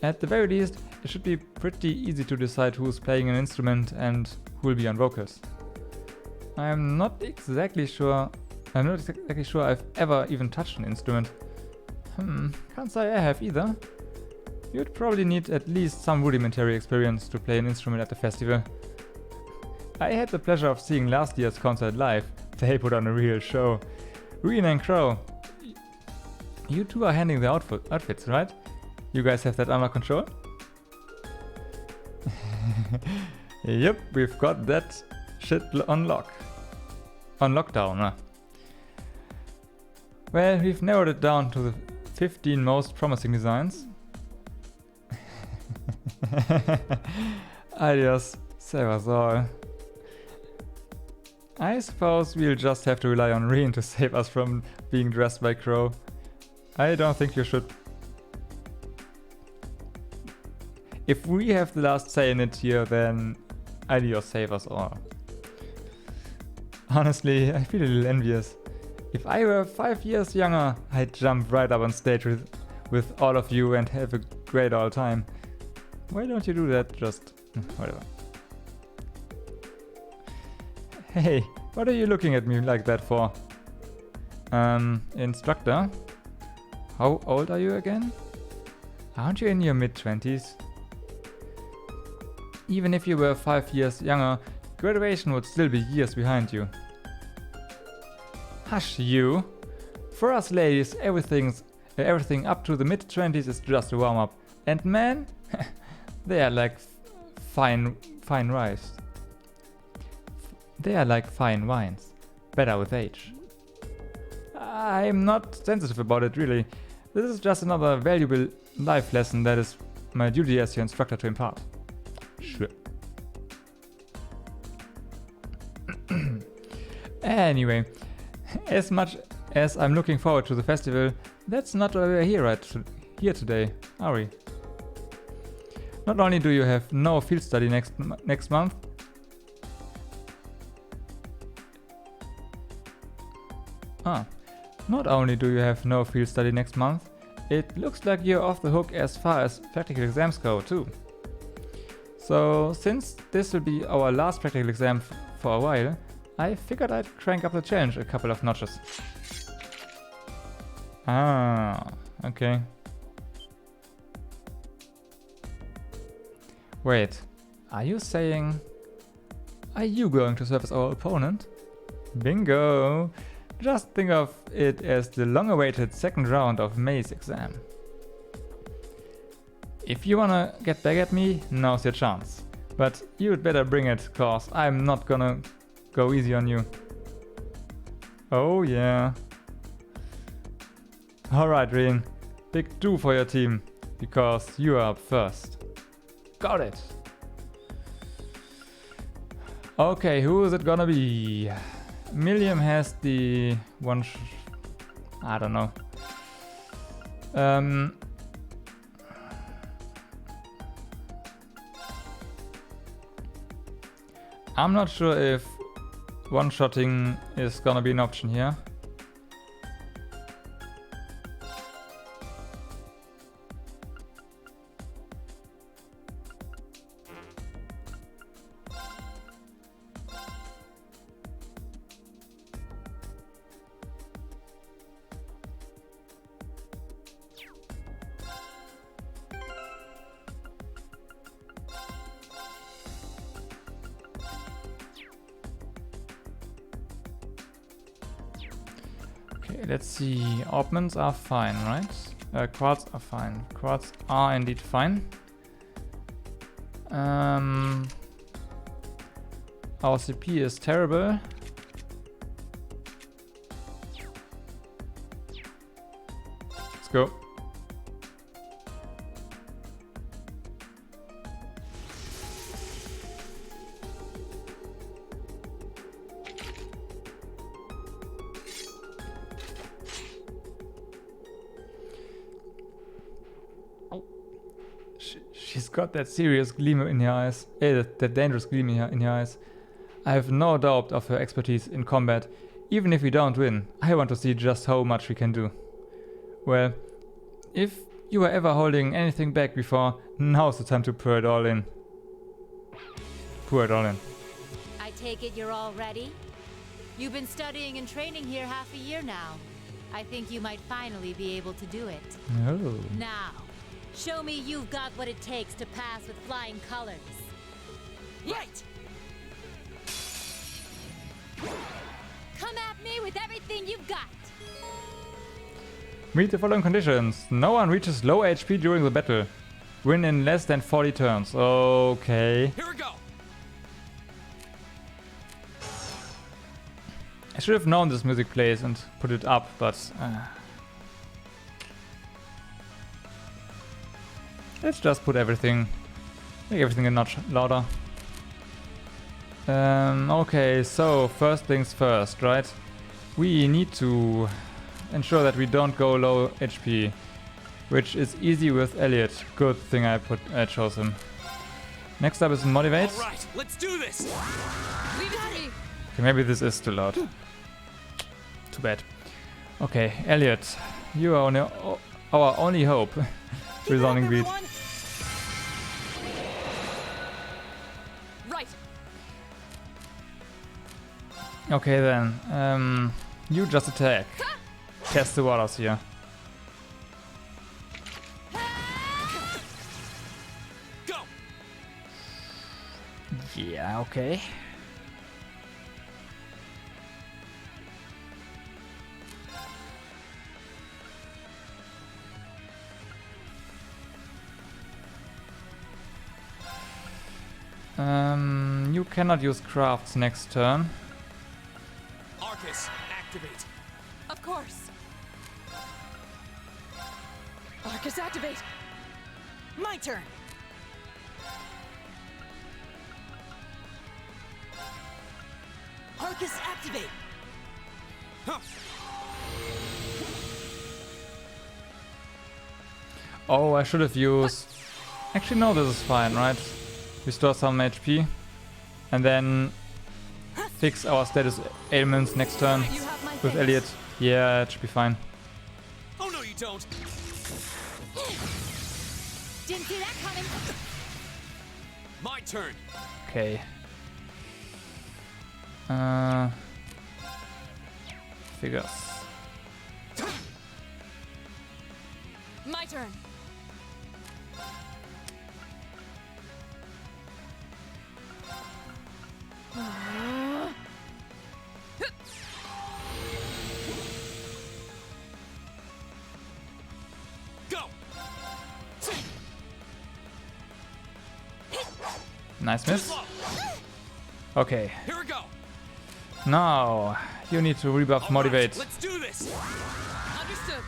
At the very least, it should be pretty easy to decide who's playing an instrument and who'll be on vocals. I'm not exactly sure I've ever even touched an instrument. Can't say I have either. You'd probably need at least some rudimentary experience to play an instrument at the festival. I had the pleasure of seeing last year's concert live. They put on a real show. Reen and Crow, you two are handling the outfits, right? You guys have that under control? Yep, we've got that shit on lockdown, huh? Well, we've narrowed it down to the 15 most promising designs. Adios, save us all. I suppose we'll just have to rely on Reen to save us from being dressed by Crow. I don't think you should. If we have the last say in it here, then adios, save us all. Honestly, I feel a little envious. If I were 5 years younger, I'd jump right up on stage with all of you and have a great old time. Why don't you do that? Just whatever. Hey, what are you looking at me like that for? Instructor? How old are you again? Aren't you in your mid-20s? Even if you were 5 years younger, graduation would still be years behind you. Hush you! For us ladies, everything up to the mid-20s is just a warm-up. And men? They are like fine rice. They are like fine wines. Better with age. I'm not sensitive about it, really. This is just another valuable life lesson that is my duty as your instructor to impart. Sure. Anyway, as much as I'm looking forward to the festival, that's not why we're here today, are we? Not only do you have no field study next month, not only do you have no field study next month, it looks like you're off the hook as far as practical exams go too. So since this will be our last practical exam for a while, I figured I'd crank up the challenge a couple of notches. Ah, okay. Wait, are you saying... Are you going to serve as our opponent? Bingo! Just think of it as the long-awaited second round of May's exam. If you wanna get back at me, now's your chance. But you'd better bring it, cause I'm not gonna go easy on you. Oh yeah. Alright, Rin. Pick 2 for your team, because you are up first. Got it! Okay, who is it gonna be? Milliam has the one... I don't know. I'm not sure if one-shotting is gonna be an option here. Okay, let's see. Augments are fine, right? Quads are fine. Quads are indeed fine. Our CP is terrible. Let's go. She's got that serious gleam in her eyes. That dangerous gleam in her eyes. I have no doubt of her expertise in combat. Even if we don't win, I want to see just how much we can do. Well, if you were ever holding anything back before, now's the time to pour it all in. Pour it all in. I take it you're all ready? You've been studying and training here half a year now. I think you might finally be able to do it. Oh. Now, show me you've got what it takes to pass with flying colors. Right! Come at me with everything you've got. Meet the following conditions. No one reaches low HP during the battle. Win in less than 40 turns. Okay. Here we go. I should have known this music plays and put it up, but... let's just put everything... make everything a notch louder. Okay, so first things first, right? We need to ensure that we don't go low HP, which is easy with Elliot. Good thing I chose him. Next up is Motivate. All right, let's do this. Leave it to me. Okay, maybe this is too loud. Too bad. Okay, Elliot, you are our only hope. Resounding beat. Right. Okay then, you just attack. Test the waters here. Go. Yeah, okay. You cannot use crafts next turn. Arcus, activate. Of course. Arcus, activate. My turn. Arcus, activate. Huh. Oh, I should have used... Actually, no, this is fine, right? Restore some HP. And then fix our status ailments next turn with Elliot. Yeah, it should be fine. Oh no, you don't. Didn't see that coming. My turn. Okay. Figures. My turn. Go. Nice miss. Okay. Here we go. Now you need to rebuff motivate. Let's do this. Understood.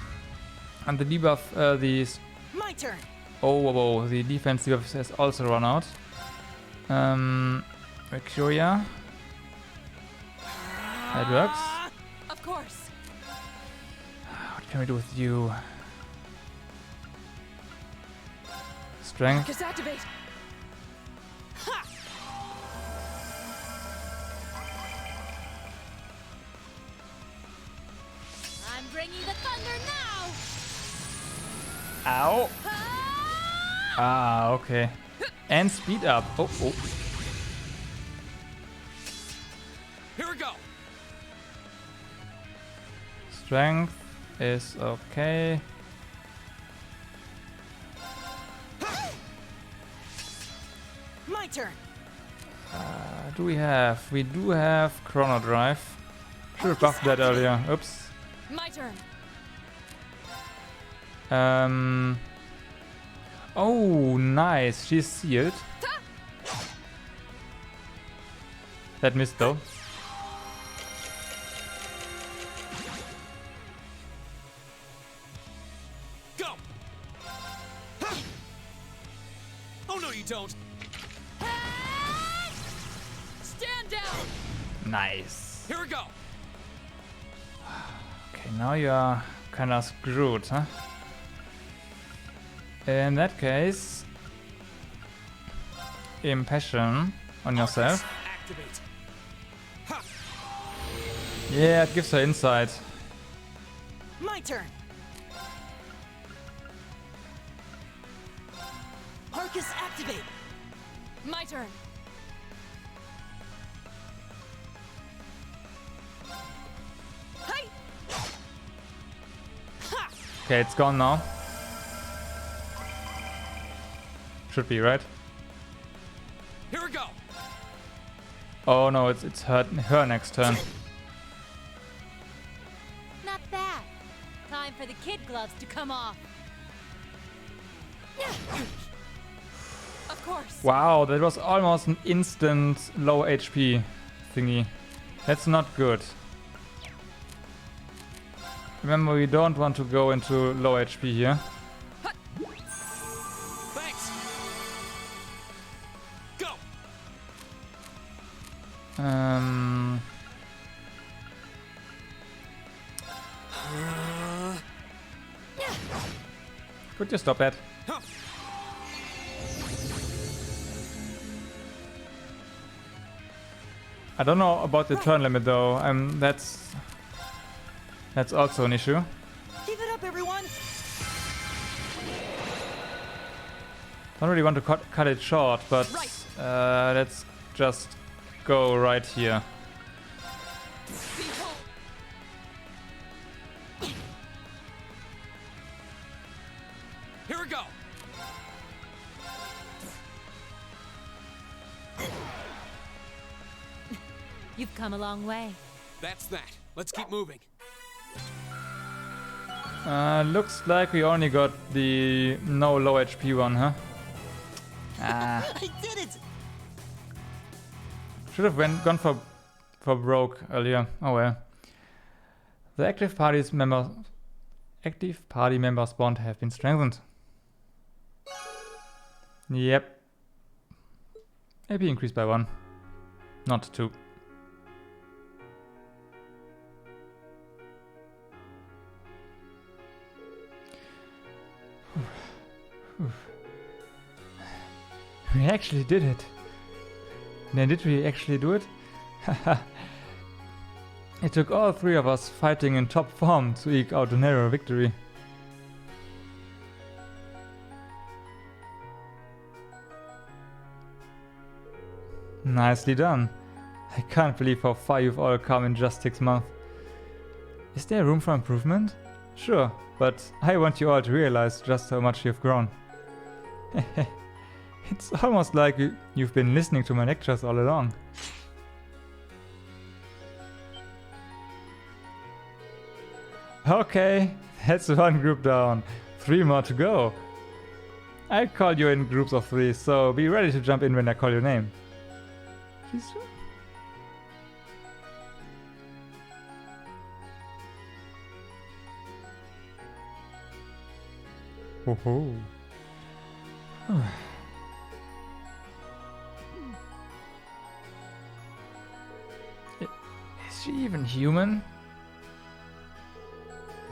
And the debuff these. My turn. Oh, whoa, whoa, the defense debuff has also run out. Victoria. That works. Of course. What can we do with you? Strength. Focus activate. Ha! I'm bringing the thunder now. Ow. Ah, okay. And speed up. Oh, oh. Here we go. Strength is okay. My turn. Do we have? We do have Chrono Drive. Should have buffed that earlier. Oops. My turn. Oh, nice. She's sealed. That missed though. Go. Oh no, you don't. Stand down. Nice. Here we go. Okay, now you are kind of screwed, huh? In that case, Impassion on yourself. Activate. Yeah, it gives her insight. My turn. Arcus activate. My turn. Hey. Ha. Okay, it's gone now. Should be, right? Here we go. Oh no, it's her next turn. Not bad. Time for the kid gloves to come off. Of course. Wow, that was almost an instant low HP thingy. That's not good. Remember, we don't want to go into low HP here. Thanks. Go. Could you stop that? I don't know about the turn limit though. That's also an issue. Keep it up, everyone. Don't really want to cut it short, but let's just go right here. Here we go. You've come a long way. That's that. Let's keep moving. Looks like we only got the no low HP one, huh? Ah. I did it! Should have gone for broke earlier. Oh well. The active party members bond have been strengthened. Yep. AP increased by 1, not 2. We actually did it. Then did we actually do it? It took all 3 of us fighting in top form to eke out a narrow victory. Nicely done. I can't believe how far you've all come in just 6 months. Is there room for improvement? Sure, but I want you all to realize just how much you've grown. It's almost like you've been listening to my lectures all along. Okay, that's 1 group down. 3 more to go. I'll call you in groups of 3, so be ready to jump in when I call your name. Please. Ho ho. Is she even human?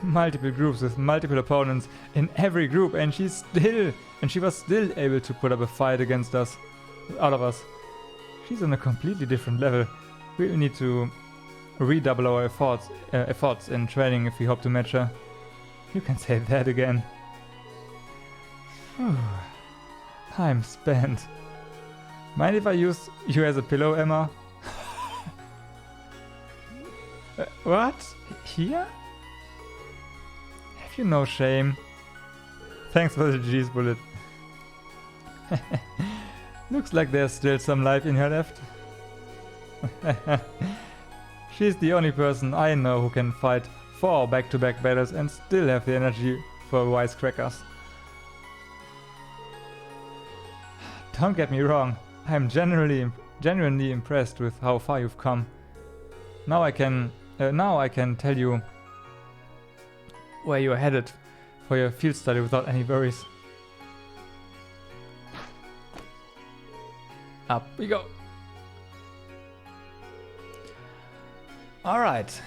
Multiple groups with multiple opponents in every group, and she was still able to put up a fight against us, all of us. She's on a completely different level. We need to redouble our efforts in training if we hope to match her. You can say that again. I'm spent. Mind if I use you as a pillow, Emma? What? Here? Have you no shame? Thanks for the G's bullet. Looks like there's still some life in her left. She's the only person I know who can fight 4 back-to-back battles and still have the energy for wisecrackers. Don't get me wrong, I'm genuinely impressed with how far you've come. Now I can tell you where you are headed for your field study without any worries. Up we go. Alright.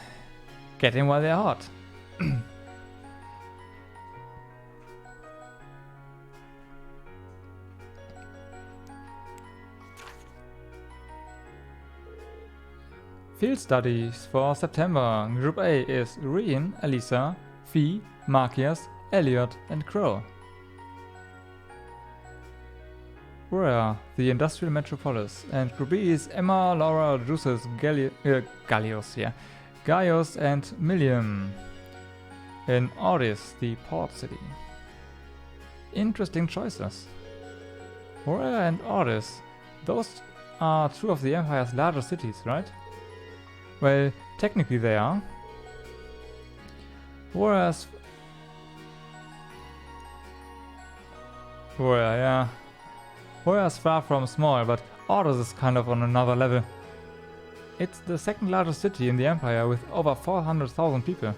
Get in while they're hot. Field studies for September. Group A is Rien, Elisa, Fee, Marcius, Elliot, and Crow. Roer, the industrial metropolis, and Group B is Emma, Laura, Drusus, Gaius, and Millium. In Auris, the port city. Interesting choices. Roer and Auris, those are 2 of the Empire's largest cities, right? Well, technically they are. Roer's far from small, but Auris is kind of on another level. It's the 2nd largest city in the Empire with over 400,000 people.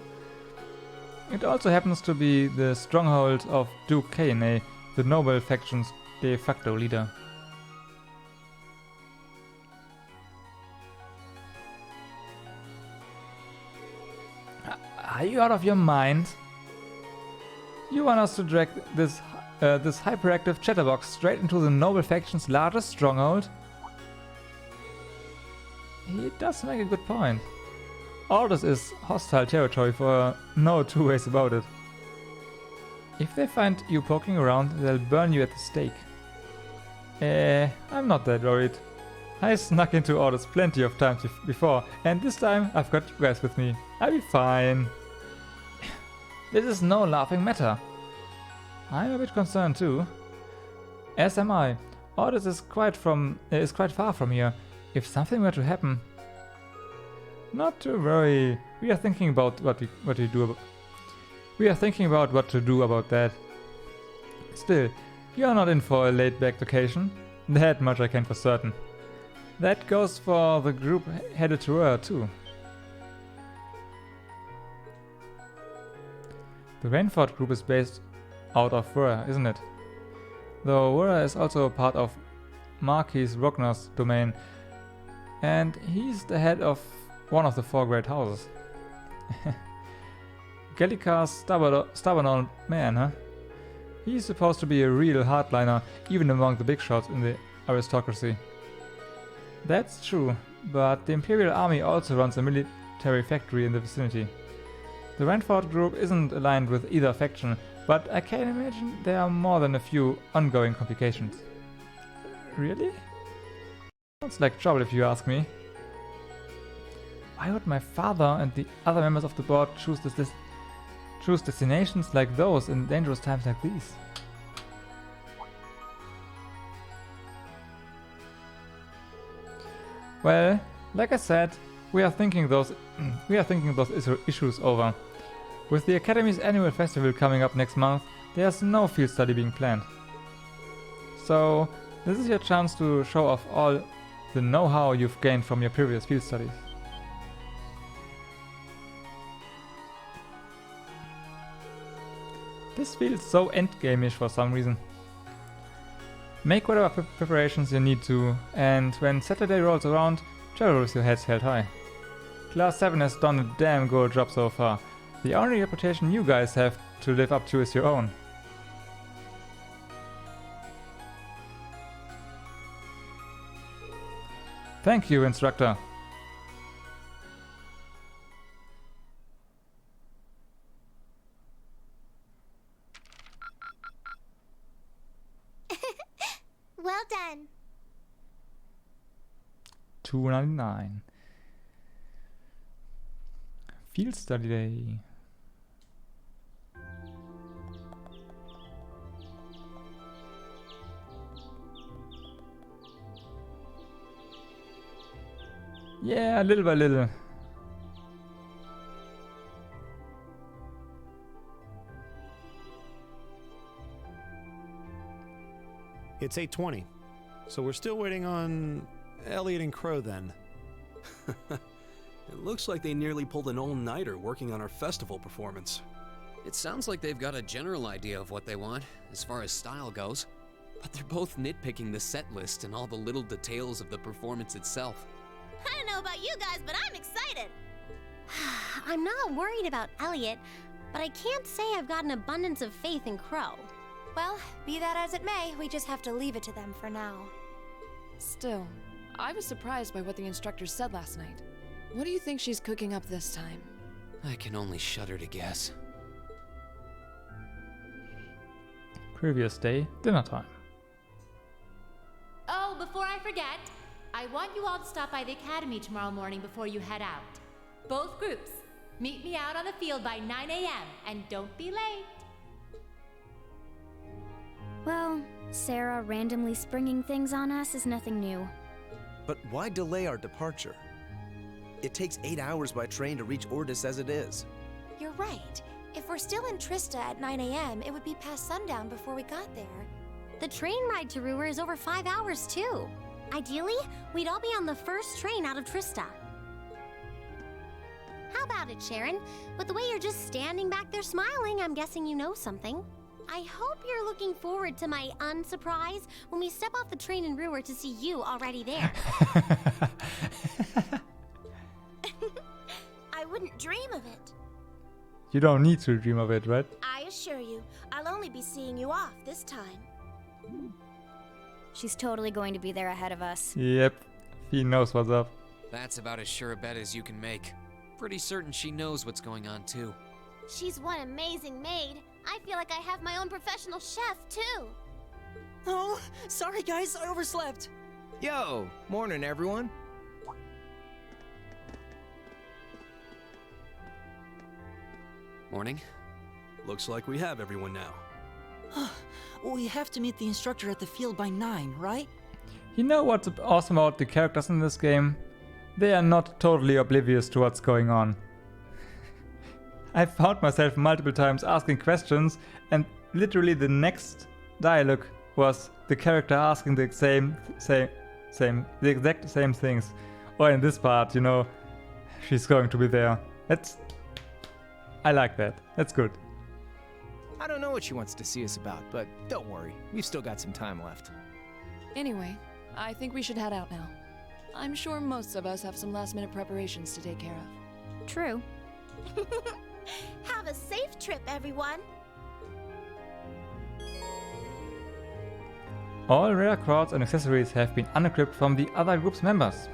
It also happens to be the stronghold of Duke Kaine, the noble faction's de facto leader. Are you out of your mind? You want us to drag this hyperactive chatterbox straight into the noble faction's largest stronghold? He does make a good point. All this is hostile territory for no 2 ways about it. If they find you poking around, they'll burn you at the stake. I'm not that worried. I snuck into Orders plenty of times before, and this time I've got you guys with me. I'll be fine. This is no laughing matter. I'm a bit concerned too. As am I. Orders is quite far from here. If something were to happen, not to worry. We are thinking about what to do about that. Still, you are not in for a laid-back vacation. That much I can for certain. That goes for the group headed to Roer too. The Rainford group is based out of Roer, isn't it? Though Roer is also part of Marquis Rogner's domain, and he's the head of one of the 4 great houses. Gallica's stubborn old man, huh? He's supposed to be a real hardliner, even among the big shots in the aristocracy. That's true, but the Imperial Army also runs a military factory in the vicinity. The Rainford group isn't aligned with either faction, but I can imagine there are more than a few ongoing complications. Really? Sounds like trouble if you ask me. Why would my father and the other members of the board choose destinations like those in dangerous times like these? Well, like I said, we are thinking those issues over. With the Academy's annual festival coming up next month, there's no field study being planned. So, this is your chance to show off all the know-how you've gained from your previous field studies. This feels so endgame-ish for some reason. Make whatever preparations you need to, and when Saturday rolls around, travel with your heads held high. Class 7 has done a damn good job so far. The only reputation you guys have to live up to is your own. Thank you, instructor. Well done. $2.99. Field study day. Yeah, little by little. It's 8:20, so we're still waiting on Elliot and Crow then. It looks like they nearly pulled an all-nighter working on our festival performance. It sounds like they've got a general idea of what they want, as far as style goes. But they're both nitpicking the set list and all the little details of the performance itself. I don't know about you guys, but I'm excited. I'm not worried about Elliot, but I can't say I've got an abundance of faith in Crow. Well, be that as it may, we just have to leave it to them for now. Still, I was surprised by what the instructor said last night. What do you think she's cooking up this time? I can only shudder to guess. Previous day, dinner time. Oh, before I forget, I want you all to stop by the academy tomorrow morning before you head out. Both groups, meet me out on the field by 9 a.m. and don't be late. Well, Sarah randomly springing things on us is nothing new. But why delay our departure? It takes 8 hours by train to reach Ordis as it is. You're right. If we're still in Trista at 9 a.m., it would be past sundown before we got there. The train ride to Roer is over 5 hours, too. Ideally, we'd all be on the first train out of Trista. How about it, Sharon? With the way you're just standing back there smiling, I'm guessing you know something. I hope you're looking forward to my unsurprise when we step off the train in Roer to see you already there. I wouldn't dream of it. You don't need to dream of it, right? I assure you, I'll only be seeing you off this time. She's totally going to be there ahead of us. Yep, he knows what's up. That's about as sure a bet as you can make. Pretty certain she knows what's going on, too. She's one amazing maid. I feel like I have my own professional chef, too. Oh, sorry guys, I overslept. Yo, morning everyone. Morning. Looks like we have everyone now. We have to meet the instructor at the field by 9, right? You know what's awesome about the characters in this game? They are not totally oblivious to what's going on. I found myself multiple times asking questions, and literally the next dialogue was the character asking the exact same things. Or in this part, you know, she's going to be there. I like that. That's good. I don't know what she wants to see us about, but don't worry, we've still got some time left. Anyway, I think we should head out now. I'm sure most of us have some last-minute preparations to take care of. True. Have a safe trip, everyone. All rare cards and accessories have been unequipped from the other group's members.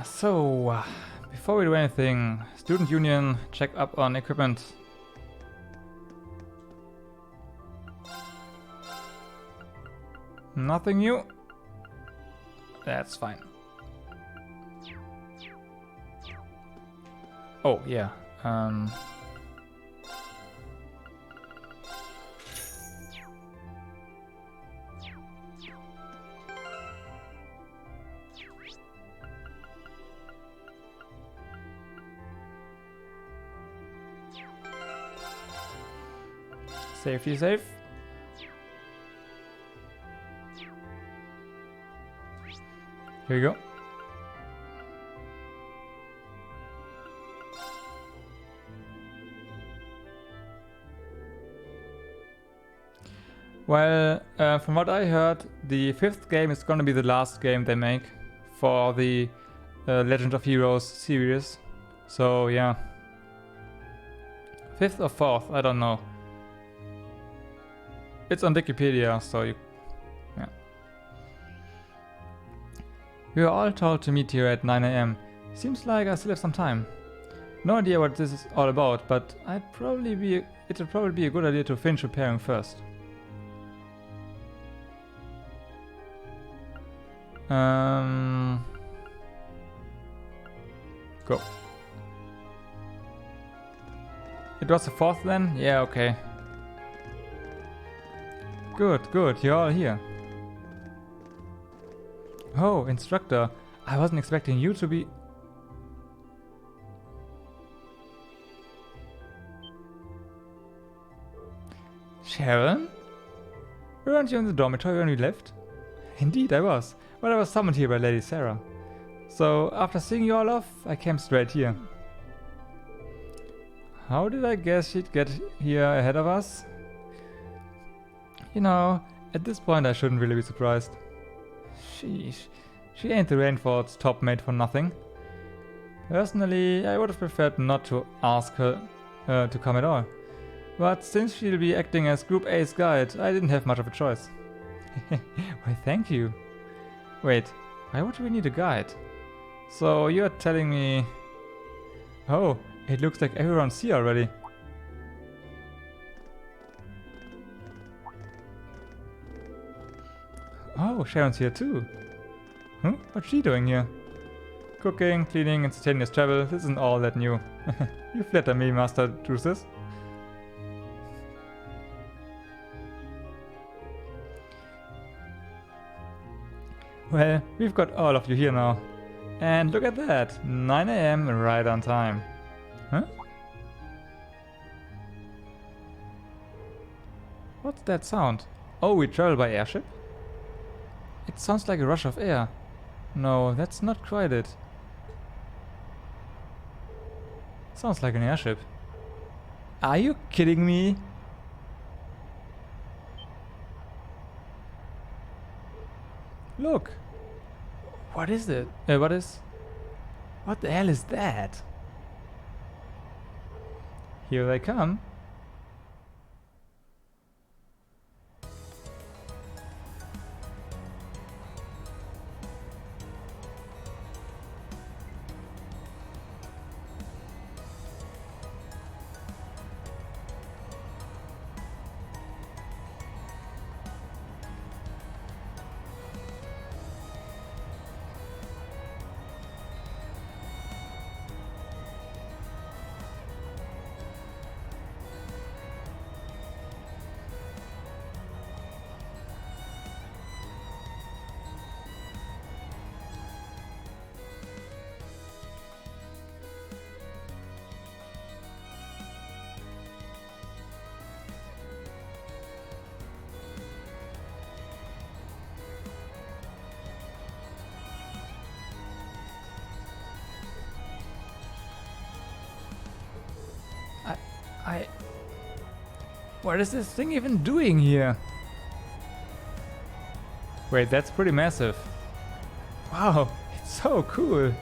So, before we do anything, Student Union, check up on equipment. Nothing new. That's fine. Oh, yeah. Safety safe. Here you go. Well, from what I heard, the 5th game is gonna be the last game they make for the Legend of Heroes series. So yeah. 5th or 4th, I don't know. It's on Wikipedia, so you... yeah. We were all told to meet here at 9 AM. Seems like I still have some time. No idea what this is all about, but it'd probably be a good idea to finish repairing first. Go. It was the 4th then? Yeah, okay. Good, good, you're all here. Oh, instructor. I wasn't expecting you to be... Sharon? Weren't you in the dormitory when we left? Indeed, I was. But I was summoned here by Lady Sarah. So, after seeing you all off, I came straight here. How did I guess she'd get here ahead of us? You know, at this point I shouldn't really be surprised. Sheesh. She ain't the Rainfort's top mate for nothing. Personally, I would have preferred not to ask her to come at all. But since she'll be acting as Group A's guide, I didn't have much of a choice. Why, thank you. Wait, why would we need a guide? So you're telling me... Oh, it looks like everyone's here already. Oh, Sharon's here too. Huh? What's she doing here? Cooking, cleaning, instantaneous travel. This isn't all that new. You flatter me, Master Drusus. Well, we've got all of you here now. And look at that, 9 AM right on time. Huh? What's that sound? Oh, we travel by airship? It sounds like a rush of air. No, that's not quite it. Sounds like an airship. Are you kidding me? Look. What is it? What the hell is that? Here they come. What is this thing even doing here? Wait, that's pretty massive. Wow, it's so cool.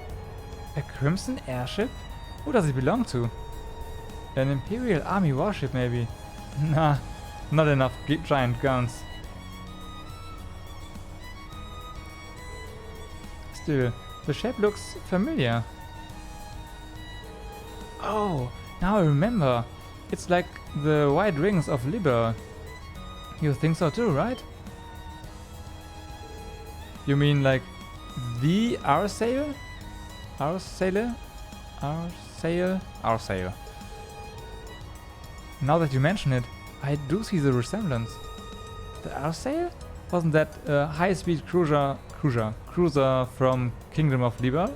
A Crimson airship? Who does it belong to? An Imperial Army warship maybe? Nah, not enough giant guns. Still, the shape looks familiar. Oh, now I remember. It's like the white rings of Liber. You think so too, right? You mean like the our sail? Our sailor? Our sail? Our sail. Now that you mention it, I do see the resemblance. The our sail? Wasn't that a high-speed cruiser from Kingdom of Libal?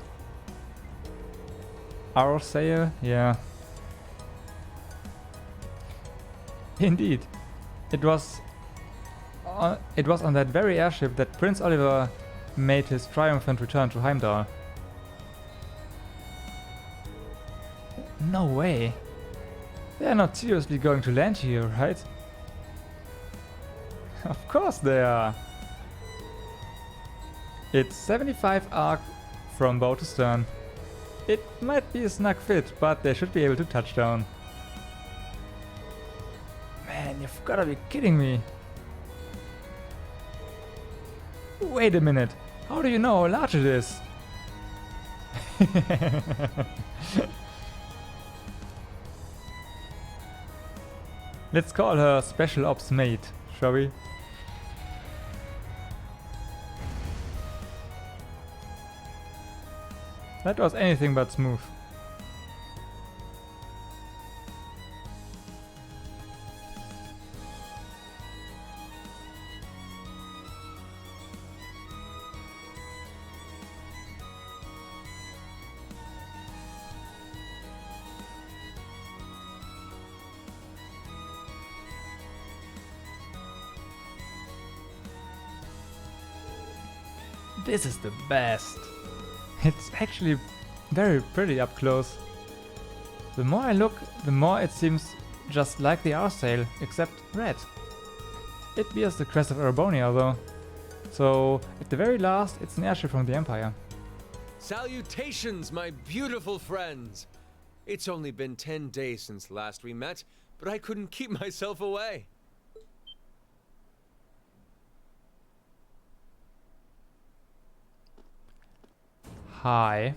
Our sail? Yeah. Indeed. It was on that very airship that Prince Oliver made his triumphant return to Heimdall. No way. They're not seriously going to land here, right? Of course they are. It's 75 arc from bow to stern. It might be a snug fit, but they should be able to touch down. Man, you've gotta be kidding me. Wait a minute. How do you know how large it is? Let's call her Special Ops Mate, shall we? That was anything but smooth. This is the best. It's actually very pretty up close. The more I look, the more it seems just like the Arsail, except red. It bears the crest of Erebonia though. So, at the very last, it's an airship from the Empire. Salutations, my beautiful friends! It's only been 10 days since last we met, but I couldn't keep myself away. Hi.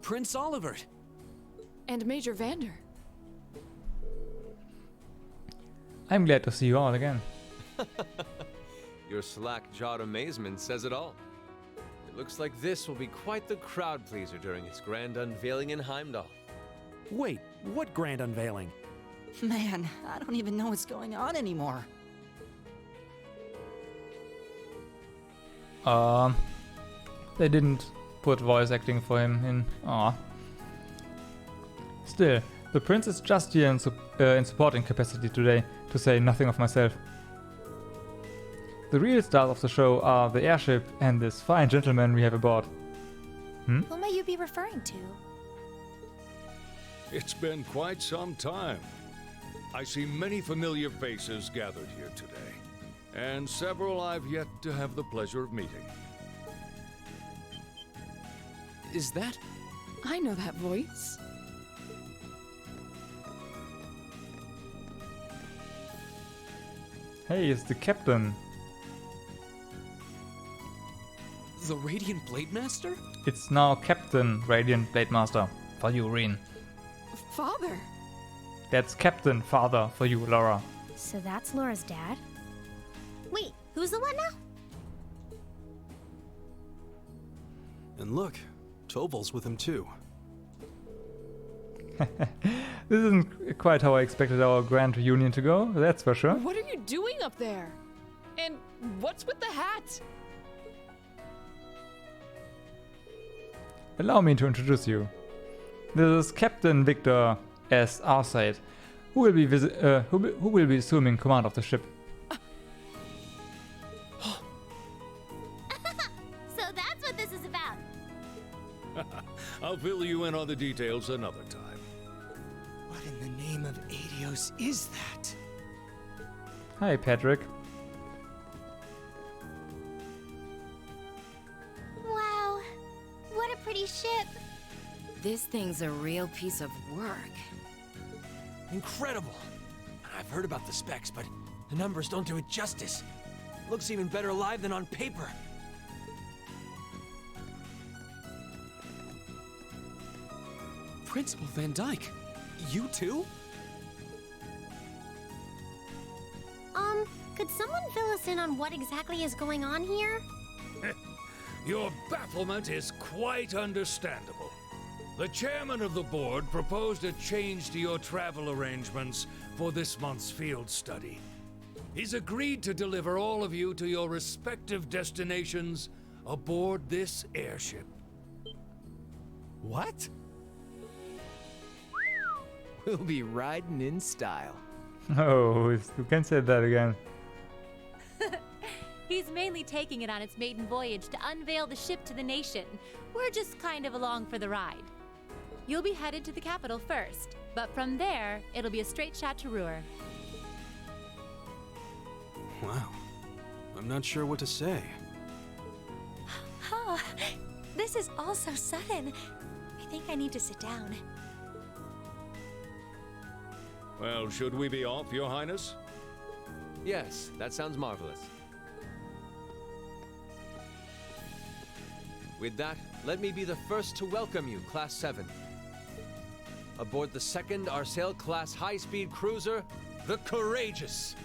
Prince Oliver. And Major Vander. I'm glad to see you all again. Your slack-jawed amazement says it all. It looks like this will be quite the crowd pleaser during its grand unveiling in Heimdall. Wait, what grand unveiling? Man, I don't even know what's going on anymore. They didn't put voice acting for him in. Aw. Still, the prince is just here in supporting capacity today, to say nothing of myself. The real stars of the show are the airship and this fine gentleman we have aboard. Who may you be referring to? It's been quite some time. I see many familiar faces gathered here today, and several I've yet to have the pleasure of meeting. Is that? I know that voice. Hey, it's the captain. The Radiant Blade Master? It's now Captain Radiant Blade Master for you, Reen. Father. That's Captain Father for you, Laura. So that's Laura's dad? Wait, who's the one now? And look, Toval's with him too. This isn't quite how I expected our grand reunion to go, that's for sure. What are you doing up there? And what's with the hat? Allow me to introduce you. This is Captain Victor S. Arsaid, who will be assuming command of the ship. So that's what this is about. I'll fill you in on the details another time. What in the name of Adios is that? Hi, Patrick. Wow, what a pretty ship. This thing's a real piece of work. Incredible! I've heard about the specs, but the numbers don't do it justice. Looks even better live than on paper. Principal Van Dyke, you too? Could someone fill us in on what exactly is going on here? Your bafflement is quite understandable. The chairman of the board proposed a change to your travel arrangements for this month's field study. He's agreed to deliver all of you to your respective destinations aboard this airship. What? We'll be riding in style. Oh, you can say that again. He's mainly taking it on its maiden voyage to unveil the ship to the nation. We're just kind of along for the ride. You'll be headed to the capital first, but from there, it'll be a straight shot to Roer. Wow. I'm not sure what to say. Oh, this is all so sudden. I think I need to sit down. Well, should we be off, Your Highness? Yes, that sounds marvelous. With that, let me be the first to welcome you, Class 7. Aboard the second Arsail-class high-speed cruiser, the Courageous.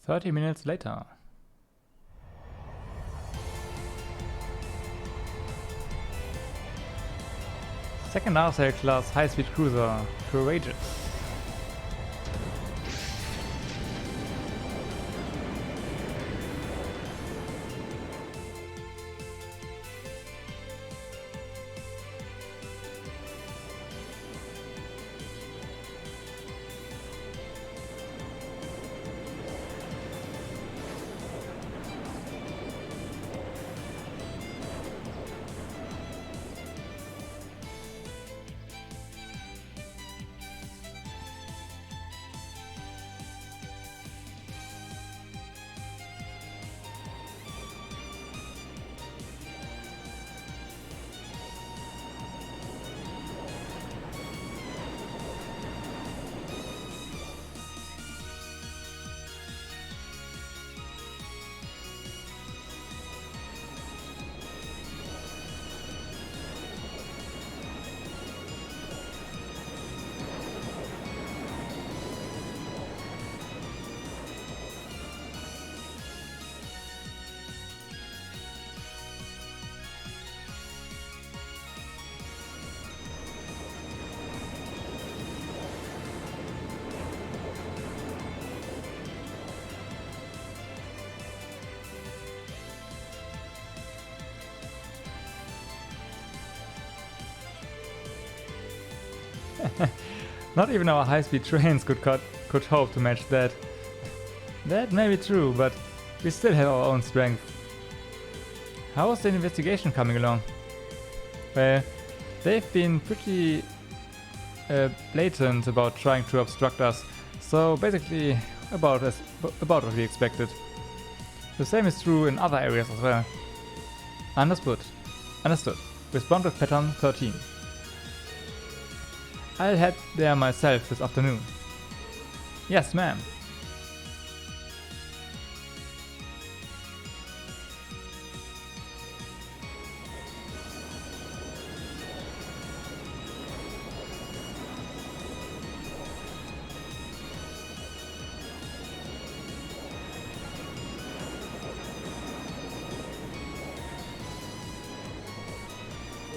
"30 minutes later." Second Arsail class high-speed cruiser, Courageous. Not even our high-speed trains could hope to match that. That may be true, but we still have our own strength. How is the investigation coming along? Well, they've been pretty blatant about trying to obstruct us, so basically about what we expected. The same is true in other areas as well. Understood. Respond with pattern 13. I'll head there myself this afternoon. Yes, ma'am.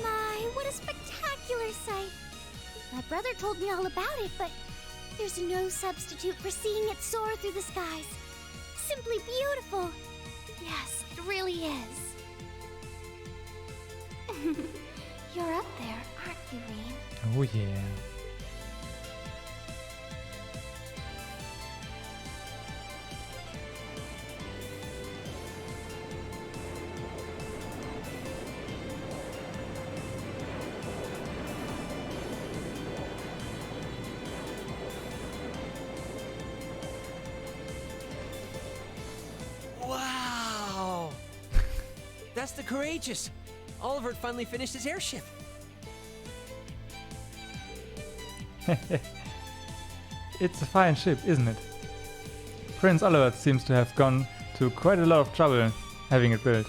My, what a spectacular sight! My brother told me all about it, but there's no substitute for seeing it soar through the skies. Simply beautiful. Yes, it really is. You're up there, aren't you, Rean? Oh yeah. Wow! That's the Courageous. Oliver finally finished his airship. It's a fine ship, isn't it? Prince Oliver seems to have gone to quite a lot of trouble having it built.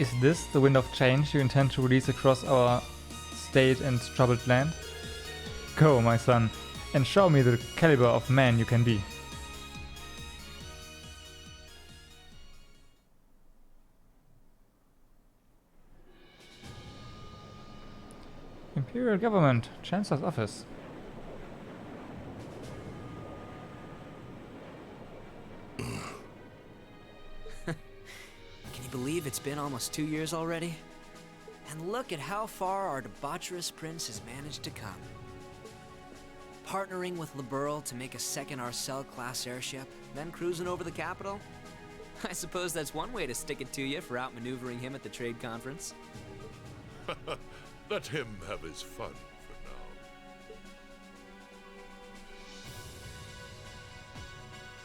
Is this the wind of change you intend to release across our state and troubled land? Go, my son, and show me the caliber of man you can be. Imperial Government, Chancellor's Office. Can you believe it's been almost 2 years already? And look at how far our debaucherous prince has managed to come. Partnering with Liberl to make a second Arcel-class airship, then cruising over the capital? I suppose that's one way to stick it to you for outmaneuvering him at the trade conference. Let him have his fun for now.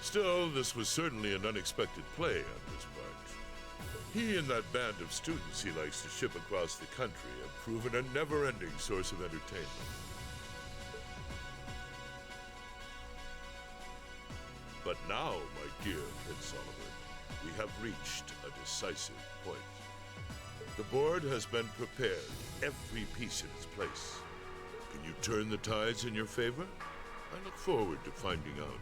Still, this was certainly an unexpected play on his part. He and that band of students he likes to ship across the country have proven a never-ending source of entertainment. But now, my dear Prince Solomon, we have reached a decisive point. The board has been prepared, every piece in its place. Can you turn the tides in your favor? I look forward to finding out.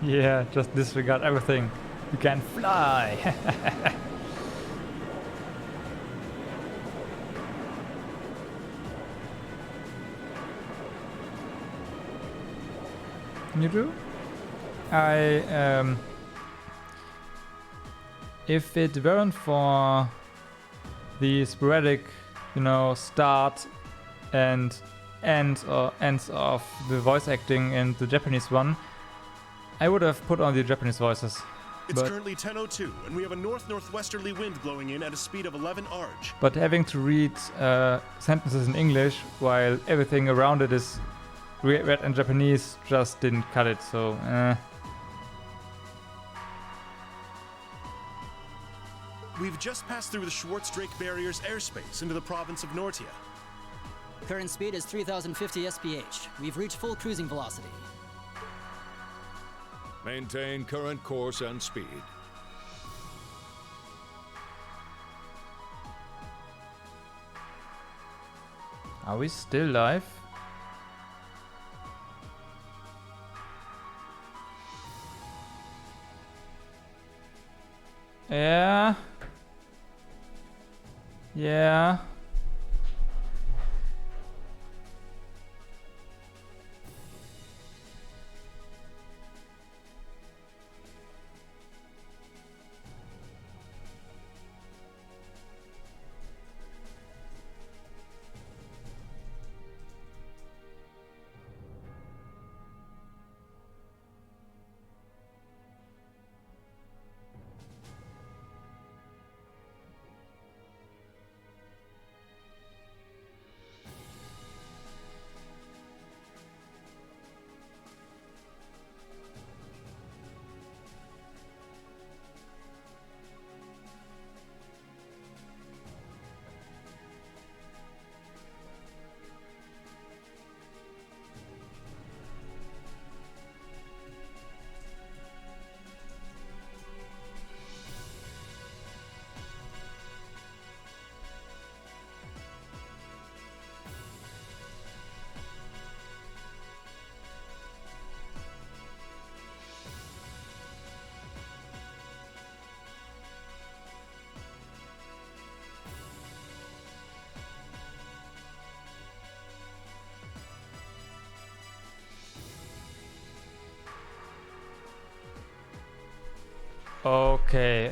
Yeah, just disregard everything. You can fly! You do? If it weren't for the sporadic, start and ends of the voice acting in the Japanese one, I would have put on the Japanese voices. It's currently 10:02, and we have a north-northwesterly wind blowing in at a speed of 11 arj. But having to read sentences in English while everything around it is read in Japanese just didn't cut it, so We've just passed through the Schwartz-Drake Barrier's airspace into the province of Nortia. Current speed is 3050 SPH. We've reached full cruising velocity. Maintain current course and speed. Are we still live? Yeah. Yeah. Okay,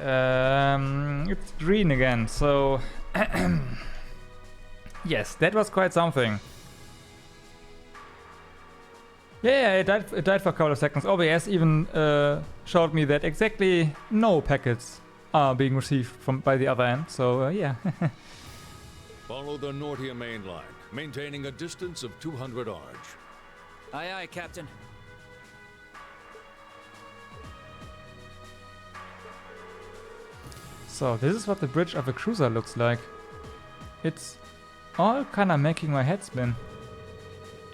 it's green again, so yes, that was quite something. Yeah, it died for a couple of seconds. OBS even showed me that exactly no packets are being received by the other end, so yeah. Follow the Nortia main line, maintaining a distance of 200 arj. Aye, aye, Captain. So this is what the bridge of a cruiser looks like. It's all kinda making my head spin.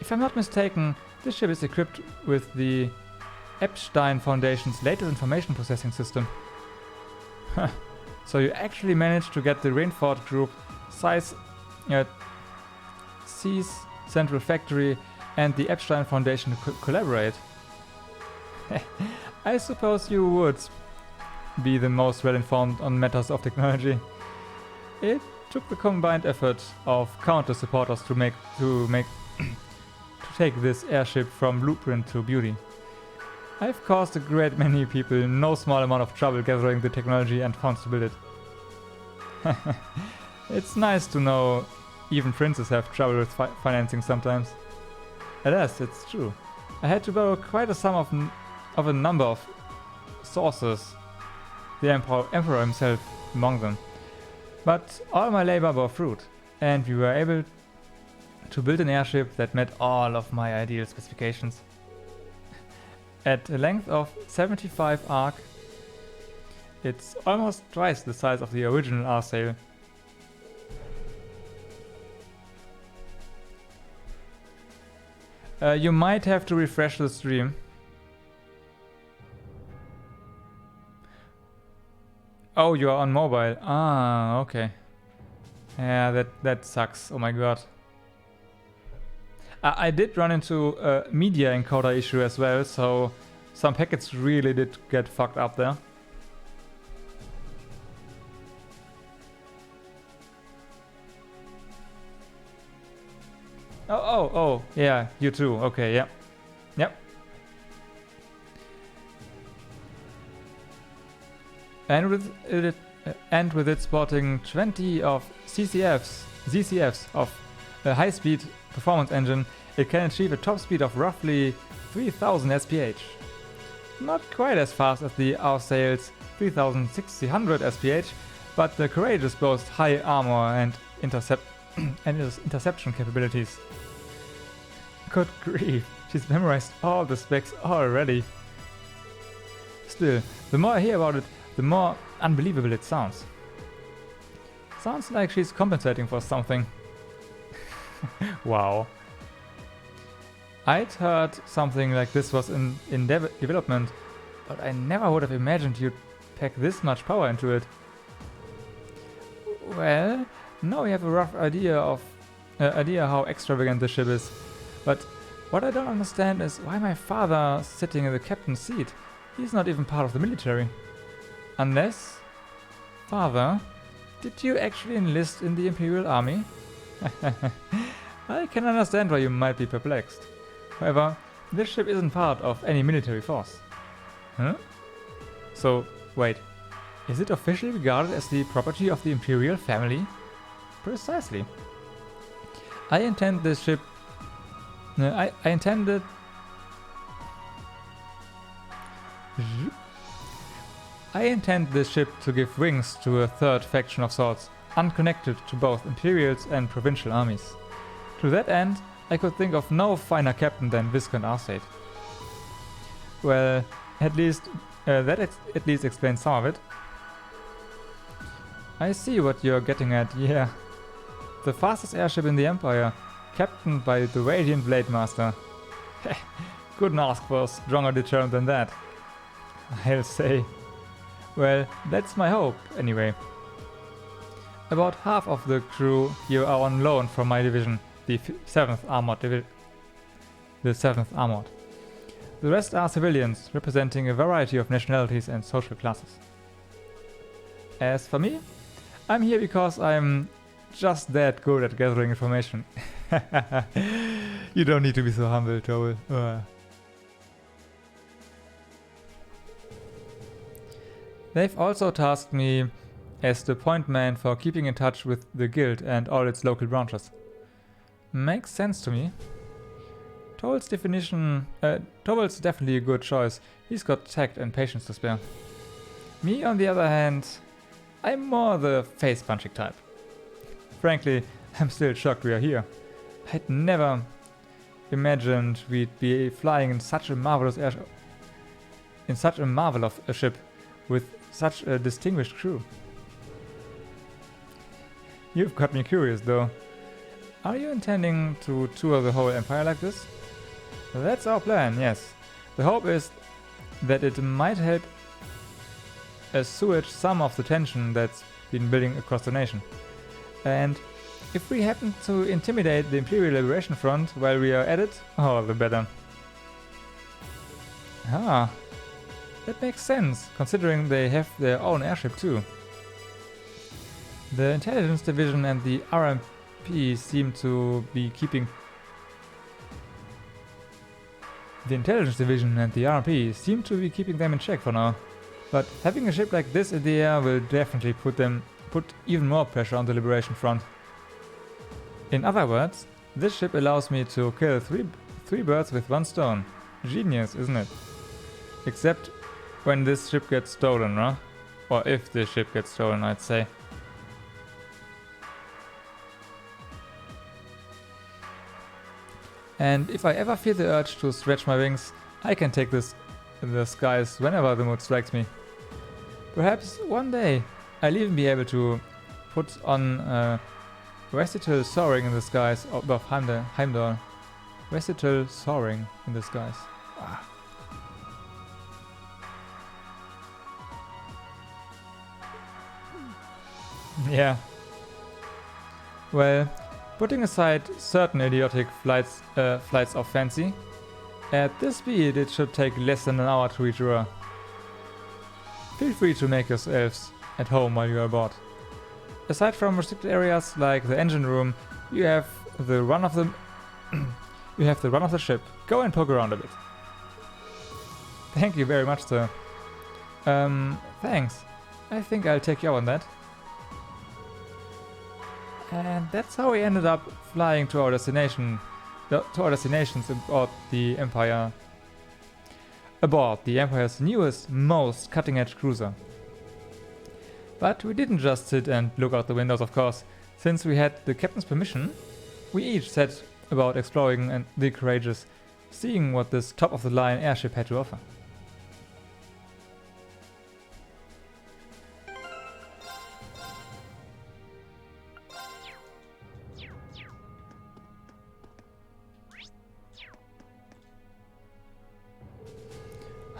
If I'm not mistaken, this ship is equipped with the Epstein Foundation's latest information processing system. So you actually managed to get the Rainford Group, C's Central Factory and the Epstein Foundation to collaborate. I suppose you would be the most well-informed on matters of technology. It took the combined effort of countless supporters to take this airship from blueprint to beauty. I've caused a great many people no small amount of trouble gathering the technology and funds to build it. It's nice to know even princes have trouble with financing sometimes. Alas, it's true. I had to borrow quite a sum of a number of sources, the Emperor himself among them. But all my labor bore fruit, and we were able to build an airship that met all of my ideal specifications. At a length of 75 arc, it's almost twice the size of the original R-sail. You might have to refresh the stream. Oh, you are on mobile. Ah, okay. Yeah, that sucks. Oh my god. I did run into a media encoder issue as well, so some packets really did get fucked up there. Oh, yeah, you too. Okay, yeah. Yep. And with it sporting 20 of ZCFs of a high-speed performance engine, it can achieve a top speed of roughly 3000 SPH. Not quite as fast as the R-Sail's 3600 SPH, but the Courageous boasts high armor and interception capabilities. Good grief, she's memorized all the specs already. Still, the more I hear about it, the more unbelievable it sounds. Sounds like she's compensating for something. Wow. I'd heard something like this was in development, but I never would have imagined you'd pack this much power into it. Well, now we have a rough idea how extravagant the ship is. But what I don't understand is why my father is sitting in the captain's seat. He's not even part of the military. Unless... Father, did you actually enlist in the Imperial Army? I can understand why you might be perplexed. However, this ship isn't part of any military force. Huh? So, wait. Is it officially regarded as the property of the Imperial family? Precisely. I intended this ship to give wings to a third faction of sorts, unconnected to both Imperials and provincial armies. To that end, I could think of no finer captain than Viscount Arcade. Well, at least explains some of it. I see what you're getting at, yeah. The fastest airship in the Empire, captained by the Radiant Blade Master. Couldn't ask for a stronger deterrent than that, I'll say. Well, that's my hope, anyway. About half of the crew here are on loan from my division, the 7th Armored Division. The 7th Armored. The rest are civilians, representing a variety of nationalities and social classes. As for me, I'm here because I'm just that good at gathering information. You don't need to be so humble, Towel. They've also tasked me as the point man for keeping in touch with the guild and all its local branches. Makes sense to me. Towel's definitely a good choice. He's got tact and patience to spare. Me, on the other hand, I'm more the face-punching type. Frankly, I'm still shocked we are here. I'd never imagined we'd be flying in such a marvelous airship, in such a marvel of a ship with such a distinguished crew. You've got me curious though. Are you intending to tour the whole Empire like this? That's our plan, yes. The hope is that it might help assuage some of the tension that's been building across the nation. And if we happen to intimidate the Imperial Liberation Front while we are at it, oh, the better. Ah, that makes sense, considering they have their own airship too. The Intelligence Division and the RMP seem to be keeping... The Intelligence Division and the RMP seem to be keeping them in check for now. But having a ship like this in the air will definitely put even more pressure on the Liberation Front. In other words, this ship allows me to kill three birds with one stone. Genius, isn't it? Except when this ship gets stolen, huh? Or if this ship gets stolen, I'd say. And if I ever feel the urge to stretch my wings, I can take this in the skies whenever the mood strikes me. Perhaps one day I'll even be able to put on recital soaring in the skies above Heimdall. Recital soaring in the skies. Ah. Yeah. Well, putting aside certain idiotic flights of fancy, at this speed it should take less than an hour to reach Roer. Feel free to make yourselves at home while you are aboard. Aside from restricted areas like the engine room, you have the run of the ship. Go and poke around a bit. Thank you very much, sir. Thanks. I think I'll take you up on that. And that's how we ended up flying to our destinations aboard the Empire. Aboard the Empire's newest, most cutting-edge cruiser. But we didn't just sit and look out the windows, of course. Since we had the captain's permission, we each set about exploring and the courageous, seeing what this top-of-the-line airship had to offer.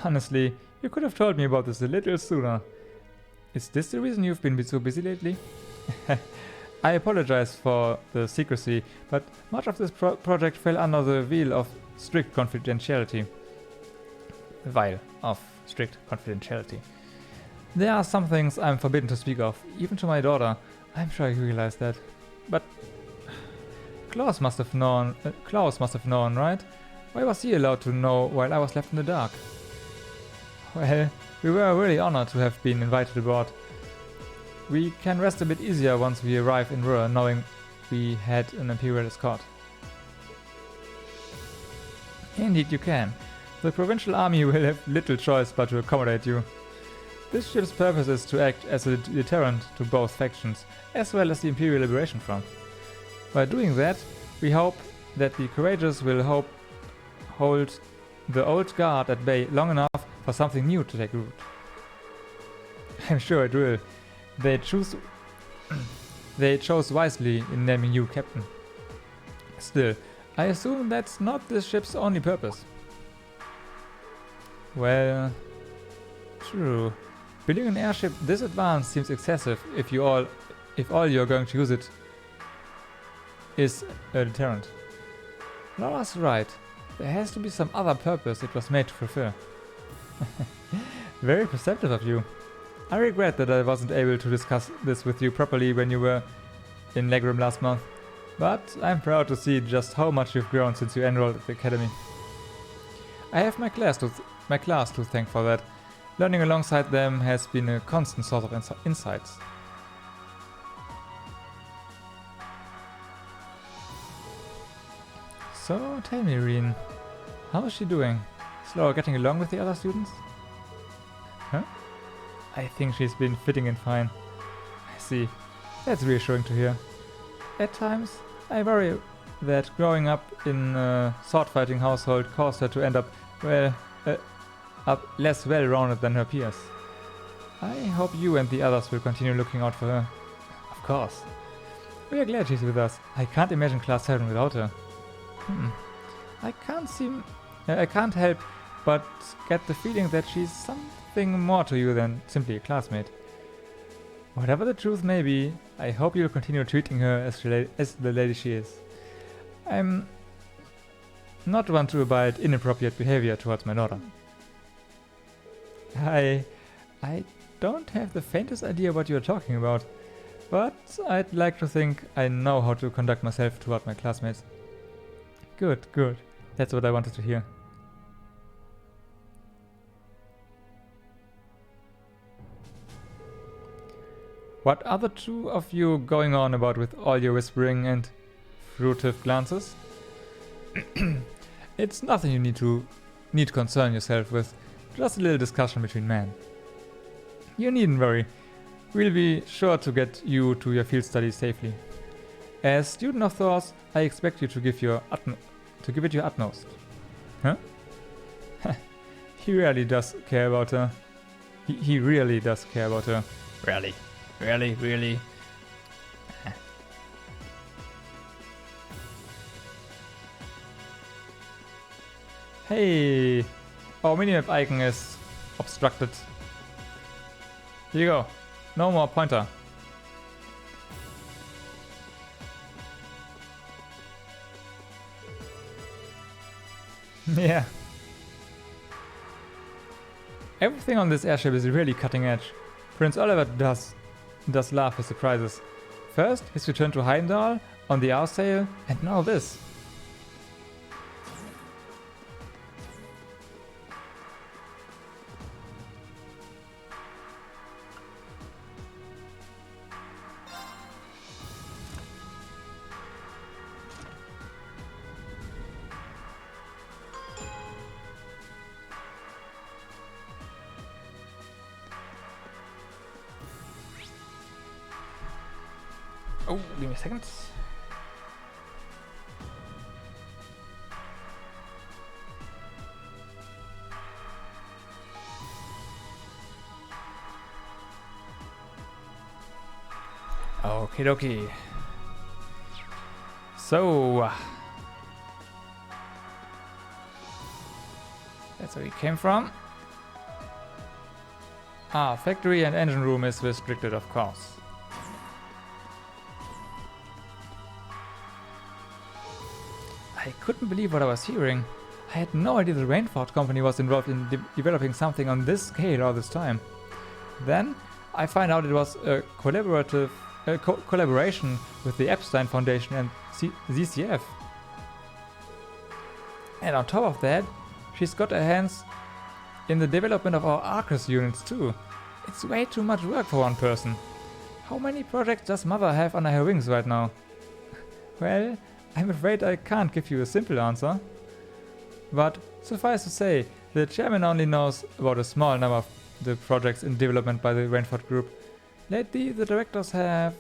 Honestly, you could have told me about this a little sooner. Is this the reason you've been so busy lately? I apologize for the secrecy, but much of this project fell under the veil of strict confidentiality. There are some things I'm forbidden to speak of, even to my daughter. I'm sure you realize that. But Klaus must have known, right? Why was he allowed to know while I was left in the dark? Well, we were really honored to have been invited aboard. We can rest a bit easier once we arrive in Roer, knowing we had an Imperial escort. Indeed you can. The Provincial Army will have little choice but to accommodate you. This ship's purpose is to act as a deterrent to both factions, as well as the Imperial Liberation Front. By doing that, we hope that the courageous will hold the old guard at bay long enough for something new to take root. I'm sure it will. They chose wisely in naming you captain. Still, I assume that's not this ship's only purpose. Well, true. Building an airship this advanced seems excessive if all you're going to use it is a deterrent. Laura's right. There has to be some other purpose it was made to fulfill. Very perceptive of you. I regret that I wasn't able to discuss this with you properly when you were in Legrim last month, but I'm proud to see just how much you've grown since you enrolled at the academy. I have my class to thank for that. Learning alongside them has been a constant source of insights. So tell me, Reen, how is she doing? Is Laura getting along with the other students? Huh? I think she's been fitting in fine. I see. That's reassuring to hear. At times, I worry that growing up in a sword-fighting household caused her to end up, less well-rounded than her peers. I hope you and the others will continue looking out for her. Of course. We are glad she's with us. I can't imagine Class 7 without her. I can't help but get the feeling that she's something more to you than simply a classmate. Whatever the truth may be, I hope you'll continue treating her as the lady she is. I'm not one to abide inappropriate behavior towards my daughter. I don't have the faintest idea what you're talking about, but I'd like to think I know how to conduct myself toward my classmates. Good, good. That's what I wanted to hear. What are the two of you going on about with all your whispering and furtive glances? It's nothing you need to concern yourself with. Just a little discussion between men. You needn't worry. We'll be sure to get you to your field studies safely. As student of Thor's, I expect you to give it your utmost. Huh? He really does care about her. He really does care about her. Really? Really? Hey! Our minimap icon is obstructed. Here you go. No more pointer. Yeah. Everything on this airship is really cutting edge. Prince Oliver does love his surprises. First, his return to Heimdall on the Outsail, and now this. Oh, give me a second. Okie dokie. So, that's where we came from. Factory and engine room is restricted, of course. I couldn't believe what I was hearing. I had no idea the Rainford company was involved in developing something on this scale all this time. Then I find out it was a collaboration with the Epstein Foundation and ZCF. And on top of that, she's got her hands in the development of our Arcus units too. It's way too much work for one person. How many projects does Mother have under her wings right now? Well, I'm afraid I can't give you a simple answer. But suffice to say, the chairman only knows about a small number of the projects in development by the Rainford Group. Lately, the directors have...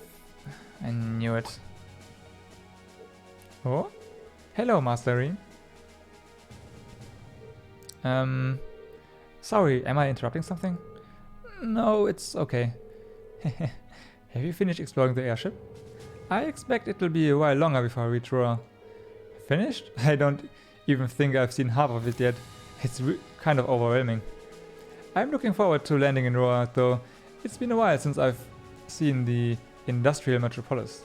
I knew it. Oh? Hello, Master Reen. Sorry, am I interrupting something? No, it's okay. Have you finished exploring the airship? I expect it will be a while longer before I reach Roer. Finished? I don't even think I've seen half of it yet. It's kind of overwhelming. I'm looking forward to landing in Roer, though it's been a while since I've seen the industrial metropolis.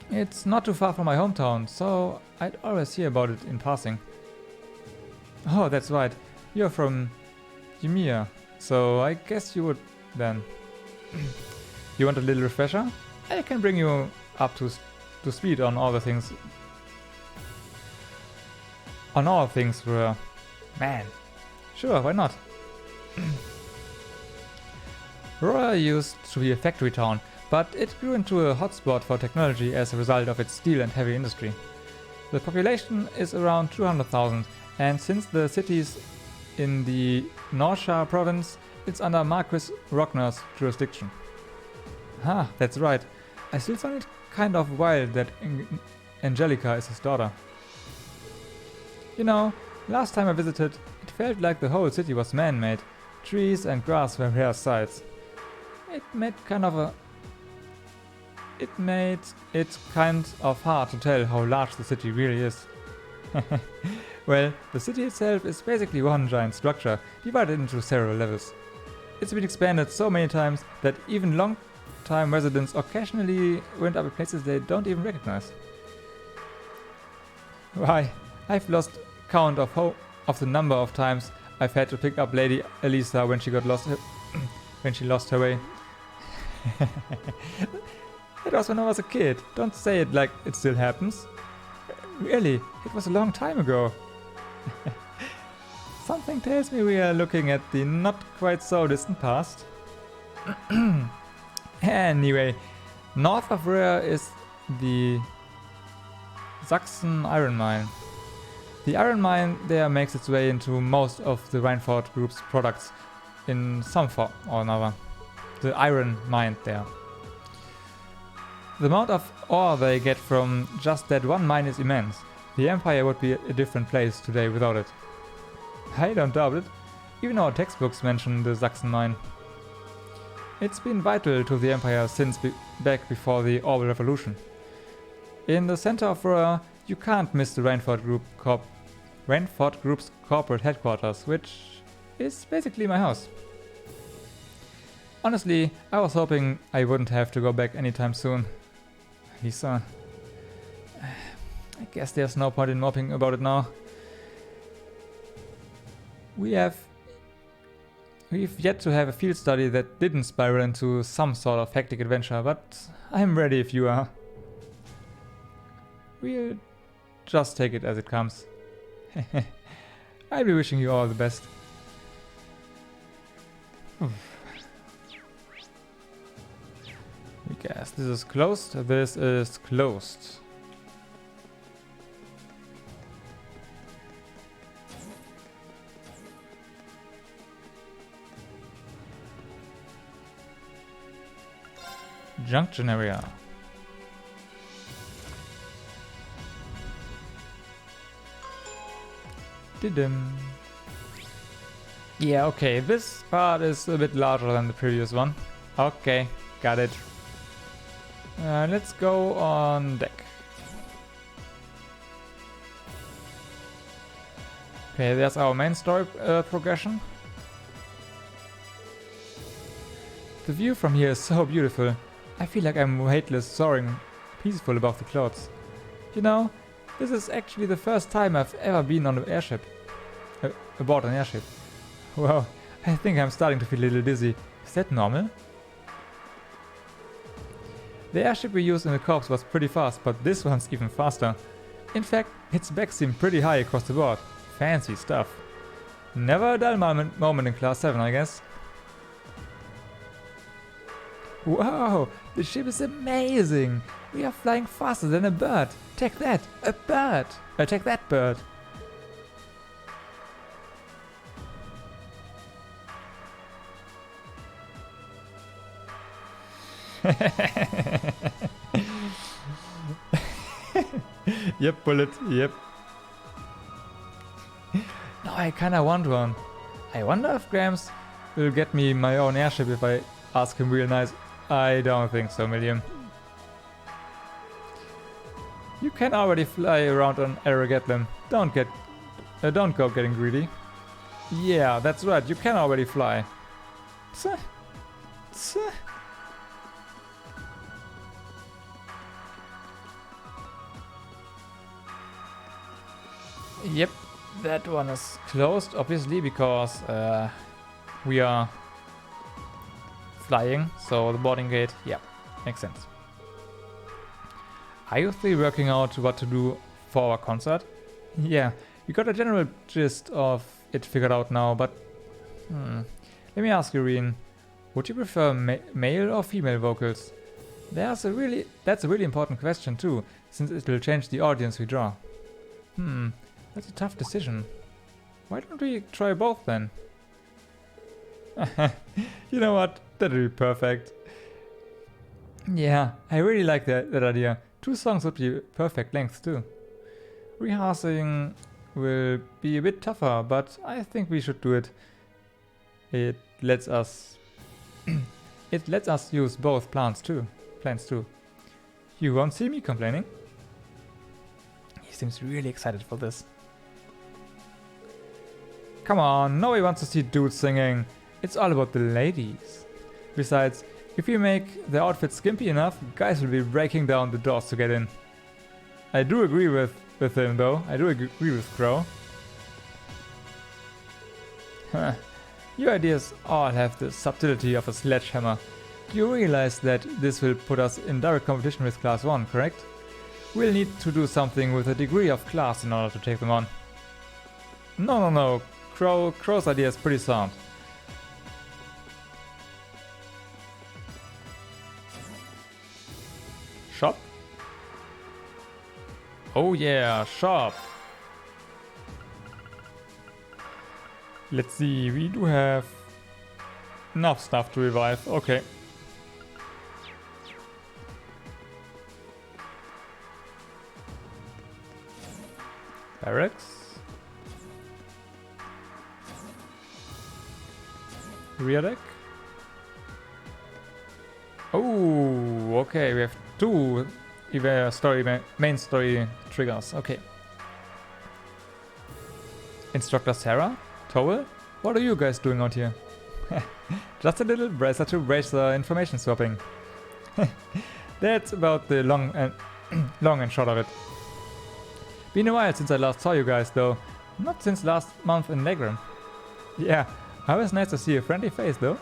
It's not too far from my hometown, so I'd always hear about it in passing. Oh, that's right. You're from Ymir, so I guess you would then. You want a little refresher? I can bring you up to speed on all things Roer. Man, sure, why not? Roer used to be a factory town, but it grew into a hotspot for technology as a result of its steel and heavy industry. The population is around 200,000, and since the city's in the Norshar province, it's under Marquis Rockner's jurisdiction. Ah, that's right. I still find it kind of wild that Angelica is his daughter. You know, last time I visited, it felt like the whole city was man-made. Trees and grass were rare sights. it made it kind of hard to tell how large the city really is. Well, the city itself is basically one giant structure, divided into several levels. It's been expanded so many times that even long-time residents occasionally went up in places they don't even recognize. Why, I've lost count of the number of times I've had to pick up Lady Elisa when she lost her way. It was when I was a kid. Don't say it like it still happens. Really, it was a long time ago. Something tells me we are looking at the not quite so distant past. Anyway, north of Roer is the Saxon iron mine. The iron mine there makes its way into most of the Reinfort Group's products in some form or another. The iron mine there. The amount of ore they get from just that one mine is immense. The Empire would be a different place today without it. I don't doubt it. Even our textbooks mention the Saxon mine. It's been vital to the Empire since back before the Orwell Revolution. In the center of Roer, you can't miss the Reinfort Group's corporate headquarters, which is basically my house. Honestly, I was hoping I wouldn't have to go back anytime soon. Lisa, I guess there's no point in moping about it now. We've yet to have a field study that didn't spiral into some sort of hectic adventure, but I'm ready if you are. We'll just take it as it comes. I'll be wishing you all the best. We guess this is closed. This is closed. Junction area. Didn't. Yeah, okay, this part is a bit larger than the previous one. Okay, got it. Let's go on deck. Okay, there's our main story progression. The view from here is so beautiful. I feel like I'm weightless, soaring peaceful above the clouds. You know, this is actually the first time I've ever been on an airship. Aboard an airship. Wow, I think I'm starting to feel a little dizzy. Is that normal? The airship we used in the corps was pretty fast, but this one's even faster. In fact, its back seemed pretty high across the board. Fancy stuff. Never a dull moment in Class 7, I guess. Wow, the ship is amazing! We are flying faster than a bird! Take that! A bird! Take that, bird! Yep, bullet, yep. Now I kinda want one. I wonder if Grams will get me my own airship if I ask him real nice. I don't think so, Milliam. You can already fly around on Aragatlam. Don't go getting greedy. Yeah, that's right, you can already fly. Tsuh. Tsuh. Yep, that one is closed, obviously, because we are flying, so the boarding gate, yeah, makes sense. Are you three working out what to do for our concert? Yeah, we got a general gist of it figured out now, but let me ask you, Reen, would you prefer male or female vocals? That's a really important question too, since it will change the audience we draw. That's a tough decision. Why don't we try both then? You know what? That'd be perfect. Yeah, I really like that idea. 2 songs would be perfect length too. Rehearsing will be a bit tougher, but I think we should do it. It lets us it lets us use both plans too. You won't see me complaining. He seems really excited for this. Come on, nobody wants to see dudes singing. It's all about the ladies. Besides, if you make the outfit skimpy enough, guys will be breaking down the doors to get in. I do agree with him though. I do agree with Crow. Huh. Your ideas all have the subtlety of a sledgehammer. You realize that this will put us in direct competition with Class 1, correct? We'll need to do something with a degree of class in order to take them on. No. Crow's idea is pretty sound. Shop? Oh yeah, shop! Let's see, we do have enough stuff to revive, okay. Barracks. Rear deck. Oh, okay, we have two main story triggers, okay. Instructor Sarah? Towel? What are you guys doing out here? Just a little bracer to bracer information swapping. That's about the long and short of it. Been a while since I last saw you guys though. Not since last month in Legram. Yeah, always nice to see a friendly face though.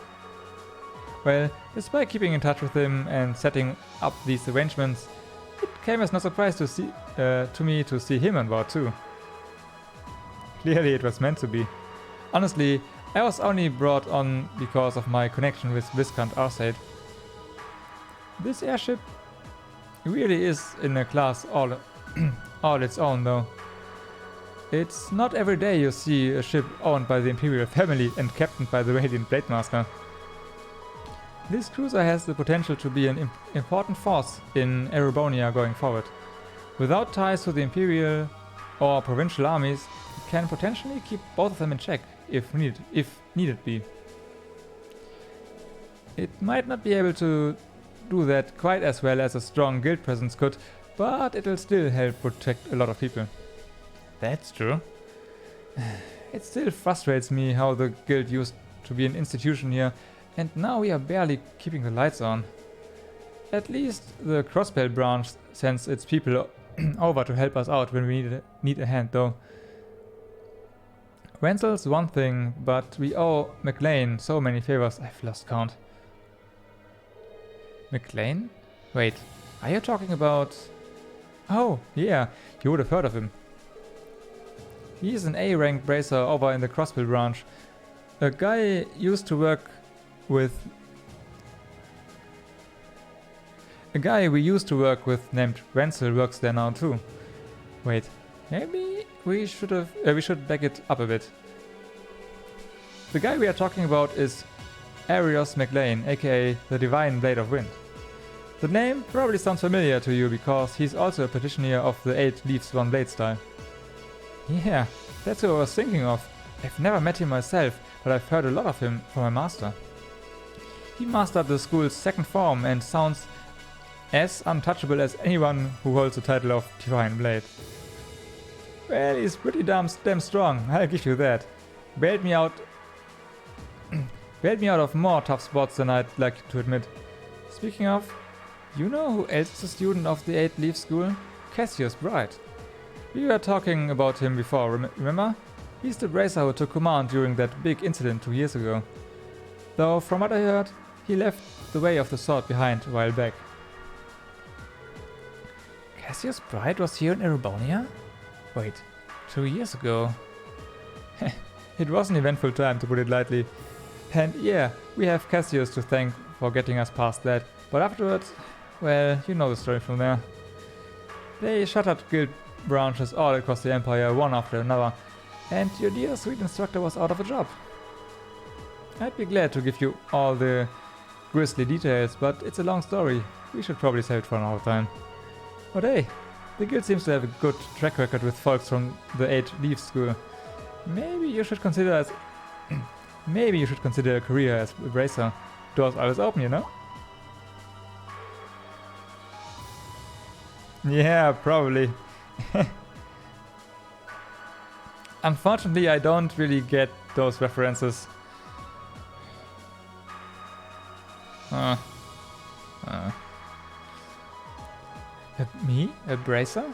Well, despite keeping in touch with him and setting up these arrangements, it came as no surprise to me to see him on board too. Clearly it was meant to be. Honestly, I was only brought on because of my connection with Viscount Arcade. This airship really is in a class all its own though. It's not every day you see a ship owned by the Imperial family and captained by the Radiant Blade Master. This cruiser has the potential to be an important force in Erebonia going forward. Without ties to the Imperial or provincial armies, it can potentially keep both of them in check if needed be. It might not be able to do that quite as well as a strong guild presence could, but it'll still help protect a lot of people. That's true. It still frustrates me how the guild used to be an institution here, and now we are barely keeping the lights on. At least the Crossbell branch sends its people over to help us out when we need a hand though. Wenzel's one thing, but we owe McLean so many favors I've lost count. McLean? Wait, are you talking about... Oh, yeah, you would have heard of him. He's an A-ranked bracer over in the Crossbill branch. A guy we used to work with named Wenzel works there now too. Wait, maybe we should back it up a bit. The guy we are talking about is Arios McLean, aka the Divine Blade of Wind. The name probably sounds familiar to you because he's also a petitioner of the 8 Leaves 1 Blade style. Yeah, that's who I was thinking of. I've never met him myself, but I've heard a lot of him from my master. He mastered the school's second form and sounds as untouchable as anyone who holds the title of Divine Blade. Well, he's pretty damn strong, I'll give you that. Bailed me out of more tough spots than I'd like to admit. Speaking of, you know who else is a student of the 8 Leaf School? Cassius Bright. We were talking about him before, remember? He's the bracer who took command during that big incident 2 years ago. Though, from what I heard, he left the way of the sword behind a while back. Cassius Bright was here in Erebonia? Wait, 2 years ago? It was an eventful time, to put it lightly. And yeah, we have Cassius to thank for getting us past that. But afterwards, well, you know the story from there. They shuttered guild branches all across the Empire, one after another, and your dear sweet instructor was out of a job. I'd be glad to give you all the grisly details, but it's a long story. We should probably save it for another time. But hey, the guild seems to have a good track record with folks from the 8 Leaf School. Maybe you should consider a career as a bracer. doors always open, you know? Yeah, probably. Unfortunately, I don't really get those references. Me? A bracer?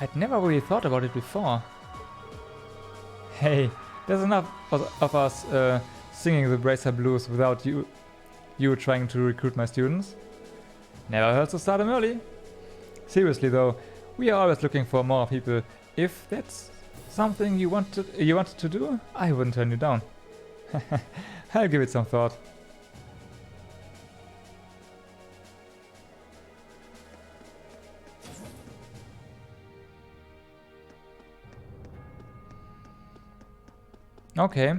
I'd never really thought about it before. Hey, there's enough of us singing the bracer blues without you trying to recruit my students. Never hurts to start them early. Seriously though, we are always looking for more people. If that's something you wanted to do, I wouldn't turn you down. I'll give it some thought. Okay.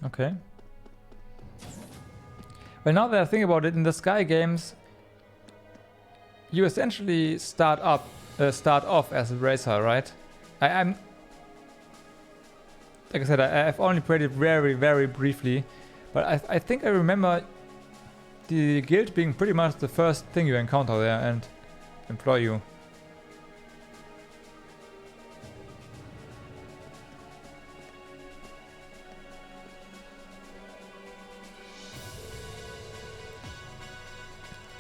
Okay. Well, now that I think about it, in the Sky games, you essentially start off as a racer, right? I'm like I said, I've only played it very, very briefly, but I think I remember the guild being pretty much the first thing you encounter there and employ you.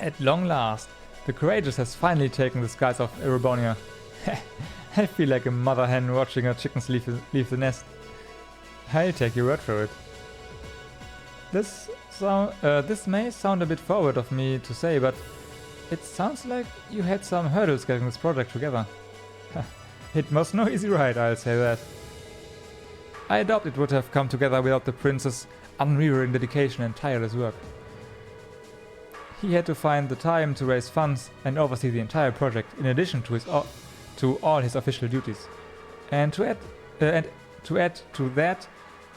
At long last, the Courageous has finally taken the skies of Erebonia. I feel like a mother hen watching her chickens leave the nest. I'll take your word for it. This may sound a bit forward of me to say, but it sounds like you had some hurdles getting this project together. It was no easy ride, I'll say that. I doubt it would have come together without the prince's unwavering dedication and tireless work. He had to find the time to raise funds and oversee the entire project, in addition to all his official duties. And to add to that,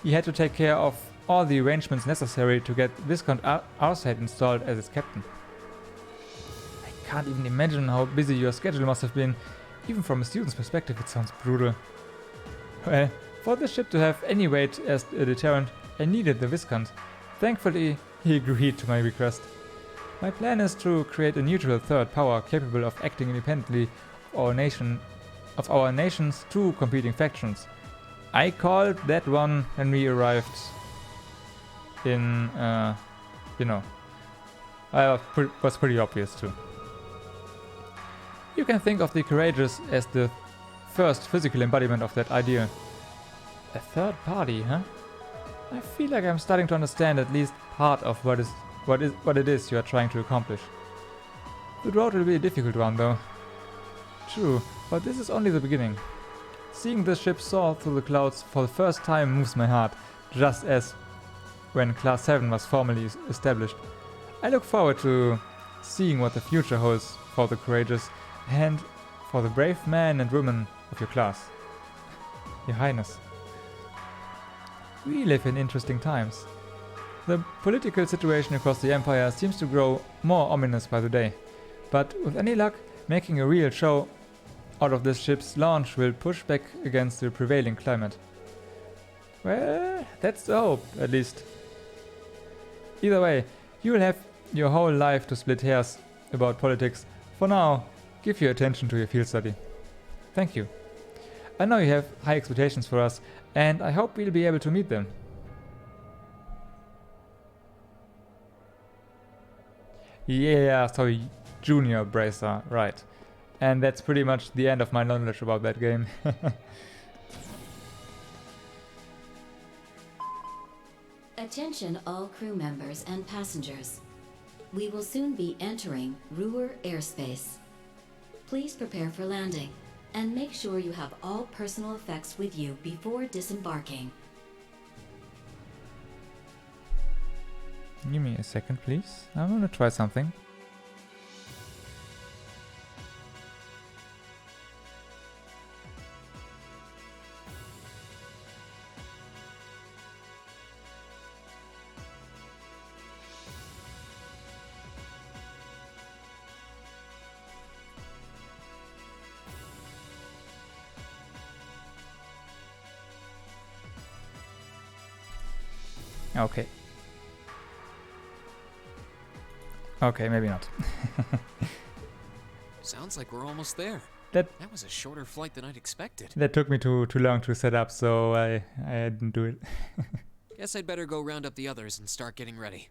he had to take care of all the arrangements necessary to get Viscount Arcite installed as its captain. I can't even imagine how busy your schedule must have been. Even from a student's perspective, it sounds brutal. Well, for this ship to have any weight as a deterrent, I needed the Viscount. Thankfully, he agreed to my request. My plan is to create a neutral third power capable of acting independently of our nation's two competing factions. I called that one when we arrived in, was pretty obvious too. You can think of the Courageous as the first physical embodiment of that idea. A third party, huh? I feel like I'm starting to understand at least part of what it is you are trying to accomplish. The road will be a difficult one though. True, but this is only the beginning. Seeing this ship soar through the clouds for the first time moves my heart, just as when Class 7 was formally established. I look forward to seeing what the future holds for the Courageous and for the brave men and women of your class. Your Highness. We live in interesting times. The political situation across the Empire seems to grow more ominous by the day, but with any luck, making a real show out of this ship's launch will push back against the prevailing climate. Well, that's the hope, at least. Either way, you will have your whole life to split hairs about politics. For now, give your attention to your field study. Thank you. I know you have high expectations for us, and I hope we'll be able to meet them. Yeah, sorry, Junior Bracer, right. And that's pretty much the end of my knowledge about that game. Attention all crew members and passengers. We will soon be entering Roer airspace. Please prepare for landing, and make sure you have all personal effects with you before disembarking. Give me a second, please. I want to try something. Okay. Okay, maybe not. Sounds like we're almost there. That was a shorter flight than I'd expected. That took me too long to set up, so I didn't do it. Guess I'd better go round up the others and start getting ready.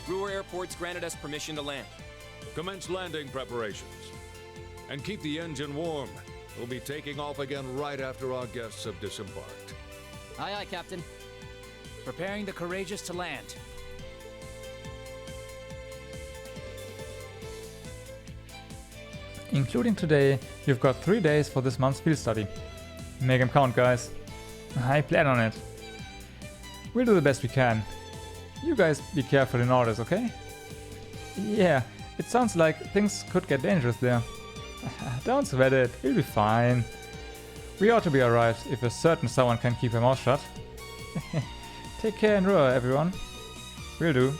Roer Airport's granted us permission to land. Commence landing preparations. And keep the engine warm. We'll be taking off again right after our guests have disembarked. Aye, aye, Captain. Preparing the courageous to land. Including today, you've got 3 days for this month's field study. Make 'em count, guys. I plan on it. We'll do the best we can. You guys be careful in orders, okay? Yeah, it sounds like things could get dangerous there. Don't sweat it, we'll be fine. We ought to be alright if a certain someone can keep her mouth shut. Take care in Roer, everyone. Will do.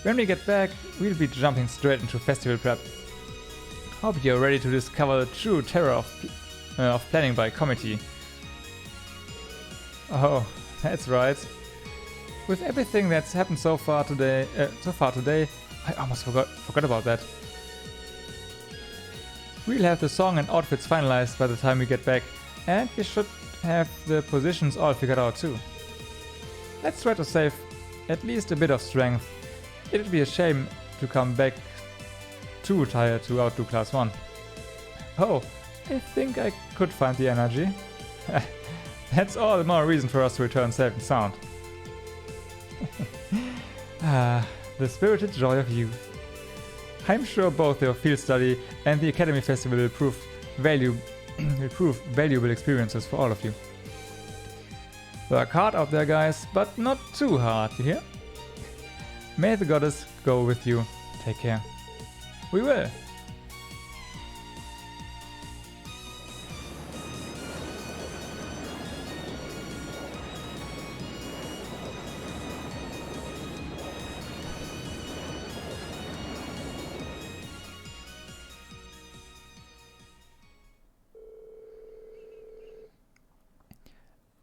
When we get back, we'll be jumping straight into festival prep. Hope you're ready to discover the true terror of planning by committee. Oh, that's right. With everything that's happened so far today, I almost forgot about that. We'll have the song and outfits finalized by the time we get back, and we should have the positions all figured out too. Let's try to save at least a bit of strength. It'd be a shame to come back too tired to outdo Class 1. Oh, I think I could find the energy. That's all the more reason for us to return safe and sound. The spirited joy of youth. I'm sure both your field study and the Academy Festival will prove valuable experiences for all of you. Work hard out there, guys, but not too hard, you hear? May the goddess go with you. Take care. We will.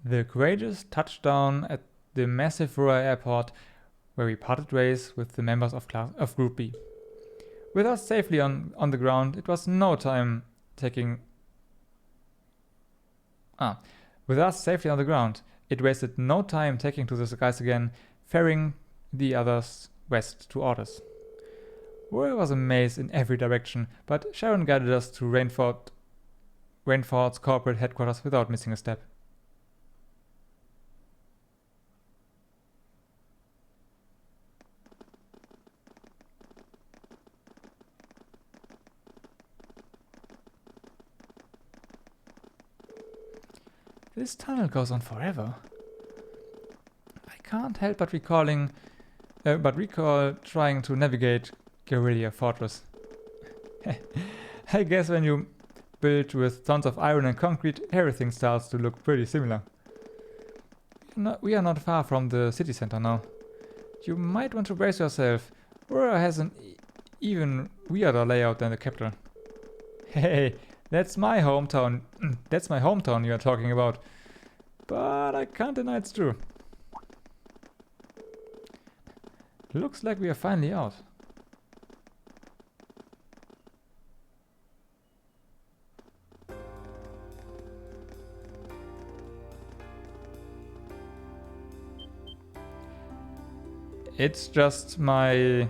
The courageous touchdown at the massive Roer airport, where we parted ways with the members of Group B. With us safely on the ground, it was no time taking... With us safely on the ground, it wasted no time taking to the skies again, ferrying the others west to orders. Roer was a maze in every direction, but Sharon guided us to Rainford's corporate headquarters without missing a step. This tunnel goes on forever. I can't help but recall trying to navigate Garrelia Fortress. I guess when you build with tons of iron and concrete, everything starts to look pretty similar. We are not far from the city center now. You might want to brace yourself. Roer has an even weirder layout than the capital. Hey, that's my hometown. That's my hometown you are talking about. But I can't deny it's true. Looks like we are finally out. It's just my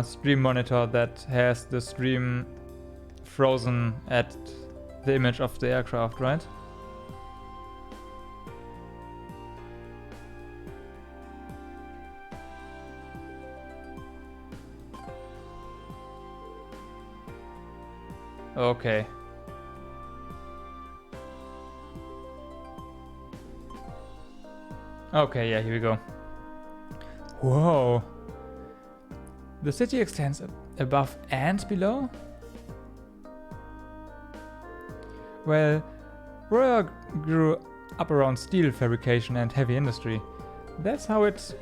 stream monitor that has the stream frozen at the image of the aircraft, right? Okay. Okay, yeah, here we go. Whoa. The city extends above and below? Well, Roer grew up around steel fabrication and heavy industry. That's how it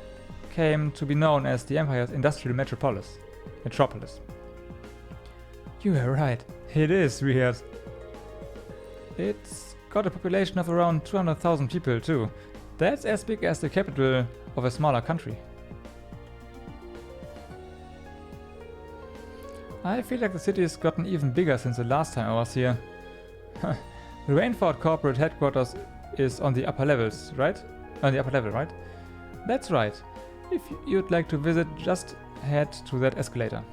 came to be known as the Empire's industrial metropolis. You were right. It is weird. It's got a population of around 200,000 people too. That's as big as the capital of a smaller country. I feel like the city has gotten even bigger since the last time I was here. The Rainford corporate headquarters is on the upper levels, right? On the upper level, right? That's right. If you'd like to visit, just head to that escalator.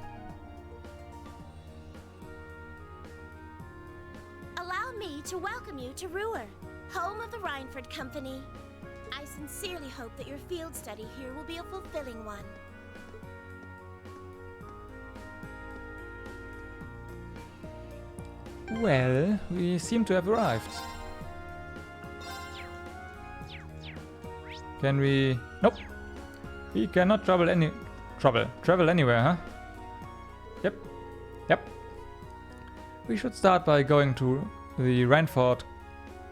Allow me to welcome you to Roer, home of the Reinford Company. I sincerely hope that your field study here will be a fulfilling one. Well, we seem to have arrived. Can we... Nope. We cannot travel anywhere, huh? Yep. We should start by going to the Rainford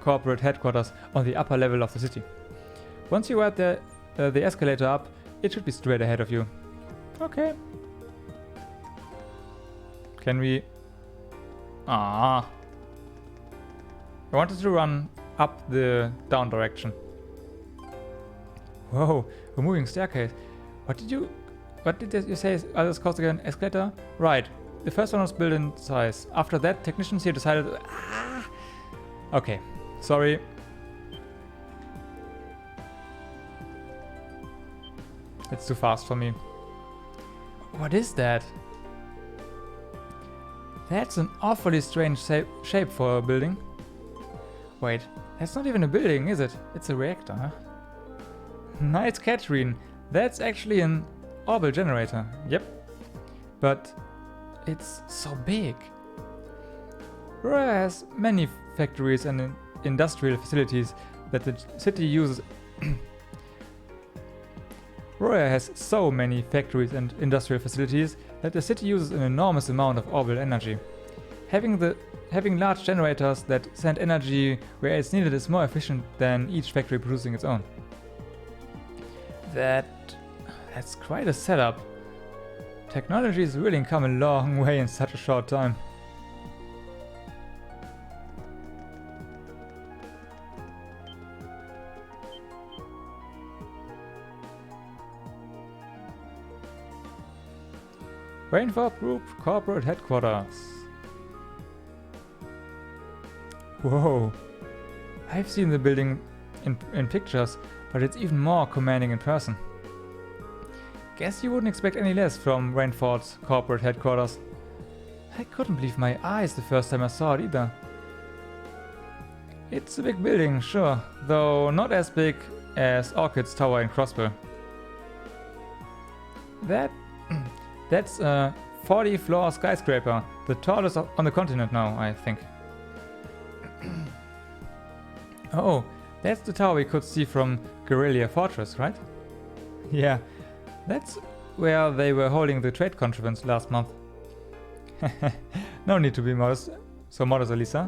corporate headquarters on the upper level of the city. Once you ride the escalator up, it should be straight ahead of you. Okay. Can we... I wanted to run up the down direction. Whoa, a moving staircase. What did you say others cost again? Escalator? Right. The first one was built in size. After that, technicians here decided... Okay. Sorry. It's too fast for me. What is that? That's an awfully strange shape for a building. Wait, that's not even a building, is it? It's a reactor, huh? Nice catch, Reen. That's actually an orbital generator. Yep. But it's so big. Roer has many factories and industrial facilities that the city uses. Roer has so many factories and industrial facilities that the city uses an enormous amount of orbital energy. Having large generators that send energy where it's needed is more efficient than each factory producing its own. That's quite a setup. Technology has really come a long way in such a short time. Rainford Group Corporate Headquarters. Whoa. I've seen the building in pictures, but it's even more commanding in person. Guess you wouldn't expect any less from Rainford's corporate headquarters. I couldn't believe my eyes the first time I saw it either. It's a big building, sure, though not as big as Orchid's tower in Crossville. That's a 40-floor skyscraper, the tallest on the continent now, I think. Oh, that's the tower we could see from Garrelia Fortress, right? Yeah, that's where they were holding the trade conference last month. No need to be modest, so modest, Elisa.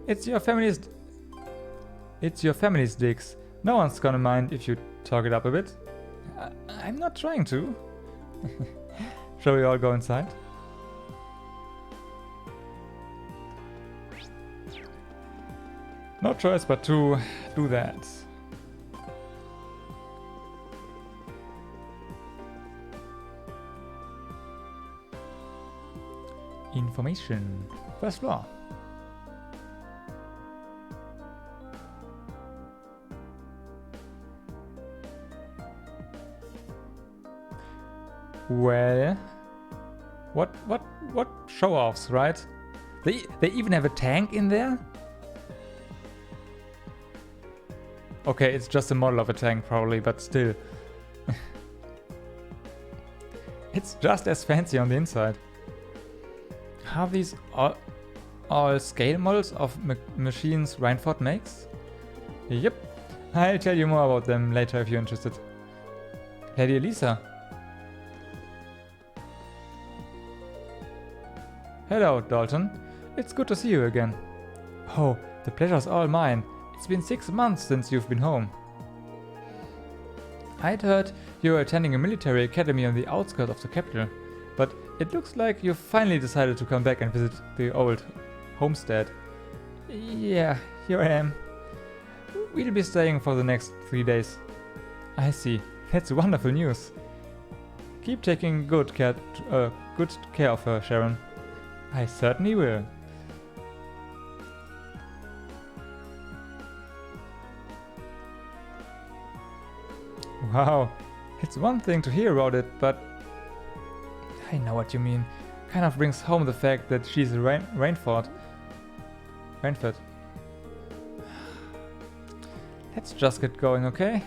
It's your family's digs. No one's gonna mind if you talk it up a bit. I'm not trying to. Shall we all go inside? No choice but to do that. Information. First floor. Well, what show-offs, right? They even have a tank in there? Okay, it's just a model of a tank probably, but still. It's just as fancy on the inside. Are these all scale models of machines Rainford makes? Yep. I'll tell you more about them later if you're interested. Lady Elisa. Hello, Dalton. It's good to see you again. Oh, the pleasure's all mine. It's been 6 months since you've been home. I'd heard you were attending a military academy on the outskirts of the capital, but It looks like you finally decided to come back and visit the old homestead. Yeah, here I am. We'll be staying for the next 3 days. I see. That's wonderful news. Keep taking good care of her, Sharon. I certainly will. Wow, it's one thing to hear about it, but I know what you mean. Kind of brings home the fact that she's Rainford. Let's just get going, okay?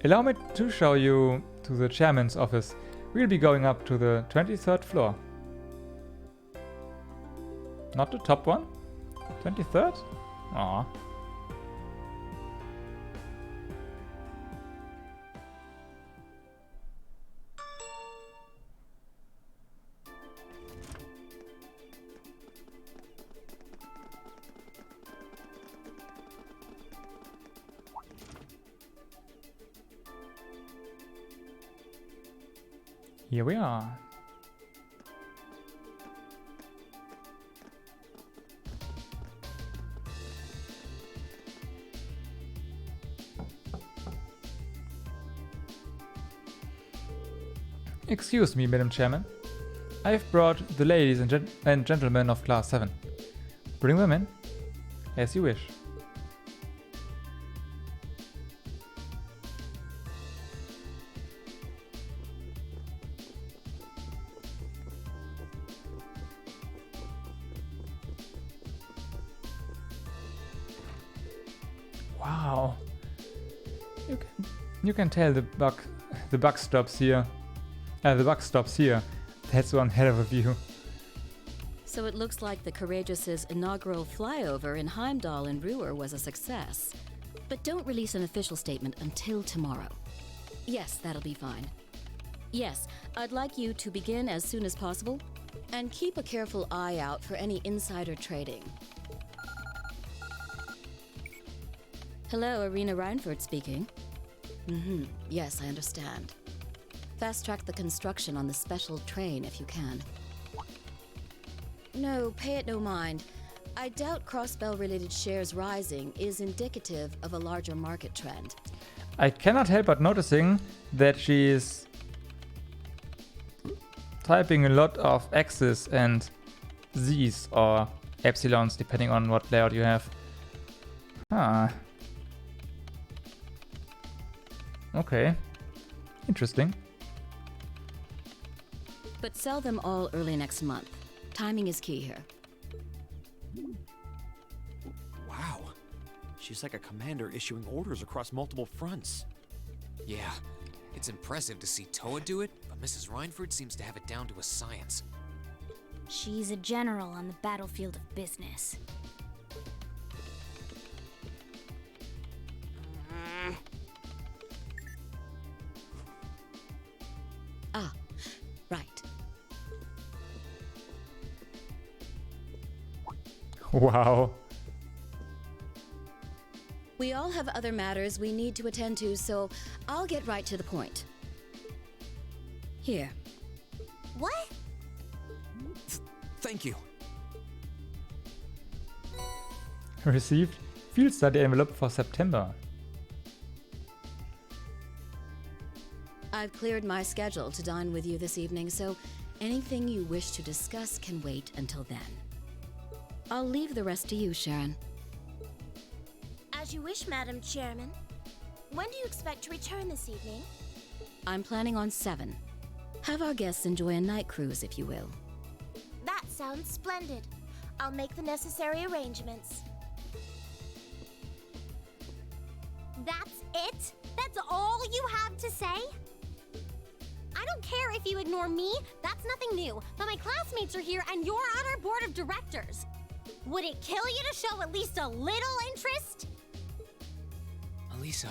Allow me to show you to the chairman's office. We'll be going up to the 23rd floor. Not the top one? 23rd? Aww. Here we are. Excuse me, Madam Chairman. I've brought the ladies and gentlemen of Class 7. Bring them in, as you wish. Wow. You can tell the buck stops here. The buck stops here. That's one hell of a view. So it looks like the Courageous' inaugural flyover in Heimdall and Roer was a success. But don't release an official statement until tomorrow. Yes, that'll be fine. Yes, I'd like you to begin as soon as possible, and keep a careful eye out for any insider trading. Hello, Irina Reinford speaking. Yes, I understand. Fast-track the construction on the special train if you can. No, pay it no mind. I doubt Crossbell-related shares rising is indicative of a larger market trend. I cannot help but noticing that she is typing a lot of X's and Z's or epsilons, depending on what layout you have. Okay. Interesting. But sell them all early next month. Timing is key here. Wow. She's like a commander issuing orders across multiple fronts. Yeah, it's impressive to see Toa do it, but Mrs. Reinford seems to have it down to a science. She's a general on the battlefield of business. Right. Wow. We all have other matters we need to attend to, so I'll get right to the point. Here. What? Thank you. Received field study envelope for September. I've cleared my schedule to dine with you this evening, so anything you wish to discuss can wait until then. I'll leave the rest to you, Sharon. As you wish, Madam Chairman. When do you expect to return this evening? I'm planning on 7. Have our guests enjoy a night cruise, if you will. That sounds splendid. I'll make the necessary arrangements. That's it? That's all you have to say? I don't care if you ignore me, that's nothing new, but my classmates are here and you're on our board of directors. Would it kill you to show at least a little interest? Elisa.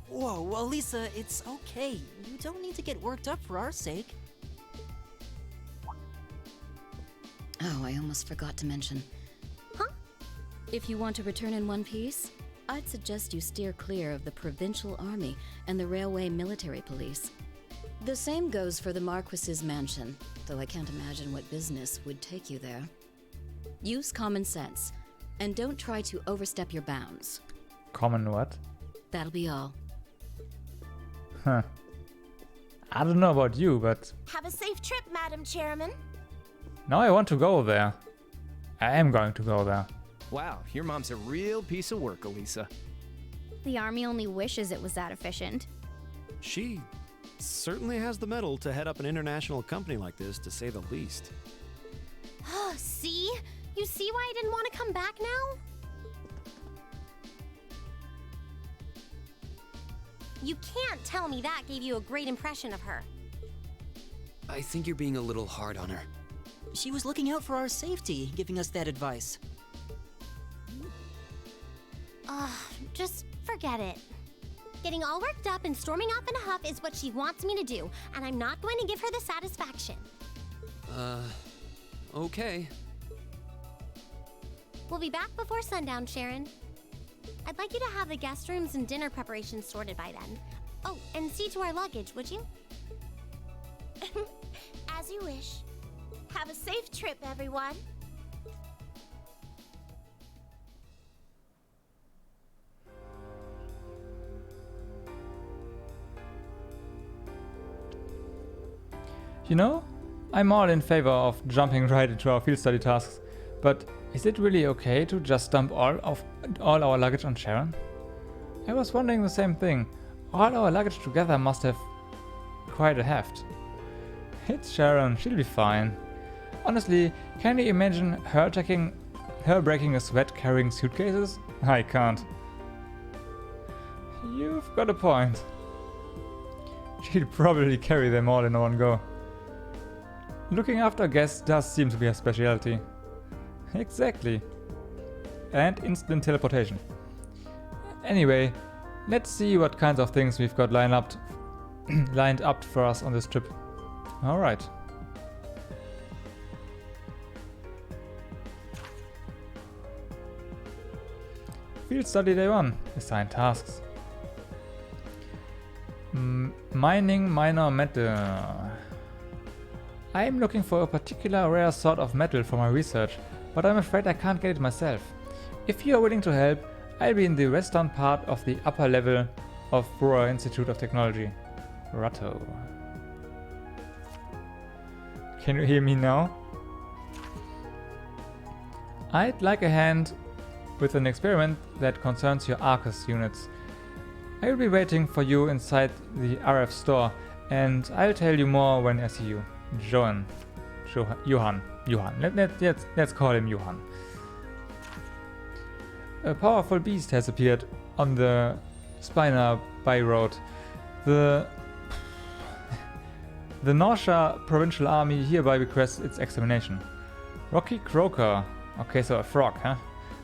Whoa, Elisa, it's okay. You don't need to get worked up for our sake. Oh, I almost forgot to mention. Huh? If you want to return in one piece, I'd suggest you steer clear of the provincial army and the railway military police. The same goes for the Marquis's mansion, though I can't imagine what business would take you there. Use common sense, and don't try to overstep your bounds. Common what? That'll be all. Huh. I don't know about you, but Have a safe trip, Madam Chairman. now I want to go there. I am going to go there. Wow, your mom's a real piece of work, Elisa. The army only wishes it was that efficient. She certainly has the mettle to head up an international company like this, to say the least. See? You see why I didn't want to come back now? You can't tell me that gave you a great impression of her. I think you're being a little hard on her. She was looking out for our safety, giving us that advice. Just forget it. Getting all worked up and storming off in a huff is what she wants me to do, and I'm not going to give her the satisfaction. Okay. We'll be back before sundown, Sharon. I'd like you to have the guest rooms and dinner preparations sorted by then. Oh, and see to our luggage, would you? As you wish. Have a safe trip, everyone. You know, I'm all in favor of jumping right into our field study tasks, but is it really okay to just dump all our luggage on Sharon? I was wondering the same thing. All our luggage together must have quite a heft. It's Sharon, she'll be fine. Honestly, can you imagine her breaking a sweat carrying suitcases? I can't. You've got a point. She'd probably carry them all in one go. Looking after guests does seem to be her specialty. Exactly. And instant teleportation. Anyway, let's see what kinds of things we've got lined up for us on this trip. Alright. Field study day 1. Assigned tasks. Mining minor metal. I am looking for a particular rare sort of metal for my research, but I'm afraid I can't get it myself. If you are willing to help, I'll be in the western part of the upper level of Roer Institute of Technology. Ratto. Can you hear me now? I'd like a hand with an experiment that concerns your Arcus units. I will be waiting for you inside the RF store, and I'll tell you more when I see you. Johan. Let's call him Johan. A powerful beast has appeared on the Spina by road. The Norsha Provincial Army hereby requests its examination. Rocky Croaker. Okay, so a frog, huh?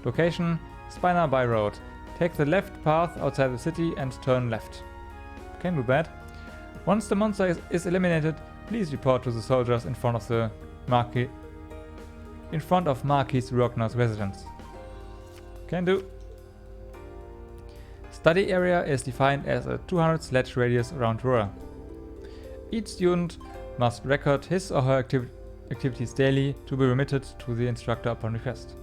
Location, Spina by road. Take the left path outside the city and turn left. Can do that. Once the monster is eliminated, please report to the soldiers in front of Marquis Rogner's residence. Can do. Study area is defined as a 200 sledge radius around Roer. Each student must record his or her activities daily to be remitted to the instructor upon request.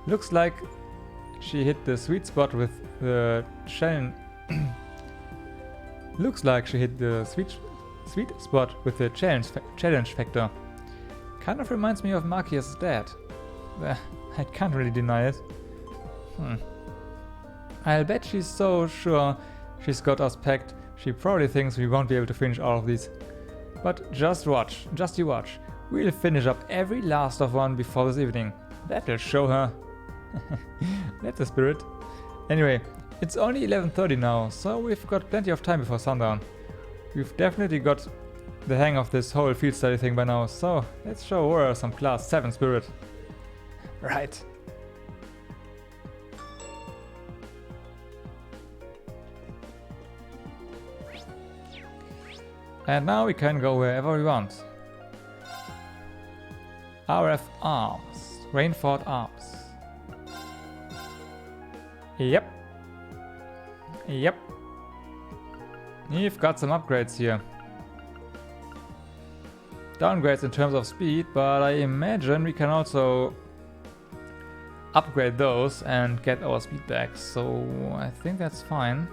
Looks like she hit the sweet spot with the challenge. Looks like she hit the sweet spot with the challenge factor. Kind of reminds me of Marquis's dad. I can't really deny it. I'll bet she's so sure she's got us packed, she probably thinks we won't be able to finish all of these. But just you watch. We'll finish up every last of one before this evening. That'll show her. That's the spirit. Anyway, it's only 11:30 now, so we've got plenty of time before sundown. We've definitely got the hang of this whole field study thing by now, so let's show Roer some class 7 spirit. Right. And now we can go wherever we want. RF arms. Rainford Arms. Yep. Yep. We've got some upgrades here. Downgrades in terms of speed, but I imagine we can also upgrade those and get our speed back, so I think that's fine.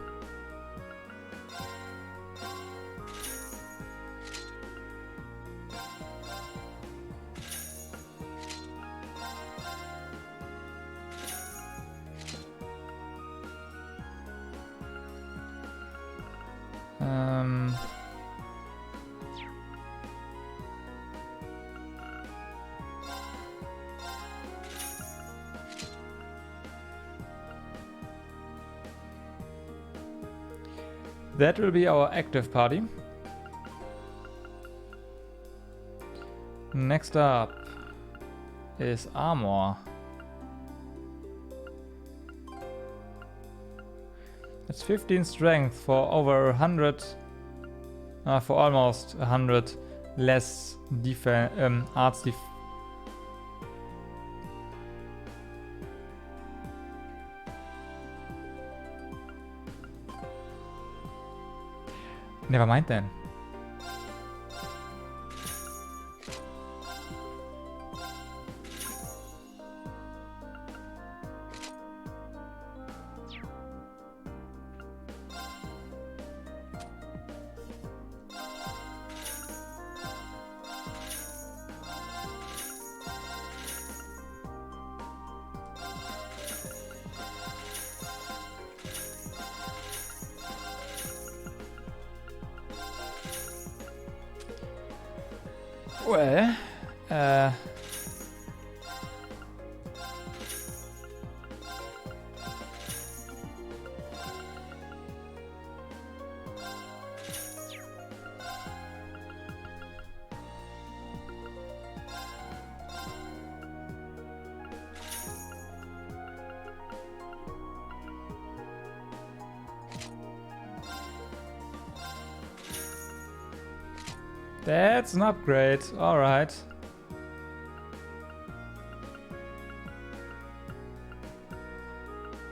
That will be our active party. Next up is armor. It's 15 strength for over 100, for almost 100 less arts def. Never mind then. Well, that's an upgrade, alright.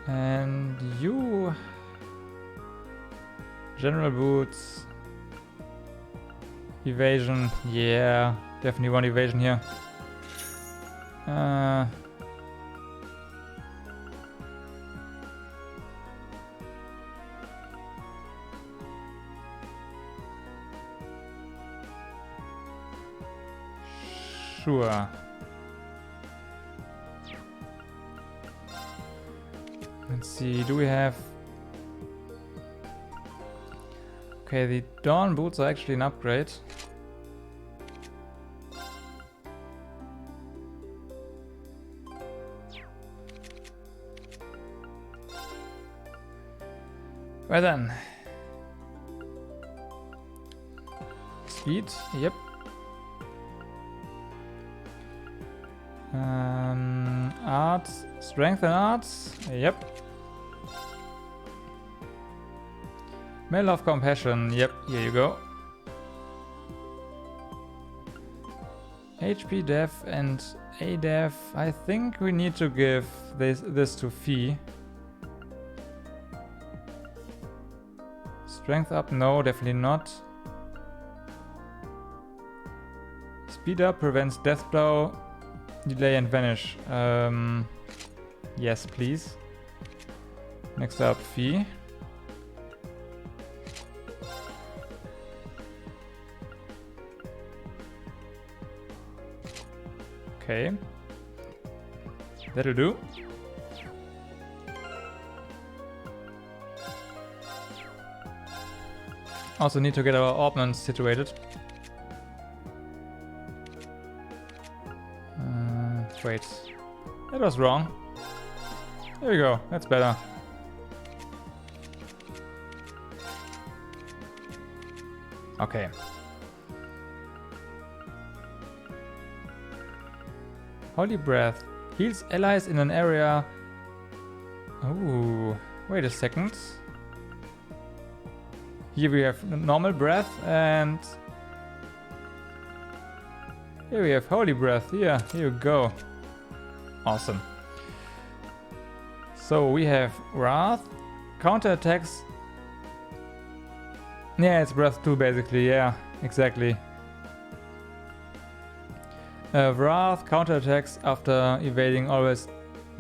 And you... General boots. Evasion, yeah, definitely want evasion here. Sure. Let's see, do we have... Okay, the Dawn boots are actually an upgrade. Well then. Speed, yep. Arts, strength and arts, yep. Mail of compassion, yep, here you go. HP def and A def, I think we need to give this to Fee. Strength up, no, definitely not. Speed up prevents death blow. Delay and vanish. Yes, please. Next up, Fee. Okay. That'll do. Also need to get our ordnance situated. Wait, that was wrong. There we go, that's better. Okay. Holy Breath heals allies in an area. Oh, wait a second. Here we have normal breath and here we have Holy Breath. Here you go. Awesome. So we have Wrath, counterattacks. Yeah, it's Breath 2 basically, yeah, exactly. Wrath, counterattacks after evading always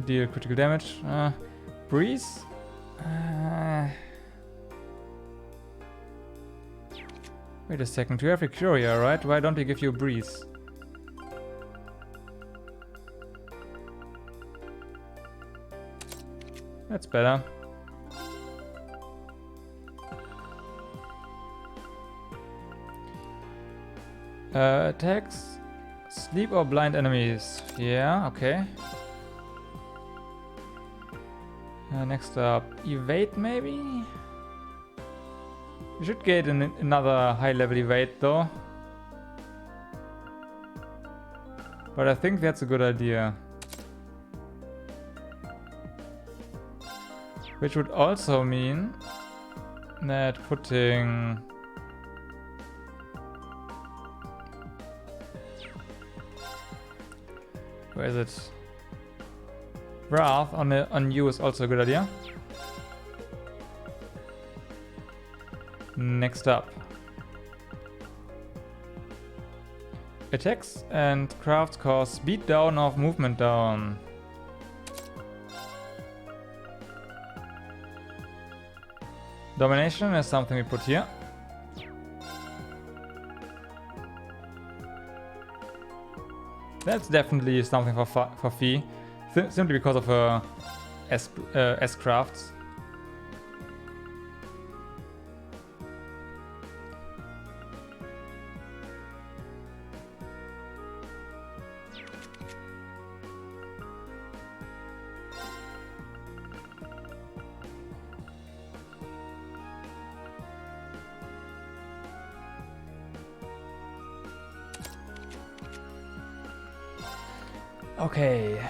deal critical damage. Breeze? Wait a second, you have a Curia, right? Why don't we give you Breeze? That's better. Attacks, sleep or blind enemies. Yeah, okay. Next up, evade maybe? We should get another high level evade though. But I think that's a good idea. Which would also mean that putting where is it? Wrath on you is also a good idea. Next up. Attacks and crafts cause speed down of movement down. Domination is something we put here. That's definitely something for Fee, simply because of her S crafts. Okay.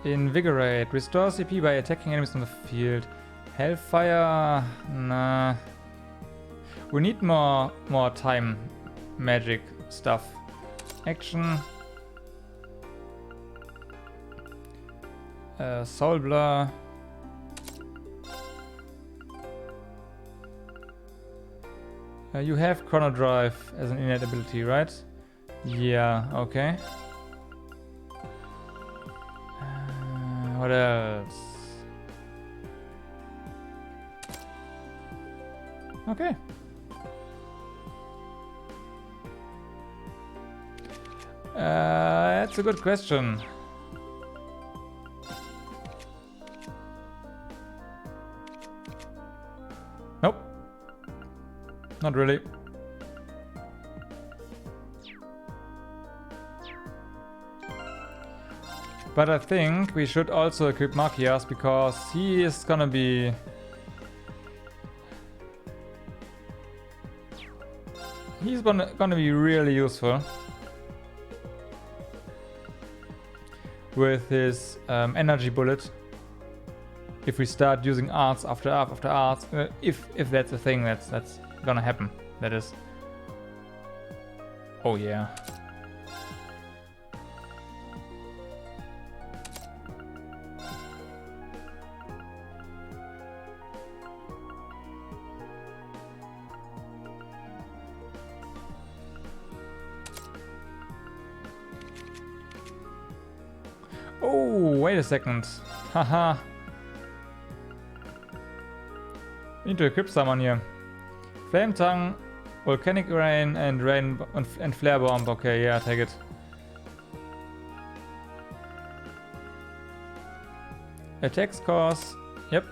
Invigorate. Restores CP by attacking enemies on the field. Hellfire. Nah. We need more time magic stuff. Action. Soul Blur. You have Chrono Drive as an innate ability, right? Yeah, okay. What else? Okay. That's a good question. Nope. Not really. But I think we should also equip Machias because he is gonna be... He's gonna be really useful. With his energy bullet. If we start using arts after art after arts. If that's a thing that's gonna happen. That is. Oh yeah. Oh, wait a second. Haha. Need to equip someone here. Flame Tongue, Volcanic Rain, and Flare Bomb. Okay, yeah, take it. Attacks course. Yep.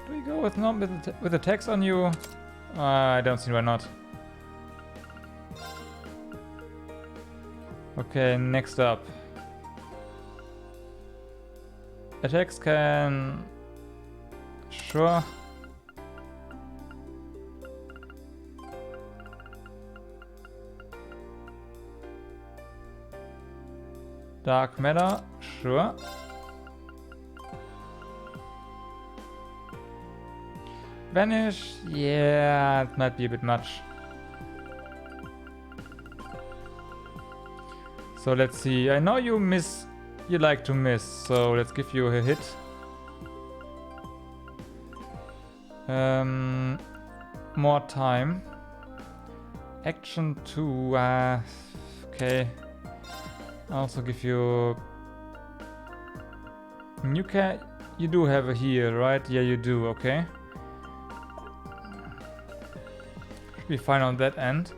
Do we go with attacks on you? I don't see why not. Okay, next up. Attacks can... Sure. Dark Matter, sure. Vanish? Yeah, it might be a bit much. So let's see. I know you miss. You like to miss, so let's give you a hit. More time. Action 2. Okay. Also give you. You do have a heal, right? Yeah, you do. Okay. Should be fine on that end.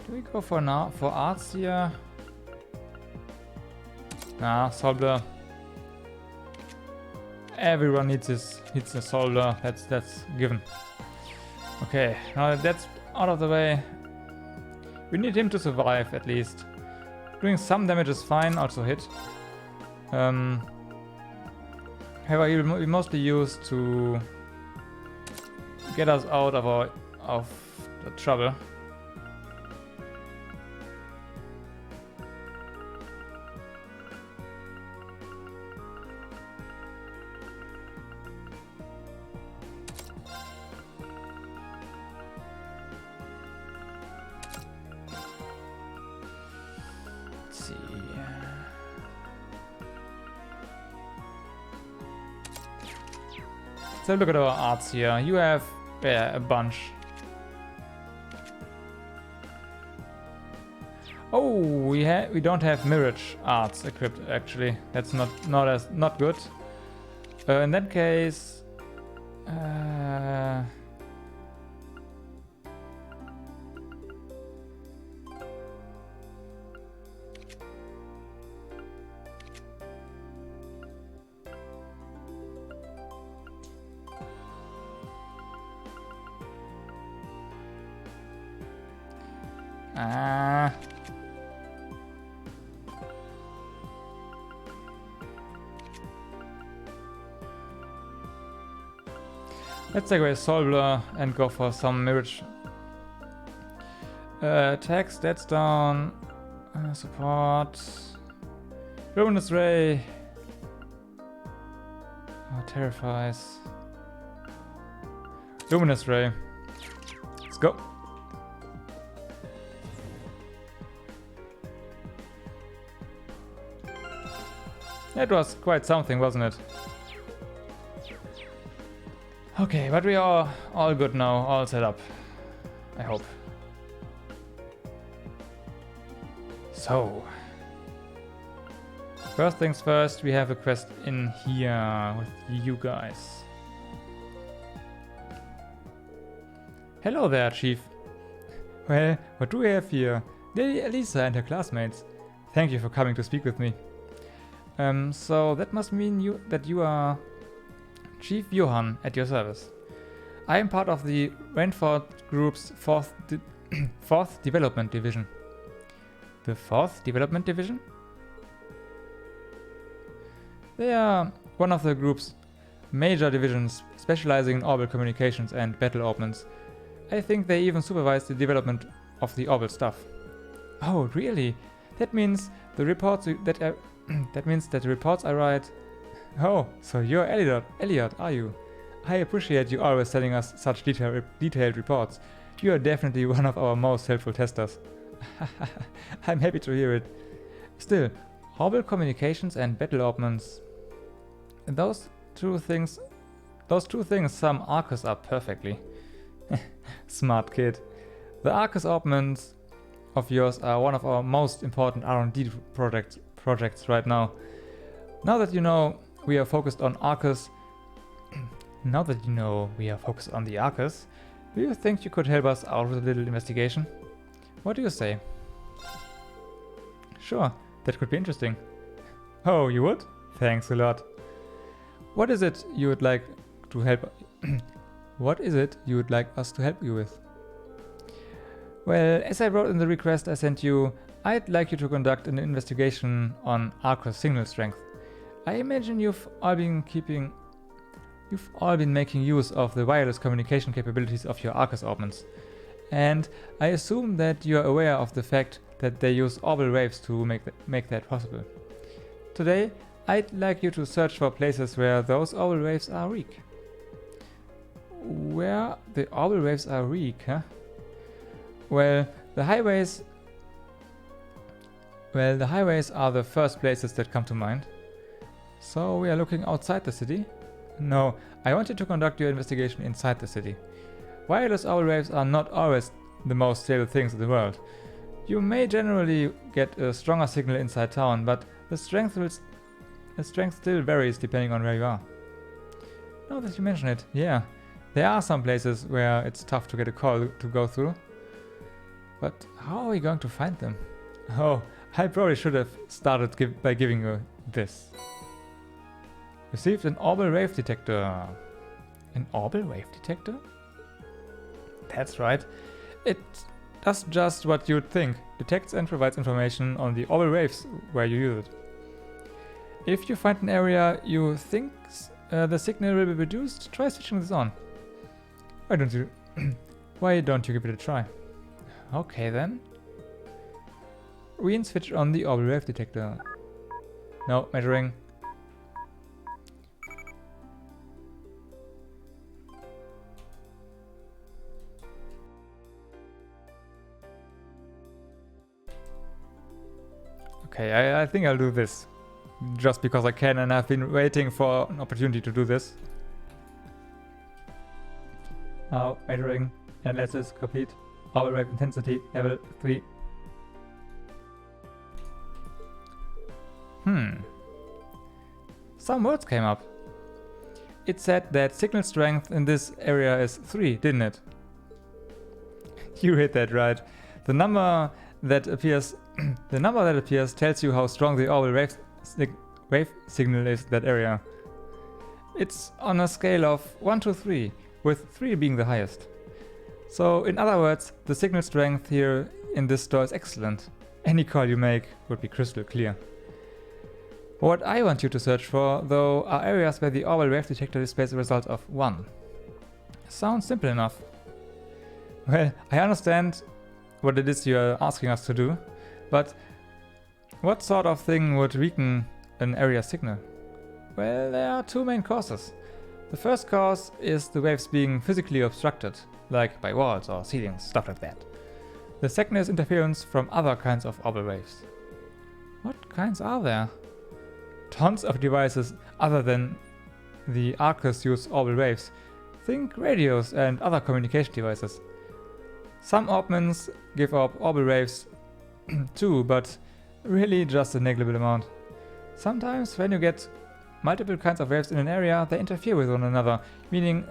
Do we go for now for arts here? Nah, solver. Everyone needs a solver. That's given. Okay, now that that's out of the way, we need him to survive at least. Doing some damage is fine, also hit. However, he will be mostly used to get us out of the trouble. So look at our arts here. You have a bunch. Oh, we don't have mirage arts equipped actually. That's not good. In that case, let's take away Solblur and go for some mirage attacks. That's down. Support. Luminous Ray. Oh, terrifies. Luminous Ray. Let's go. That was quite something, wasn't it? Okay, but we are all good now, all set up. I hope. So. First things first, we have a quest in here with you guys. Hello there, Chief. Well, what do we have here? Lady Elisa and her classmates. Thank you for coming to speak with me. So that must mean that you are Chief Johann at your service. I am part of the Rainford Group's 4th Development Division. The 4th Development Division? They are one of the group's major divisions specializing in orbital communications and battle openings. I think they even supervise the development of the orbital stuff. Oh, really? That means the reports that means that the reports I write. Oh, so you're Elliot, are you? I appreciate you always sending us such detailed reports. You are definitely one of our most helpful testers. I'm happy to hear it. Still, orbital communications and battle openings. Those two things sum Arcus up perfectly. Smart kid. The Arcus openings of yours are one of our most important R&D projects right now. Now that you know we are focused on Arcus, the Arcus, do you think you could help us out with a little investigation? What do you say? Sure, that could be interesting. Oh, you would? Thanks a lot. What is it you would like to help? What is it you would like us to help you with? Well, as I wrote in the request I sent you, I'd like you to conduct an investigation on Arcus signal strength. I imagine you've all been making use of the wireless communication capabilities of your Arcus orbments. and I assume that you are aware of the fact that they use orbital waves to make that possible. Today, I'd like you to search for places where those orbital waves are weak. Where the orbital waves are weak, huh? Well, the highways are the first places that come to mind. So we are looking outside the city? No, I want you to conduct your investigation inside the city. Wireless orbital waves are not always the most stable things in the world. You may generally get a stronger signal inside town, but the strength still varies depending on where you are. Now that you mention it, yeah, there are some places where it's tough to get a call to go through. But how are we going to find them? Oh, I probably should have started by giving you this. Received an orbital wave detector. An orbital wave detector? That's right. It does just what you'd think. Detects and provides information on the orbital waves where you use it. If you find an area you think the signal will be reduced, try switching this on. Why don't you give it a try? Okay then. Switch on the orbital wave detector. No, measuring. Okay, I think I'll do this. Just because I can, and I've been waiting for an opportunity to do this. Now, measuring, analysis complete. Orbital wave intensity, level 3. Some words came up. It said that signal strength in this area is 3, didn't it? You hit that right. The number that appears tells you how strong the orbital wave signal is in that area. It's on a scale of 1 to 3, with 3 being the highest. So, in other words, the signal strength here in this store is excellent. Any call you make would be crystal clear. What I want you to search for, though, are areas where the orbital wave detector displays a result of 1. Sounds simple enough. Well, I understand what it is you are asking us to do, but what sort of thing would weaken an area signal? Well, there are 2 main causes. The first cause is the waves being physically obstructed, like by walls or ceilings, stuff like that. The second is interference from other kinds of orbital waves. What kinds are there? Tons of devices other than the Arcus use orbital waves. Think radios and other communication devices. Some orbments give off orbital waves too, but really just a negligible amount. Sometimes when you get multiple kinds of waves in an area, they interfere with one another, meaning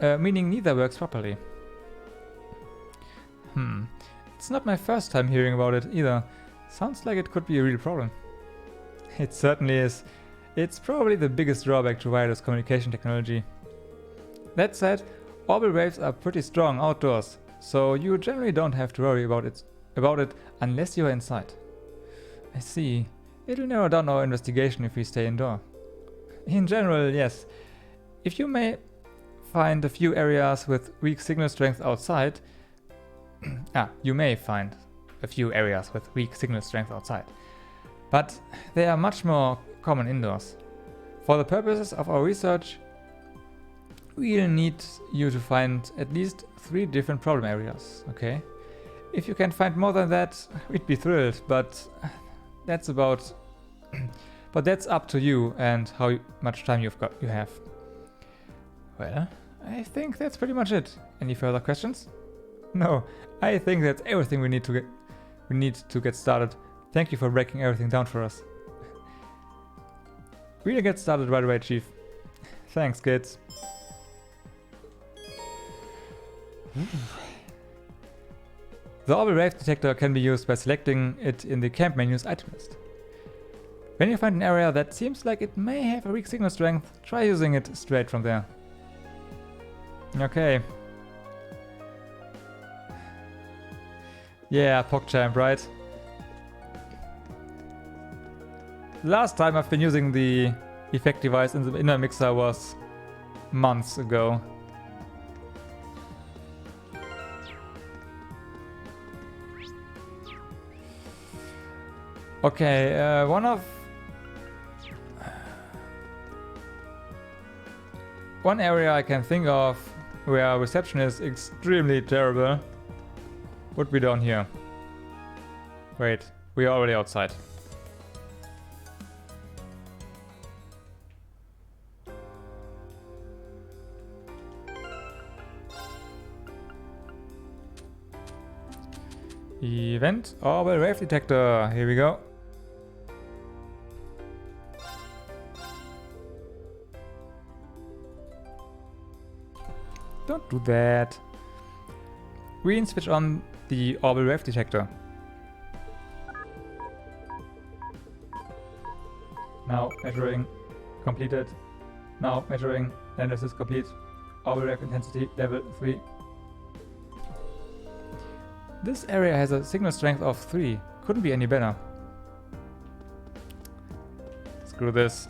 neither works properly. It's not my first time hearing about it either. Sounds like it could be a real problem. It certainly is. It's probably the biggest drawback to wireless communication technology. That said, orbital waves are pretty strong outdoors, so you generally don't have to worry about it unless you are inside. I see. It'll narrow down our investigation if we stay indoor. In general, yes. If you may find a few areas with weak signal strength outside, you may find a few areas with weak signal strength outside. But they are much more common indoors. For the purposes of our research, we'll need you to find at least 3 different problem areas, okay? If you can find more than that, we'd be thrilled, but that's up to you and how much time you have. Well, I think that's pretty much it. Any further questions? No, I think that's everything we need to get started. Thank you for breaking everything down for us. We'll get started right away, Chief. Thanks, kids. The orbital wave detector can be used by selecting it in the camp menu's item list. When you find an area that seems like it may have a weak signal strength, try using it straight from there. Okay. Yeah, PogChamp, right? Last time I've been using the effect device in the inner mixer was months ago. Okay, one area I can think of where reception is extremely terrible would be down here. Wait, we are already outside. Event orbital wave detector. Here we go. Don't do that. Green, switch on the orbital wave detector. Now measuring. Completed. Now measuring. Analysis complete. Orbital wave intensity level 3. This area has a signal strength of 3. Couldn't be any better. Screw this.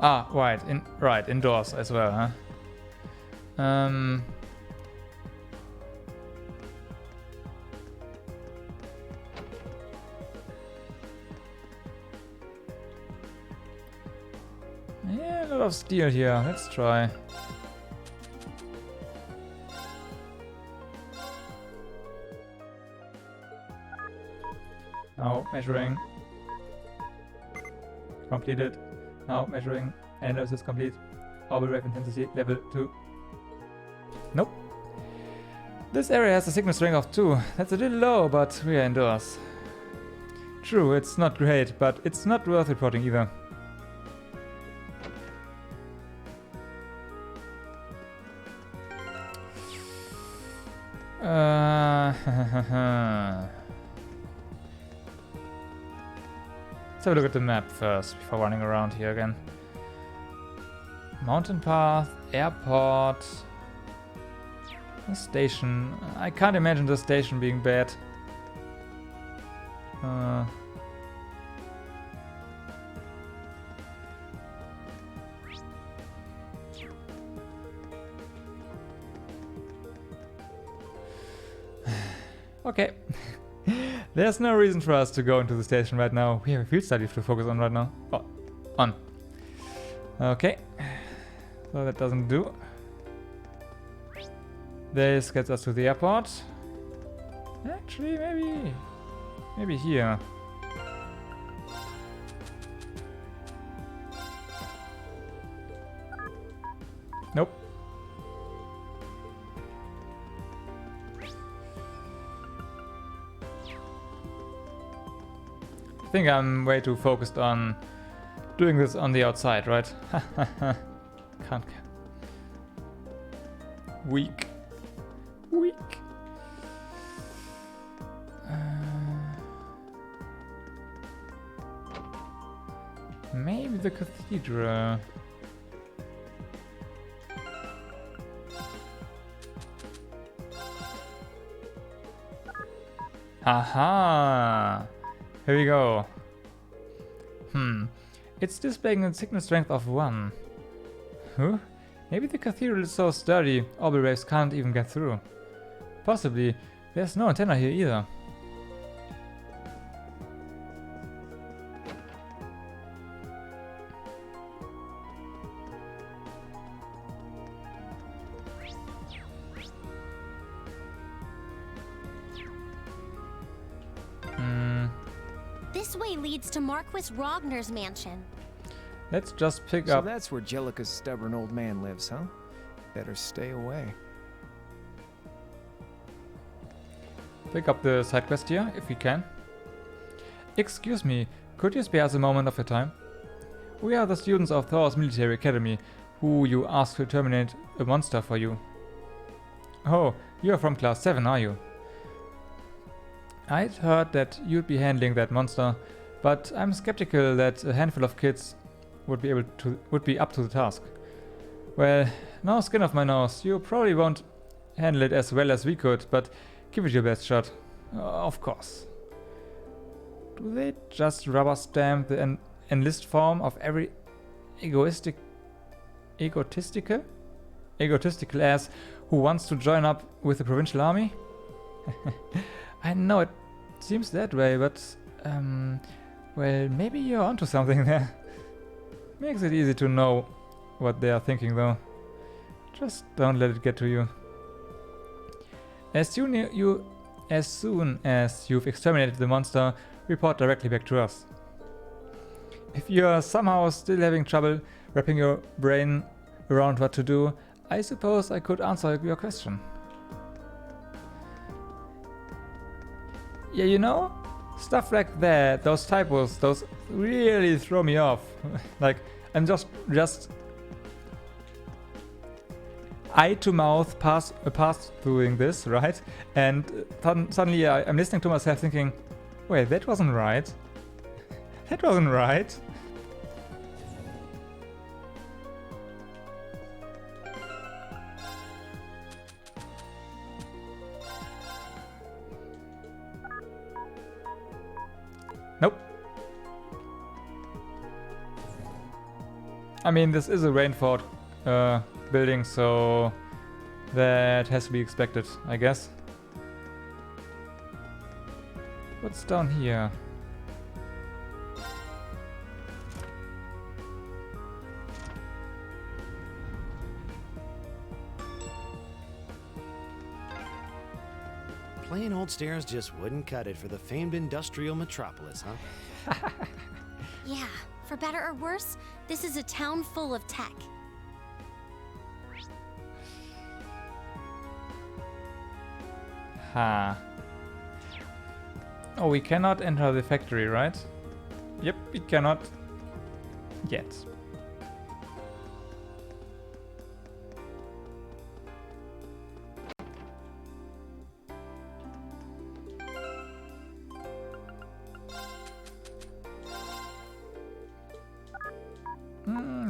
Ah, right, indoors as well, huh? Yeah, a lot of steel here. Let's try. Now measuring. Completed. Now measuring. Analysis complete. Orbital wave intensity level 2. Nope. This area has a signal strength of 2. That's a little low, but we are indoors. True, it's not great, but it's not worth reporting either. Let's have a look at the map first before running around here again. Mountain path, airport, a station. I can't imagine the station being bad. Okay. There's no reason for us to go into the station right now. We have a field study to focus on right now. Oh, on. Okay. So that doesn't do. This gets us to the airport. Actually, maybe here. Nope. I think I'm way too focused on doing this on the outside, right? Can't. Weak. Maybe the cathedral. Aha! Here we go. It's displaying a signal strength of 1. Huh? Maybe the cathedral is so sturdy, orbital waves can't even get through. Possibly. There's no antenna here either. This way leads to Marquis Rogner's mansion. Let's just pick up. So that's where Jellica's stubborn old man lives, huh? Better stay away. Pick up the side quest here, if we can. Excuse me, could you spare us a moment of your time? We are the students of Thor's military academy, who you asked to terminate a monster for you. Oh, you're from class 7, are you? I'd heard that you'd be handling that monster, but I'm skeptical that a handful of kids would be up to the task. Well, no skin off my nose, you probably won't handle it as well as we could, but give it your best shot. Of course. Do they just rubber stamp the enlist form of every egotistical? egotistical ass who wants to join up with the provincial army? I know it seems that way, but well, maybe you're onto something there. Makes it easy to know what they are thinking, though. Just don't let it get to you. As soon as you've exterminated the monster, report directly back to us. If you are somehow still having trouble wrapping your brain around what to do, I suppose I could answer your question. Yeah, you know, stuff like that, those typos, those really throw me off. Like, I'm just eye to mouth pass doing this, right? And suddenly I'm listening to myself thinking, wait, that wasn't right. That wasn't right. Nope. I mean, this is a Rainford building, so that has to be expected, I guess. What's down here? Plain old stairs just wouldn't cut it for the famed industrial metropolis, huh? Yeah, for better or worse, this is a town full of tech. Ha. Oh, we cannot enter the factory, right? Yep, we cannot yet.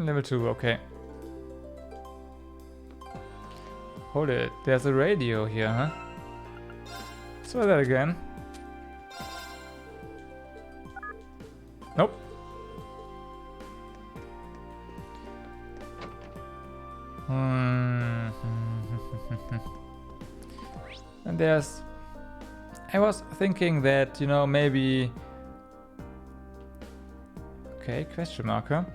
Level 2, okay. Hold it, there's a radio here, huh? Let's try that again. Nope. And there's... I was thinking that, you know, maybe... Okay, question marker.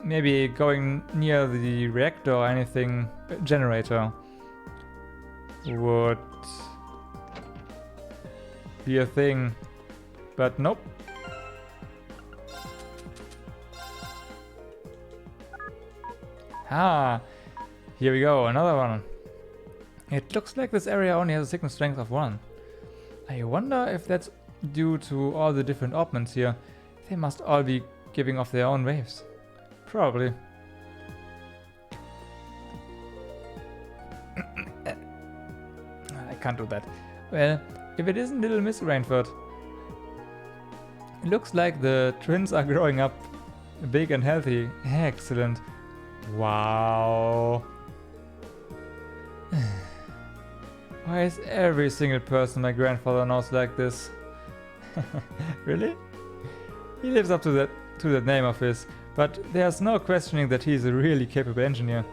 Maybe going near the reactor or anything, generator, would be a thing, but nope. Ah, here we go, another one. It looks like this area only has a signal strength of 1. I wonder if that's due to all the different orbments here. They must all be giving off their own waves. Probably. I can't do that. Well, if it isn't Little Miss Rainford. It looks like the twins are growing up big and healthy. Excellent. Wow. Why is every single person my grandfather knows like this? Really? He lives up to that name of his, but there's no questioning that he's a really capable engineer.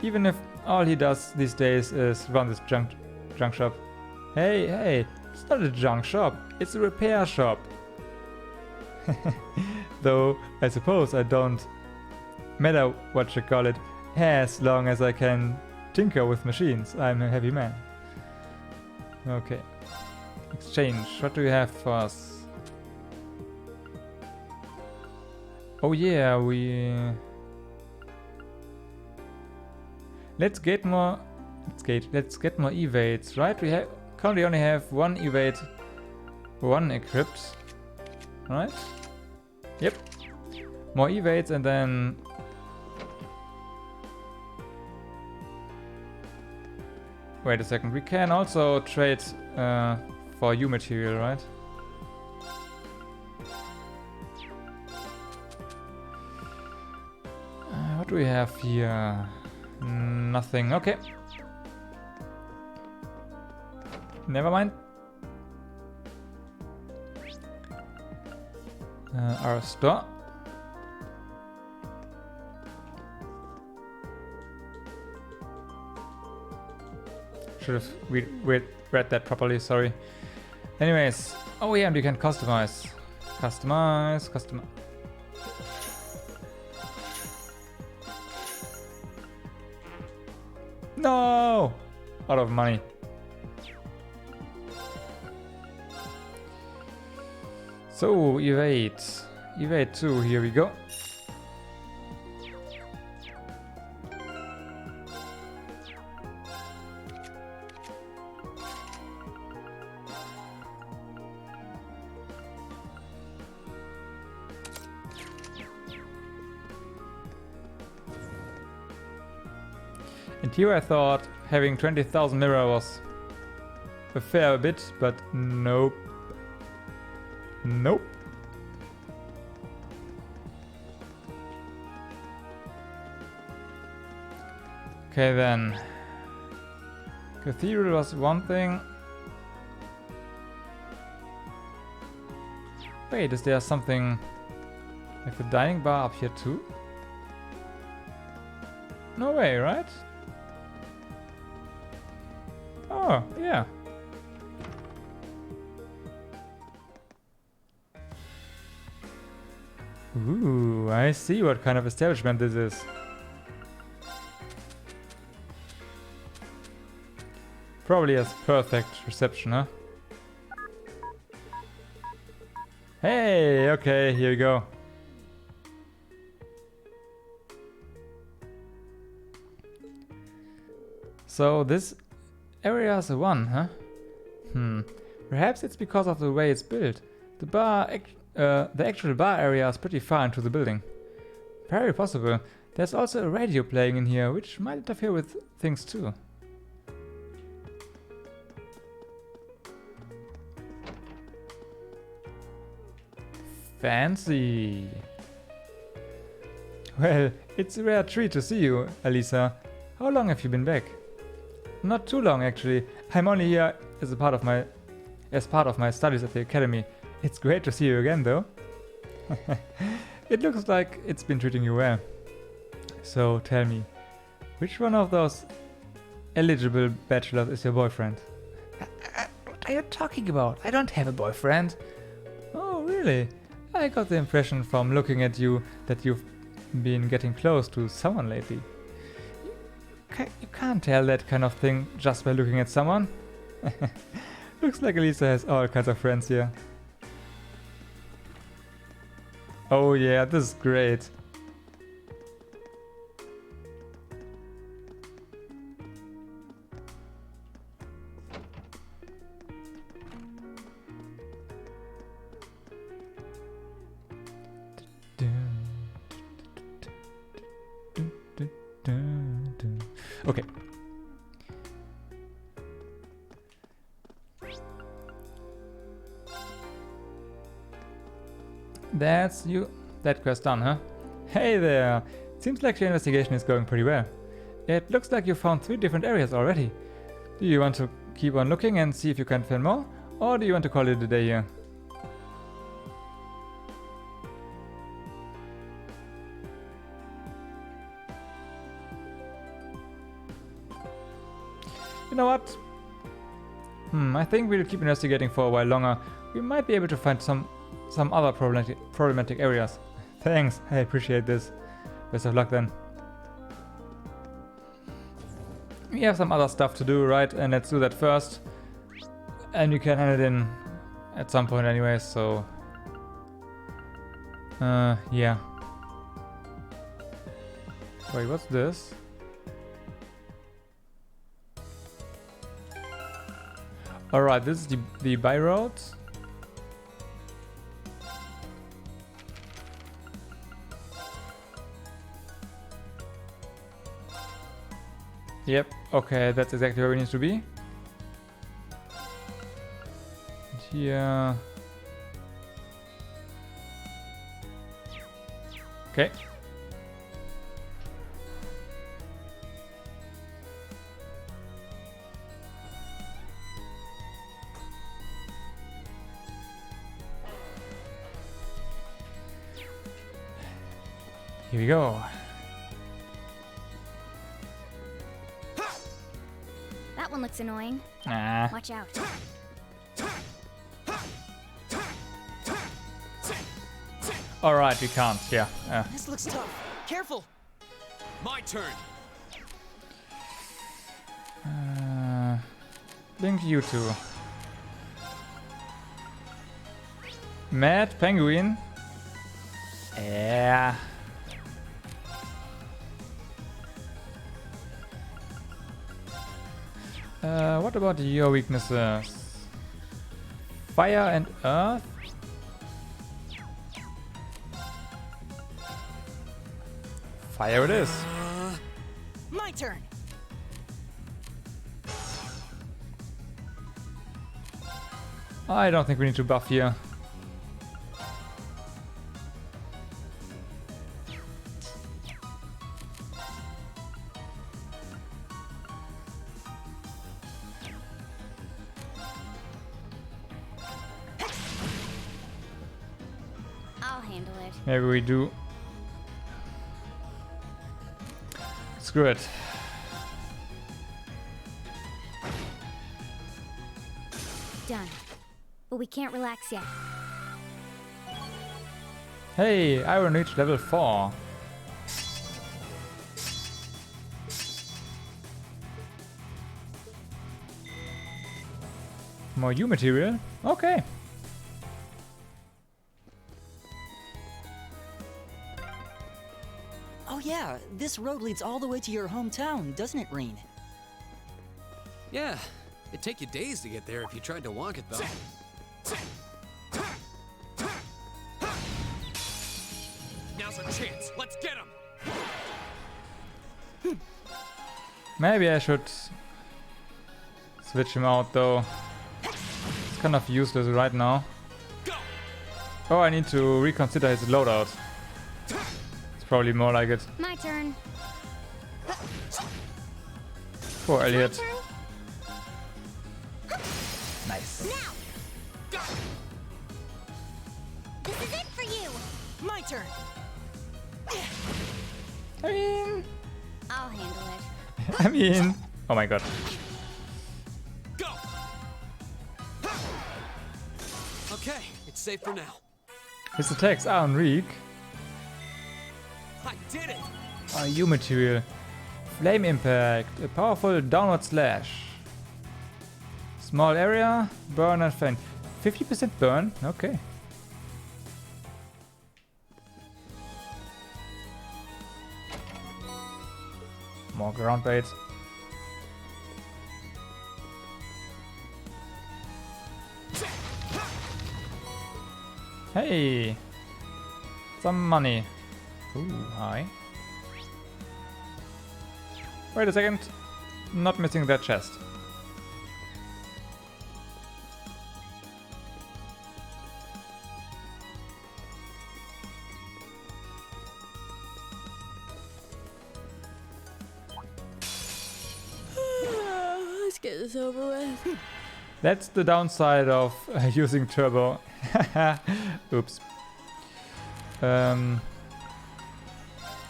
Even if all he does these days is run this junk shop. Hey, it's not a junk shop, it's a repair shop. Though I suppose I don't matter what you call it, as long as I can tinker with machines. I'm a happy man. Okay. Exchange. What do you have for us? Oh yeah, let's get more evades, right? We currently only have one evade, one equipped, right? Yep. More evades and then wait a second, we can also trade for U material, right? What do we have here? Nothing, okay. Never mind. Our store. Should have read that properly, sorry. Anyways, oh yeah, and we can customize. Customize. No! Out of money. So, evade. Evade 2, here we go. And here I thought having 20,000 mirror was a fair bit, but nope. Nope. Okay then. Cathedral was one thing. Wait, is there something like the dining bar up here too? No way, right? Oh, yeah. Ooh, I see what kind of establishment this is. Probably has perfect reception, huh? Hey, okay, here we go. So this area is a 1, huh? Perhaps it's because of the way it's built. The actual bar area is pretty far into the building. Very possible. There's also a radio playing in here, which might interfere with things too. Fancy. Well, it's a rare treat to see you, Alisa. How long have you been back? Not too long, actually. I'm only here as part of my studies at the academy. It's great to see you again, though. It looks like it's been treating you well. So tell me, which one of those eligible bachelors is your boyfriend? What are you talking about? I don't have a boyfriend. Oh, really? I got the impression from looking at you that you've been getting close to someone lately. You can't tell that kind of thing just by looking at someone. Looks like Alisa has all kinds of friends here. Oh yeah, this is great. Okay. That's you. That quest done, huh? Hey there! Seems like your investigation is going pretty well. It looks like you found 3 different areas already. Do you want to keep on looking and see if you can find more? Or do you want to call it a day here? You know what? I think we'll keep investigating for a while longer. We might be able to find some other problematic areas. Thanks, I appreciate this. Best of luck then. We have some other stuff to do, right? And let's do that first. And you can hand it in at some point anyway, so... yeah. Wait, what's this? Alright, this is the by road. Yep, okay, that's exactly where we need to be. And here... Okay. Here we go. one looks annoying. Nah. Watch out. Alright, we can't. Yeah. This looks tough. Careful. My turn. Link you two. Mad Penguin. Yeah. What about your weaknesses? Fire and earth? Fire it is. My turn. I don't think we need to buff here. I'll handle it. Maybe we do. Screw it. Done. But we can't relax yet. Hey, Iron reached level 4. More U material? Okay. Oh yeah, this road leads all the way to your hometown, doesn't it, Reen? Yeah, it'd take you days to get there if you tried to walk it though. Now's our chance. Let's get him. Maybe I should switch him out though. It's kind of useless right now. Oh, I need to reconsider his loadout. It's probably more like it. My turn. Poor Elliot. Nice. Now. This is it for you. My turn. I mean... I'll handle it. I mean... Oh my god. Okay, it's safe for now. His attacks are on Reek. I did it. U material. Flame impact. A powerful downward slash. Small area. Burn and fan. 50% burn? Okay. More ground bait. Hey! Some money. Ooh, hi. Wait a second. Not missing that chest. Let's get this over with. That's the downside of using turbo. Oops.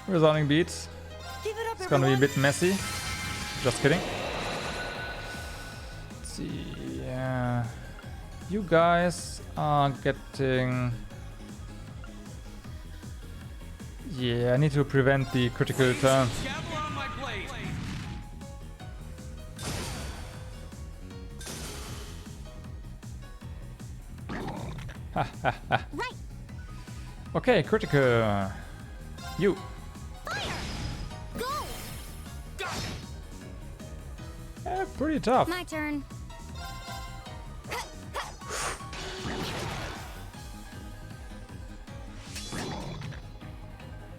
Resounding beats. It's gonna be a bit messy. Just kidding. Let's see. You guys are getting... Yeah, I need to prevent the critical turn. Right. Okay, critical. You. Go. Pretty tough. My turn.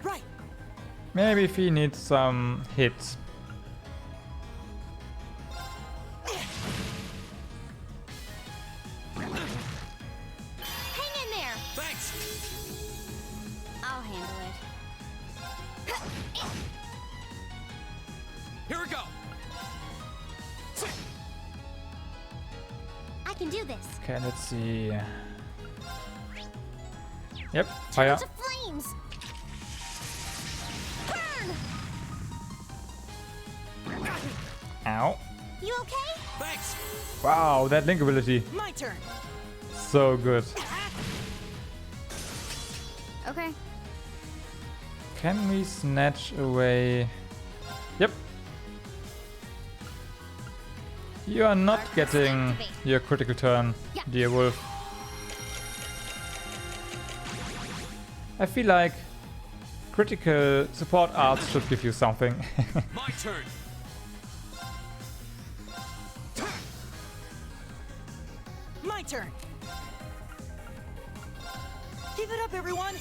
Right. Maybe if he needs some hits. I'll handle it. Here we go. I can do this. Okay, let's see. Yep, fire. Turn to flames. Burn. Ow. You okay? Thanks. Wow, that link ability. My turn. So good. Okay. Can we snatch away? Yep. You are not getting your critical turn, dear wolf. I feel like critical support arts should give you something. My turn. My turn. Keep it up, everyone.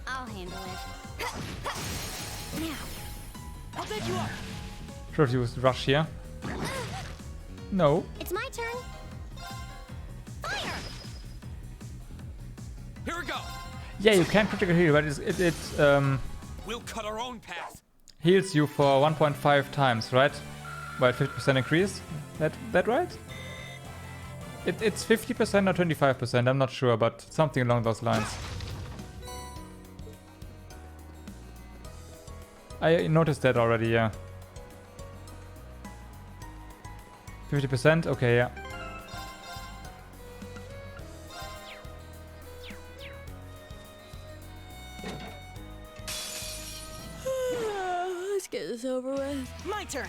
I'll handle it. Now. I'll bet you up. Should use rush here. No. It's my turn. Fire! Here we go. Yeah, you can critical heal, but it We'll cut our own path. heals you for 1.5 times, right? By 50% increase. That right? It's 50% or 25%. I'm not sure, but something along those lines. I noticed that already. Yeah. 50%. Okay. Yeah. Let's get this over with. My turn.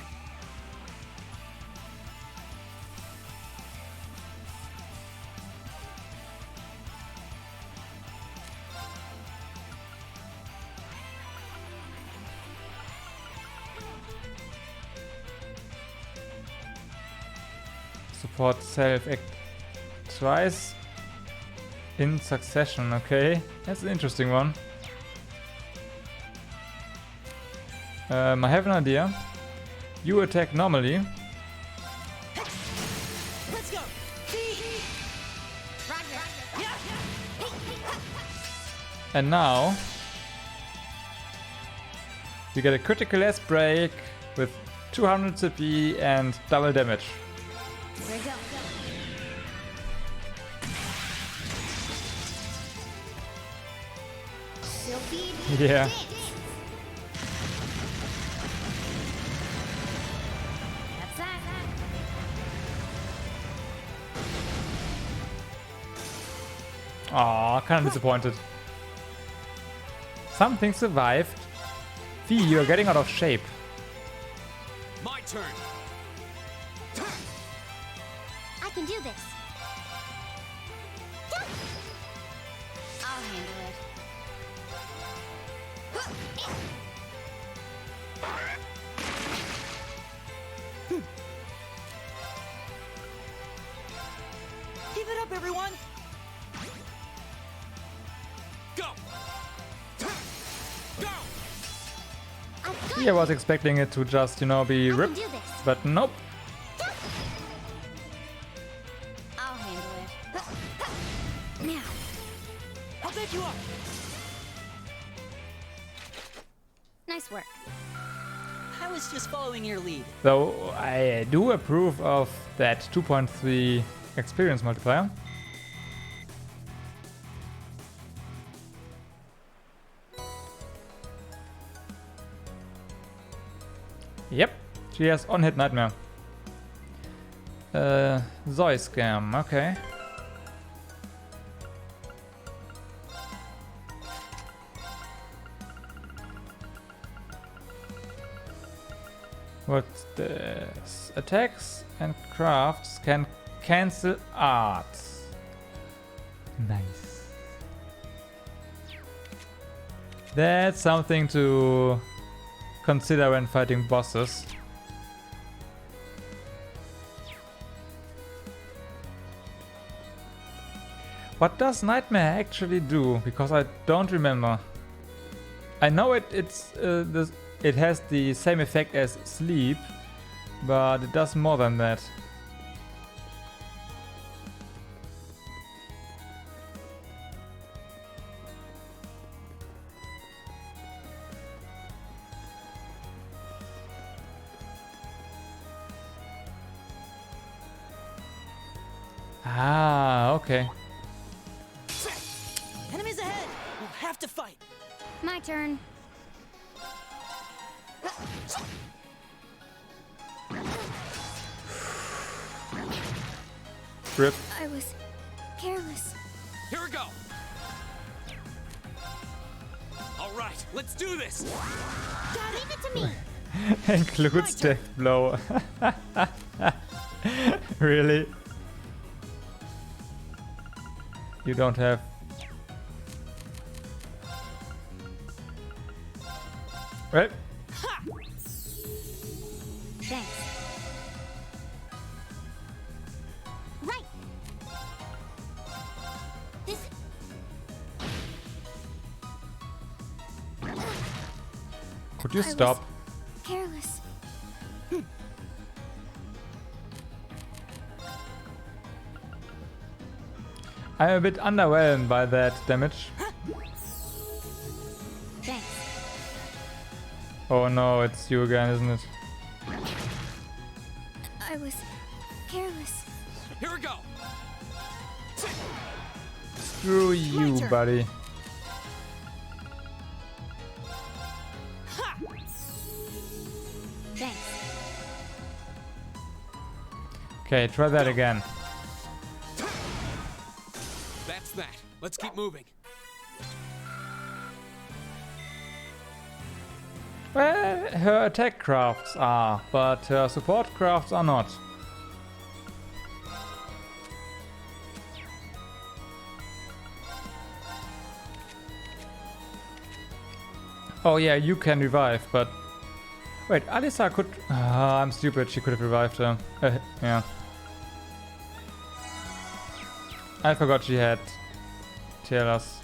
Support self act twice in succession. Okay, that's an interesting one. I have an idea. You attack normally. Let's go. And now you get a critical S break with 200 CP and double damage. There you go. Yeah. That's that. Aw, kind of disappointed. Something survived. Fee, you're getting out of shape. My turn. I can do this. I'll handle it. Keep it up, everyone. Go. Go. I was expecting it to just, you know, be ripped, but nope. I'll handle it. Now. I'll bet you up. Nice work. I was just following your lead. So I do approve of that 2.3 experience multiplier. Yep, she has on-hit nightmare. Zoe scam, okay. What's this? Attacks and crafts can cancel arts. Nice. That's something to consider when fighting bosses. What does Nightmare actually do? Because I don't remember. I know it has the same effect as sleep, but it does more than that. Ah, okay. Enemies ahead. We'll have to fight. My turn. Rip. I was careless. Here we go. All right, let's do this. Dad, leave it to me. Includes death blow. Really? You don't have... Well. Thanks. Right. This. Could you stop? Careless. I'm a bit underwhelmed by that damage. Thanks. Oh no, it's you again, isn't it? I was careless. Here we go. Screw you, buddy. Thanks. Okay, try that again. That's that. Let's keep moving. Well, her attack crafts are, but her support crafts are not. Oh yeah, you can revive, but... Wait, Alisa could... I'm stupid, she could have revived her. Yeah. I forgot she had Telas.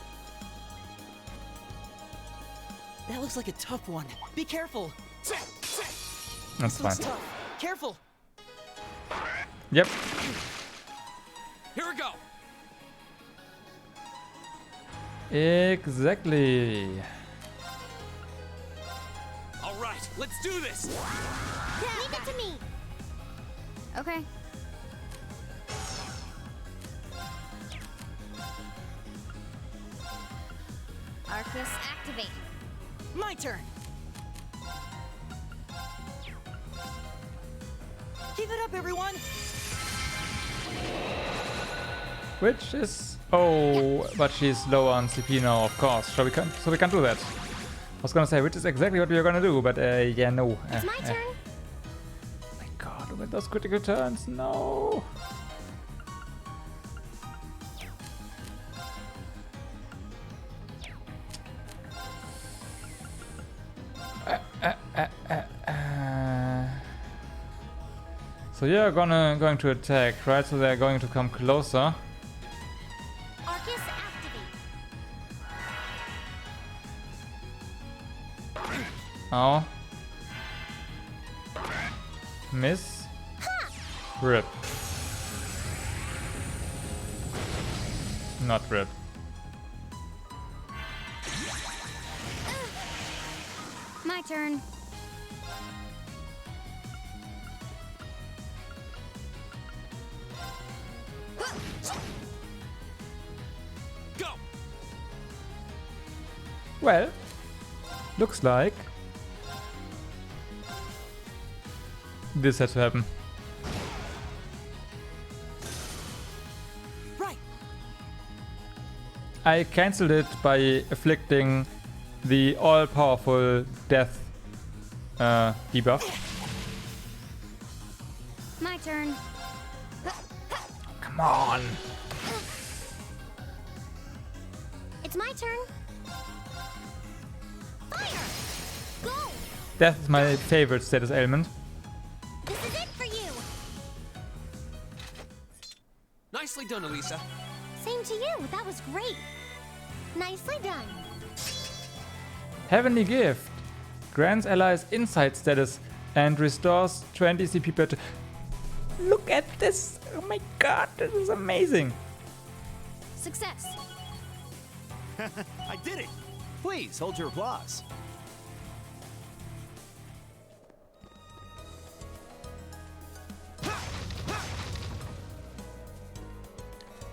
That looks like a tough one. Be careful. That's fine. Tough. Careful. Yep. Here we go. Exactly. All right, let's do this. Leave it to me. Okay. Arcus activate. My turn. Keep it up, everyone. Which is... Oh, but she's low on CP now, of course. So we can't do that. I was gonna say, which is exactly what we were gonna do, but yeah, no. It's my turn. Oh my god, look at those critical turns. No. So you're going to attack, right? So they're going to come closer. Arcus activate. Oh. Miss. Rip. Not rip. My turn. Go. Well, looks like this had to happen. Right. I cancelled it by afflicting the all-powerful death debuff. My turn. Come on. It's my turn. Fire! Go! Death is my favorite status ailment. This is it for you. Nicely done, Elisa. Same to you. That was great. Nicely done. Heavenly Gift grants allies insight status and restores 20 CP per turn. Look at this! Oh my god, this is amazing! Success. I did it! Please hold your applause.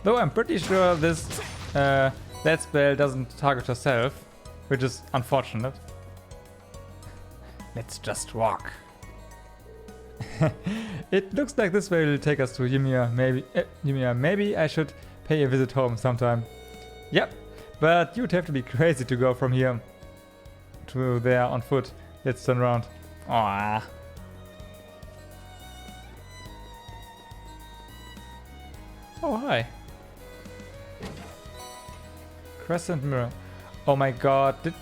Though I'm pretty sure this that spell doesn't target herself, which is unfortunate. Let's just walk. It looks like this way will take us to Ymir. Maybe I should pay a visit home sometime. Yep, but you'd have to be crazy to go from here to there on foot. Let's turn around. Aww. Oh, hi. Crescent mirror. Oh my god. We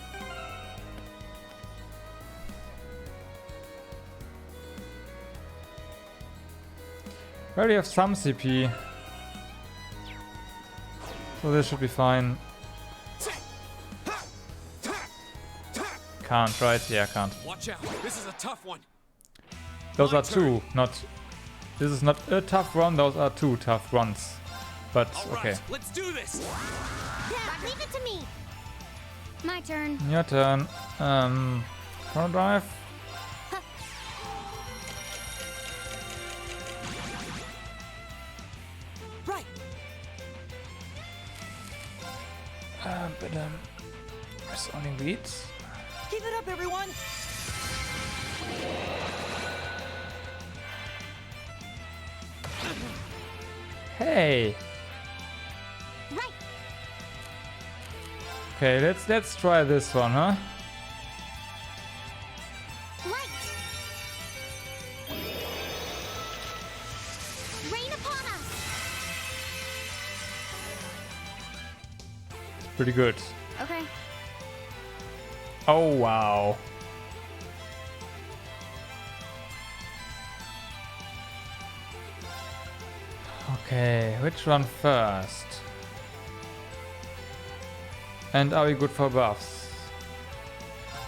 already have some CP. So this should be fine. Can't, right? Yeah, can't. Watch out. This is a tough one. Those are two, not... This is not a tough run, those are two tough runs. But, okay. Let's do this. Yeah, leave it to me. My turn. Your turn. Chrono Drive. Right. But there's only beats. Keep it up, everyone. Hey. Right. Okay, let's try this one, huh? Right. Rain upon us. Pretty good. Okay. Oh wow. Okay, which one first? And are we good for buffs?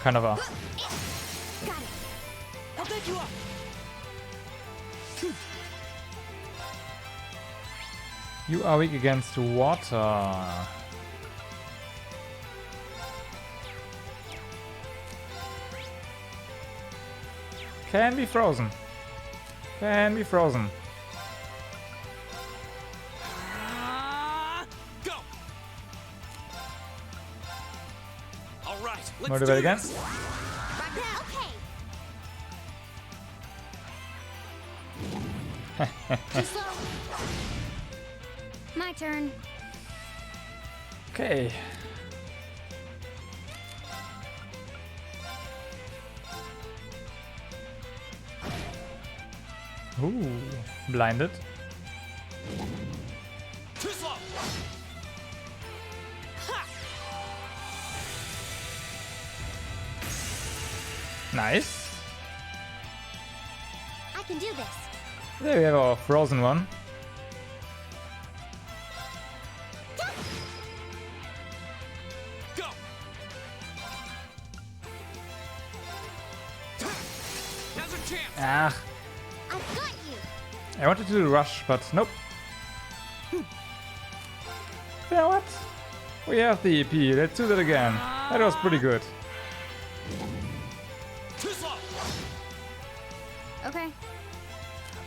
Kind of a. Got it. I'll take you up. You are weak against water. Can be frozen. Can be frozen. Go. All right, let's Motivate do again. this. Okay. Too slow. My turn. Okay. Ooh, blinded. Too slow. Nice. I can do this. There we have our frozen one. Go. Now's our chance. Ah, I've got you. I wanted to do rush, but nope. You know what? We have the EP. Let's do that again. That was pretty good. Too slow. Okay.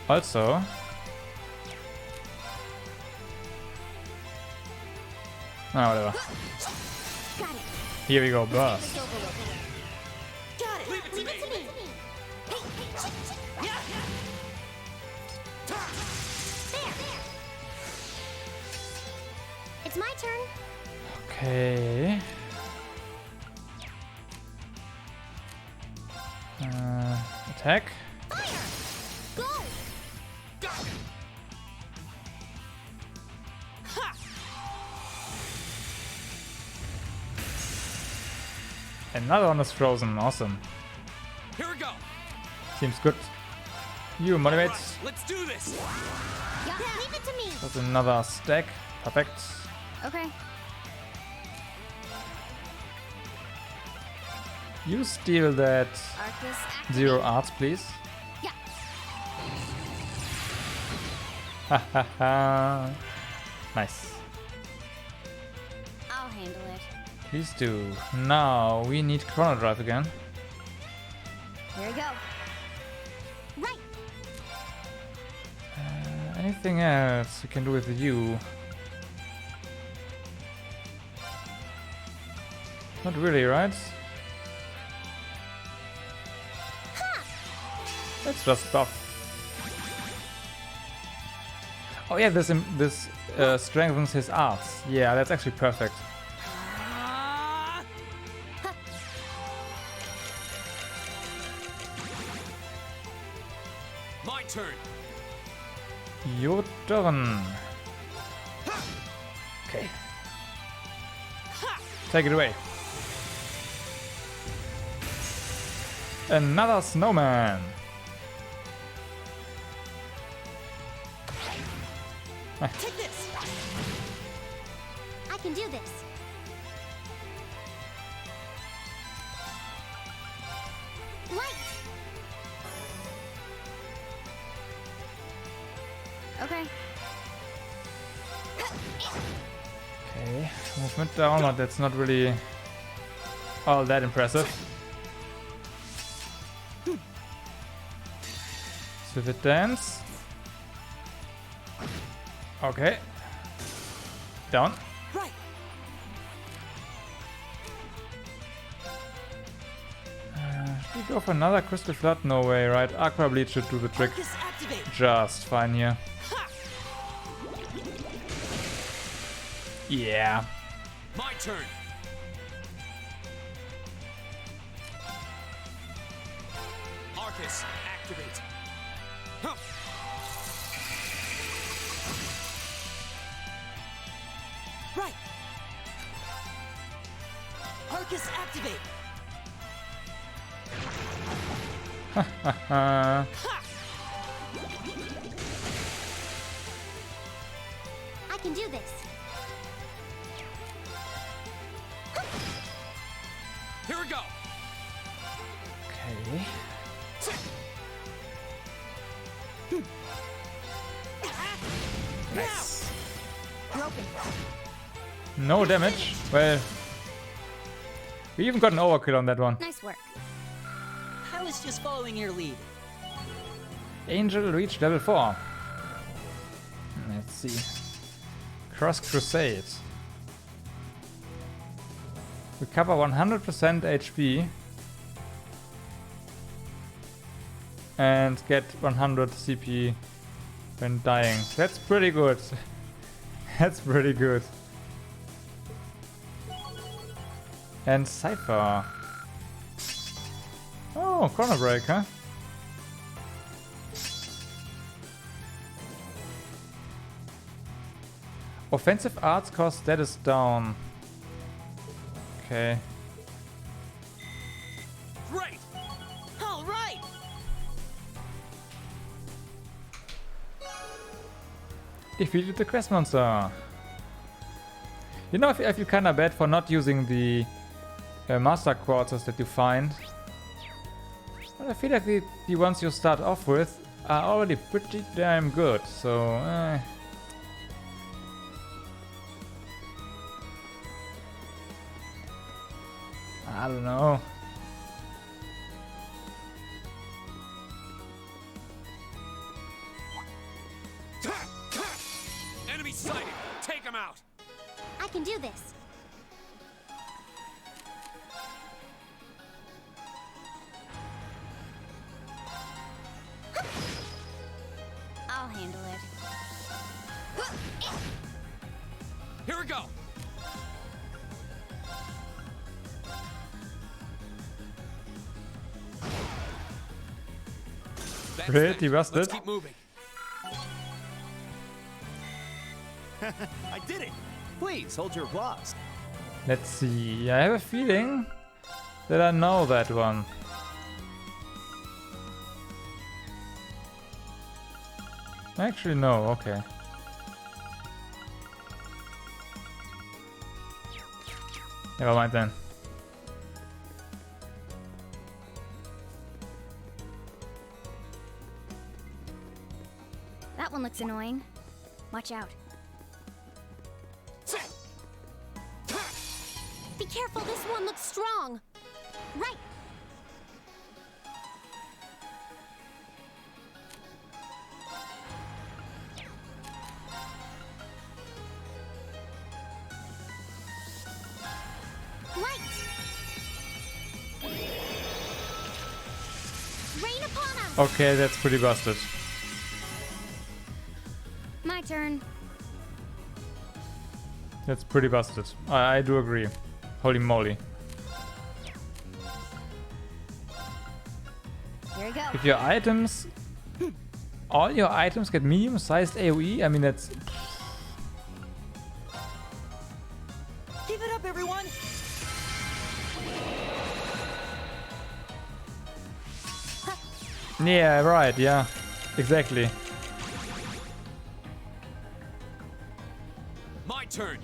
Also, whatever. Got it. Here we go, burst. Got it. Leave it to me. Hey. There. It's my turn. Okay. Attack. Fire. Go. Got it. Ha. Another one is frozen. Awesome. Here we go. Seems good. You motivate. Right, let's do this. Yeah, leave it to me. That's another stack. Perfect. Okay. You steal that Arcus activate. 0 arts, please. Yeah. Ha ha ha. Nice. I'll handle it. Please do. Now we need Chrono Drive again. Here we go. Right. Anything else we can do with you? Not really, right? Let's just buff Oh yeah, this strengthens his arts. Yeah, that's actually perfect. My turn. Your turn. Okay. Take it away. Another snowman. Take this. I can do this. Light. Okay. Okay, movement down, but that's not really all that impressive. Swift dance. Okay. Down. Right. Should we go for another crystal flood? No way, right? Aqua bleach should do the trick just fine here. Yeah. My turn. Arcus, activate. Huh. Right. Arcus, activate. I can do this. Here we go. Okay. Nice. Broken. No damage. Well, we even got an overkill on that one. Nice work. I was just following your lead. Angel reached level 4. Let's see. Cross Crusade. Recover 100% HP. And get 100 CP when dying. That's pretty good. That's pretty good. And Cypher. Oh, corner break, huh? Offensive arts cost status down. Okay. Great. All right. Defeated the quest monster. You know, I feel kinda bad for not using the master quarters that you find. But I feel like the ones you start off with are already pretty damn good, so I don't know. Enemy sighted. Take him out. I can do this. I'll handle it. Here we go. Pretty busted. Let's keep moving. I did it! Please hold your applause. Let's see. I have a feeling that I know that one. Actually, no. Okay. Never mind then. That one looks annoying. Watch out. Be careful, this one looks strong. Right. Light. Rain upon us. Okay, that's pretty busted. My turn. turn. That's pretty busted. I do agree. Holy moly. Here we go. If your items... all your items get medium-sized AoE, I mean that's... Give it up, everyone! Yeah, right, yeah. Exactly. My turn.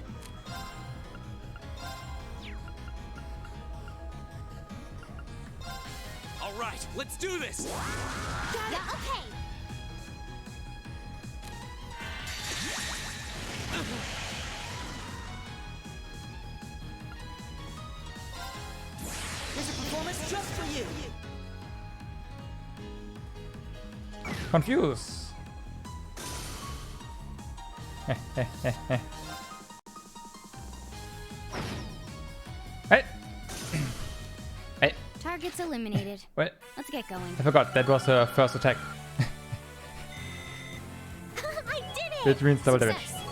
All right, let's do this. Yeah, okay. Here's a performance just for you. Confuse. Hey. Hey. Target's eliminated. Wait. Let's get going. I forgot that was her first attack. I did it! Which means double damage. Success.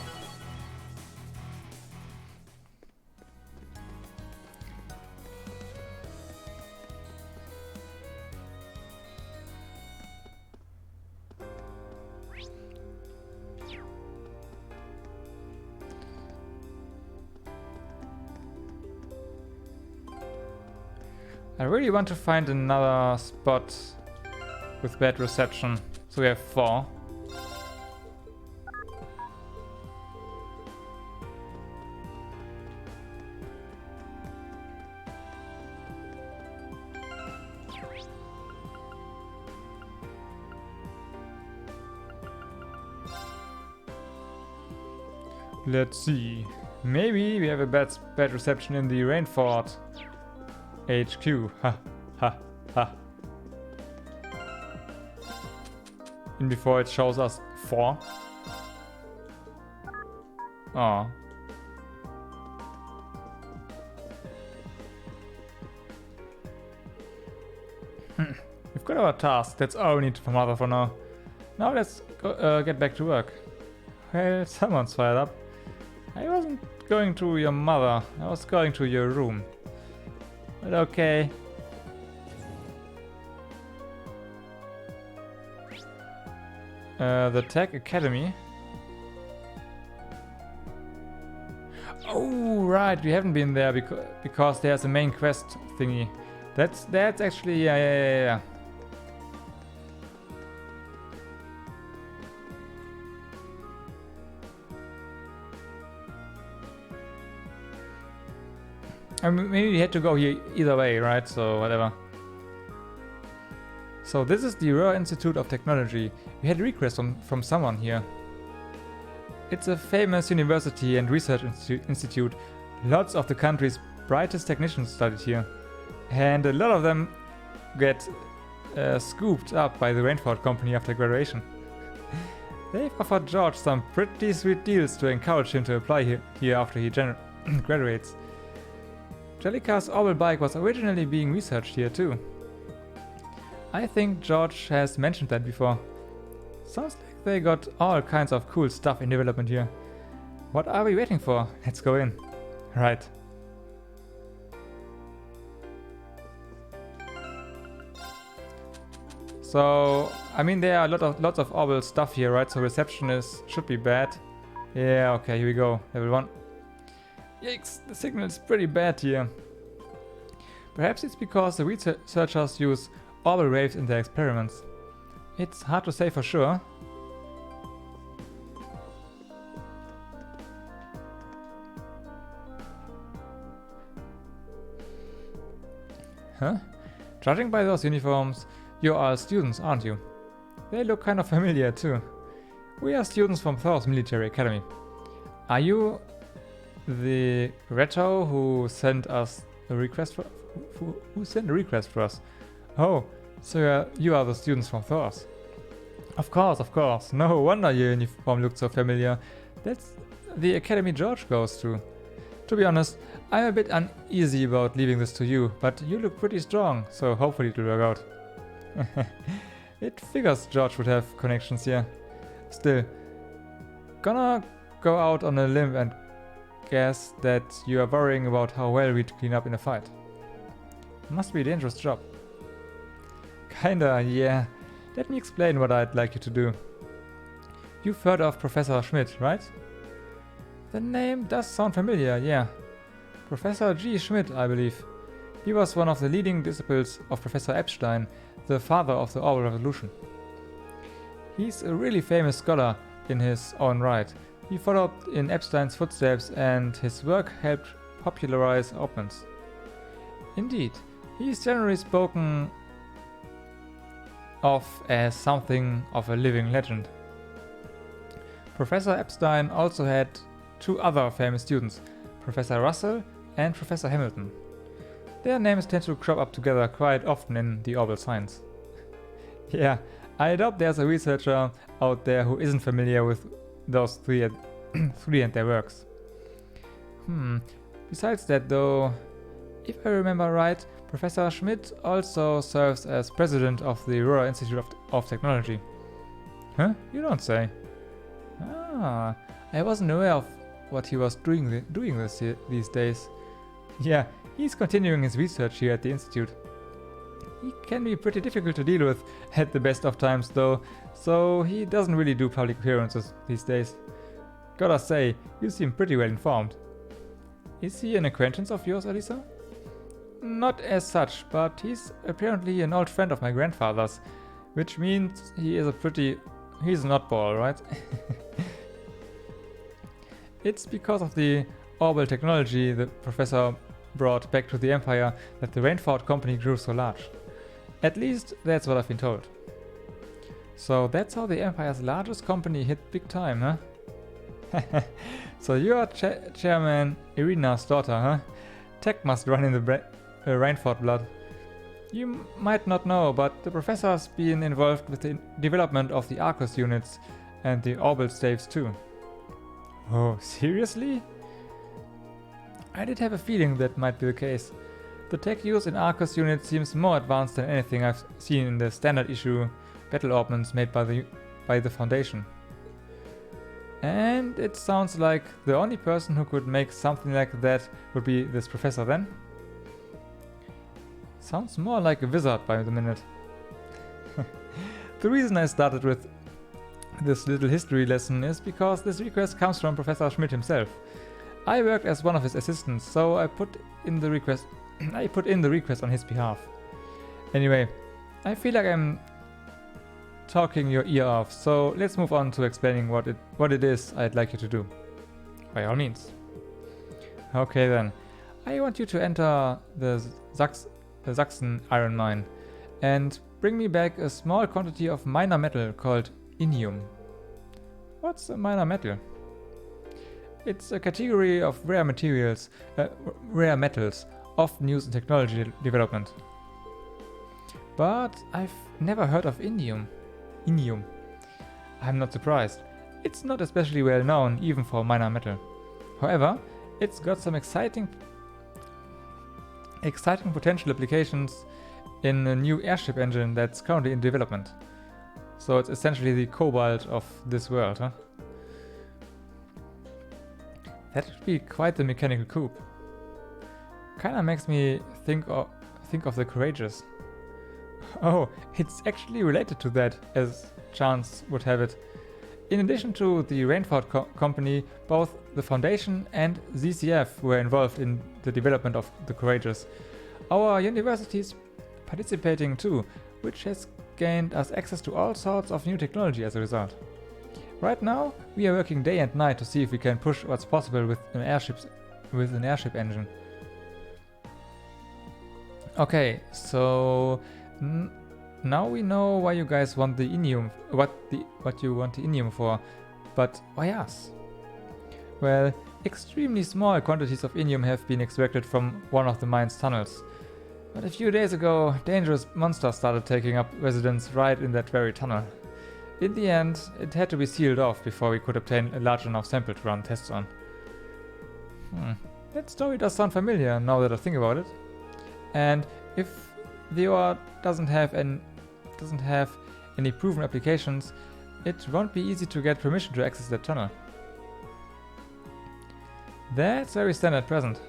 I really want to find another spot with bad reception. So we have 4. Let's see. Maybe we have a bad reception in the Rainford HQ. Ha ha ha. And before it shows us 4. Oh. We've got our task. That's all we need from Mother for now. Now let's go, get back to work. Well, someone's fired up. I wasn't going to your mother. I was going to your room. But okay. The Tech Academy. Oh, right. We haven't been there because there's a main quest thingy. That's actually yeah. I mean, maybe we had to go here either way, right? So whatever. So this is the Roer Institute of Technology. We had a request from someone here. It's a famous university and research institute. Lots of the country's brightest technicians studied here. And a lot of them get scooped up by the Rainford company after graduation. They've offered George some pretty sweet deals to encourage him to apply here after he graduates. Jellica's Orbital bike was originally being researched here too. I think George has mentioned that before. Sounds like they got all kinds of cool stuff in development here. What are we waiting for? Let's go in. Right. So, I mean, there are lots of orbital stuff here, right? So reception should be bad. Yeah, okay, here we go. Level 1. Yikes, the signal is pretty bad here. Perhaps it's because the researchers use orbital waves in their experiments. It's hard to say for sure. Huh? Judging by those uniforms, you're all students, aren't you? They look kind of familiar too. We are students from Thor's military academy. Are you the Reto who sent us a request for who sent a request for us? Oh, so you are the students from Thor's. Of course. No wonder your uniform looked so familiar. That's the academy George goes to. To be honest, I'm a bit uneasy about leaving this to you, but you look pretty strong, so hopefully it will work out. It figures George would have connections here. Still, gonna go out on a limb and guess that you are worrying about how well we'd clean up in a fight. Must be a dangerous job. Kinda, yeah. Let me explain what I'd like you to do. You've heard of Professor Schmidt, right? The name does sound familiar, yeah. Professor G. Schmidt, I believe. He was one of the leading disciples of Professor Epstein, the father of the Oral Revolution. He's a really famous scholar in his own right. He followed in Epstein's footsteps and his work helped popularize opens. Indeed, he is generally spoken of as something of a living legend. Professor Epstein also had two other famous students, Professor Russell and Professor Hamilton. Their names tend to crop up together quite often in the orbital science. Yeah, I doubt there's a researcher out there who isn't familiar with those three and their works. Besides that though, if I remember right, Professor Schmidt also serves as president of the Roer Institute of Technology. Huh? You don't say. Ah, I wasn't aware of what he was doing these days. Yeah, he's continuing his research here at the Institute. He can be pretty difficult to deal with at the best of times though, so he doesn't really do public appearances these days. Gotta say, you seem pretty well informed. Is he an acquaintance of yours, Elisa? Not as such, but he's apparently an old friend of my grandfather's, which means he's an oddball, right? It's because of the orbital technology the professor brought back to the Empire that the Rainford company grew so large. At least that's what I've been told. So that's how the Empire's largest company hit big time, huh? So you're Chairman Irina's daughter, huh? Tech must run in the Rainford blood. You might not know, but the professor's been involved with the development of the Arcus units and the orbital staves too. Oh, seriously? I did have a feeling that might be the case. The tech used in Arcus units seems more advanced than anything I've seen in the standard issue battle ordnance made by the Foundation. And it sounds like the only person who could make something like that would be this professor then? Sounds more like a wizard by the minute. The reason I started with this little history lesson is because this request comes from Professor Schmidt himself. I worked as one of his assistants, so I put in the request on his behalf. Anyway, I feel like I'm talking your ear off, so let's move on to explaining what it is I'd like you to do. By all means. Okay then, I want you to enter the Saxon iron mine and bring me back a small quantity of minor metal called inium. What's a minor metal? It's a category of rare metals, often used in technology development. But I've never heard of inium. I'm not surprised. It's not especially well known, even for minor metal. However, it's got some exciting potential applications in a new airship engine that's currently in development. So it's essentially the cobalt of this world, huh? That would be quite the mechanical coup. Kinda makes me think of the Courageous. Oh, it's actually related to that, as chance would have it. In addition to the Rainford company, both the Foundation and ZCF were involved in the development of the Courageous. Our university is participating too, which has gained us access to all sorts of new technology as a result. Right now, we are working day and night to see if we can push what's possible with an airship engine. Okay, so now we know why you guys want the inium, what you want the inium for, but why us? Well, extremely small quantities of inium have been extracted from one of the mine's tunnels. But a few days ago, dangerous monsters started taking up residence right in that very tunnel. In the end, it had to be sealed off before we could obtain a large enough sample to run tests on. That story does sound familiar now that I think about it. And if the ore doesn't have any proven applications, it won't be easy to get permission to access that tunnel. That's very standard at present.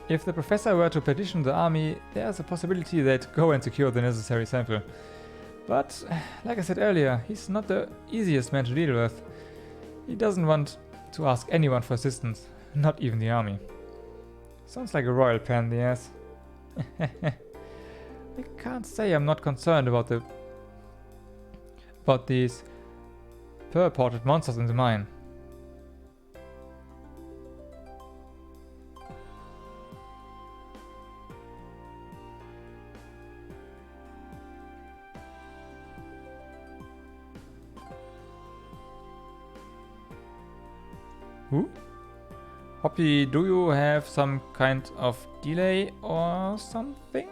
If the professor were to petition the army, there's a possibility they'd go and secure the necessary sample. But, like I said earlier, he's not the easiest man to deal with. He doesn't want to ask anyone for assistance, not even the army. Sounds like a royal pain in the ass. I can't say I'm not concerned about these purported monsters in the mine. Who? Hoppy, do you have some kind of delay or something?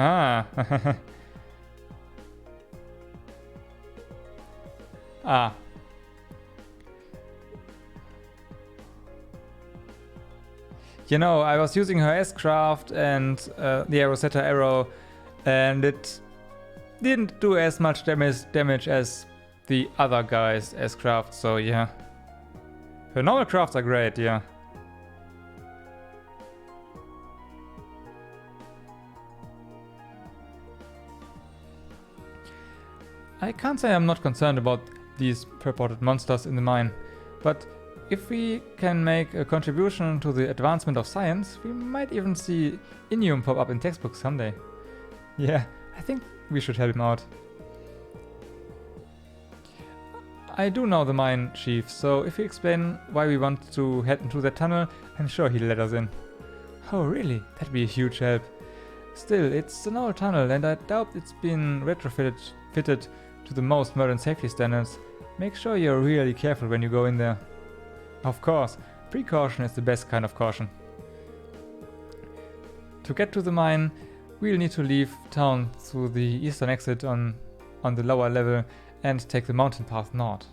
Ah. Ah. You know, I was using her S-craft and the Rosetta arrow, and it didn't do as much damage as the other guy's S-craft, so yeah. Her normal crafts are great, yeah. I can't say I'm not concerned about these purported monsters in the mine, but if we can make a contribution to the advancement of science, we might even see Inium pop up in textbooks someday. Yeah, I think we should help him out. I do know the mine chief, so if you explain why we want to head into that tunnel, I'm sure he'll let us in. Oh really? That'd be a huge help. Still, it's an old tunnel and I doubt it's been retrofitted to the most modern safety standards. Make sure you're really careful when you go in there. Of course, precaution is the best kind of caution. To get to the mine, we'll need to leave town through the eastern exit on the lower level and take the mountain path north.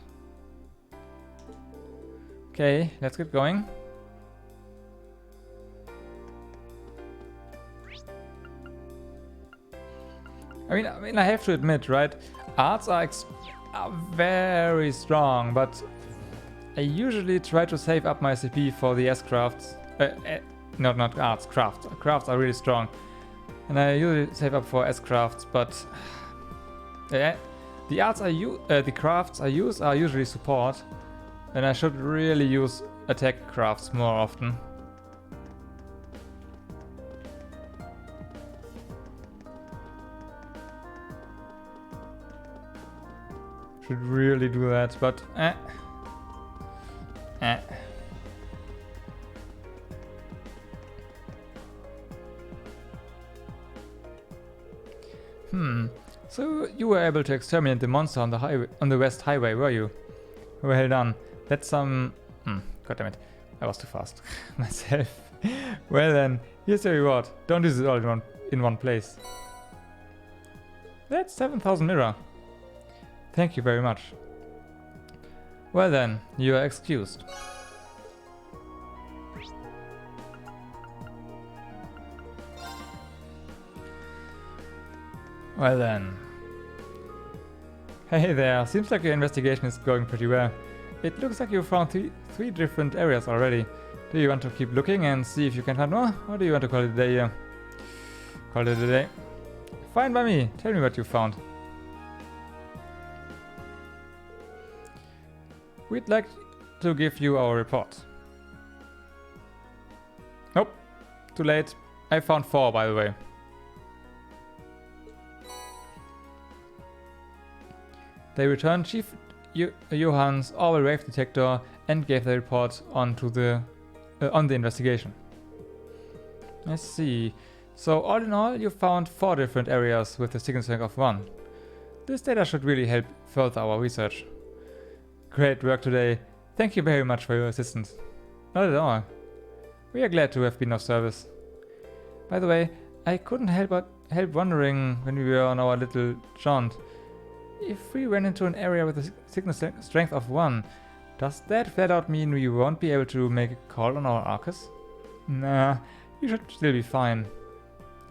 Okay, let's get going. I mean, I have to admit, right? Arts are very strong, but I usually try to save up my CP for the S-crafts. Not arts, crafts. Crafts are really strong. And I usually save up for S-crafts, but the crafts I use are usually support. And I should really use attack crafts more often. Should really do that, but So you were able to exterminate the monster on the highway, on the West Highway, were you? Well done. That's some. God damn it! I was too fast myself. Well then, here's your reward. Don't use it all in one place. That's 7,000 mirror. Thank you very much. Well then, you are excused. Well then. Hey there, seems like your investigation is going pretty well. It looks like you found three different areas already. Do you want to keep looking and see if you can find more? Or do you want to call it a day here? Call it a day. Fine by me, tell me what you found. We'd like to give you our report. Nope, too late. I found 4, by the way. They returned Chief Johan's Orwell wave detector and gave the report on the investigation. Let's see. So all in all, you found 4 different areas with a signal strength of 1. This data should really help further our research. Great work today. Thank you very much for your assistance. Not at all. We are glad to have been of service. By the way, I couldn't help wondering when we were on our little jaunt. If we ran into an area with a signal strength of 1, does that flat out mean we won't be able to make a call on our Arcus? Nah, you should still be fine.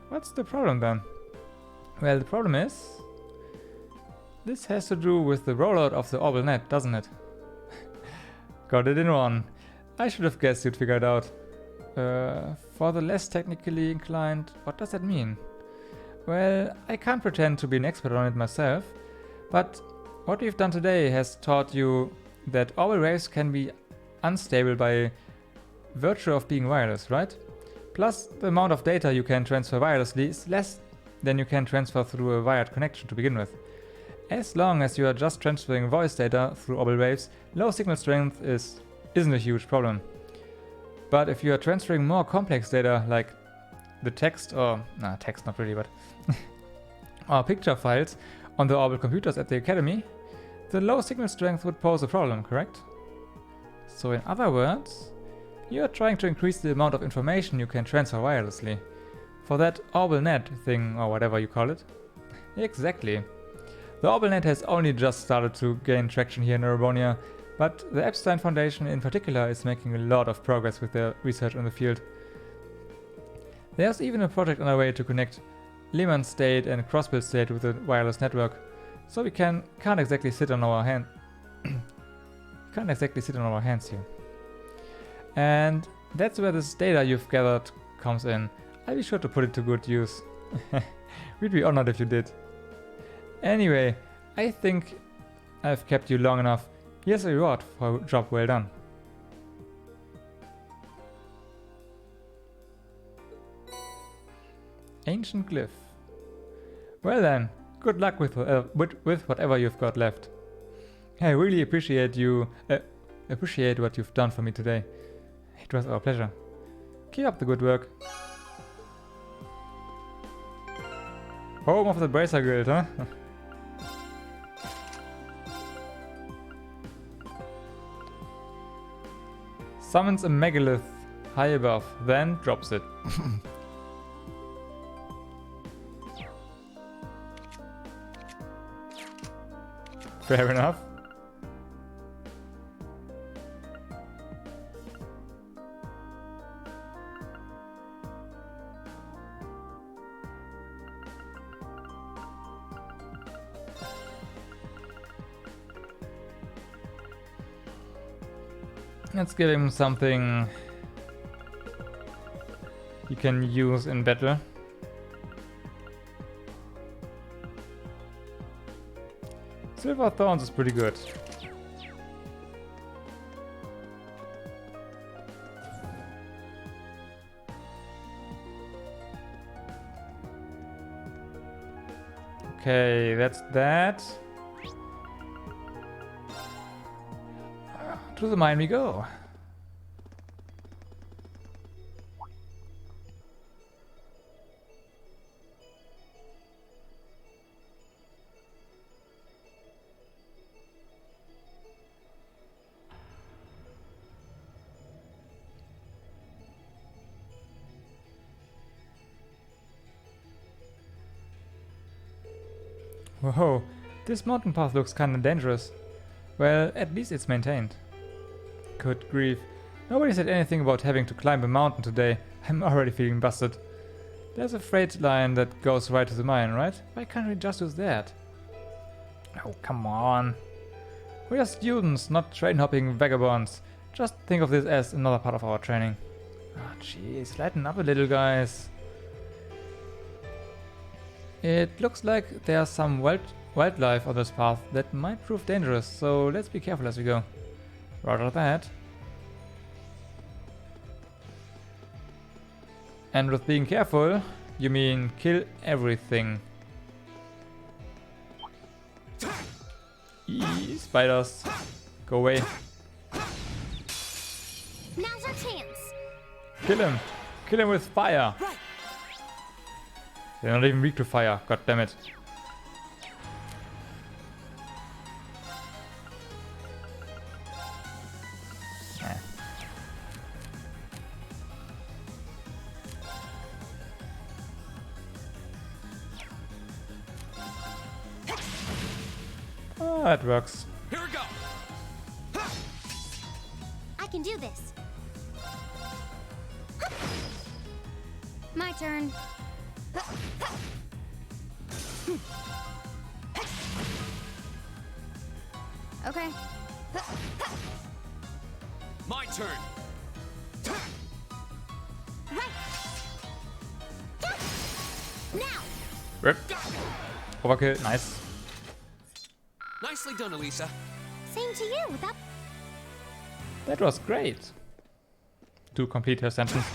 What's the problem then? Well, the problem is... this has to do with the rollout of the orbital net, doesn't it? Got it in one. I should have guessed you'd figure it out. For the less technically inclined, what does that mean? Well, I can't pretend to be an expert on it myself, but what we've done today has taught you that orbital waves can be unstable by virtue of being wireless, right? Plus, the amount of data you can transfer wirelessly is less than you can transfer through a wired connection to begin with. As long as you are just transferring voice data through orbital waves, low signal strength isn't a huge problem. But if you are transferring more complex data, like the text or... text not really, but... or picture files on the orbital computers at the Academy, the low signal strength would pose a problem, correct? So in other words, you are trying to increase the amount of information you can transfer wirelessly. For that orbital net thing, or whatever you call it. Exactly. The orbital net has only just started to gain traction here in Erebonia, but the Epstein Foundation in particular is making a lot of progress with their research in the field. There's even a project underway to connect Lehman State and Crossbill State with a wireless network, so we can't exactly sit on our hands here. And that's where this data you've gathered comes in. I'll be sure to put it to good use. We'd be honored if you did. Anyway, I think I've kept you long enough. Here's a reward for a job well done. Ancient Glyph. Well then, good luck with whatever you've got left. I really appreciate what you've done for me today. It was our pleasure. Keep up the good work. Home of the Bracer Guild, huh? Summons a megalith high above, then drops it. Fair enough. Let's give him something he can use in battle. Silver Thorns is pretty good. Okay, that's that. To the mine we go. Whoa, this mountain path looks kinda dangerous. Well, at least it's maintained. Good grief. Nobody said anything about having to climb a mountain today. I'm already feeling busted. There's a freight line that goes right to the mine, right? Why can't we just use that? Oh, come on. We are students, not train-hopping vagabonds. Just think of this as another part of our training. Ah, jeez, lighten up a little, guys. It looks like there's some wildlife on this path that might prove dangerous, so let's be careful as we go. Roger that. And with being careful, you mean kill everything. Eee, spiders. Go away. Now's our chance. Kill him. Kill him with fire. They're not even weak to fire. God damn it. Oh, it works. Here we go. I can do this. My turn. Okay. My turn. Right. Now. Rip. Overkill, nice. Nicely done, Elisa. Same to you. That was great. To complete her sentence.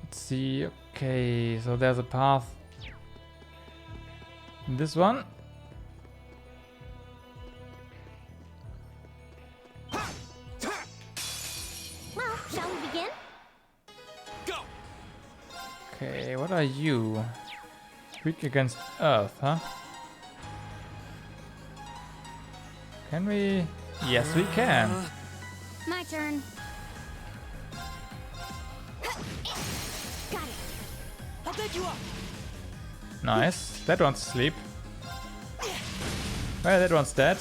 Let's see. Okay, so there's a path. This one. Well, shall we begin? Go. Okay, what are you? Weak against Earth, huh? Can we? Yes, we can. My turn. Got it. I'll take you up. Nice. That one's asleep. Well, that one's dead.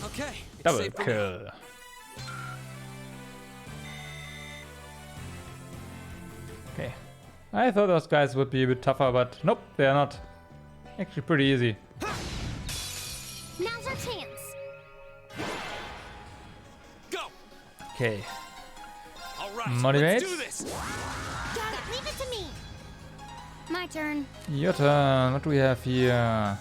Okay. Double kill. Okay. I thought those guys would be a bit tougher, but nope, they're not. Actually pretty easy. Now's our chance. Go. Okay. All right. Motivate. Let's do this. Got it. Leave it to me. My turn. Your turn. What do we have here?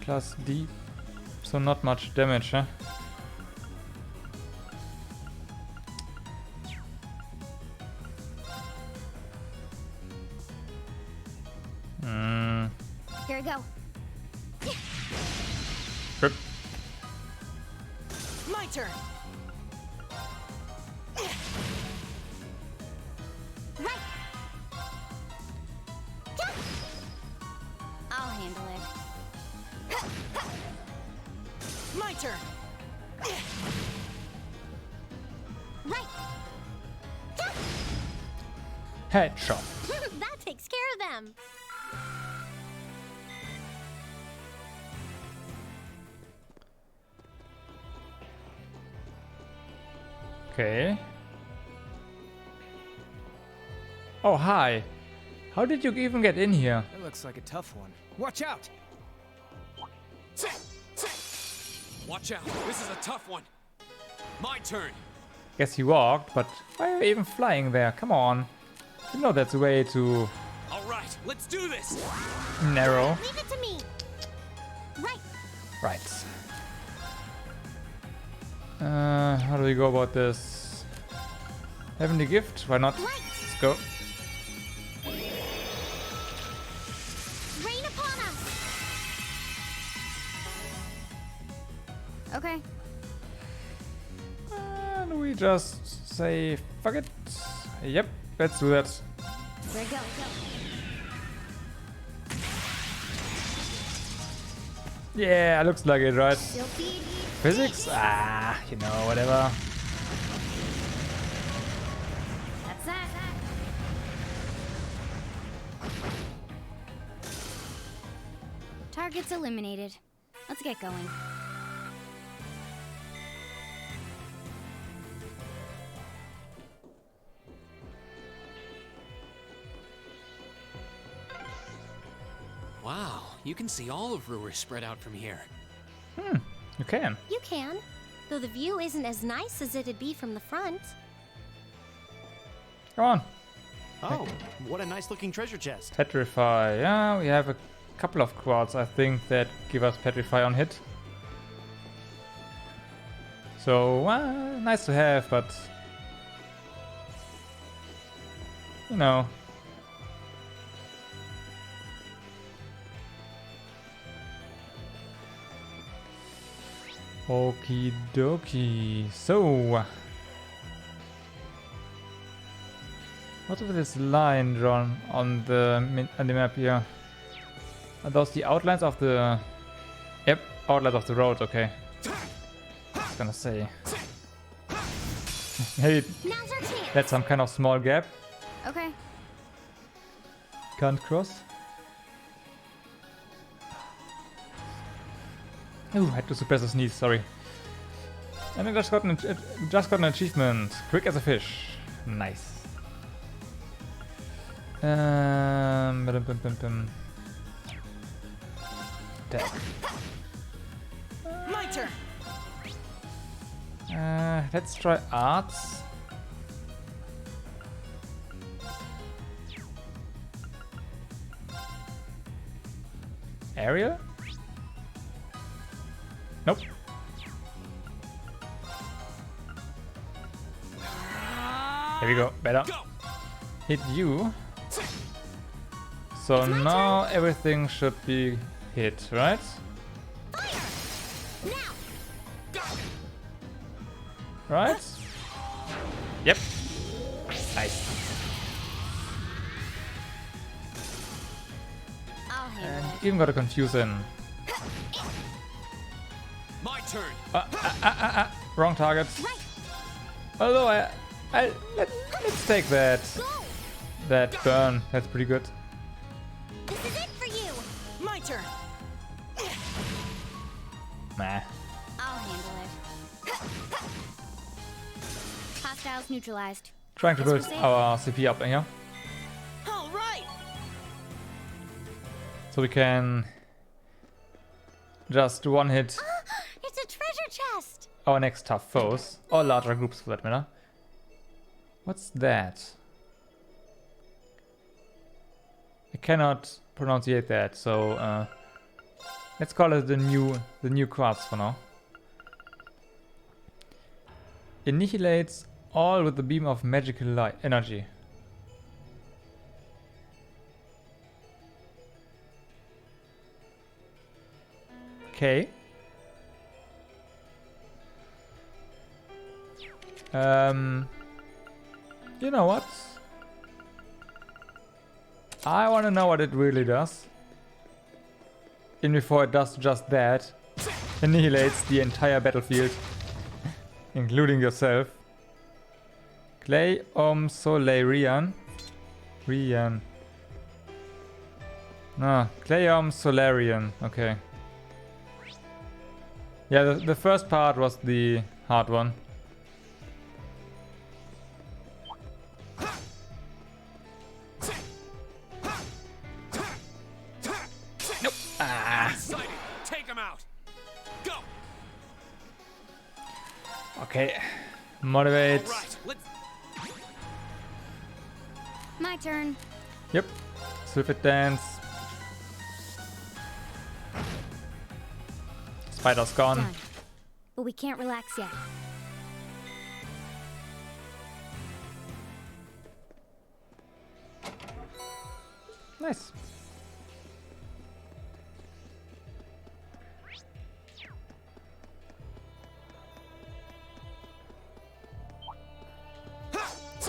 Class D. So not much damage, huh? Here we go. Rip. My turn. Right. I'll handle it. My turn. Right. Headshot. That takes care of them. Okay. Oh, hi. How did you even get in here? That looks like a tough one. Watch out! Watch out. This is a tough one. My turn. Guess he walked, but why are you even flying there? Come on. You know that's a way to All right. Let's do this. narrow. Leave it to me. Right. Right. How do we go about this? Heavenly gift? Why not? Right. Let's go. Rain upon us. Okay. And we just say fuck it. Yep, let's do that. There we go. Yeah, looks like it, right? Silky. Physics? Ah, you know, whatever. That's that. Targets eliminated. Let's get going. Wow, you can see all of Roer spread out from here. You can. You can, though the view isn't as nice as it'd be from the front. Come on. Oh, what a nice looking treasure chest. Petrify. Yeah, we have a couple of quads, I think, that give us Petrify on hit. So, nice to have, but... You know. Okie dokie. So... What's with this line drawn on the map here? Are those the outlines of the... Yep, outlines of the road, okay. I was gonna say. Maybe that's some kind of small gap. Okay. Can't cross. Ooh, I had to suppress a sneeze, sorry. And I just got an achievement. Quick as a fish. Nice. Dead. My turn. Let's try arts. Aerial? Nope. Here we go. Better. Hit you. So now everything should be hit, right? Right? Yep. Nice. And even got a confusion. My turn. Wrong target. Although let's take that burn. That's pretty good. This is it for you. My turn. Nah. I'll handle it. Hostiles neutralized. Trying to build our CP up here. All right. So we can just one hit It's a treasure chest. our next tough foes, or larger groups for that matter. What's that? I cannot pronunciate that, so let's call it the new quartz for now. Annihilates all with the beam of magical light energy. Okay. You know what? I want to know what it really does. And before it does just that, annihilates the entire battlefield, including yourself. Clay Solarian. Rian. No, Clayom Solarian. Okay. Yeah, the first part was the hard one. Nope. Take him out. Go. Okay. Motivate. My turn. Yep. Swift dance. Spider's gone. Done. But we can't relax yet. Nice.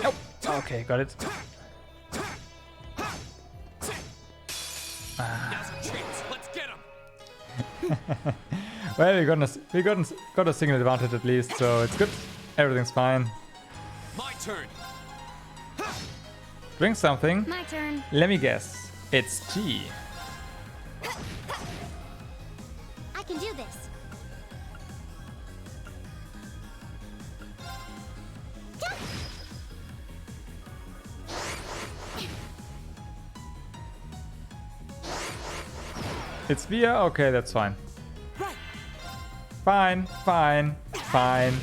Nope. Okay, got it. Let's get him. Well, we got a single advantage at least, so it's good. Everything's fine. My turn. Drink something. My turn. Let me guess. It's tea. I can do this. It's beer? Okay, that's fine. Fine, fine, fine.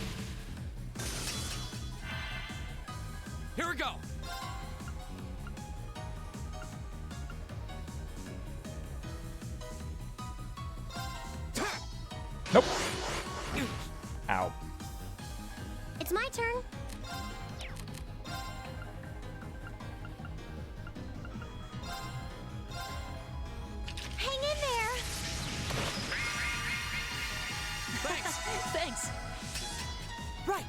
Here we go. Nope. Ow. It's my turn. Hang in there. Thanks. Right.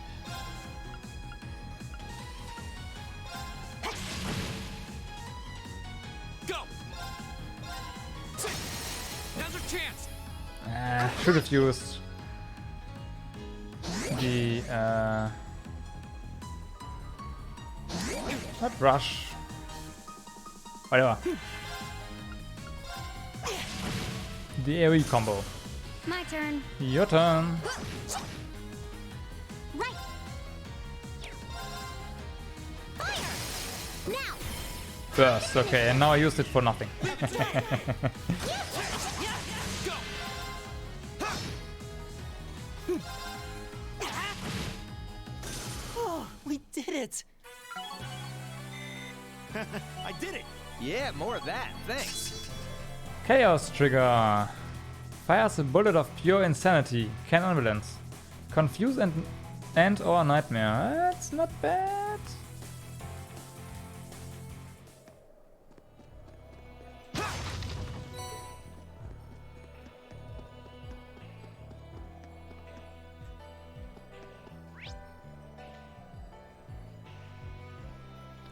chance. Should have used the not rush. Whatever. The AoE combo. My turn. Your turn. Right. Fire! Now. Burst. Okay, and now I used it for nothing. Oh, we did it! I did it! Yeah, more of that, thanks. Chaos trigger. Fires a bullet of pure insanity. Can ambulance. Confuse and or nightmare. That's not bad.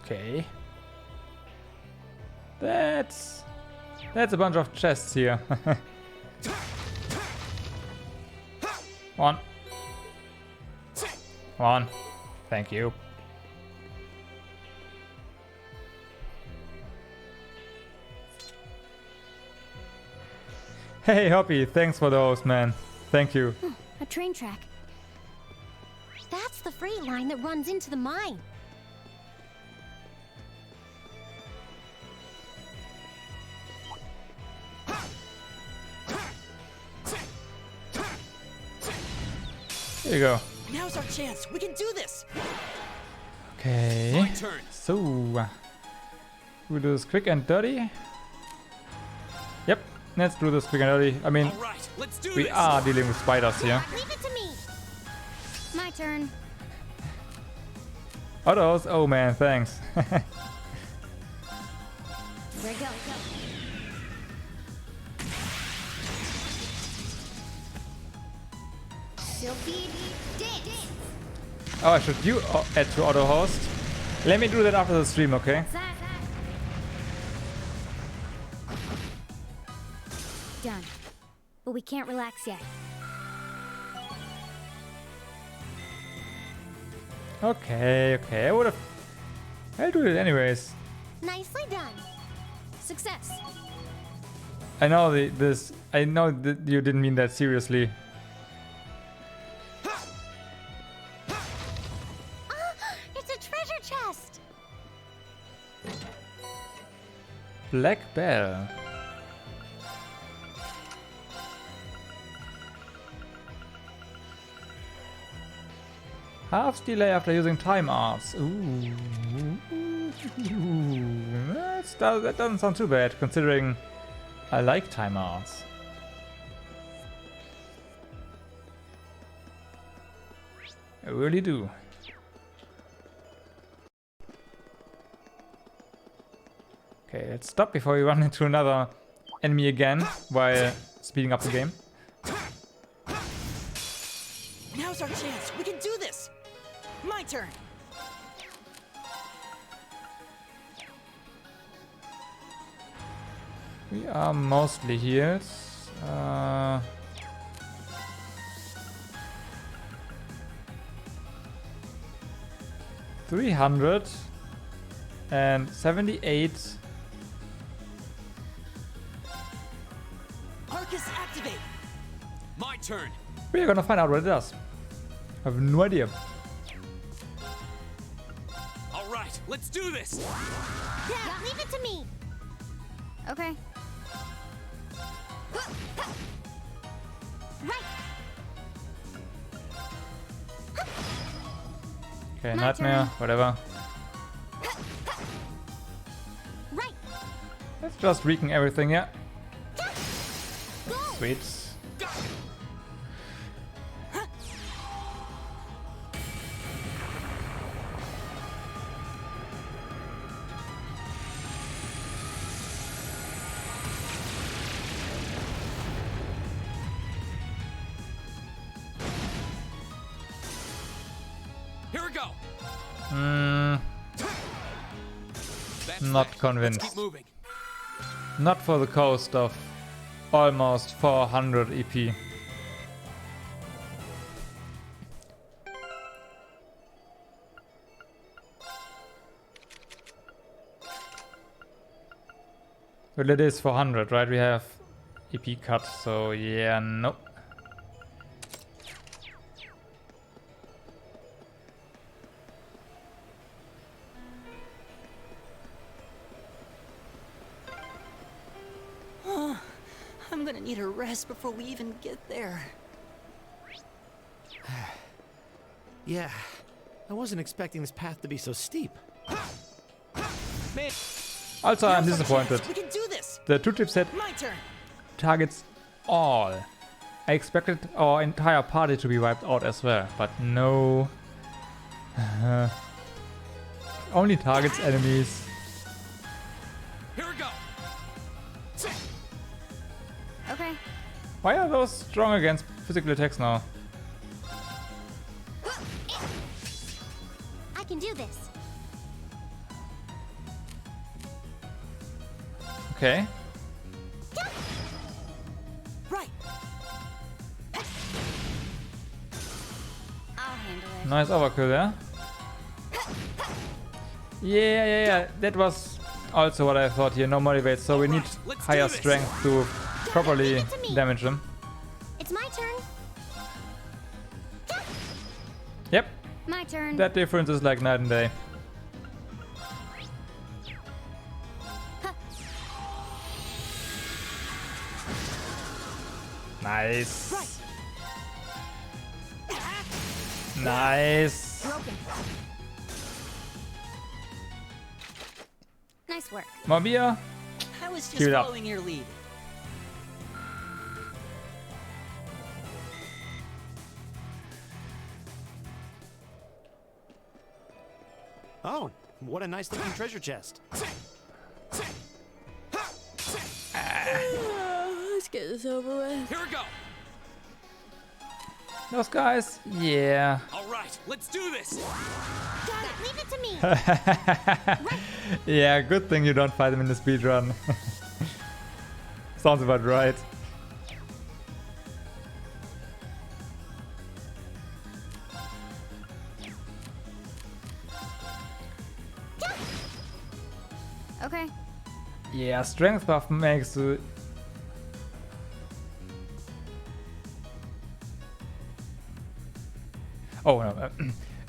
Okay. That's a bunch of chests here. One. Thank you. Hey Hoppy, thanks for those, man. Thank you. A train track. That's the freight line that runs into the mine. Here you go. Now's our chance. We can do this. Okay. My turn. So we'll do this quick and dirty. Yep, let's do this quick and dirty. I mean, right, let's do we this. are dealing with spiders here. Leave it to me. My turn. Autos, oh man, thanks. There we go. Sylvie, dance. Oh, I should you add to auto host? Let me do that after the stream, okay? Done. But we can't relax yet. Okay, I'll do it anyways. Nicely done. Success. I know I know that you didn't mean that seriously. It's a treasure chest. Black Bell. Half delay after using time arts. Ooh. That doesn't sound too bad, considering I like time arts. I really do. Okay, let's stop before we run into another enemy again while speeding up the game. Now's our chance. We can do this. My turn. We are mostly healed. 378. Arcus activate. My turn. We are gonna find out what it does. I have no idea. All right, let's do this. Yeah, leave it to me. Okay. Right. Okay, My nightmare, turn. whatever. Right. Let's just weaken everything, yeah. Sweet. Here we go. Not Let's convinced. keep moving. Not for the cost of almost 400 EP. Well, it is 400, right? We have EP cut, so yeah, nope. I'm gonna need a rest before we even get there. Yeah, I wasn't expecting this path to be so steep. Man. Also, I'm disappointed. We can do this. The tooltip set My turn. targets all. I expected our entire party to be wiped out as well, but no. Only targets enemies. Here we go. Okay. Why are those strong against physical attacks now? I can do this. Okay. Right. I'll handle it. Nice overkill there. Yeah. That was also what I thought here. No motivate, so we need higher strength to properly damage them. It's my turn. Yep. My turn. That difference is like night and day. Nice. Nice. Broken. Nice work. More beer. I was just Keep it up. following your lead. Oh, what a nice looking treasure chest. Let's get this over with. Here we go. Those guys. Yeah. All right, let's do this. Got it. Leave it to me. Yeah, good thing you don't fight them in the speedrun. Sounds about right. Okay. Yeah, strength buff makes oh no.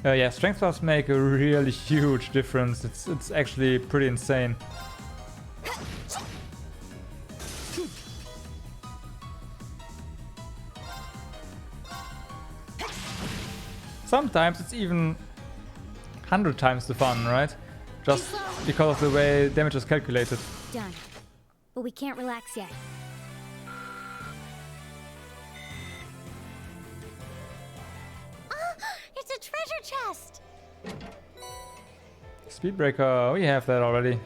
Yeah, strength buffs make a really huge difference. It's actually pretty insane. Sometimes it's even 100 times the fun, right? Just because of the way damage is calculated. Done. But we can't relax yet. It's a treasure chest. Speedbreaker, we have that already.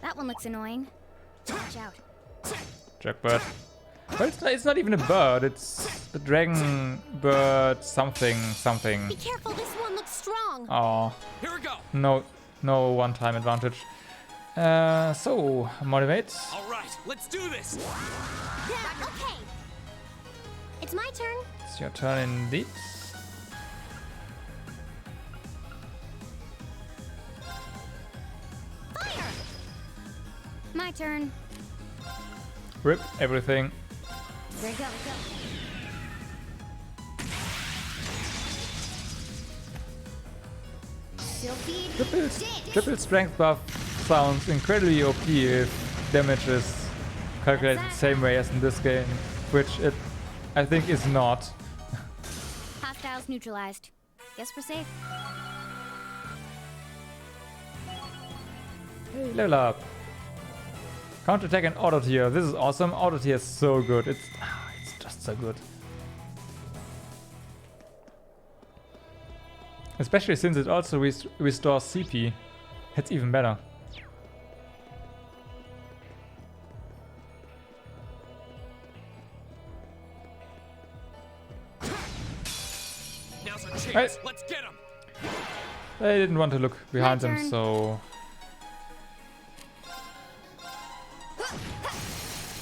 That one looks annoying. Watch out. Jackbird. Well, it's not even a bird, it's the dragon bird something. Be careful, this one looks strong. Oh. Here we go. No one-time advantage. So, motivate. All right, let's do this. Yeah, okay. It's my turn. It's your turn indeed. Fire. My turn. Rip everything. There you go. Triple strength buff sounds incredibly OP if damage is calculated the same way as in this game, which it I think is not. Hostiles neutralized. Guess we're safe. Hey, level up. Counter attack and auto tier. This is awesome. Auto tier is so good. It's just so good. Especially since it also restores CP. It's even better. Now's our chance. Hey. Let's get him. They didn't want to look behind them, so...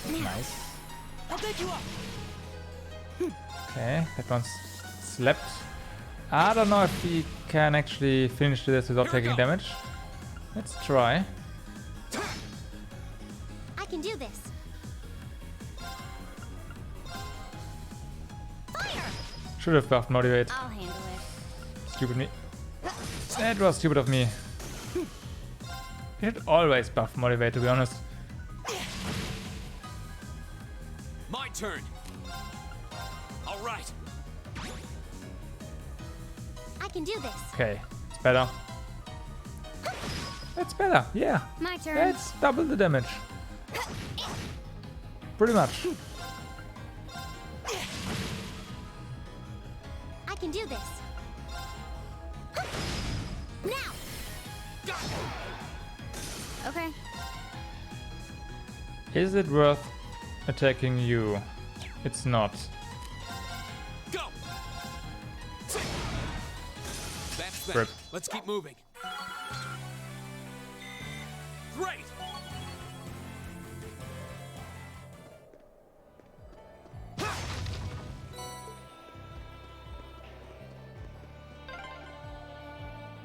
Nice. I'll back you up. Okay, that one's slept. I don't know if we can actually finish this without taking damage. Let's try. I can do this. Fire! Should have buffed motivate. I'll handle it. Stupid me. That was stupid of me. You should always buff motivate, to be honest. My turn. All right. I can do this. Okay, it's better. It's better, yeah. My turn. That's double the damage. Pretty much. I can do this. Now. Okay. Is it worth attacking you? It's not. Go. That's that. Rip. Let's keep moving. Great.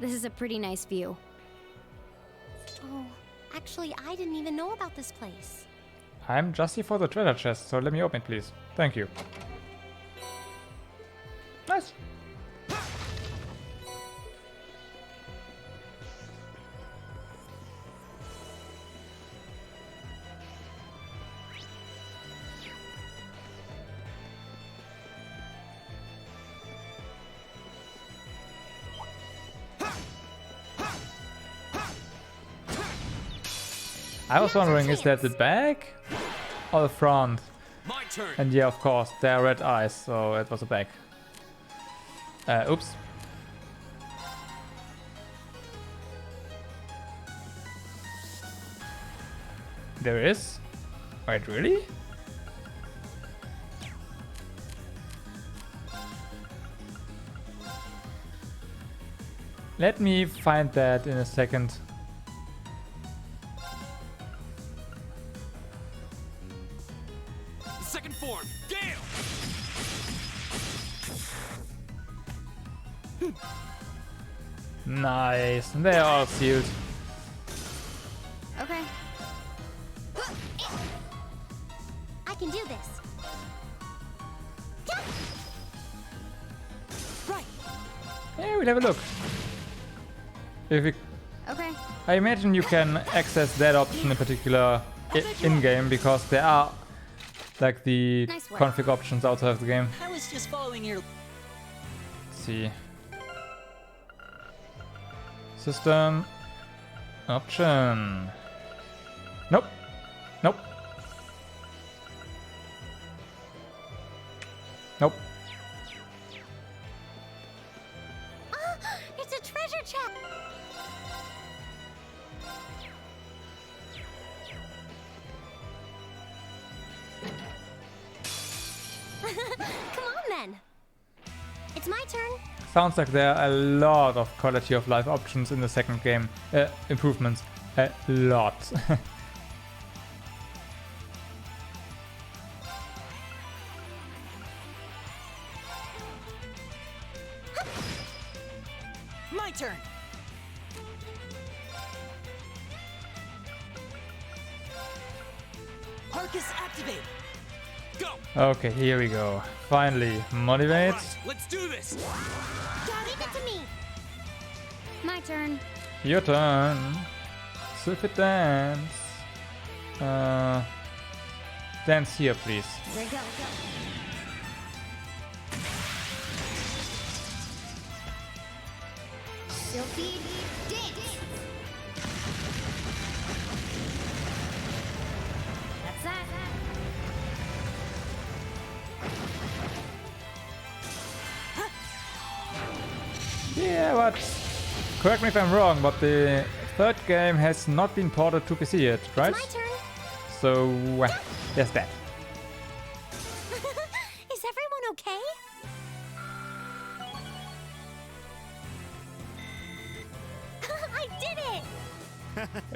This is a pretty nice view. Oh, actually, I didn't even know about this place. I'm just here for the treasure chest, so let me open it, please. Thank you. Nice. I was wondering, is that the back or the front? My turn. And yeah, of course, they are red eyes, so it was a back. Oops. There is? Wait, really? Let me find that in a second. Second form, Gale. Nice, they're all sealed. Okay. I can do this. Right. Yeah, we'll have a look. If we... Okay. I imagine you can access that option in particular in-game, because there are like the Nice work. config options outside of the game. I was just following your... Let's see. System. Option. Nope. Nope. Nope. It's a treasure chest. Come on then. It's my turn. Sounds like there are a lot of quality of life options in the second game. Improvements. A lot. My turn. Arcus activate. Go. Okay, here we go. Finally, motivate. Right, let's do this. Leave it to me. My turn. Your turn. Sylphid dance. Dance here, please. There you go. Sylphid dance. That's that. Yeah, but correct me if I'm wrong, but the third game has not been ported to PC yet, right? It's my turn. So there's that. Is everyone okay?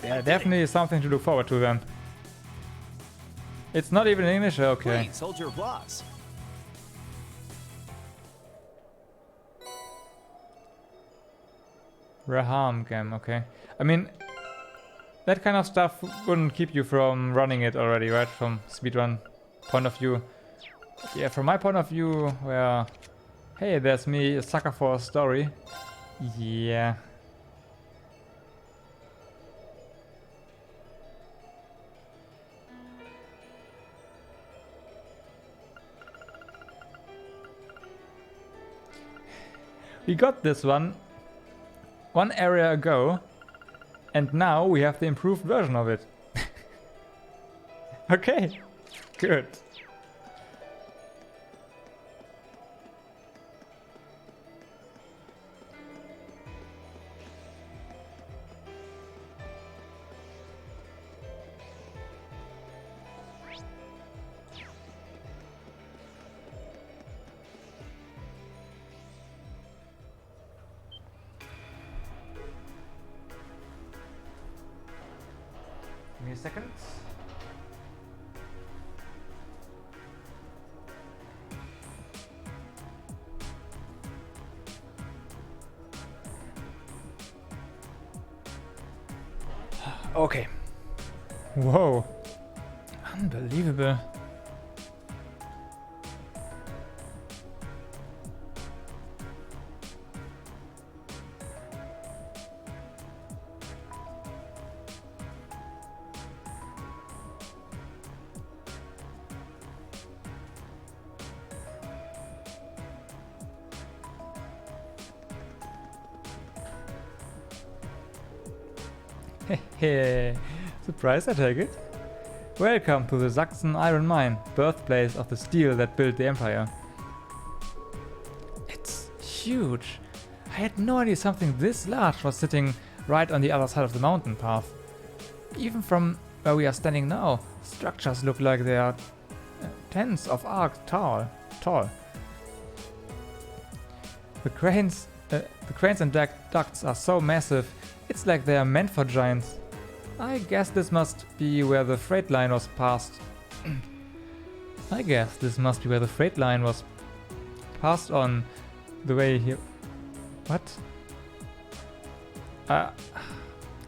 Yeah, definitely something to look forward to then. It's not even in English, okay. Please hold your applause. Raham game, okay. I mean, that kind of stuff wouldn't keep you from running it already, right? From speedrun point of view. Yeah, from my point of view, where, hey, there's me, a sucker for a story. Yeah. We got this one area ago, and now we have the improved version of it. Okay, good. Give me a second. Okay. Whoa. Unbelievable. Hehe. Surprise, I take it. Welcome to the Saxon Iron Mine, birthplace of the steel that built the Empire. It's huge. I had no idea something this large was sitting right on the other side of the mountain path. Even from where we are standing now, structures look like they are tens of arcs tall. The cranes and ducts are so massive, it's like they are meant for giants. I guess this must be where the freight line was passed. On the way here. What?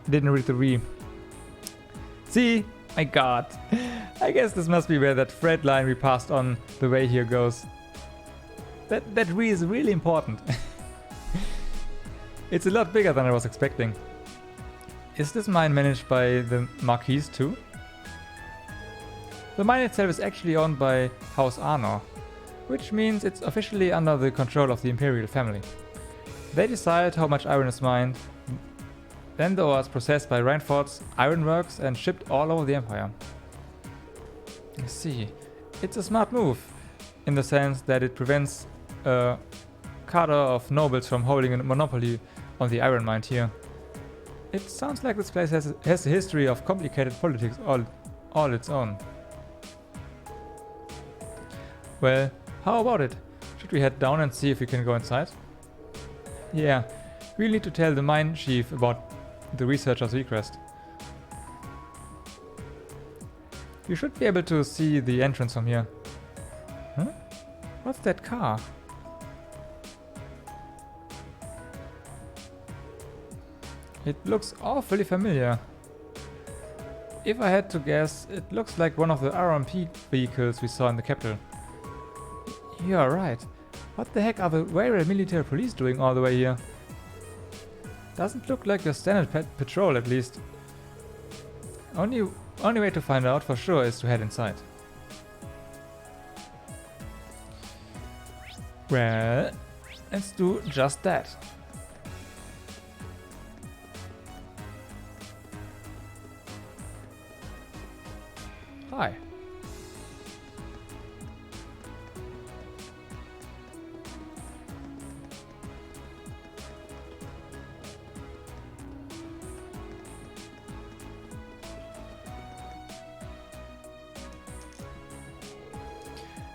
Didn't read the re. See? My god. I guess this must be where that freight line we passed on the way here goes. That re is really important. It's a lot bigger than I was expecting. Is this mine managed by the Marquis too? The mine itself is actually owned by House Arnor, which means it's officially under the control of the Imperial family. They decide how much iron is mined, then the ore is processed by Reinfort's ironworks and shipped all over the Empire. I see. It's a smart move, in the sense that it prevents a cadre of nobles from holding a monopoly on the iron mine here. It sounds like this place has a history of complicated politics all its own. Well, how about it? Should we head down and see if we can go inside? Yeah, we'll need to tell the mine chief about the researcher's request. You should be able to see the entrance from here. Huh? What's that car? It looks awfully familiar. If I had to guess, it looks like one of the RMP vehicles we saw in the capital. You are right. What the heck are the Roer military police doing all the way here? Doesn't look like your standard patrol, at least. Only way to find out for sure is to head inside. Well, let's do just that. Hi.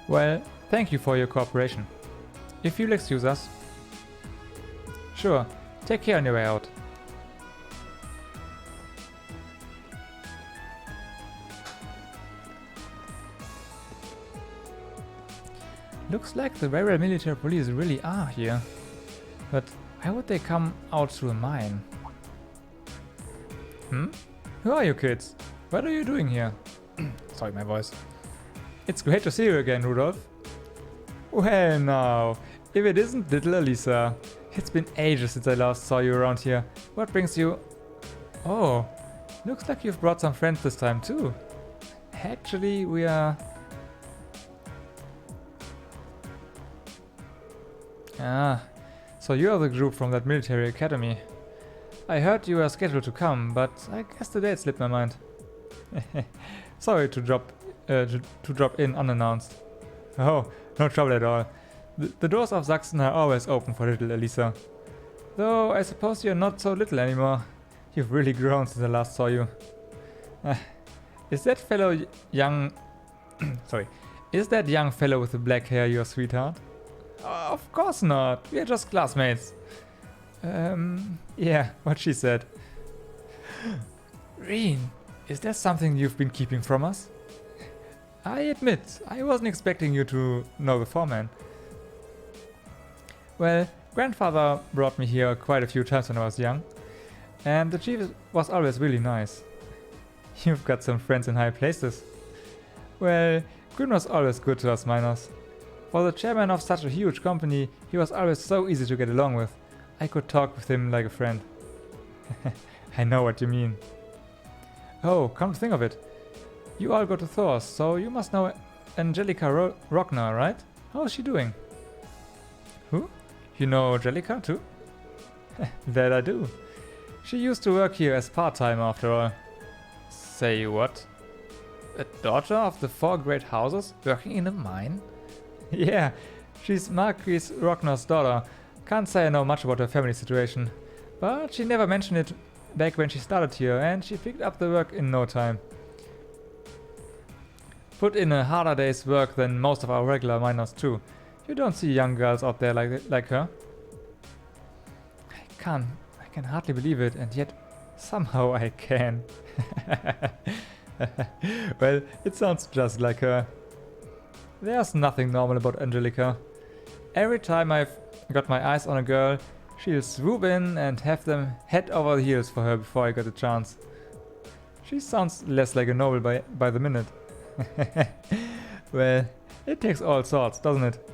Well, thank you for your cooperation. If you'll excuse us. Sure, take care on your way out. Looks like the very military police really are here. But why would they come out through a mine? Who are you kids? What are you doing here? Sorry, my voice. It's great to see you again, Rudolph. Well now, if it isn't little Elisa. It's been ages since I last saw you around here. What brings you... Oh, looks like you've brought some friends this time too. Actually, we are... Ah, so you're the group from that military academy. I heard you were scheduled to come, but I guess the date slipped my mind. Sorry to drop in unannounced. Oh, no trouble at all. The doors of Sachsen are always open for little Elisa. Though I suppose you're not so little anymore. You've really grown since I last saw you. Is that fellow young... Sorry. Is that young fellow with the black hair your sweetheart? Of course not. We're just classmates. Yeah, what she said. Reen, is there something you've been keeping from us? I admit, I wasn't expecting you to know the foreman. Well, grandfather brought me here quite a few times when I was young, and the chief was always really nice. You've got some friends in high places. Well, Grün was always good to us minors. For the chairman of such a huge company, he was always so easy to get along with. I could talk with him like a friend. I know what you mean. Oh, come to think of it. You all go to Thor's, so you must know Angelica Rockner, right? How is she doing? Who? You know Angelica too? That I do. She used to work here as part-time after all. Say what? A daughter of the 4 great houses working in a mine? Yeah, she's Marquis Rockner's daughter. Can't say I know much about her family situation. But she never mentioned it back when she started here, and she picked up the work in no time. Put in a harder day's work than most of our regular miners too. You don't see young girls out there like her. I can hardly believe it, and yet somehow I can. Well, it sounds just like her. There's nothing normal about Angelica. Every time I've got my eyes on a girl, she'll swoop in and have them head over heels for her before I get a chance. She sounds less like a noble by the minute. Well, it takes all sorts, doesn't it?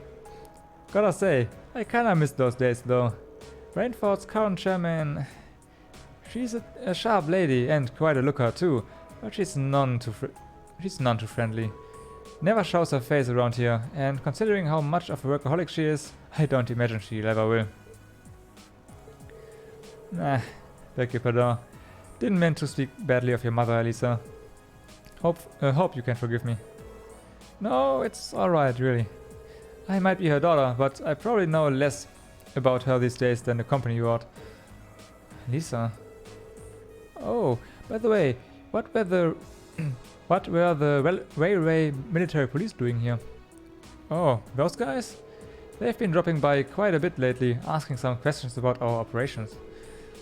Gotta say, I kinda miss those days though. Rainford's current chairman... She's a sharp lady and quite a looker too, but she's none too friendly. Never shows her face around here, and considering how much of a workaholic she is, I don't imagine she'll ever will. Beg your pardon. Didn't mean to speak badly of your mother, Elisa. Hope you can forgive me. No, it's alright, really. I might be her daughter, but I probably know less about her these days than the company you ought. Lisa. Oh, by the way, what were the railway military police doing here? Oh, those guys? They've been dropping by quite a bit lately, asking some questions about our operations.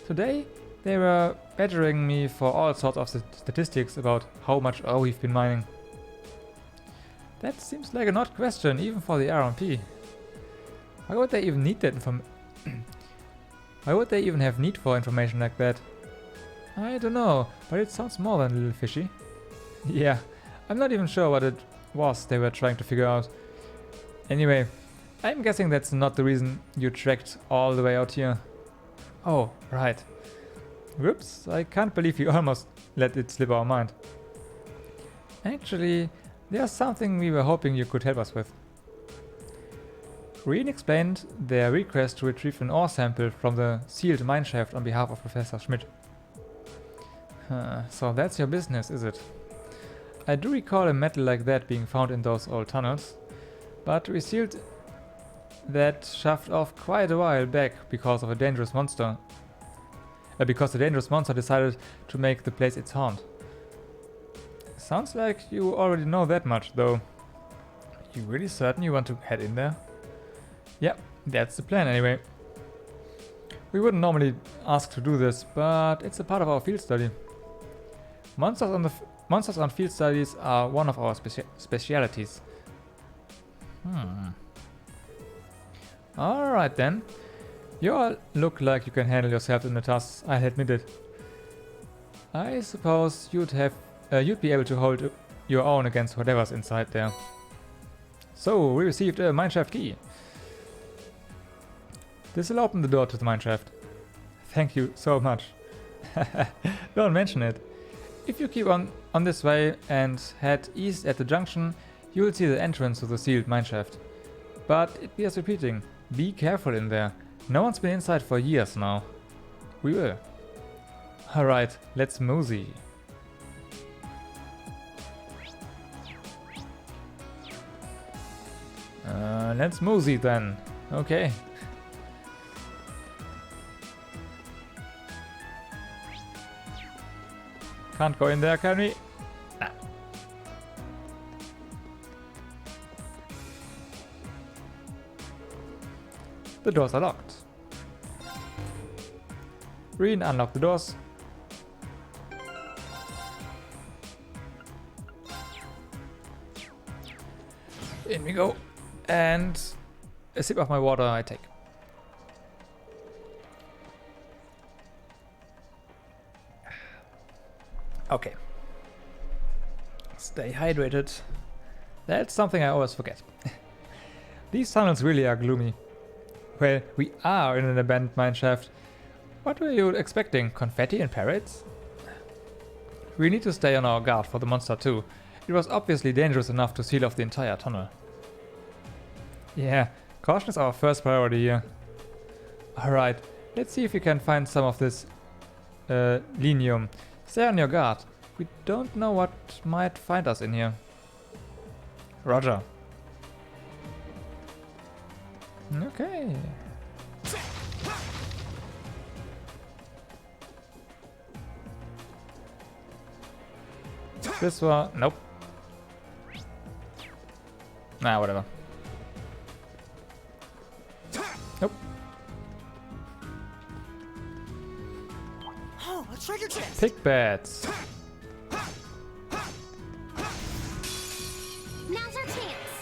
Today, they were badgering me for all sorts of statistics about how much ore we've been mining. That seems like an odd question, even for the RMP. Why would they even need that Why would they even have need for information like that? I don't know, but it sounds more than a little fishy. Yeah, I'm not even sure what it was they were trying to figure out. Anyway, I'm guessing that's not the reason you trekked all the way out here. Oh, right. Whoops, I can't believe we almost let it slip our mind. Actually, there's something we were hoping you could help us with. Reen explained their request to retrieve an ore sample from the sealed mineshaft on behalf of Professor Schmidt. So that's your business, is it? I do recall a metal like that being found in those old tunnels, but we sealed that shaft off quite a while back because of a dangerous monster. Because the dangerous monster decided to make the place its haunt. Sounds like you already know that much, though. You really certain you want to head in there? Yeah, that's the plan anyway. We wouldn't normally ask to do this, but it's a part of our field study. Monsters on field studies are one of our specialities. Alright then. You all look like you can handle yourself in the tasks, I'll admit it. I suppose you'd be able to hold your own against whatever's inside there. So, we received a mineshaft key. This will open the door to the mineshaft. Thank you so much. Don't mention it. If you keep on this way and head east at the junction, you will see the entrance to the sealed mineshaft. But it bears repeating. Be careful in there. No one's been inside for years now. We will. Alright, let's mosey. Let's mosey then. Okay. Can't go in there, can we? Nah. The doors are locked. Reen, unlock the doors. In we go. And a sip of my water I take. Okay. Stay hydrated. That's something I always forget. These tunnels really are gloomy. Well, we are in an abandoned mineshaft. What were you expecting? Confetti and parrots? We need to stay on our guard for the monster too. It was obviously dangerous enough to seal off the entire tunnel. Yeah, caution is our first priority here. Alright, let's see if we can find some of this linium. Stay on your guard. We don't know what might find us in here. Roger. Okay. This one, nope. Nah, whatever. Nope. Oh, a treasure chest. Pick bats. Now's our chance.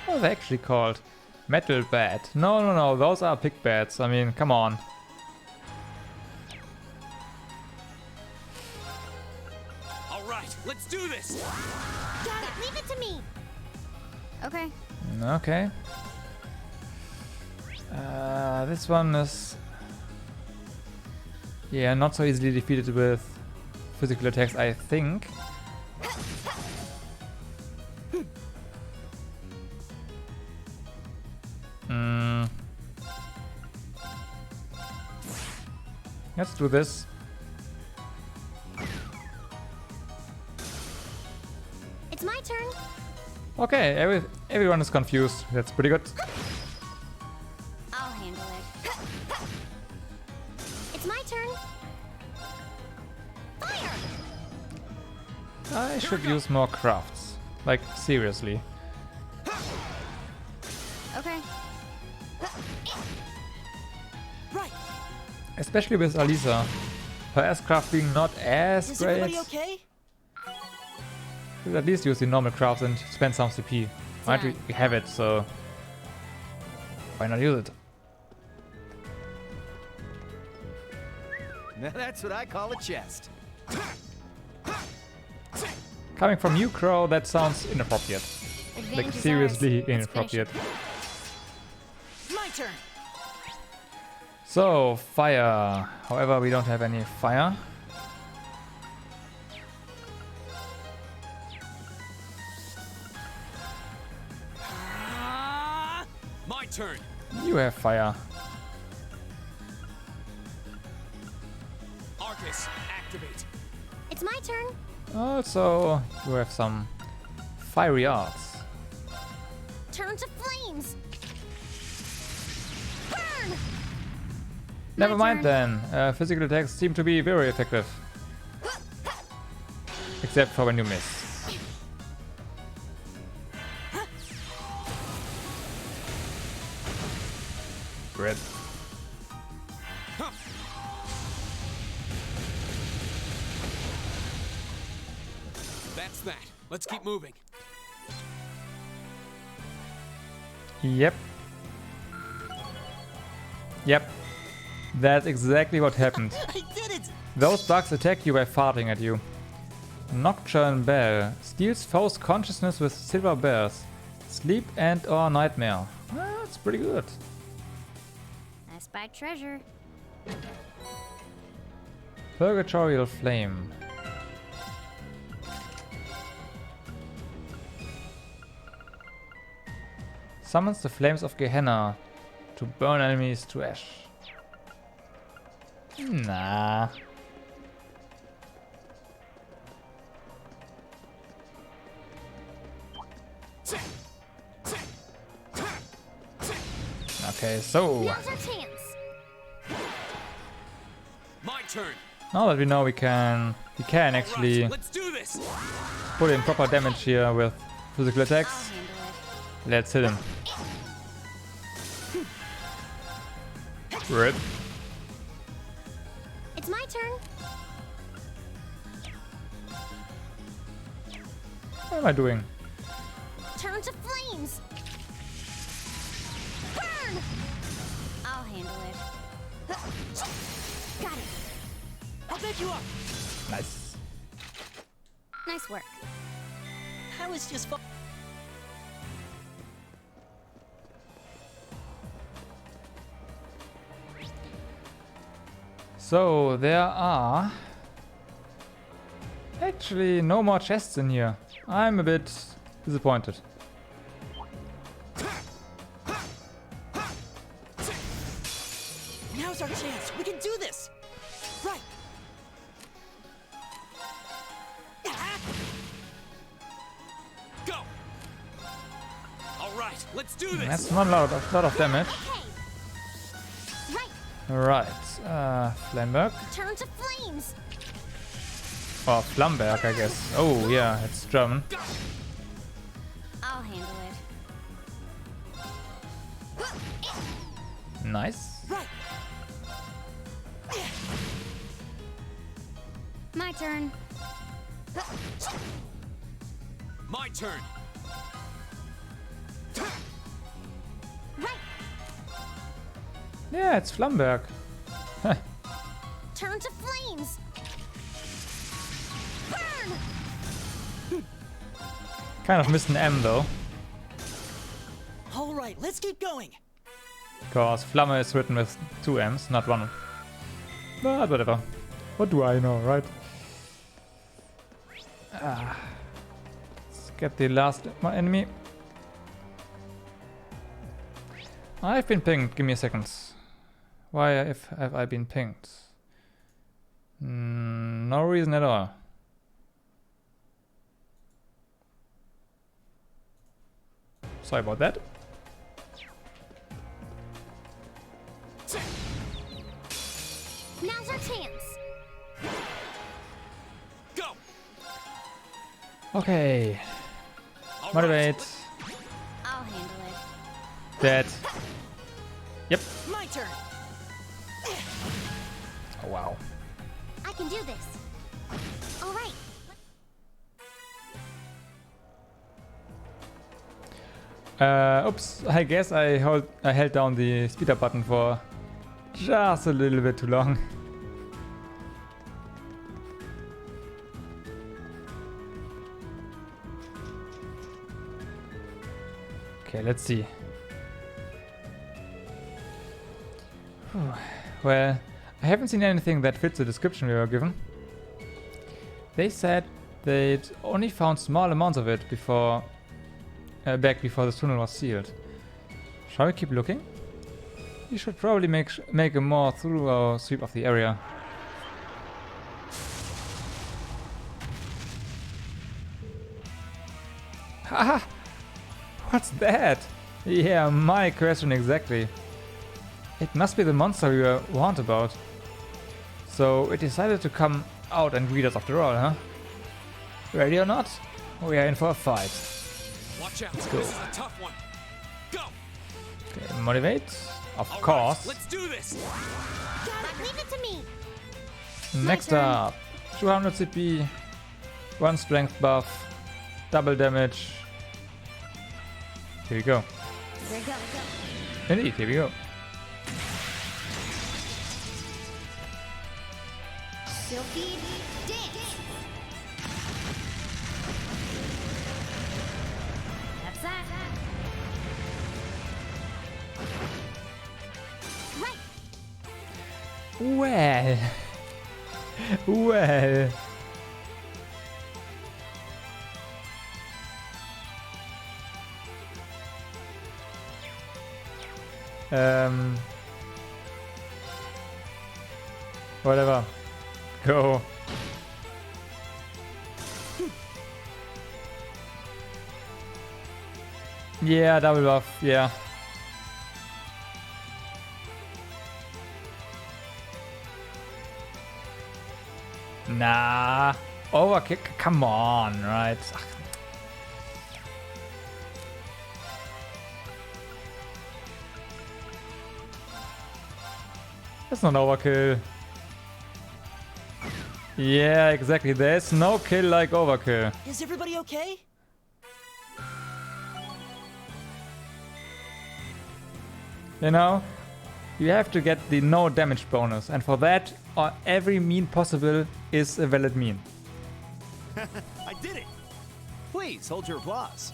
What are they actually called? Metal bat. No, those are pick bats. I mean, come on. All right, let's do this. Got it. Leave it to me. Okay. Okay. This one is... yeah, not so easily defeated with physical attacks, I think. Let's do this. It's my turn. Okay, everyone is confused. That's pretty good. I'll handle it. It's my turn. Fire! I should use more crafts. Like, seriously. Okay. Right. Especially with Alisa. Her S-craft being not as Is great. everybody okay? We'll at least use the normal crafts and spend some CP. Right, we have it, so why not use it? Now that's what I call a chest. Coming from you, Crow, that sounds inappropriate. Advantage Like, is seriously ours. Let's finish inappropriate. My turn. So, fire. However, we don't have any fire. My turn. You have fire. Arcus, activate. It's my turn. Also, you have some fiery arts. Turn to flames. Burn! Never mind then. Physical attacks seem to be very effective. Except for when you miss. Red. That's that. Let's keep moving. Yep. Yep. That's exactly what happened. I did it! Those bugs attack you by farting at you. Nocturne Bell. Steals foes' consciousness with silver bells. Sleep and or nightmare. That's pretty good. I spy treasure. Purgatorial Flame. Summons the flames of Gehenna to burn enemies to ash. Nah. Okay, so Now's our chance. My turn. now that we know we can actually Let's do this. put in proper damage here with physical attacks. Let's hit him. Rip. It's my turn. What am I doing? Turn to flames. Burn! I'll handle it. Got it. I'll back you up. Nice. Nice work. I was just fun. So there are actually no more chests in here. I'm a bit disappointed. Now's our chance. We can do this. Right. Go. All right, let's do this. That's not a lot of damage. Right, Flamberg. Turn to flames. Or Flamberg, I guess. Oh yeah, it's German. I'll handle it. Nice. Right. My turn. My turn. Yeah, it's Flamberg. Turn to flames. Burn! Kind of missed an M though. All right, let's keep going. Because Flamme is written with 2 M's, not 1. But whatever. What do I know, right? Let's get the last enemy. I've been pinged. Give me a second. Why have I been pinged? No reason at all. Sorry about that. Now's our chance. Go. Okay. Motivate. I'll handle it. Dead. Yep. My turn. Oh, wow. I can do this. All right. Oops. I guess I held down the speed up button for just a little bit too long. Okay, let's see. Well, I haven't seen anything that fits the description we were given. They said they'd only found small amounts of it before back before the tunnel was sealed. Shall we keep looking? We should probably make a more thorough sweep of the area. Haha! What's that? Yeah, my question exactly. It must be the monster we were warned about. So it decided to come out and greet us after all, huh? Ready or not? We are in for a fight. Watch out. Let's go. This is a tough one. Go. Okay, motivate. Of All course. Right, let's do this. Leave it to me. Next up, 200 CP, 1 strength buff, double damage. Here we go. Here we go. Indeed, here we go. Sylphid dance. That's that. Right. Well. Well. Whatever. Go. Yeah, double buff, yeah. Nah. Overkick, come on, right? Ach. That's not overkill. Yeah, exactly. There's no kill like overkill. Is everybody okay? You know, you have to get the no damage bonus, and for that, every mean possible is a valid mean. I did it! Please hold your applause.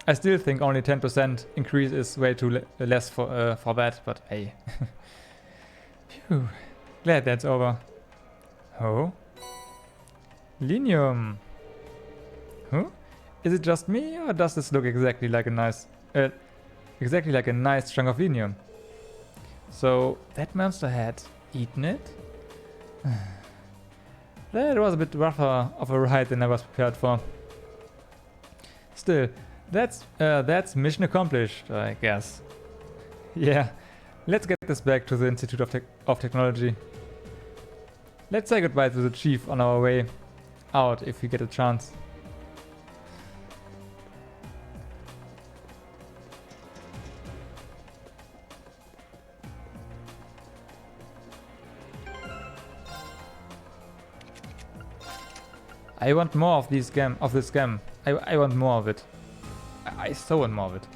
I still think only 10% increase is way too less for that, but hey. Phew. Glad that's over. Oh? Linium. Huh? Is it just me, or does this look exactly like a nice chunk of linium? So that monster had eaten it? That was a bit rougher of a ride than I was prepared for. Still, that's mission accomplished, I guess. Yeah, let's get this back to the Institute of Technology. Let's say goodbye to the chief on our way out if we get a chance. I want more of this game. I want more of it. I so want more of it.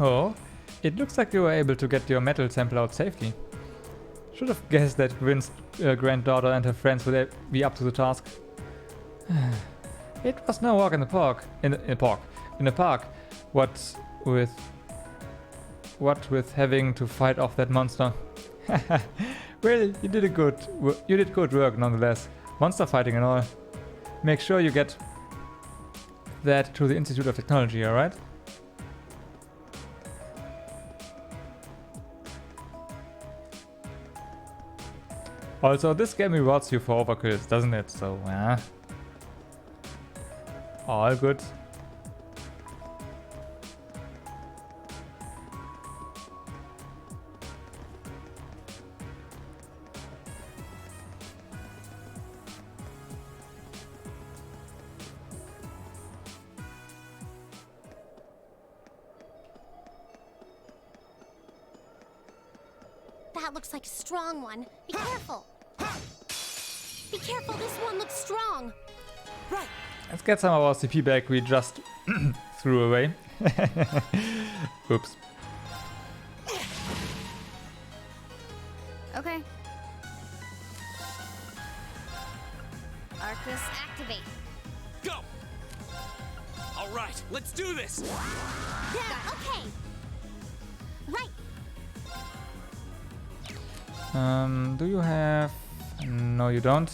Oh, it looks like you were able to get your metal sample out safely. Should have guessed that Gwyn's granddaughter and her friends would be up to the task. It was no walk in the park. In the park. What with having to fight off that monster. Well, you did good work nonetheless. Monster fighting and all. Make sure you get that to the Institute of Technology, alright? Also, this game rewards you for overkills, doesn't it? So, yeah. All good. That looks like a strong one. Be careful. Be careful, this one looks strong. Right. Let's get some of our CP back we just threw away. Oops. Okay. Arcus, activate. Go! All right, let's do this! Yeah, okay. Right. Do you have... No, you don't.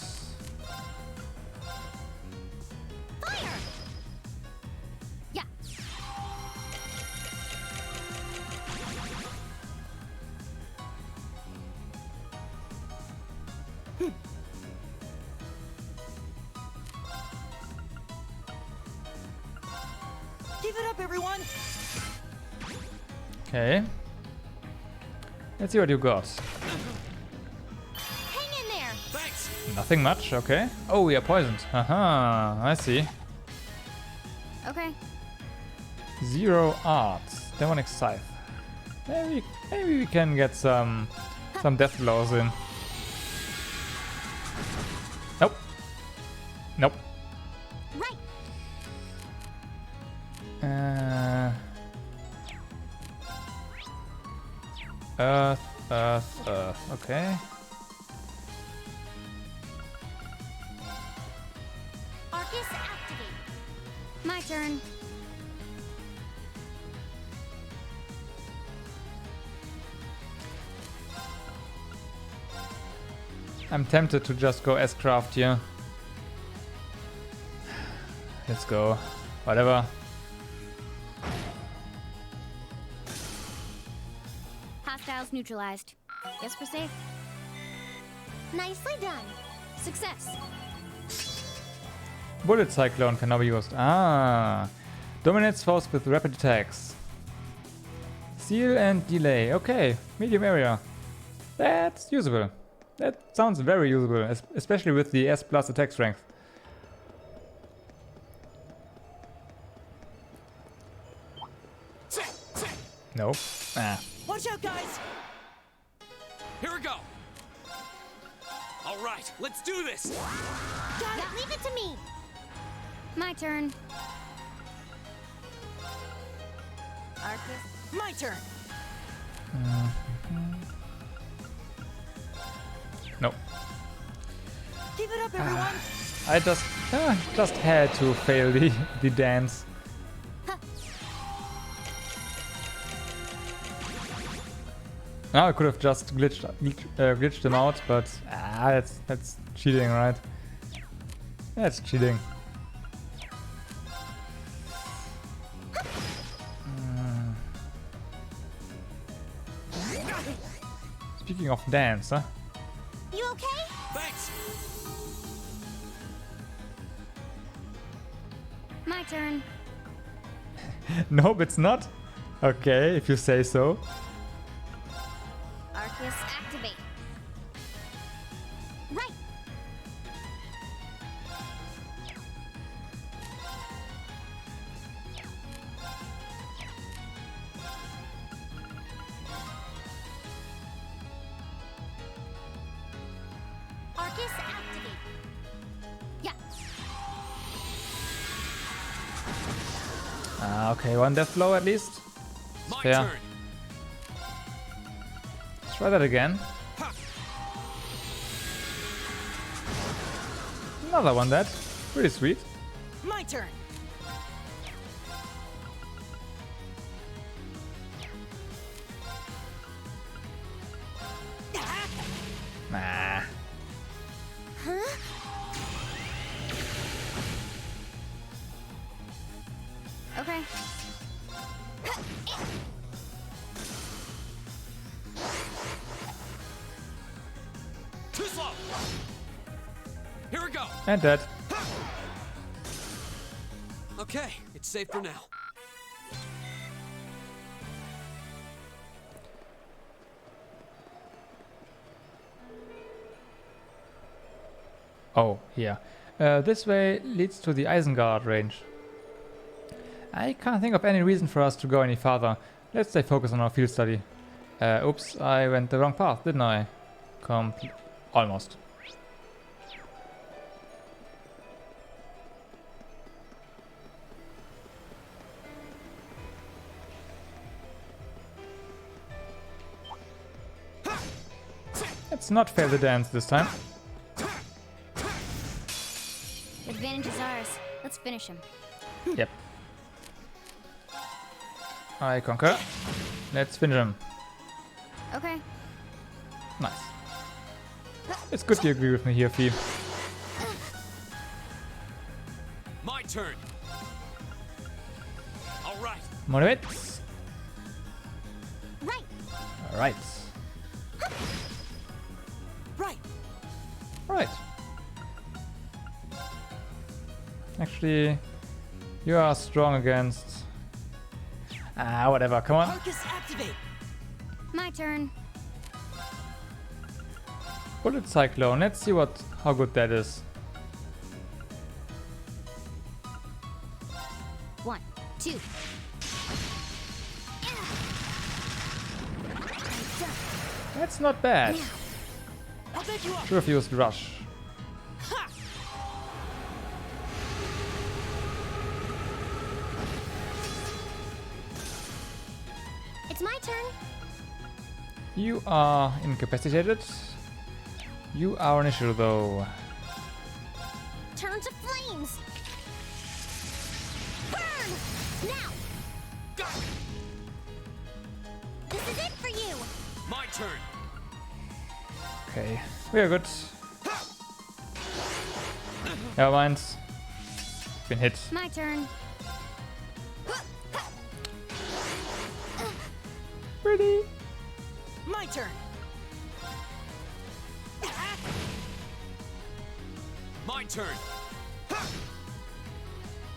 Fire! Yeah. Give it up, everyone! Okay. Let's see what you got. Hang Nothing much, okay. Oh, we are poisoned. Haha, I see. Okay. 0 arts. Demonic Scythe. Maybe we can get some death blows in. Nope. Nope. Right. Earth. Okay. Arcus, activate. My turn. I'm tempted to just go S-Craft here. Let's go. Whatever. Hostiles neutralized. Guess we're safe. Nicely done. Success. Bullet Cyclone can now be used. Ah. Dominates foes with rapid attacks. Seal and delay. Okay. Medium area. That's usable. That sounds very usable, especially with the S plus attack strength. Nope. Ah. Watch out, guys! Here we go! All right, let's do this! Got it! Leave it to me! My turn. Arcus, my turn! Nope. Keep it up, everyone! I just had to fail the dance. Now I could have just glitched them out, but that's cheating, right? That's cheating. Speaking of dance, huh? You okay? Thanks! My turn. Nope, it's not. Okay, if you say so. Arcus, activate. Right. Arcus, activate. Yeah. Okay, one death blow at least. My Fair. turn. Let's try that again. Another one dead. Pretty sweet. My turn! Nah. Huh? Okay. Too slow! Here we go! And dead. Okay, it's safe for now. Oh, yeah. This way leads to the Isengard range. I can't think of any reason for us to go any farther. Let's stay focused on our field study. Oops, I went the wrong path, didn't I? Almost. Let's not fail the dance this time. Advantage is ours. Let's finish him. Yep. I concur. Let's finish him. Okay. Nice. It's good you agree with me here, Fee. My turn. All right. Motivate. Right. Alright. Right. Right. Actually, you are strong against... whatever, come on. Arcus, activate! My turn. Bullet Cyclone. Let's see how good that is. 1, 2. That's not bad. Refused rush. It's my turn. You are incapacitated. You are an issue though. Turn to flames. Burn! Now! This is it for you! My turn! Okay, we are good. Never mind. Been hit. My turn. Pretty. My turn. My turn!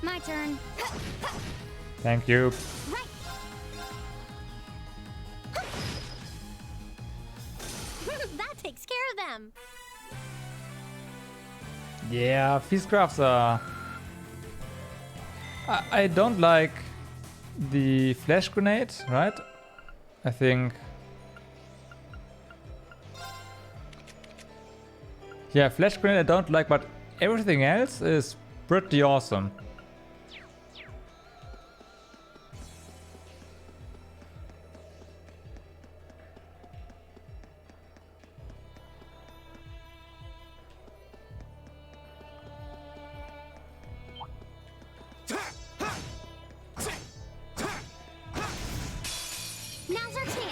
My turn. Thank you. Right. That takes care of them. Yeah, Feastcrafts are... I don't like the flash grenade, right? I think... Yeah, flash grenade I don't like, but everything else is pretty awesome. Now's our chance.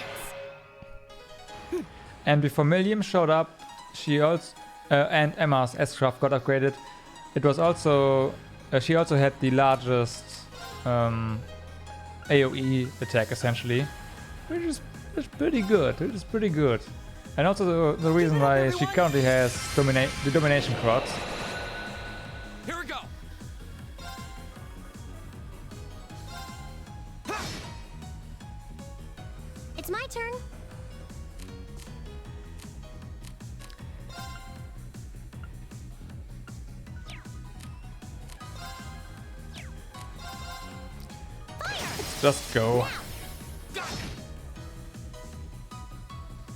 And before Milliam showed up, she also and Emma's S-Craft got upgraded. It was also she also had the largest AOE attack essentially, which is pretty good. It is pretty good, and also the reason why she currently has the domination crops. Here we go! It's my turn. Just go.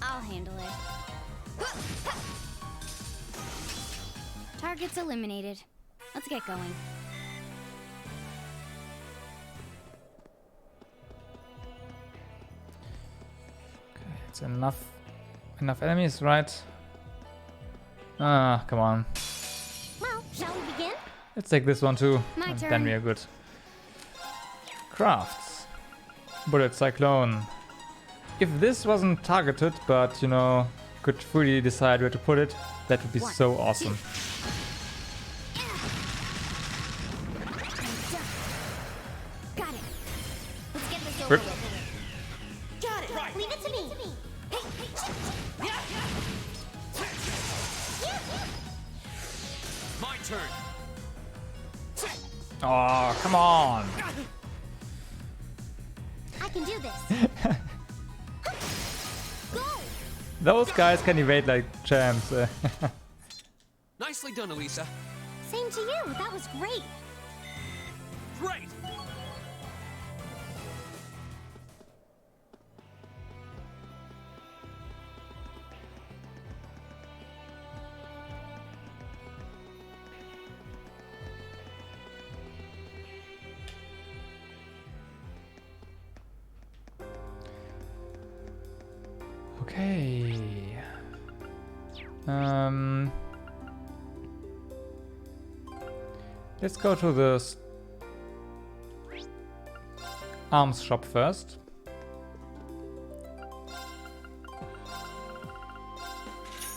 I'll handle it. Target's eliminated. Let's get going. It's enough enemies, right? Ah, come on. Well, shall we begin? Let's take this one too, My and turn. then we are good. Crafts. Bullet Cyclone. If this wasn't targeted, but you know, could fully decide where to put it, that would be so awesome. Got it. Let's get this over Rip. with. Got it. Right. Leave it to me. My turn! Oh, come on! I can do this. Go! Those guys can evade like champs. Nicely done, Elisa. Same to you. That was great. Great! Okay. Let's go to the arms shop first.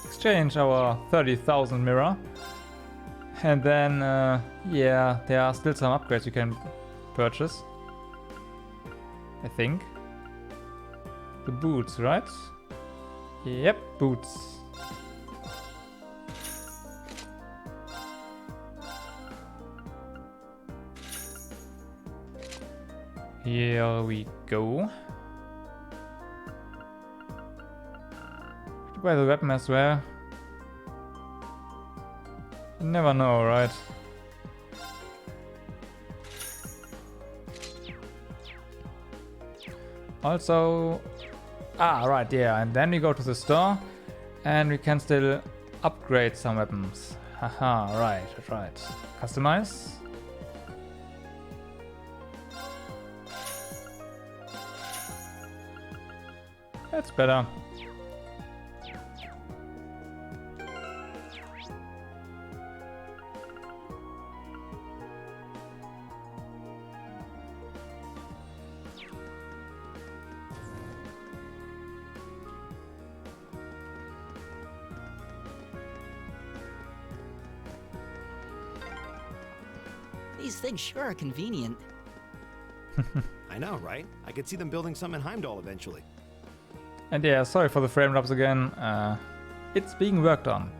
Exchange our 30,000 mirror. And then, yeah, there are still some upgrades you can purchase. I think. The boots, right? Yep, boots. Here we go. Buy the weapon as well. Never know, right? Also... Ah, right, yeah, and then we go to the store and we can still upgrade some weapons. Haha, right. Customize. That's better. These things sure are convenient. I know, right? I could see them building some in Heimdall eventually. And yeah, sorry for the frame drops again. It's being worked on.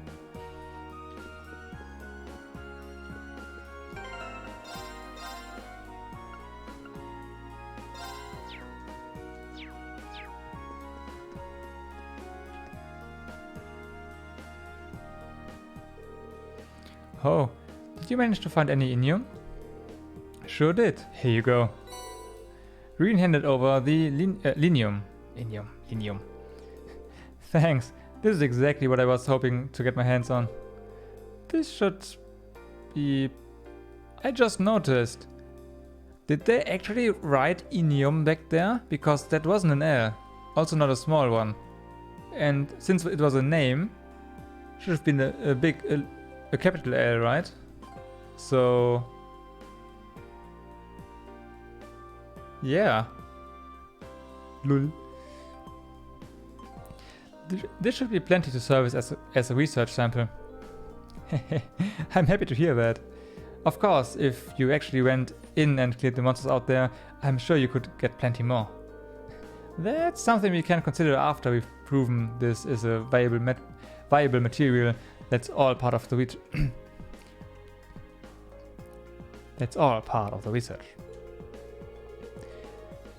Oh, did you manage to find any inium? Sure did. Here you go. Green handed over the linium. Inium. Thanks. This is exactly what I was hoping to get my hands on. This should be... I just noticed. Did they actually write inium back there? Because that wasn't an L. Also not a small one. And since it was a name, should have been a capital L, right? So... yeah. Lul. This should be plenty to service as a research sample. I'm happy to hear that. Of course, if you actually went in and cleared the monsters out there, I'm sure you could get plenty more. That's something we can consider after we've proven this is a viable material. That's all part of the That's all part of the research.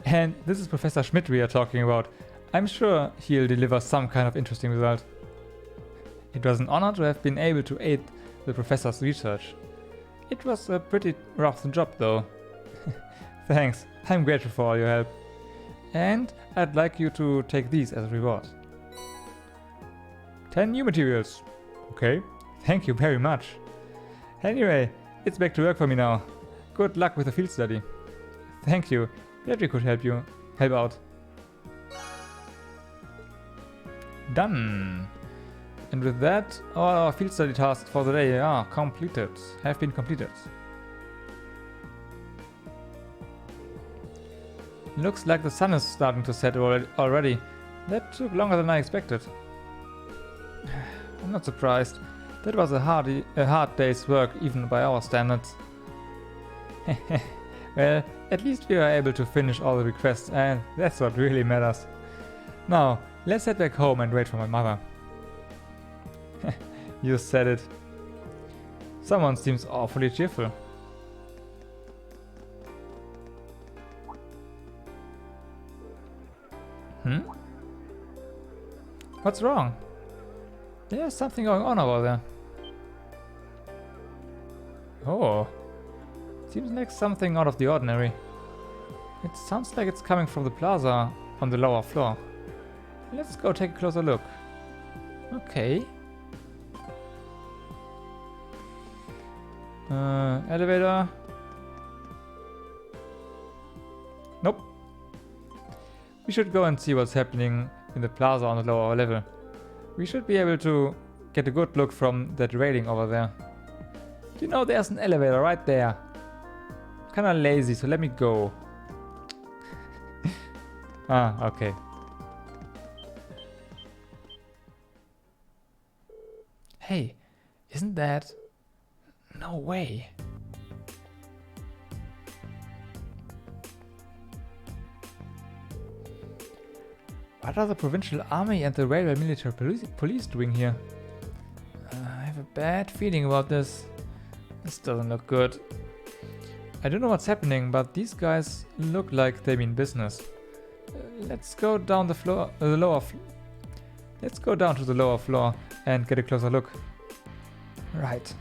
And this is Professor Schmidt we are talking about. I'm sure he'll deliver some kind of interesting result. It was an honor to have been able to aid the professor's research. It was a pretty rough job though. Thanks, I'm grateful for all your help. And I'd like you to take these as a reward. 10 new materials. Okay, thank you very much. Anyway, it's back to work for me now. Good luck with the field study. Thank you, glad we could help out. Done. And with that, all our field study tasks for the day are completed. Have been completed. Looks like the sun is starting to set already. That took longer than I expected. I'm not surprised. That was a hard day's work even by our standards. Well, at least we were able to finish all the requests and that's what really matters. Now, let's head back home and wait for my mother. You said it. Someone seems awfully cheerful. What's wrong? There's something going on over there. Oh. Seems like something out of the ordinary. It sounds like it's coming from the plaza on the lower floor. Let's go take a closer look. Okay. Elevator. Nope. We should go and see what's happening in the plaza on the lower level. We should be able to get a good look from that railing over there. You know, there's an elevator right there. Kinda lazy, so let me go. Ah, okay. Hey, isn't that... No way. What are the provincial army and the railway military police doing here? I have a bad feeling about this. This doesn't look good. I don't know what's happening, but these guys look like they mean business. Let's go down Let's go down to the lower floor and get a closer look. Right.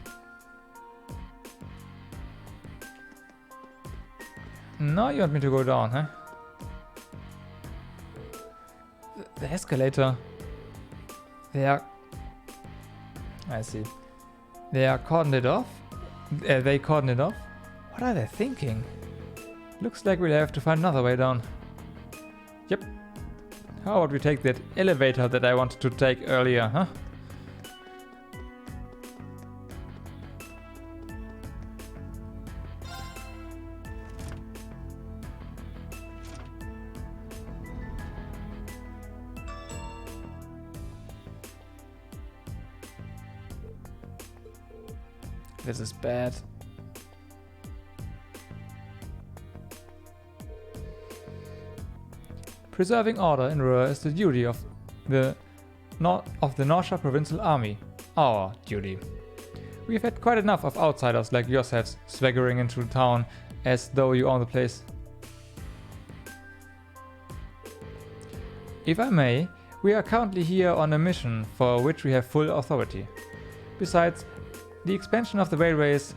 Now you want me to go down, huh? The escalator. I see. They are cordoned it off? They cordoned it off? What are they thinking? Looks like we'll have to find another way down. Yep. How about we take that elevator that I wanted to take earlier, huh? This is bad. Preserving order in Roer is the duty of the Norcia Provincial Army. Our duty. We've had quite enough of outsiders like yourselves swaggering into town as though you own the place. If I may, we are currently here on a mission for which we have full authority. Besides, the expansion of the railways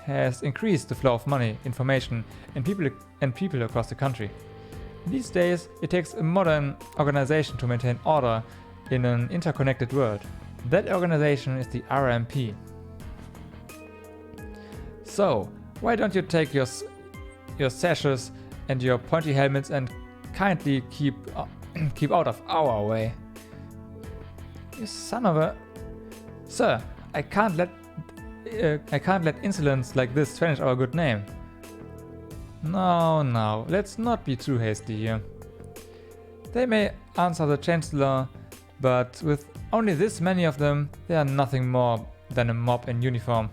has increased the flow of money, information, and people across the country. These days, it takes a modern organization to maintain order in an interconnected world. That organization is the RMP. So, why don't you take your sashes and your pointy helmets and kindly keep out of our way? You son of a... Sir, I can't let insolence like this tarnish our good name. No, let's not be too hasty here. They may answer the Chancellor, but with only this many of them, they are nothing more than a mob in uniform.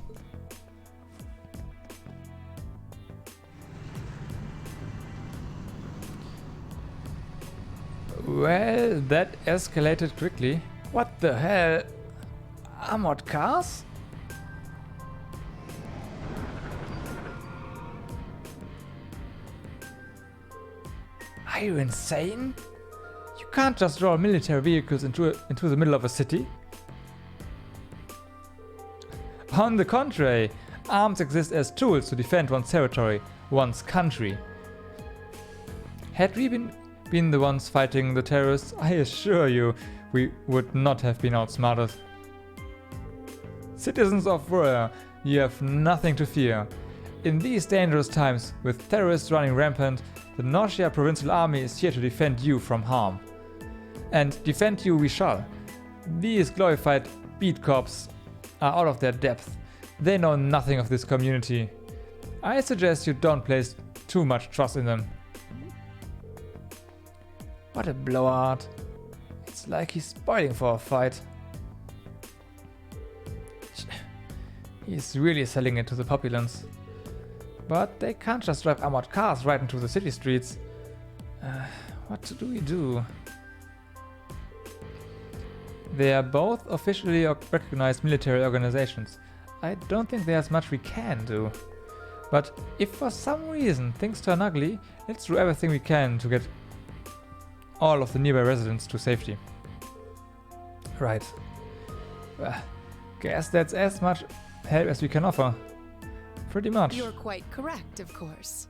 Well, that escalated quickly. What the hell? Armored cars? Are you insane? You can't just draw military vehicles into the middle of a city. On the contrary, arms exist as tools to defend one's territory, one's country. Had we been the ones fighting the terrorists, I assure you, we would not have been outsmarted. Citizens of Roer, you have nothing to fear. In these dangerous times, with terrorists running rampant, the Norcia Provincial Army is here to defend you from harm. And defend you we shall. These glorified beat cops are out of their depth. They know nothing of this community. I suggest you don't place too much trust in them. What a blowhard. It's like he's spoiling for a fight. He's really selling it to the populace. But they can't just drive armored cars right into the city streets. What do we do? They are both officially recognized military organizations. I don't think there's much we can do. But if for some reason things turn ugly, let's do everything we can to get all of the nearby residents to safety. Right. Guess that's as much help as we can offer. Pretty much. You're quite correct, of course.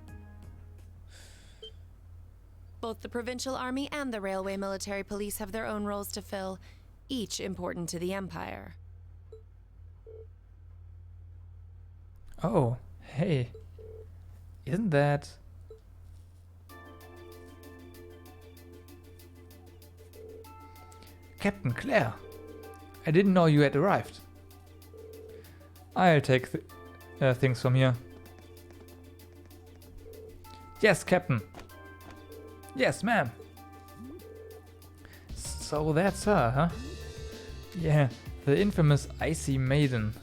Both the Provincial Army and the Railway Military Police have their own roles to fill, each important to the Empire. Oh, hey. Isn't that... Captain Claire? I didn't know you had arrived. I'll take things from here. Yes, Captain. Yes, ma'am. So that's her, huh? Yeah, the infamous Icy Maiden.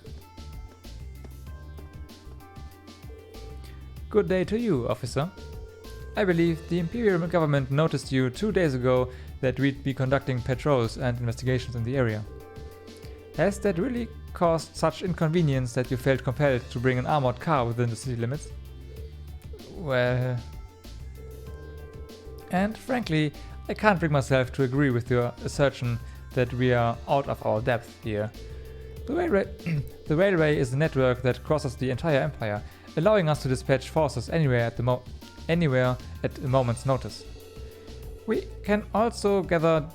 Good day to you, officer. I believe the Imperial government noticed you 2 days ago that we'd be conducting patrols and investigations in the area. Has that really caused such inconvenience that you felt compelled to bring an armored car within the city limits? Well... And frankly, I can't bring myself to agree with your assertion that we are out of our depth here. The railway is a network that crosses the entire empire, allowing us to dispatch forces anywhere at a moment's notice. We can also gather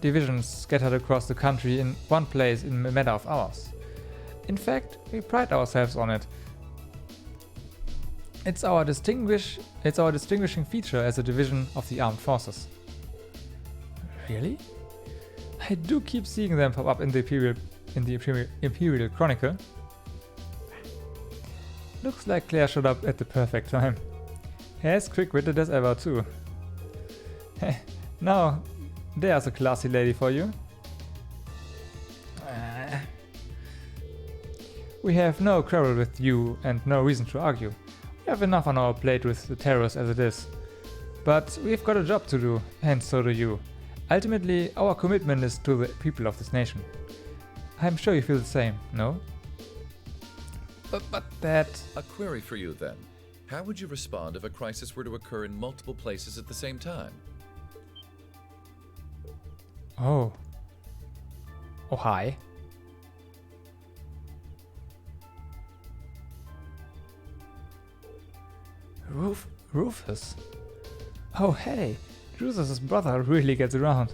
divisions scattered across the country in one place in a matter of hours. In fact, we pride ourselves on it. It's our distinguishing feature as a division of the armed forces. Really? I do keep seeing them pop up in the Imperial Chronicle. Looks like Claire showed up at the perfect time. As quick-witted as ever too. Now, there's a classy lady for you. We have no quarrel with you and no reason to argue. We have enough on our plate with the terrorists as it is. But we've got a job to do, and so do you. Ultimately, our commitment is to the people of this nation. I'm sure you feel the same, no? But that... A query for you then. How would you respond if a crisis were to occur in multiple places at the same time? Oh. Oh, hi. Rufus. Oh, hey. Rufus's brother really gets around.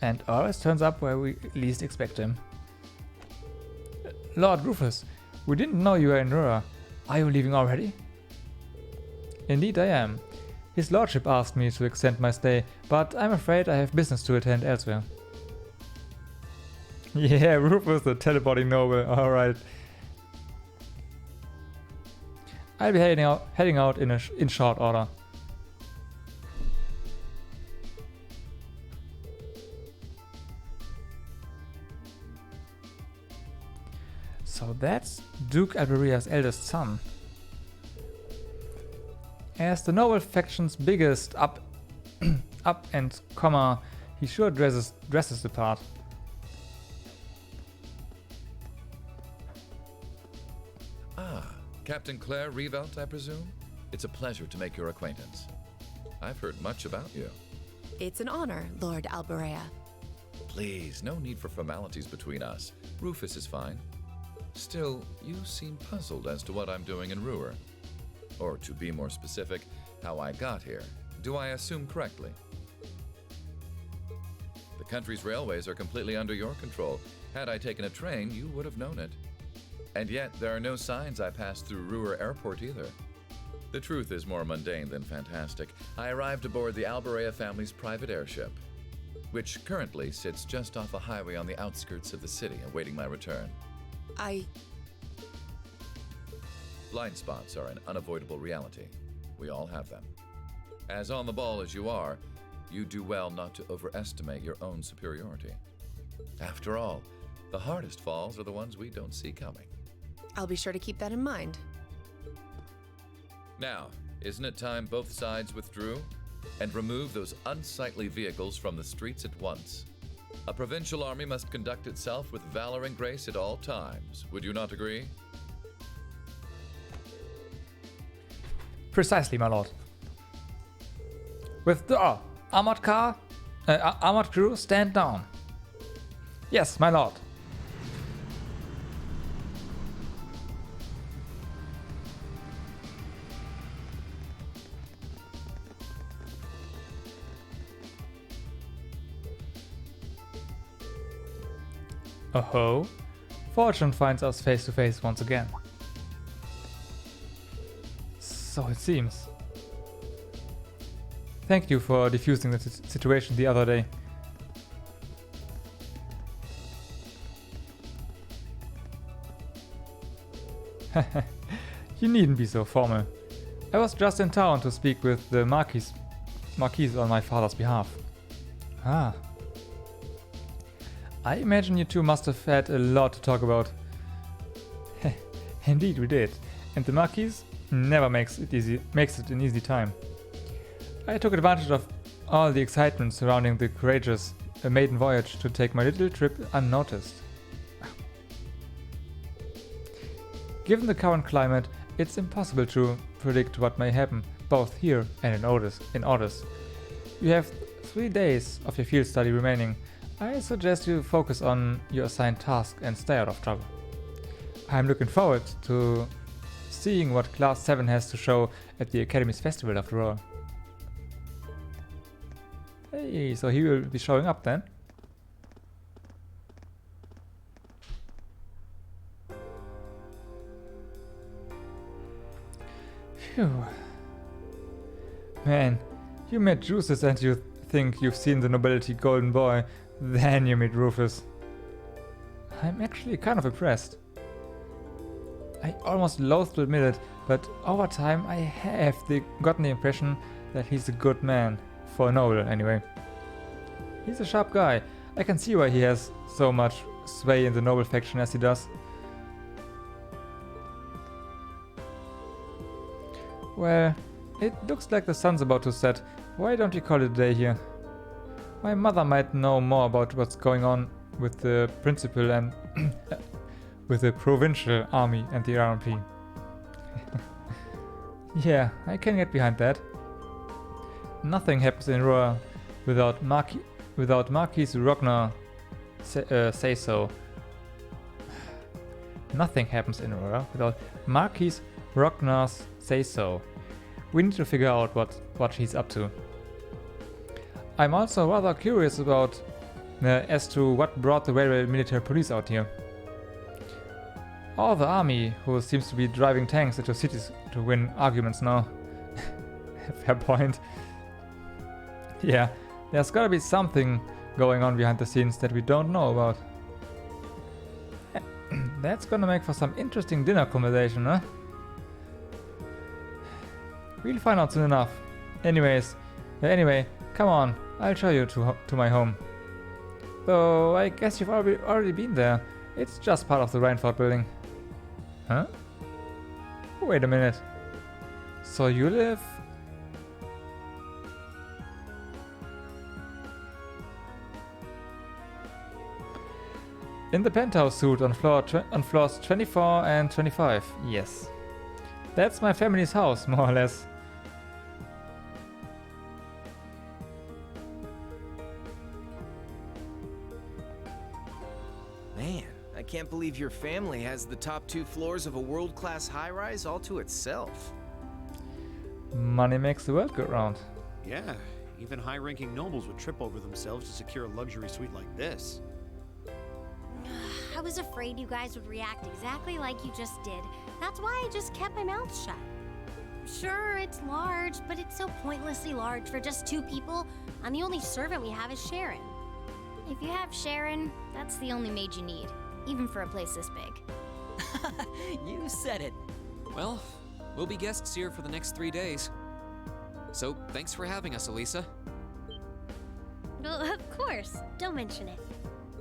And always turns up where we least expect him. Lord Rufus, we didn't know you were in Roer. Are you leaving already? Indeed I am. His lordship asked me to extend my stay, but I'm afraid I have business to attend elsewhere. Yeah, Rufus the teleporting noble, alright. I'll be heading out in short order. So that's Duke Alberia's eldest son. As the noble faction's biggest up and comma, he sure dresses the part. Ah, Captain Claire Revelt, I presume? It's a pleasure to make your acquaintance. I've heard much about you. It's an honor, Lord Alberea. Please, no need for formalities between us. Rufus is fine. Still, you seem puzzled as to what I'm doing in Roer. Or to be more specific, how I got here. Do I assume correctly? The country's railways are completely under your control. Had I taken a train, you would have known it. And yet, there are no signs I passed through Roer Airport either. The truth is more mundane than fantastic. I arrived aboard the Alberea family's private airship, which currently sits just off a highway on the outskirts of the city, awaiting my return. Blind spots are an unavoidable reality. We all have them. As on the ball as you are, you do well not to overestimate your own superiority. After all, the hardest falls are the ones we don't see coming. I'll be sure to keep that in mind. Now, isn't it time both sides withdrew and remove those unsightly vehicles from the streets at once? A provincial army must conduct itself with valor and grace at all times. Would you not agree? Precisely, my lord. Withdraw. Armored crew, stand down. Yes, my lord. Oh-ho. Fortune finds us face to face once again. So it seems. Thank you for defusing the situation the other day. You needn't be so formal. I was just in town to speak with the Marquis on my father's behalf. Ah. I imagine you two must have had a lot to talk about. Indeed we did. And the Marquis never makes it an easy time. I took advantage of all the excitement surrounding the courageous maiden voyage to take my little trip unnoticed. Given the current climate, it's impossible to predict what may happen, both here and in Orders. You have 3 days of your field study remaining. I suggest you focus on your assigned task and stay out of trouble. I'm looking forward to seeing what Class 7 has to show at the Academy's festival after all. Hey, so he will be showing up then? Phew. Man, you met Juices and you think you've seen the nobility golden boy, then you meet Rufus. I'm actually kind of impressed. I almost loathe to admit it, but over time I have gotten the impression that he's a good man. For a noble, anyway. He's a sharp guy. I can see why he has so much sway in the noble faction as he does. Well, it looks like the sun's about to set. Why don't you call it a day here? My mother might know more about what's going on with the principal and with the provincial army and the RMP. Yeah, I can get behind that. Nothing happens in Roer without Marquis Rogner say so. Nothing happens in Roer without Marquis Rogner's say so. We need to figure out what he's up to. I'm also rather curious about as to what brought the railway military police out here. Or the army, who seems to be driving tanks into cities to win arguments now. Fair point. Yeah, there's gotta be something going on behind the scenes that we don't know about. That's gonna make for some interesting dinner conversation, huh? We'll find out soon enough. Anyway, come on, I'll show you to my home. Though I guess you've already been there. It's just part of the Reinford building. Huh? Wait a minute. So you live... in the penthouse suite on floors 24 and 25, yes. That's my family's house, more or less. Man, I can't believe your family has the top 2 floors of a world-class high-rise all to itself. Money makes the world go round. Yeah, even high-ranking nobles would trip over themselves to secure a luxury suite like this. I was afraid you guys would react exactly like you just did. That's why I just kept my mouth shut. Sure, it's large, but it's so pointlessly large for just 2 people, and the only servant we have is Sharon. If you have Sharon, that's the only maid you need, even for a place this big. You said it. Well, we'll be guests here for the next 3 days. So, thanks for having us, Elisa. Well, of course. Don't mention it.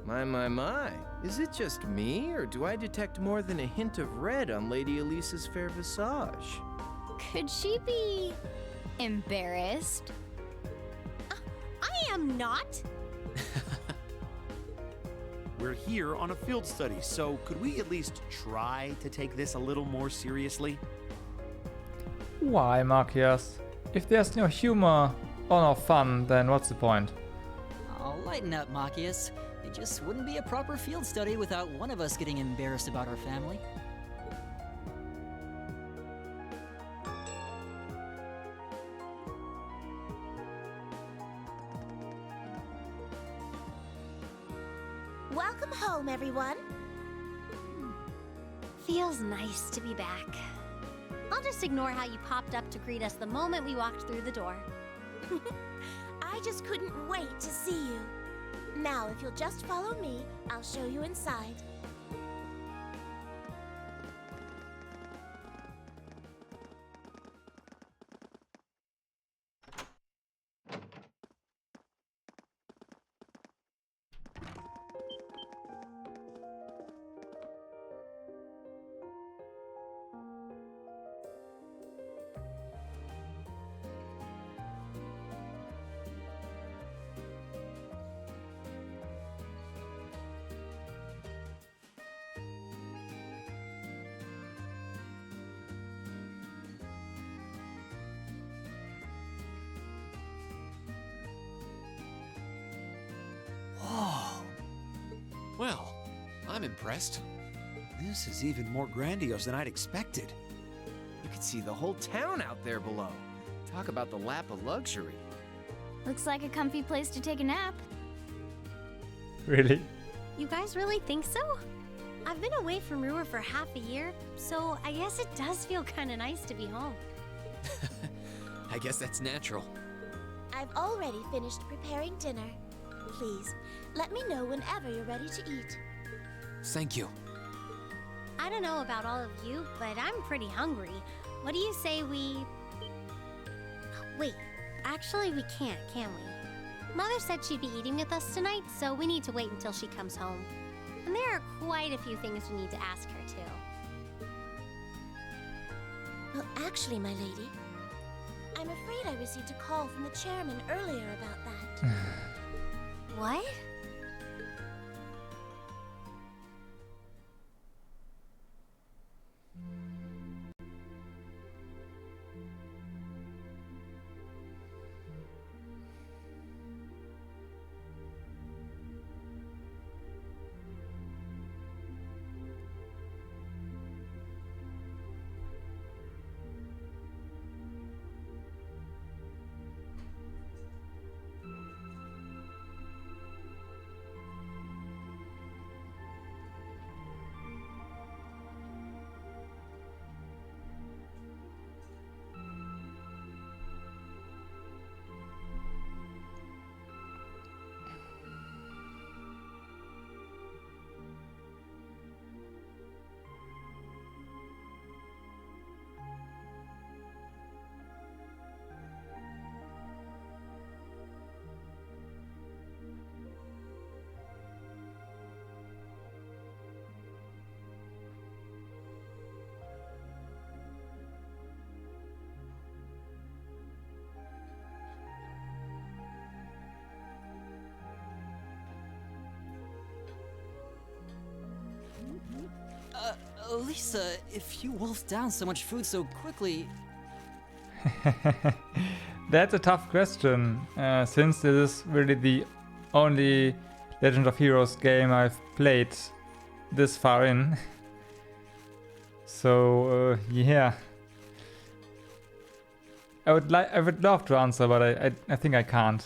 My. Is it just me, or do I detect more than a hint of red on Lady Elisa's fair visage? Could she be... embarrassed? I am not! We're here on a field study, so could we at least try to take this a little more seriously? Why, Marcius? If there's no humor or no fun, then what's the point? Oh, lighten up, Marcius. It just wouldn't be a proper field study without one of us getting embarrassed about our family. Welcome home, everyone. Feels nice to be back. I'll just ignore how you popped up to greet us the moment we walked through the door. I just couldn't wait to see you. Now, if you'll just follow me, I'll show you inside. Well, I'm impressed. This is even more grandiose than I'd expected. You can see the whole town out there below. Talk about the lap of luxury. Looks like a comfy place to take a nap. Really? You guys really think so? I've been away from Roer for half a year, so I guess it does feel kind of nice to be home. I guess that's natural. I've already finished preparing dinner. Please, let me know whenever you're ready to eat. Thank you. I don't know about all of you, but I'm pretty hungry. What do you say we... Wait, actually we can't, can we? Mother said she'd be eating with us tonight, so we need to wait until she comes home. And there are quite a few things we need to ask her, too. Well, actually, my lady, I'm afraid I received a call from the chairman earlier about that. What? Lisa, if you wolfed down so much food so quickly... That's a tough question, since this is really the only Legend of Heroes game I've played this far in. So, yeah. I would love to answer, but I think I can't.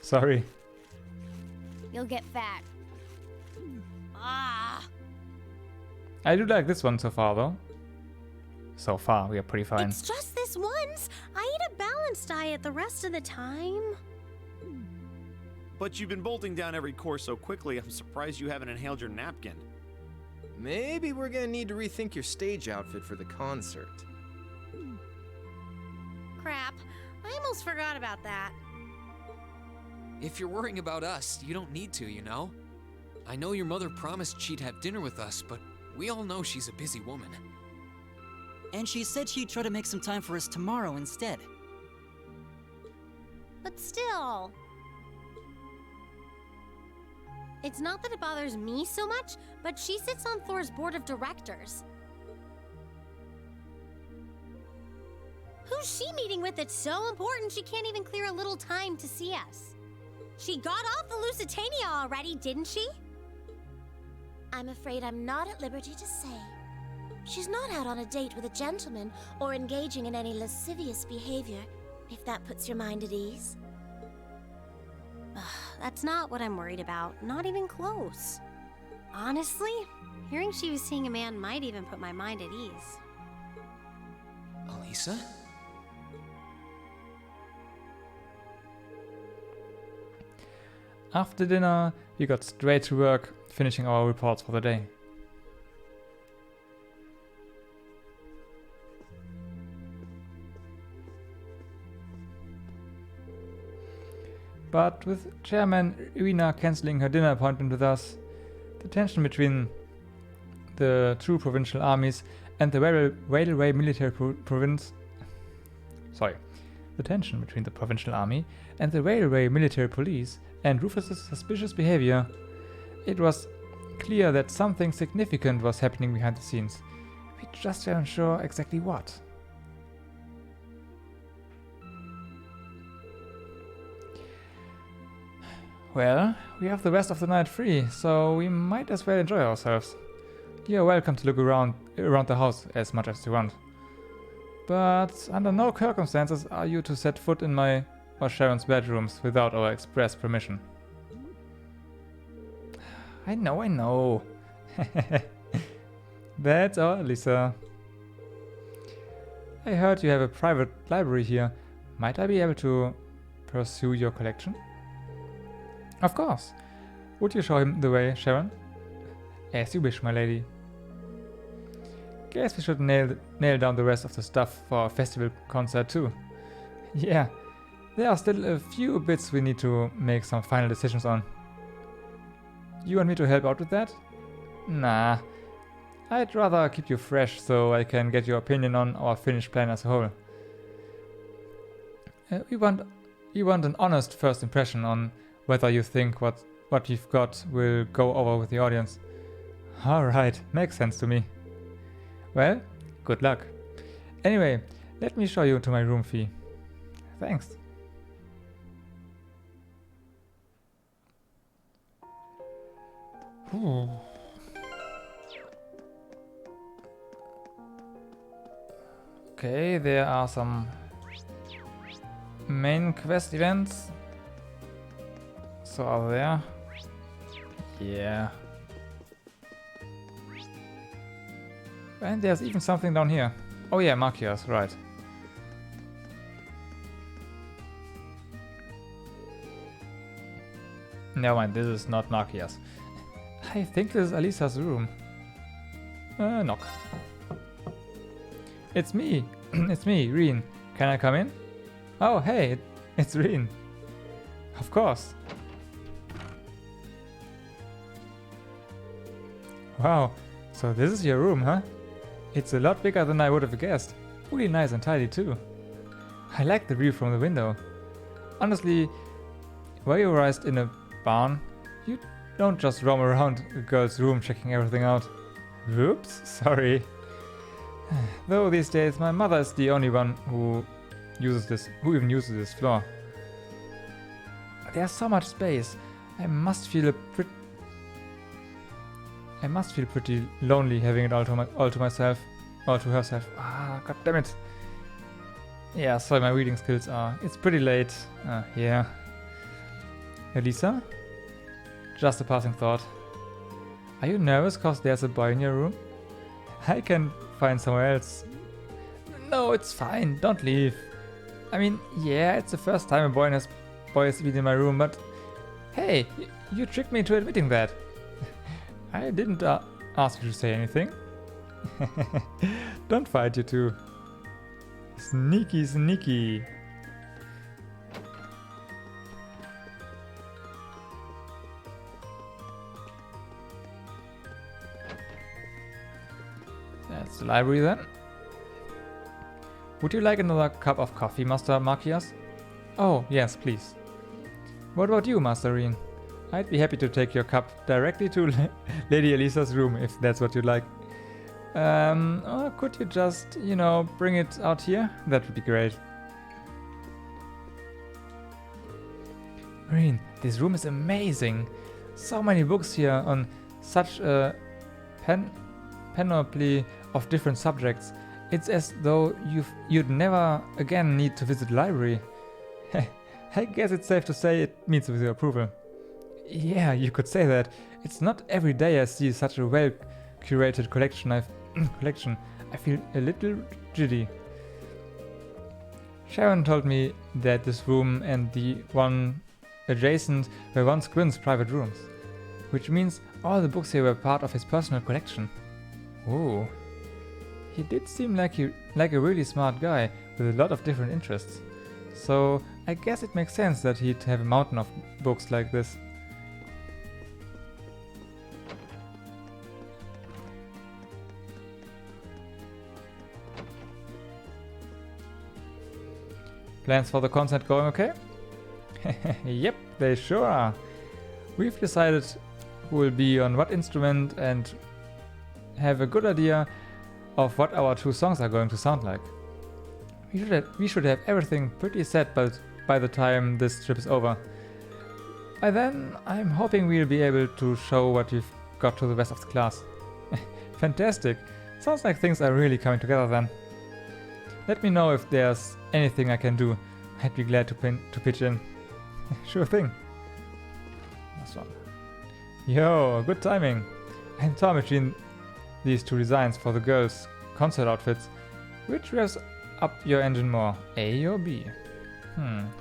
Sorry. You'll get fat. I do like this one so far, though. So far, we are pretty fine. It's just this once. I eat a balanced diet the rest of the time. But you've been bolting down every course so quickly, I'm surprised you haven't inhaled your napkin. Maybe we're gonna need to rethink your stage outfit for the concert. Crap. I almost forgot about that. If you're worrying about us, you don't need to, you know? I know your mother promised she'd have dinner with us, but we all know she's a busy woman. And she said she'd try to make some time for us tomorrow instead. But still... It's not that it bothers me so much, but she sits on Thor's board of directors. Who's she meeting with that's so important she can't even clear a little time to see us? She got off the Lusitania already, didn't she? I'm afraid I'm not at liberty to say. She's not out on a date with a gentleman or engaging in any lascivious behavior, if that puts your mind at ease. That's not what I'm worried about, not even close. Honestly, hearing she was seeing a man might even put my mind at ease. Elisa? After dinner, we got straight to work, finishing our reports for the day. But with Chairman Irina cancelling her dinner appointment with us, the tension between the two provincial armies and the railway military province... The tension between the provincial army and the railway military police and Rufus's suspicious behavior, it was clear that something significant was happening behind the scenes. We just weren't sure exactly what. Well, we have the rest of the night free, so we might as well enjoy ourselves. You're welcome to look around the house as much as you want. But under no circumstances are you to set foot in my or Sharon's bedrooms without our express permission. I know. That's all, Lisa. I heard you have a private library here. Might I be able to pursue your collection? Of course. Would you show him the way, Sharon? As you wish, my lady. Guess we should nail down the rest of the stuff for our festival concert too. Yeah, there are still a few bits we need to make some final decisions on. You want me to help out with that? Nah. I'd rather keep you fresh so I can get your opinion on our finished plan as a whole. We want an honest first impression on whether you think what we've got will go over with the audience. Alright, makes sense to me. Well, good luck. Anyway, let me show you to my room, Fee. Thanks. Ooh. Okay, there are some main quest events. So are there. Yeah. And there's even something down here. Oh yeah, Markias, right. Never mind, this is not Markias. I think this is Alisa's room. Knock. It's me. It's me, Reen. Can I come in? Oh, hey, it's Reen. Of course. Wow, so this is your room, huh? It's a lot bigger than I would have guessed. Really nice and tidy too. I like the view from the window. Honestly, were you raised in a barn? You don't just roam around a girl's room checking everything out. Whoops, sorry. Though these days my mother is the only one who even uses this floor. There's so much space. I must feel pretty lonely having it all to myself, all to herself. Ah, god damn it. Yeah, sorry, my reading skills are. It's pretty late. Yeah. Elisa? Just a passing thought. Are you nervous cause there's a boy in your room? I can find somewhere else. No, it's fine. Don't leave. I mean, yeah, it's the first time a boy has been in my room, but hey, you tricked me into admitting that. I didn't ask you to say anything. Don't fight, you two. Sneaky, sneaky. That's the library then. Would you like another cup of coffee, Master Markias? Oh, yes, please. What about you, Master Reen? I'd be happy to take your cup directly to Lady Elisa's room, if that's what you'd like. Or could you just, bring it out here? That would be great. Reen, this room is amazing. So many books here on such a panoply of different subjects. It's as though you'd never again need to visit the library. I guess it's safe to say it meets with your approval. Yeah, you could say that. It's not every day I see such a well-curated collection. I feel a little giddy. Sharon told me that this room and the one adjacent were once Gwyn's private rooms, which means all the books here were part of his personal collection. Oh. He did seem like a really smart guy with a lot of different interests. So I guess it makes sense that he'd have a mountain of books like this. Plans for the concert going okay? Yep, they sure are. We've decided who will be on what instrument and have a good idea of what our 2 songs are going to sound like. We should have everything pretty set by the time this trip is over. By then, I'm hoping we'll be able to show what we've got to the rest of the class. Fantastic. Sounds like things are really coming together then. Let me know if there's anything I can do. I'd be glad to pitch in. Sure thing. Last one. Yo, good timing. I'm torn between these two designs for the girls' concert outfits. Which revs up your engine more, A or B?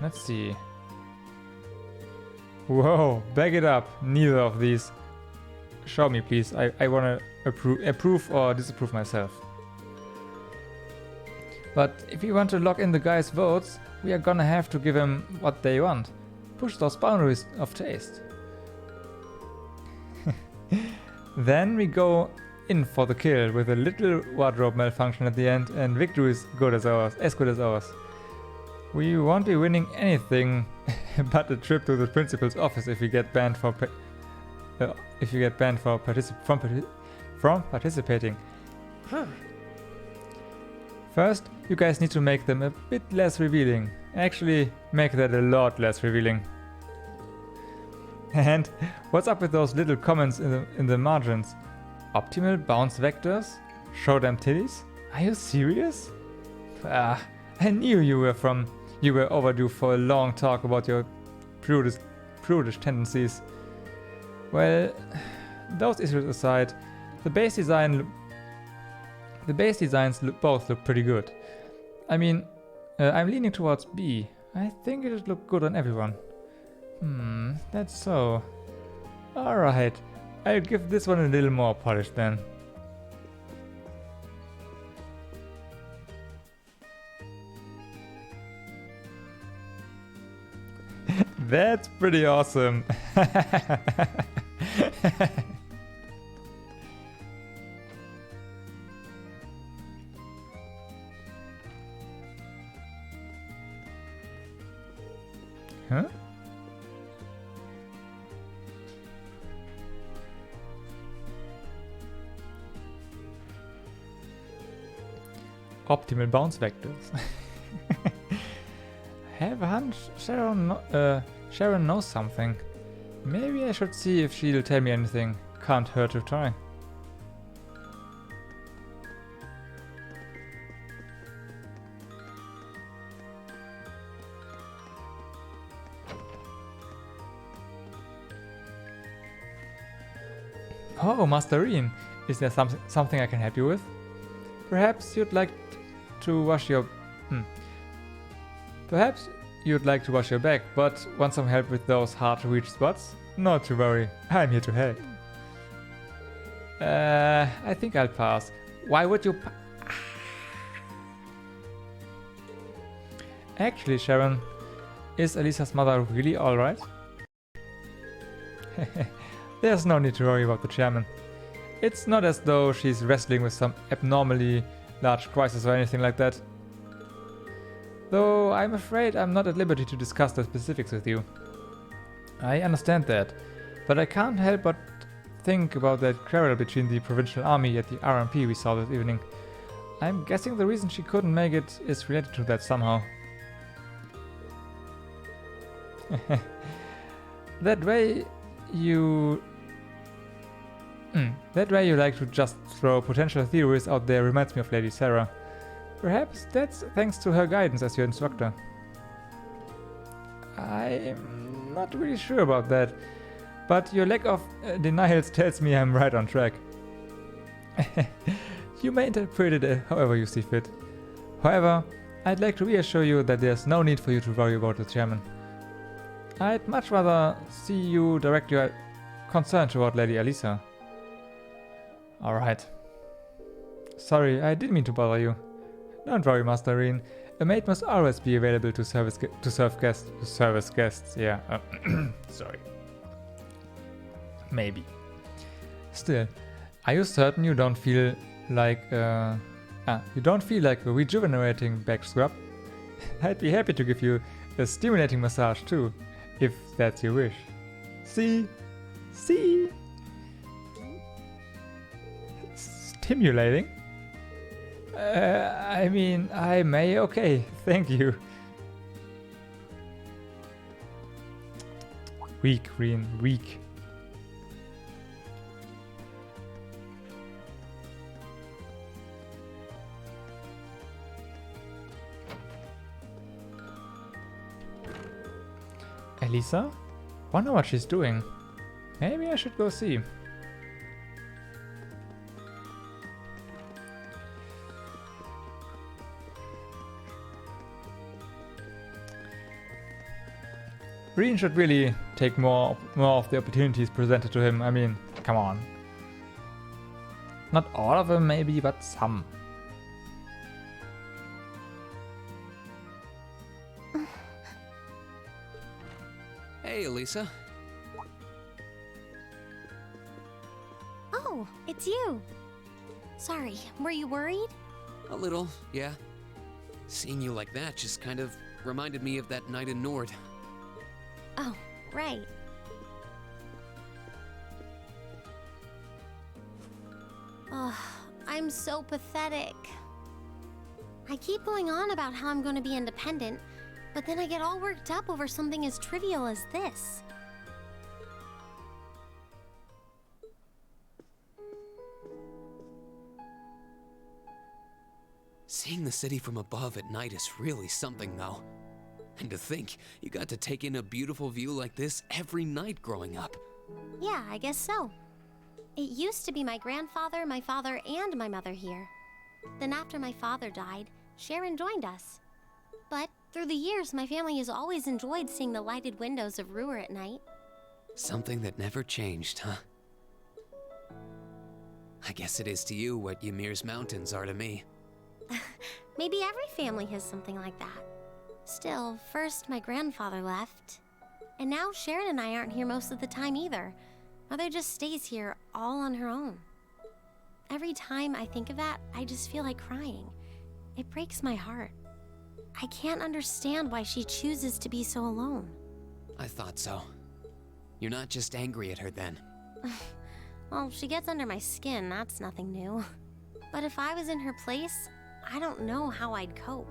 Let's see. Whoa, back it up. Neither of these. Show me, please. I want to approve or disapprove myself. But if we want to lock in the guys' votes, we are gonna have to give them what they want. Push those boundaries of taste. Then we go in for the kill with a little wardrobe malfunction at the end, and victory is good as ours. We won't be winning anything but a trip to the principal's office if we get banned from participating. First, you guys need to make them a bit less revealing. Actually, make that a lot less revealing. And what's up with those little comments in the margins? Optimal bounce vectors? Show them titties? Are you serious? I knew you were overdue for a long talk about your prudish tendencies. Well, those issues aside, the base designs both look pretty good. I mean, I'm leaning towards B. I think it would look good on everyone. That's so. Alright, I'll give this one a little more polish then. That's pretty awesome. Huh? Optimal bounce vectors. Have a hunch Sharon knows something. Maybe I should see if she'll tell me anything. Can't hurt to try. Oh, Masterine, is there something I can help you with? Perhaps you'd like to wash your... Perhaps you'd like to wash your back, but want some help with those hard-to-reach spots? Not to worry, I'm here to help. I think I'll pass. Why would you... Actually, Sharon, is Elisa's mother really alright? There's no need to worry about the chairman. It's not as though she's wrestling with some abnormally large crisis or anything like that. Though I'm afraid I'm not at liberty to discuss the specifics with you. I understand that, but I can't help but think about that quarrel between the provincial army at the RMP we saw this evening. I'm guessing the reason she couldn't make it is related to that somehow. That way you like to just throw potential theories out there reminds me of Lady Sarah. Perhaps that's thanks to her guidance as your instructor. I'm not really sure about that, but your lack of denials tells me I'm right on track. You may interpret it however you see fit. However, I'd like to reassure you that there's no need for you to worry about the chairman. I'd much rather see you direct your concern toward Lady Elisa. Alright. Sorry, I didn't mean to bother you. Don't worry, Master Reen. A maid must always be available to service guests. Yeah. Sorry. Maybe. Still, are you certain you don't feel like a rejuvenating back scrub? I'd be happy to give you a stimulating massage too, if that's your wish. See? Stimulating? I mean, I may. Okay, thank you. Weak, Green, weak. Elisa? Wonder what she's doing. Maybe I should go see. Green should really take more of the opportunities presented to him. I mean, come on. Not all of them maybe, but some. Hey, Elisa. Oh, it's you. Sorry, were you worried? A little, yeah. Seeing you like that just kind of reminded me of that night in Nord. Oh, right. Oh, I'm so pathetic. I keep going on about how I'm going to be independent, but then I get all worked up over something as trivial as this. Seeing the city from above at night is really something, though. And to think, you got to take in a beautiful view like this every night growing up. Yeah, I guess so. It used to be my grandfather, my father, and my mother here. Then after my father died, Sharon joined us. But through the years, my family has always enjoyed seeing the lighted windows of Roer at night. Something that never changed, huh? I guess it is to you what Ymir's mountains are to me. Maybe every family has something like that. Still, first my grandfather left. And now Sharon and I aren't here most of the time either. Mother just stays here all on her own. Every time I think of that, I just feel like crying. It breaks my heart. I can't understand why she chooses to be so alone. I thought so. You're not just angry at her then. Well, she gets under my skin, that's nothing new. But if I was in her place, I don't know how I'd cope.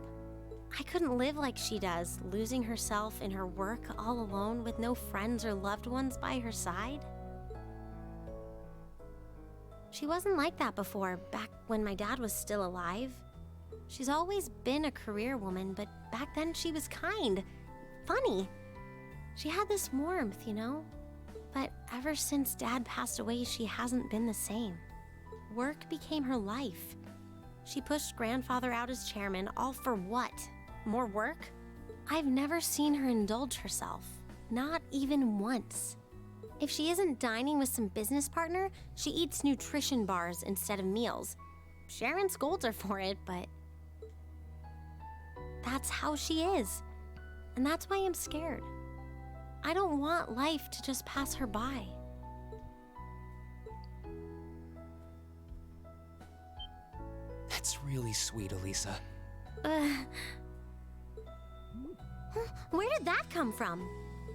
I couldn't live like she does, losing herself in her work all alone with no friends or loved ones by her side. She wasn't like that before, back when my dad was still alive. She's always been a career woman, but back then she was kind, funny. She had this warmth, you know? But ever since Dad passed away, she hasn't been the same. Work became her life. She pushed Grandfather out as chairman, all for what? More work? I've never seen her indulge herself, not even once. If she isn't dining with some business partner, she eats nutrition bars instead of meals. Sharon scolds her for it, but that's how she is. And that's why I'm scared. I don't want life to just pass her by. That's really sweet, Elisa. Where did that come from?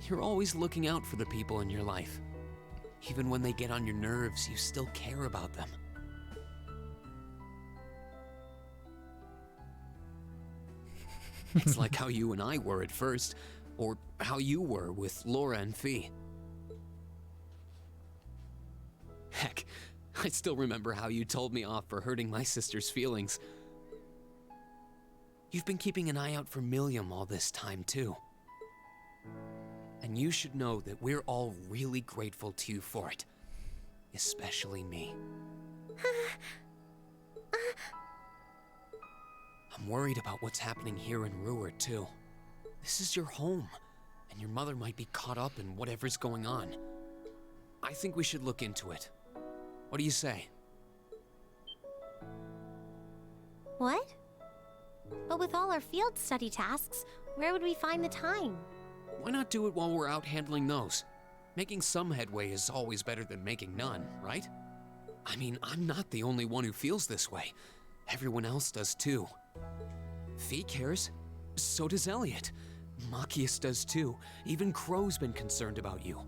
You're always looking out for the people in your life. Even when they get on your nerves, you still care about them. It's like how you and I were at first, or how you were with Laura and Fee. Heck, I still remember how you told me off for hurting my sister's feelings. You've been keeping an eye out for Milliam all this time, too. And you should know that we're all really grateful to you for it. Especially me. I'm worried about what's happening here in Roer, too. This is your home, and your mother might be caught up in whatever's going on. I think we should look into it. What do you say? What? But with all our field study tasks, where would we find the time? Why not do it while we're out handling those? Making some headway is always better than making none, right? I mean, I'm not the only one who feels this way. Everyone else does too. Fee cares. So does Elliot. Machias does too. Even Crow's been concerned about you.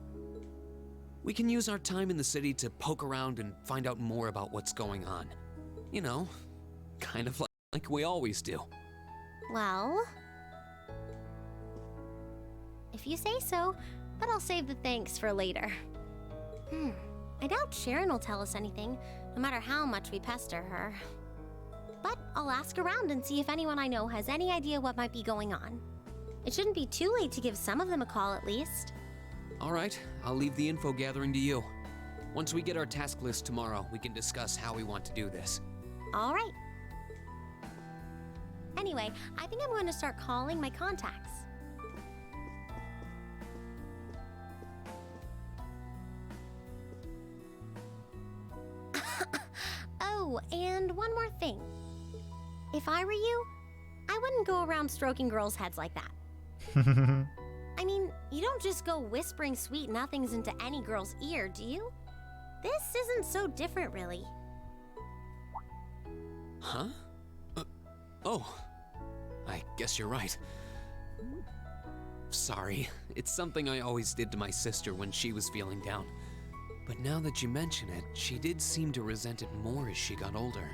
We can use our time in the city to poke around and find out more about what's going on. You know, kind of like we always do. Well, if you say so, but I'll save the thanks for later. I doubt Sharon will tell us anything, no matter how much we pester her. But I'll ask around and see if anyone I know has any idea what might be going on. It shouldn't be too late to give some of them a call at least. All right, I'll leave the info gathering to you. Once we get our task list tomorrow, we can discuss how we want to do this. All right. Anyway, I think I'm going to start calling my contacts. Oh, and one more thing. If I were you, I wouldn't go around stroking girls' heads like that. I mean, you don't just go whispering sweet nothings into any girl's ear, do you? This isn't so different, really. Huh? Oh. I guess you're right. Sorry. It's something I always did to my sister when she was feeling down. But now that you mention it, she did seem to resent it more as she got older.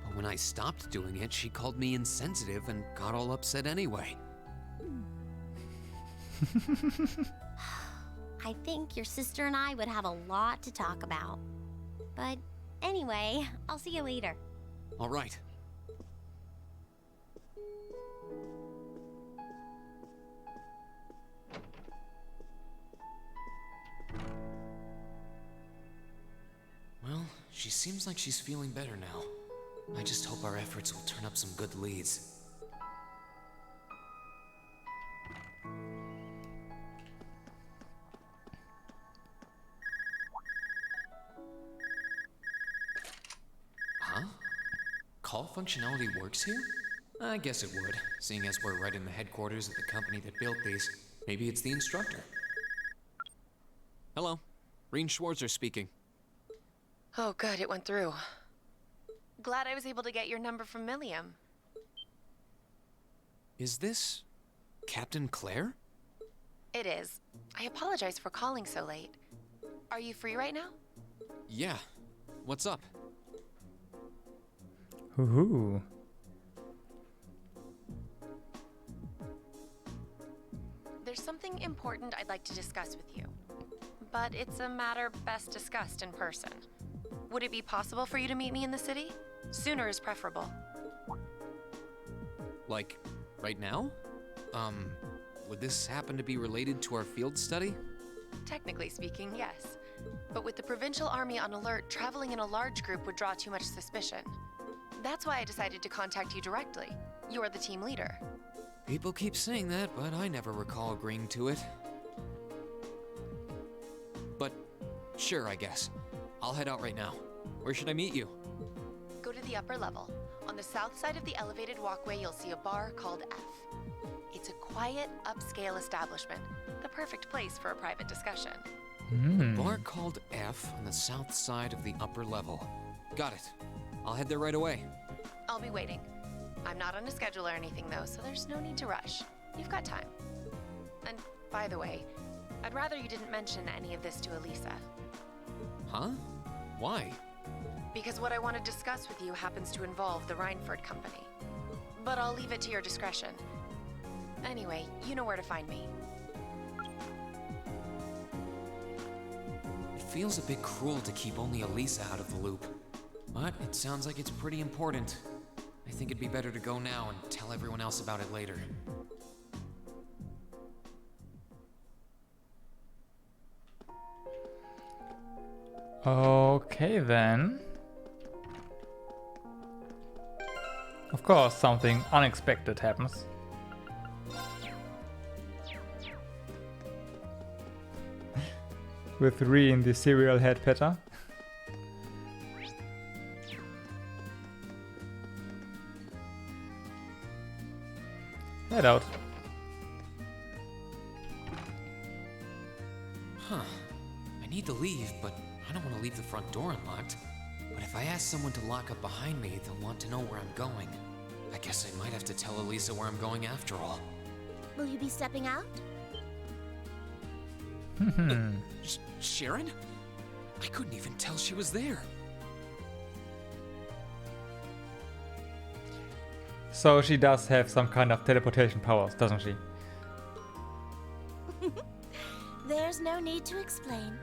But when I stopped doing it, she called me insensitive and got all upset anyway. I think your sister and I would have a lot to talk about. But anyway, I'll see you later. All right. Well, she seems like she's feeling better now. I just hope our efforts will turn up some good leads. Huh? Call functionality works here? I guess it would, seeing as we're right in the headquarters of the company that built these. Maybe it's the instructor. Hello, Reen Schwarzer speaking. Oh, good, it went through. Glad I was able to get your number from Milliam. Is this Captain Claire? It is. I apologize for calling so late. Are you free right now? Yeah. What's up? Hoo-hoo. There's something important I'd like to discuss with you. But it's a matter best discussed in person. Would it be possible for you to meet me in the city? Sooner is preferable. Like, right now? Would this happen to be related to our field study? Technically speaking, yes. But with the provincial army on alert, traveling in a large group would draw too much suspicion. That's why I decided to contact you directly. You're the team leader. People keep saying that, but I never recall agreeing to it. But, sure, I guess. I'll head out right now. Where should I meet you? Go to the upper level. On the south side of the elevated walkway, you'll see a bar called F. It's a quiet, upscale establishment. The perfect place for a private discussion. A bar called F on the south side of the upper level. Got it. I'll head there right away. I'll be waiting. I'm not on a schedule or anything, though, so there's no need to rush. You've got time. And, by the way, I'd rather you didn't mention any of this to Elisa. Huh? Why? Because what I want to discuss with you happens to involve the Reinford Company. But I'll leave it to your discretion. Anyway, you know where to find me. It feels a bit cruel to keep only Elisa out of the loop. But it sounds like it's pretty important. I think it'd be better to go now and tell everyone else about it later. Okay then. Of course, something unexpected happens. With Reen, the serial head petter. Head out. Huh. I need to leave, but I don't want to leave the front door unlocked. But if I ask someone to lock up behind me, they'll want to know where I'm going. I guess I might have to tell Elisa where I'm going after all. Will you be stepping out? Sharon? I couldn't even tell she was there. So she does have some kind of teleportation powers, doesn't she? There's no need to explain.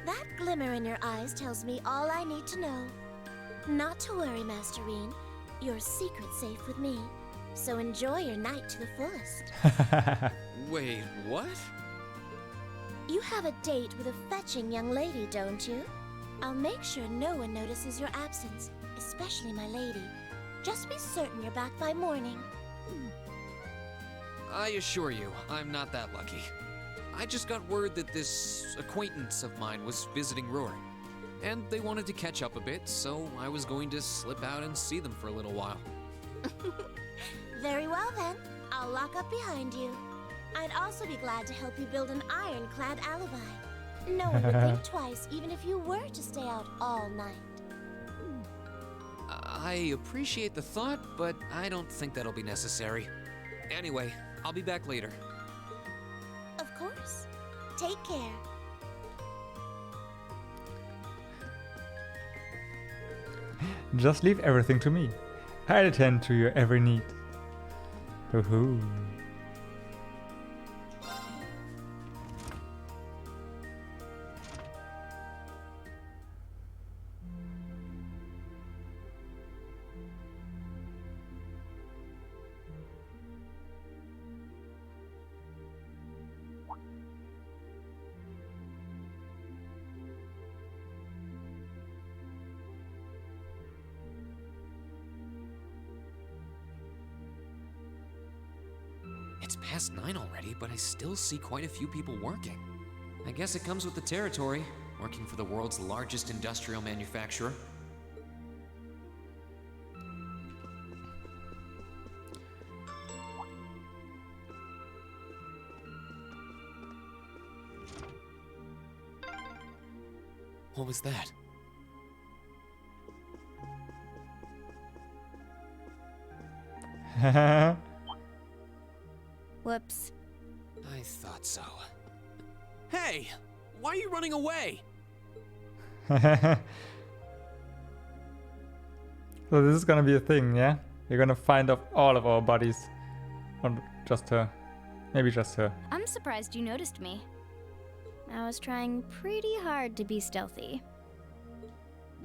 That glimmer in your eyes tells me all I need to know. Not to worry, Masterine. Your secret's safe with me. So enjoy your night to the fullest. Wait, what? You have a date with a fetching young lady, don't you? I'll make sure no one notices your absence, especially my lady. Just be certain you're back by morning. I assure you, I'm not that lucky. I just got word that this acquaintance of mine was visiting Roer, and they wanted to catch up a bit, so I was going to slip out and see them for a little while. Very well then, I'll lock up behind you. I'd also be glad to help you build an ironclad alibi. No one would think twice, even if you were to stay out all night. I appreciate the thought, but I don't think that'll be necessary. Anyway, I'll be back later. Of course. Take care. Just leave everything to me. I'll attend to your every need. Hoo-hoo. It's past 9 already, but I still see quite a few people working. I guess it comes with the territory, working for the world's largest industrial manufacturer. What was that? Whoops. I thought so. Hey! Why are you running away? So this is gonna be a thing, yeah? You're gonna find off all of our bodies. Or just her. Maybe just her. I'm surprised you noticed me. I was trying pretty hard to be stealthy.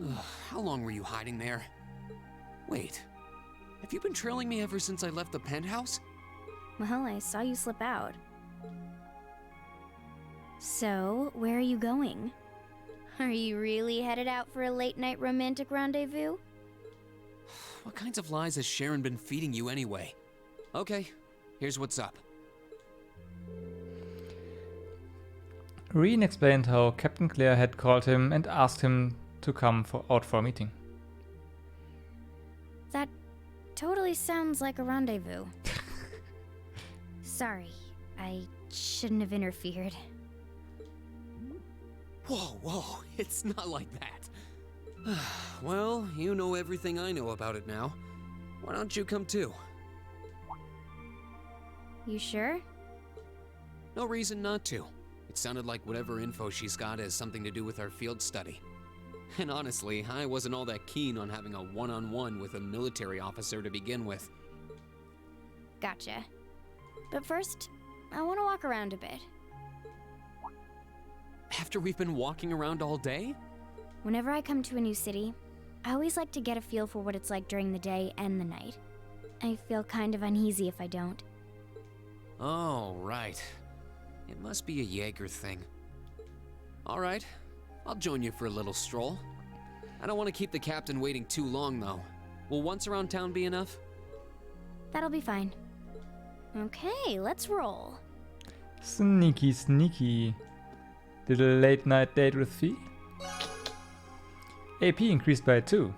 Ugh, how long were you hiding there? Wait, have you been trailing me ever since I left the penthouse? Well, I saw you slip out. So, where are you going? Are you really headed out for a late-night romantic rendezvous? What kinds of lies has Sharon been feeding you anyway? Okay, here's what's up. Reen explained how Captain Claire had called him and asked him to come out for a meeting. That totally sounds like a rendezvous. Sorry, I shouldn't have interfered. Whoa, it's not like that. Well, you know everything I know about it now. Why don't you come too? You sure? No reason not to. It sounded like whatever info she's got has something to do with our field study. And honestly, I wasn't all that keen on having a one-on-one with a military officer to begin with. Gotcha. But first, I want to walk around a bit. After we've been walking around all day? Whenever I come to a new city, I always like to get a feel for what it's like during the day and the night. I feel kind of uneasy if I don't. Oh, right. It must be a Jaeger thing. All right, I'll join you for a little stroll. I don't want to keep the captain waiting too long, though. Will once around town be enough? That'll be fine. Okay, let's roll. Sneaky, sneaky. Did a late night date with Fee? AP increased by 2.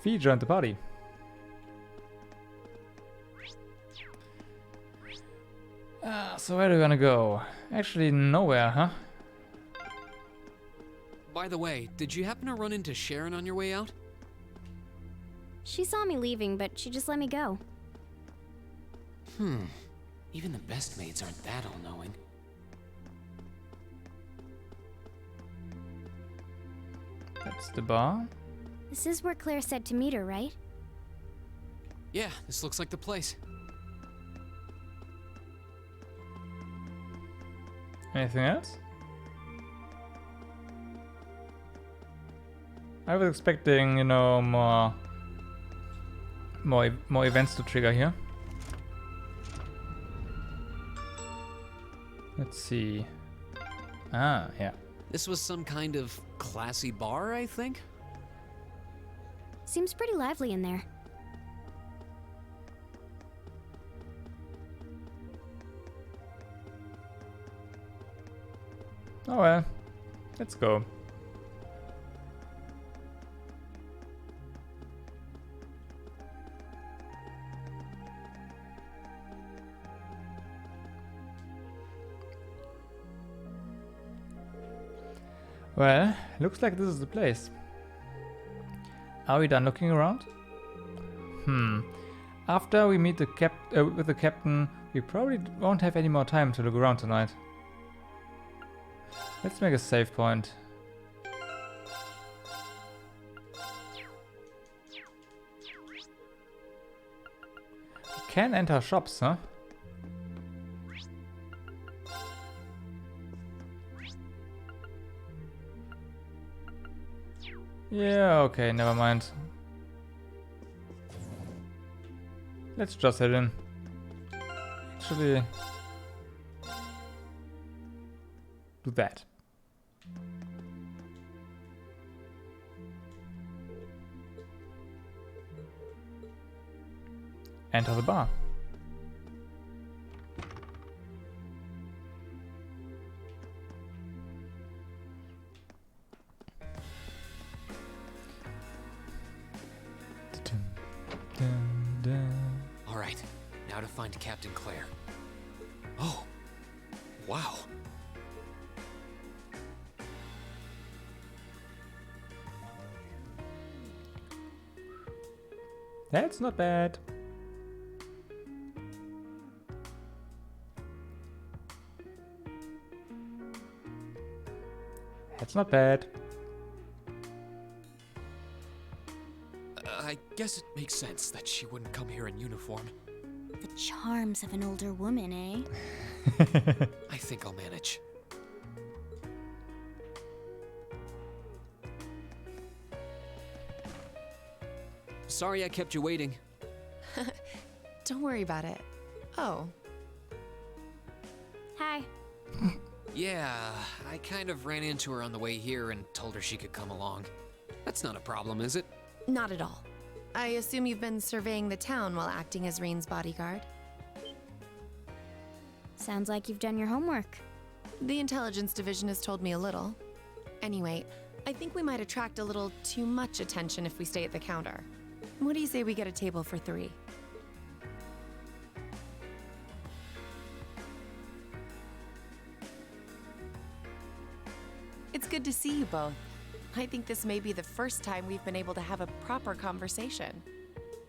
Fee joined the party. So where are we gonna go? Actually, nowhere, huh? By the way, did you happen to run into Sharon on your way out? She saw me leaving, but she just let me go. Even the best maids aren't that all-knowing. That's the bar. This is where Claire said to meet her, right? Yeah, this looks like the place. Anything else? I was expecting, you know, more events to trigger here. Let's see. Ah, yeah. This was some kind of classy bar, I think? Seems pretty lively in there. Oh well, let's go. Well, looks like this is the place. Are we done looking around? After we meet with the captain, we probably won't have any more time to look around tonight. Let's make a save point. We can enter shops, huh? Yeah, okay, never mind. Let's just head in. Actually, do that. Enter the bar. Alright, now to find Captain Claire. Oh, wow. That's not bad. That's not bad. I guess it makes sense that she wouldn't come here in uniform. The charms of an older woman, eh? I think I'll manage. Sorry I kept you waiting. Don't worry about it. Oh. Hi. Yeah, I kind of ran into her on the way here and told her she could come along. That's not a problem, is it? Not at all. I assume you've been surveying the town while acting as Reen's bodyguard? Sounds like you've done your homework. The intelligence division has told me a little. Anyway, I think we might attract a little too much attention if we stay at the counter. What do you say we get a table for 3? It's good to see you both. I think this may be the first time we've been able to have a proper conversation.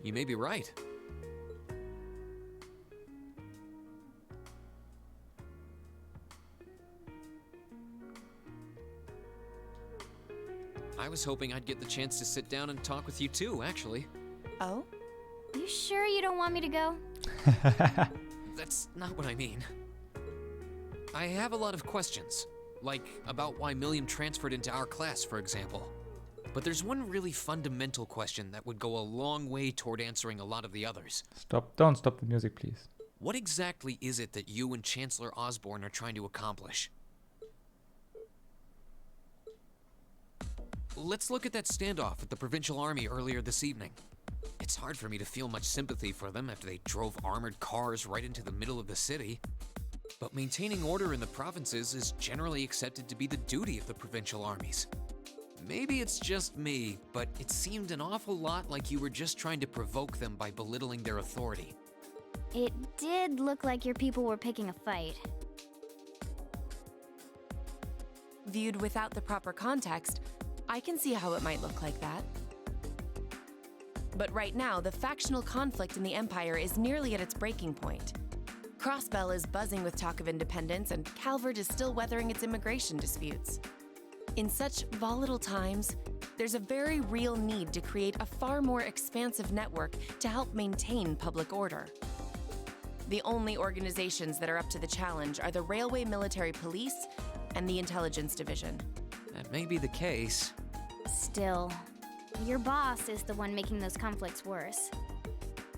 You may be right. I was hoping I'd get the chance to sit down and talk with you too, actually. Oh? You sure you don't want me to go? That's not what I mean. I have a lot of questions. Like, about why Milliam transferred into our class, for example. But there's one really fundamental question that would go a long way toward answering a lot of the others. Don't stop the music, please. What exactly is it that you and Chancellor Osborne are trying to accomplish? Let's look at that standoff at the Provincial Army earlier this evening. It's hard for me to feel much sympathy for them after they drove armored cars right into the middle of the city. But maintaining order in the provinces is generally accepted to be the duty of the provincial armies. Maybe it's just me, but it seemed an awful lot like you were just trying to provoke them by belittling their authority. It did look like your people were picking a fight. Viewed without the proper context, I can see how it might look like that. But right now, the factional conflict in the Empire is nearly at its breaking point. Crossbell is buzzing with talk of independence, and Calvert is still weathering its immigration disputes. In such volatile times, there's a very real need to create a far more expansive network to help maintain public order. The only organizations that are up to the challenge are the Railway Military Police and the Intelligence Division. That may be the case. Still, your boss is the one making those conflicts worse.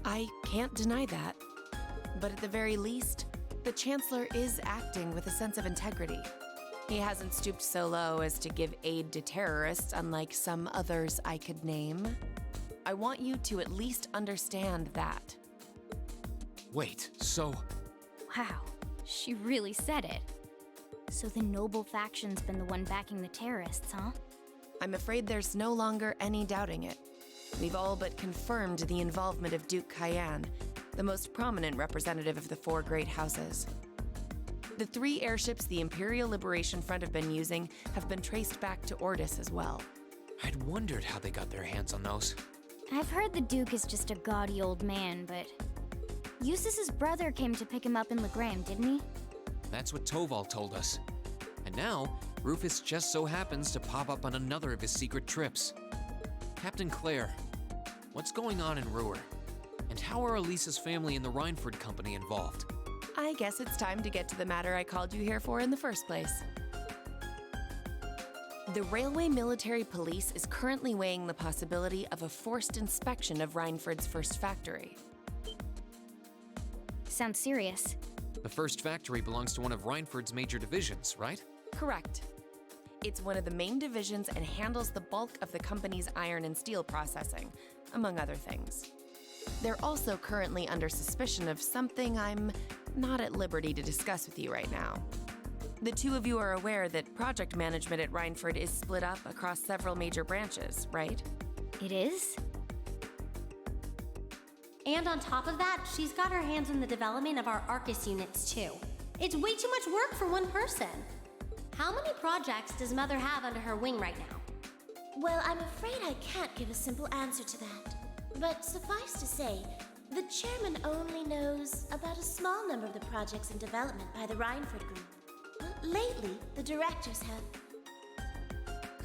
I can't deny that. But at the very least, the Chancellor is acting with a sense of integrity. He hasn't stooped so low as to give aid to terrorists, unlike some others I could name. I want you to at least understand that. Wait, so... Wow, she really said it. So the noble faction's been the one backing the terrorists, huh? I'm afraid there's no longer any doubting it. We've all but confirmed the involvement of Duke Cayenne, the most prominent representative of the four great houses. The 3 airships the Imperial Liberation Front have been using have been traced back to Ordis as well. I'd wondered how they got their hands on those. I've heard the Duke is just a gaudy old man, but... Eustace's brother came to pick him up in Legram, didn't he? That's what Toval told us. And now, Rufus just so happens to pop up on another of his secret trips. Captain Claire, what's going on in Roer? And how are Elisa's family and the Reinford Company involved? I guess it's time to get to the matter I called you here for in the first place. The Railway Military Police is currently weighing the possibility of a forced inspection of Reinford's first factory. Sounds serious. The first factory belongs to one of Reinford's major divisions, right? Correct. It's one of the main divisions and handles the bulk of the company's iron and steel processing, among other things. They're also currently under suspicion of something I'm not at liberty to discuss with you right now. The 2 of you are aware that project management at Reinford is split up across several major branches, right? It is? And on top of that, she's got her hands in the development of our Arcus units too. It's way too much work for one person. How many projects does Mother have under her wing right now? Well, I'm afraid I can't give a simple answer to that. But suffice to say, the chairman only knows about a small number of the projects in development by the Reinford Group. Lately, the directors have...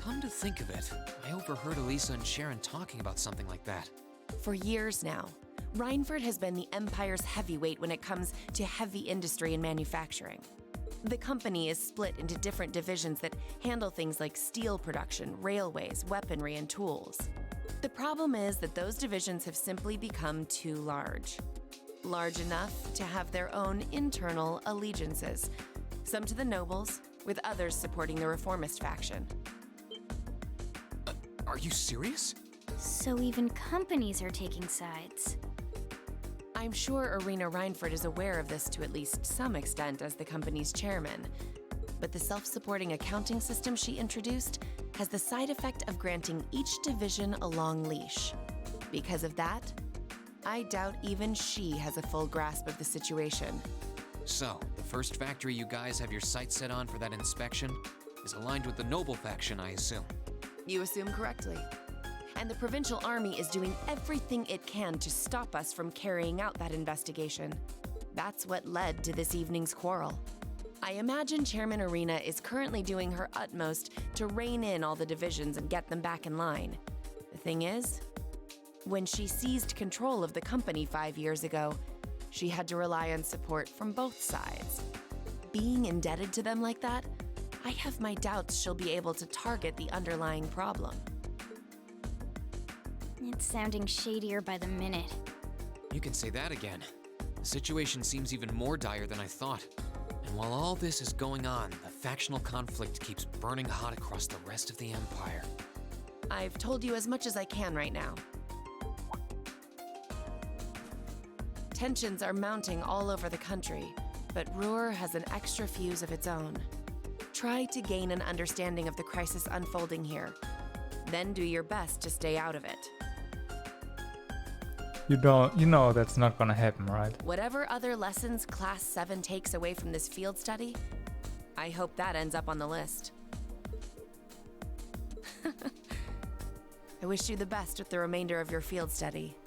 Come to think of it, I overheard Elisa and Sharon talking about something like that. For years now, Reinford has been the Empire's heavyweight when it comes to heavy industry and manufacturing. The company is split into different divisions that handle things like steel production, railways, weaponry, and tools. The problem is that those divisions have simply become too large. Large enough to have their own internal allegiances, some to the nobles, with others supporting the reformist faction. Are you serious? So even companies are taking sides. I'm sure Irina Reinford is aware of this to at least some extent as the company's chairman, but the self-supporting accounting system she introduced has the side effect of granting each division a long leash. Because of that, I doubt even she has a full grasp of the situation. So, the first factory you guys have your sights set on for that inspection is aligned with the noble faction, I assume. You assume correctly. And the provincial army is doing everything it can to stop us from carrying out that investigation. That's what led to this evening's quarrel. I imagine Chairman Irina is currently doing her utmost to rein in all the divisions and get them back in line. The thing is, when she seized control of the company 5 years ago, she had to rely on support from both sides. Being indebted to them like that, I have my doubts she'll be able to target the underlying problem. It's sounding shadier by the minute. You can say that again. The situation seems even more dire than I thought. And while all this is going on, the factional conflict keeps burning hot across the rest of the Empire. I've told you as much as I can right now. Tensions are mounting all over the country, but Roer has an extra fuse of its own. Try to gain an understanding of the crisis unfolding here. Then do your best to stay out of it. You know that's not gonna happen, right? Whatever other lessons Class 7 takes away from this field study, I hope that ends up on the list. I wish you the best with the remainder of your field study.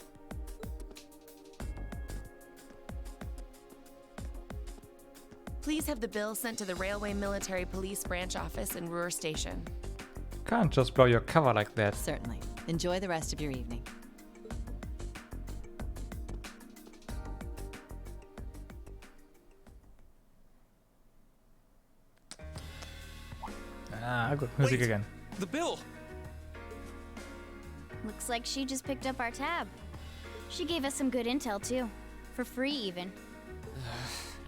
Please have the bill sent to the Railway Military Police Branch Office in Roer Station. Can't just blow your cover like that. Certainly. Enjoy the rest of your evening. Ah, good. Music again. The bill! Looks like she just picked up our tab. She gave us some good intel, too. For free, even.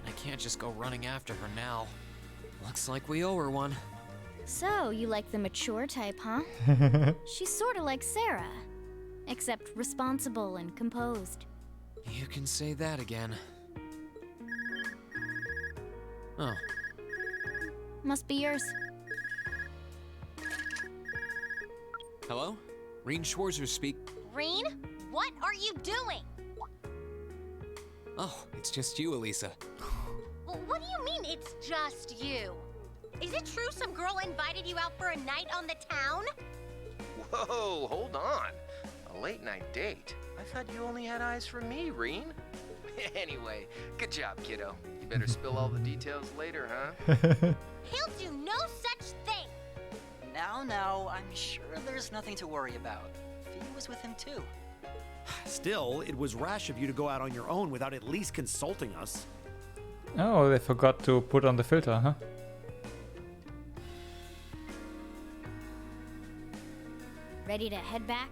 I can't just go running after her now. Looks like we owe her one. So, you like the mature type, huh? She's sorta like Sarah. Except responsible and composed. You can say that again. Oh. Must be yours. Hello? Reen Schwarzer speak. Reen, what are you doing? Oh, it's just you, Elisa. What do you mean it's just you? Is it true some girl invited you out for a night on the town? Whoa, hold on. A late night date? I thought you only had eyes for me, Reen. Anyway, good job, kiddo. You better spill all the details later, huh? He'll do no such thing! Now, I'm sure there's nothing to worry about. Fee was with him too. Still, it was rash of you to go out on your own without at least consulting us. Oh, they forgot to put on the filter, huh? Ready to head back?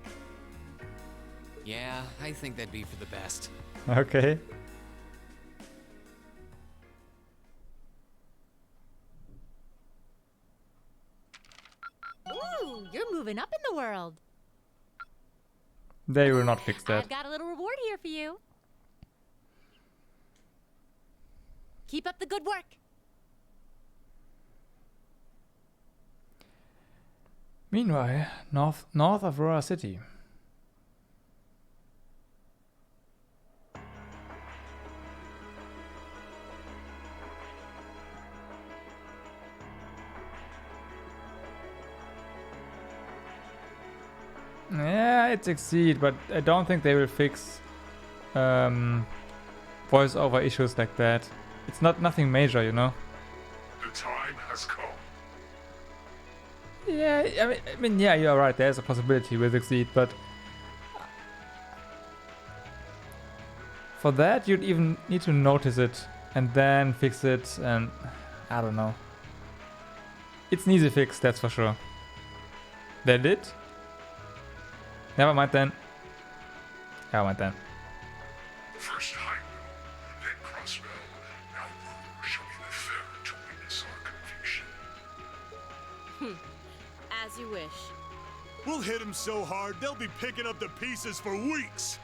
Yeah, I think that'd be for the best. Okay. Ooh, you're moving up in the world. They will not fix that. I've got a little reward here for you. Keep up the good work. Meanwhile, north of Roer City. Yeah, it succeed, but I don't think they will fix voiceover issues like that. It's nothing major, you know. The time has come. Yeah, I mean, yeah, you're right. There's a possibility we'll succeed, but for that you'd even need to notice it and then fix it, and I don't know. It's an easy fix, that's for sure. They did? Never mind then. Never mind then. First Heimdall, then Crossbell, now Roer shall be the fairer to witness our conviction. As you wish. We'll hit them so hard, they'll be picking up the pieces for weeks.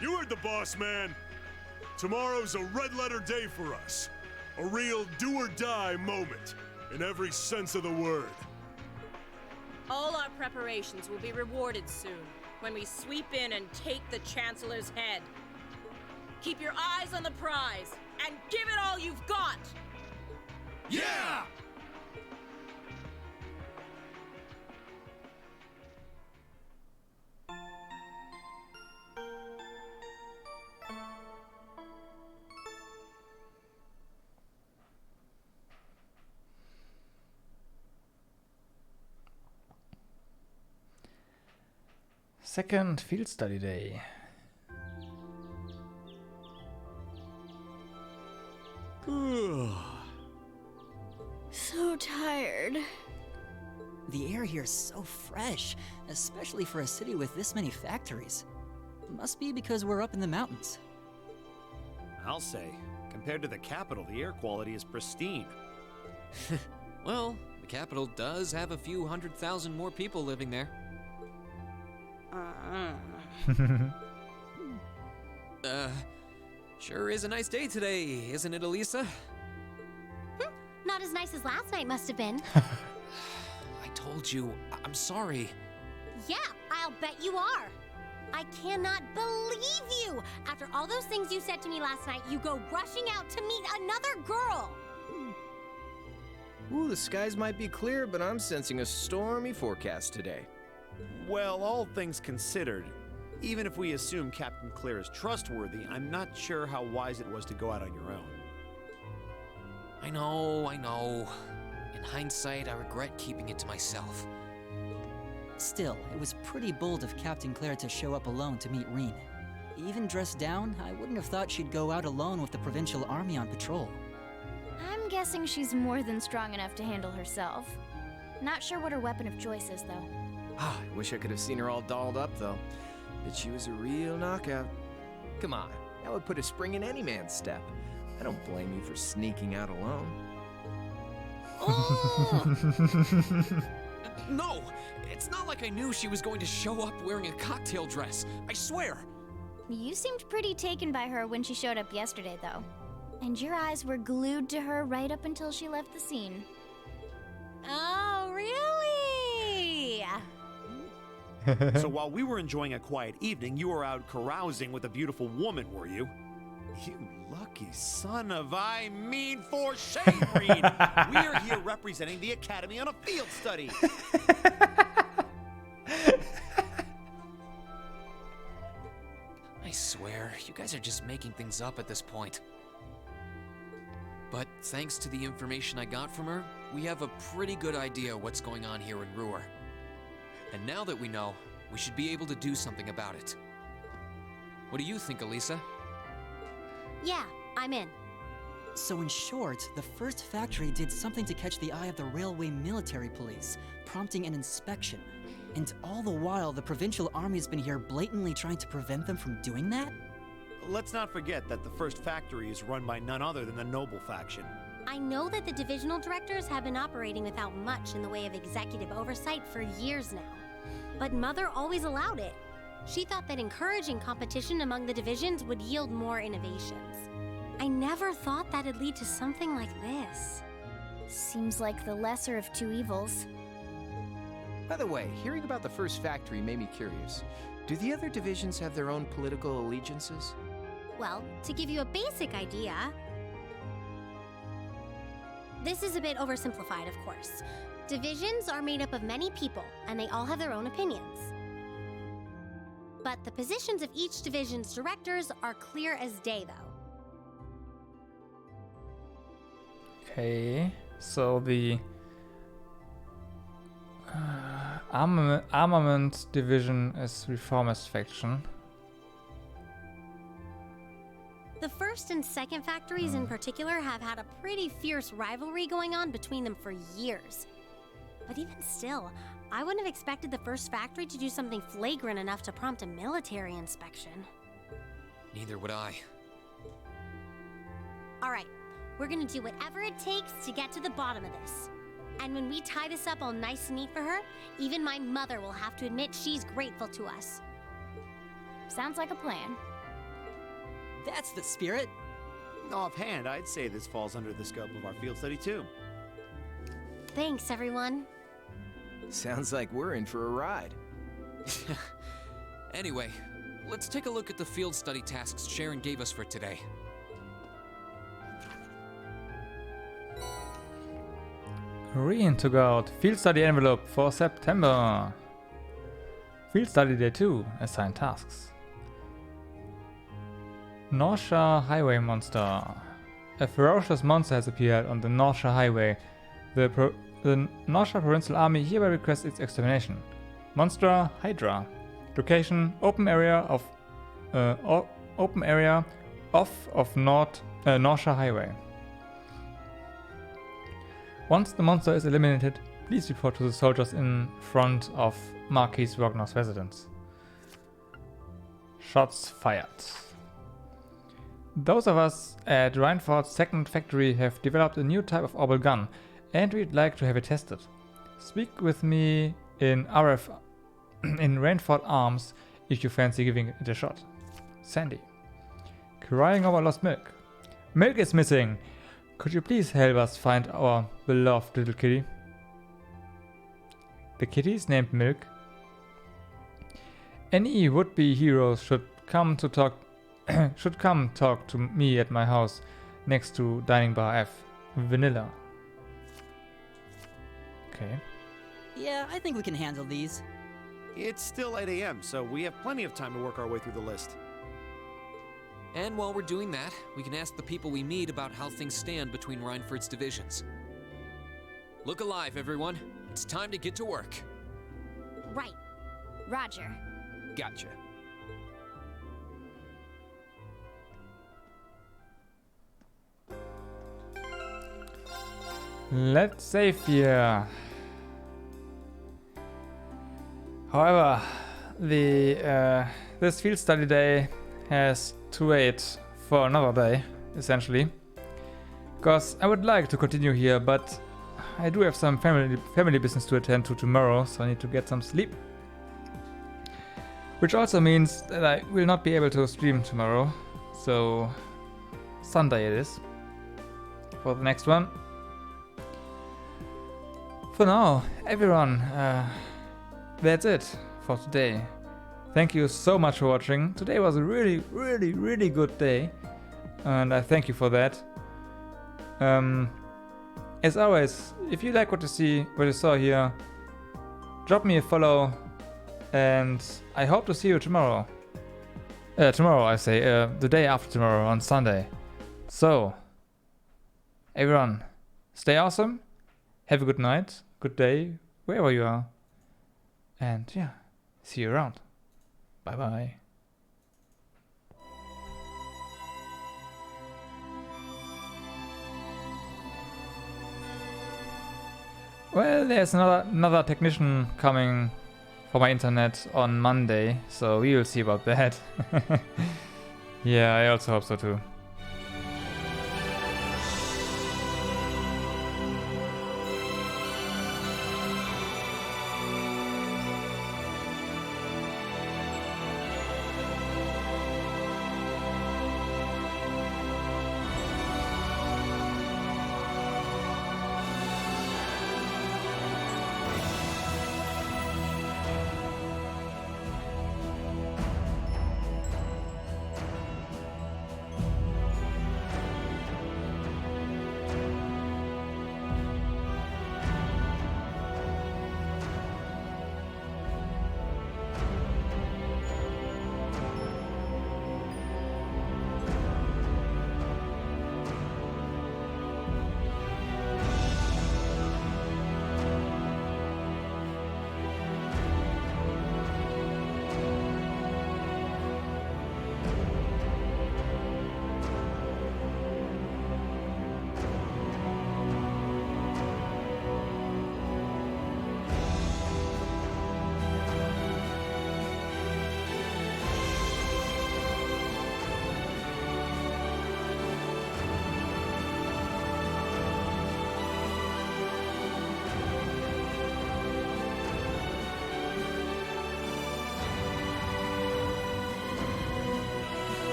You heard the boss, man. Tomorrow's a red-letter day for us. A real do-or-die moment, in every sense of the word. All our preparations will be rewarded soon, when we sweep in and take the Chancellor's head. Keep your eyes on the prize, and give it all you've got! Yeah! Second field study day. So tired. The air here is so fresh, especially for a city with this many factories. Must be because we're up in the mountains. I'll say, compared to the capital, the air quality is pristine. Well, the capital does have a few 100,000 more people living there. Sure is a nice day today, isn't it, Elisa? Not as nice as last night must have been. I told you, I'm sorry. Yeah, I'll bet you are. I cannot believe you! After all those things you said to me last night, you go rushing out to meet another girl! Ooh, the skies might be clear, but I'm sensing a stormy forecast today. Well, all things considered, even if we assume Captain Clear is trustworthy, I'm not sure how wise it was to go out on your own. I know. In hindsight, I regret keeping it to myself. Still, it was pretty bold of Captain Claire to show up alone to meet Reen. Even dressed down, I wouldn't have thought she'd go out alone with the provincial army on patrol. I'm guessing she's more than strong enough to handle herself. Not sure what her weapon of choice is, though. Ah, I wish I could have seen her all dolled up, though. But she was a real knockout. Come on, that would put a spring in any man's step. I don't blame you for sneaking out alone. No! It's not like I knew she was going to show up wearing a cocktail dress. I swear! You seemed pretty taken by her when she showed up yesterday, though. And your eyes were glued to her right up until she left the scene. Oh, really? So while we were enjoying a quiet evening, you were out carousing with a beautiful woman, were you? You lucky son of for shame, Reed! We are here representing the Academy on a field study! I swear, you guys are just making things up at this point. But thanks to the information I got from her, we have a pretty good idea what's going on here in Roer. And now that we know, we should be able to do something about it. What do you think, Elisa? Yeah, I'm in. So in short, the first factory did something to catch the eye of the railway military police, prompting an inspection. And all the while, the provincial army's been here blatantly trying to prevent them from doing that? Let's not forget that the first factory is run by none other than the Noble faction. I know that the divisional directors have been operating without much in the way of executive oversight for years now. But Mother always allowed it. She thought that encouraging competition among the divisions would yield more innovations. I never thought that'd lead to something like this. Seems like the lesser of two evils. By the way, hearing about the first factory made me curious. Do the other divisions have their own political allegiances? Well, to give you a basic idea, this is a bit oversimplified, of course. Divisions are made up of many people, and they all have their own opinions. But the positions of each division's directors are clear as day, though. Okay, so the armament division is reformist faction. The first and second factories in particular have had a pretty fierce rivalry going on between them for years. But even still, I wouldn't have expected the first factory to do something flagrant enough to prompt a military inspection. Neither would I. Alright, we're gonna do whatever it takes to get to the bottom of this. And when we tie this up all nice and neat for her, even my mother will have to admit she's grateful to us. Sounds like a plan. That's the spirit. Offhand, I'd say this falls under the scope of our field study too. Thanks, everyone. Sounds like we're in for a ride. Anyway, let's take a look at the field study tasks Sharon gave us for today. Green took out field study envelope for September. Field study day 2, assigned tasks. Northshire Highway monster. A ferocious monster has appeared on the Northshire Highway. The Northshire Provincial Army hereby requests its extermination. Monster Hydra. Location: open area off of Northshire Highway. Once the monster is eliminated, please report to the soldiers in front of Marquis Wagner's residence. Shots fired. Those of us at Reinford's second factory have developed a new type of orbital gun, and we'd like to have it tested. Speak with me in Reinford Arms if you fancy giving it a shot. Sandy. Crying over lost milk. Milk is missing! Could you please help us find our beloved little kitty? The kitty is named Milk. Any would-be heroes should come talk to me at my house next to Dining Bar F. Vanilla. Okay. Yeah, I think we can handle these. It's still 8 a.m., so we have plenty of time to work our way through the list. And while we're doing that, we can ask the people we meet about how things stand between Reinford's divisions. Look alive, everyone. It's time to get to work. Right. Roger. Gotcha. Let's save here. However, this field study day has to wait for another day, essentially. Because I would like to continue here, but I do have some family business to attend to tomorrow, so I need to get some sleep. Which also means that I will not be able to stream tomorrow, so Sunday it is for the next one. For now, everyone, that's it for today. Thank you so much for watching. Today was a really good day, and I thank you for that. As always, if you like what you saw here, drop me a follow, and I hope to see you tomorrow. Tomorrow, I say, the day after tomorrow on Sunday. So, everyone, stay awesome, have a good night, good day, wherever you are, and yeah, see you around. Bye bye. Well, there's another technician coming for my internet on Monday, so we will see about that. Yeah, I also hope so too.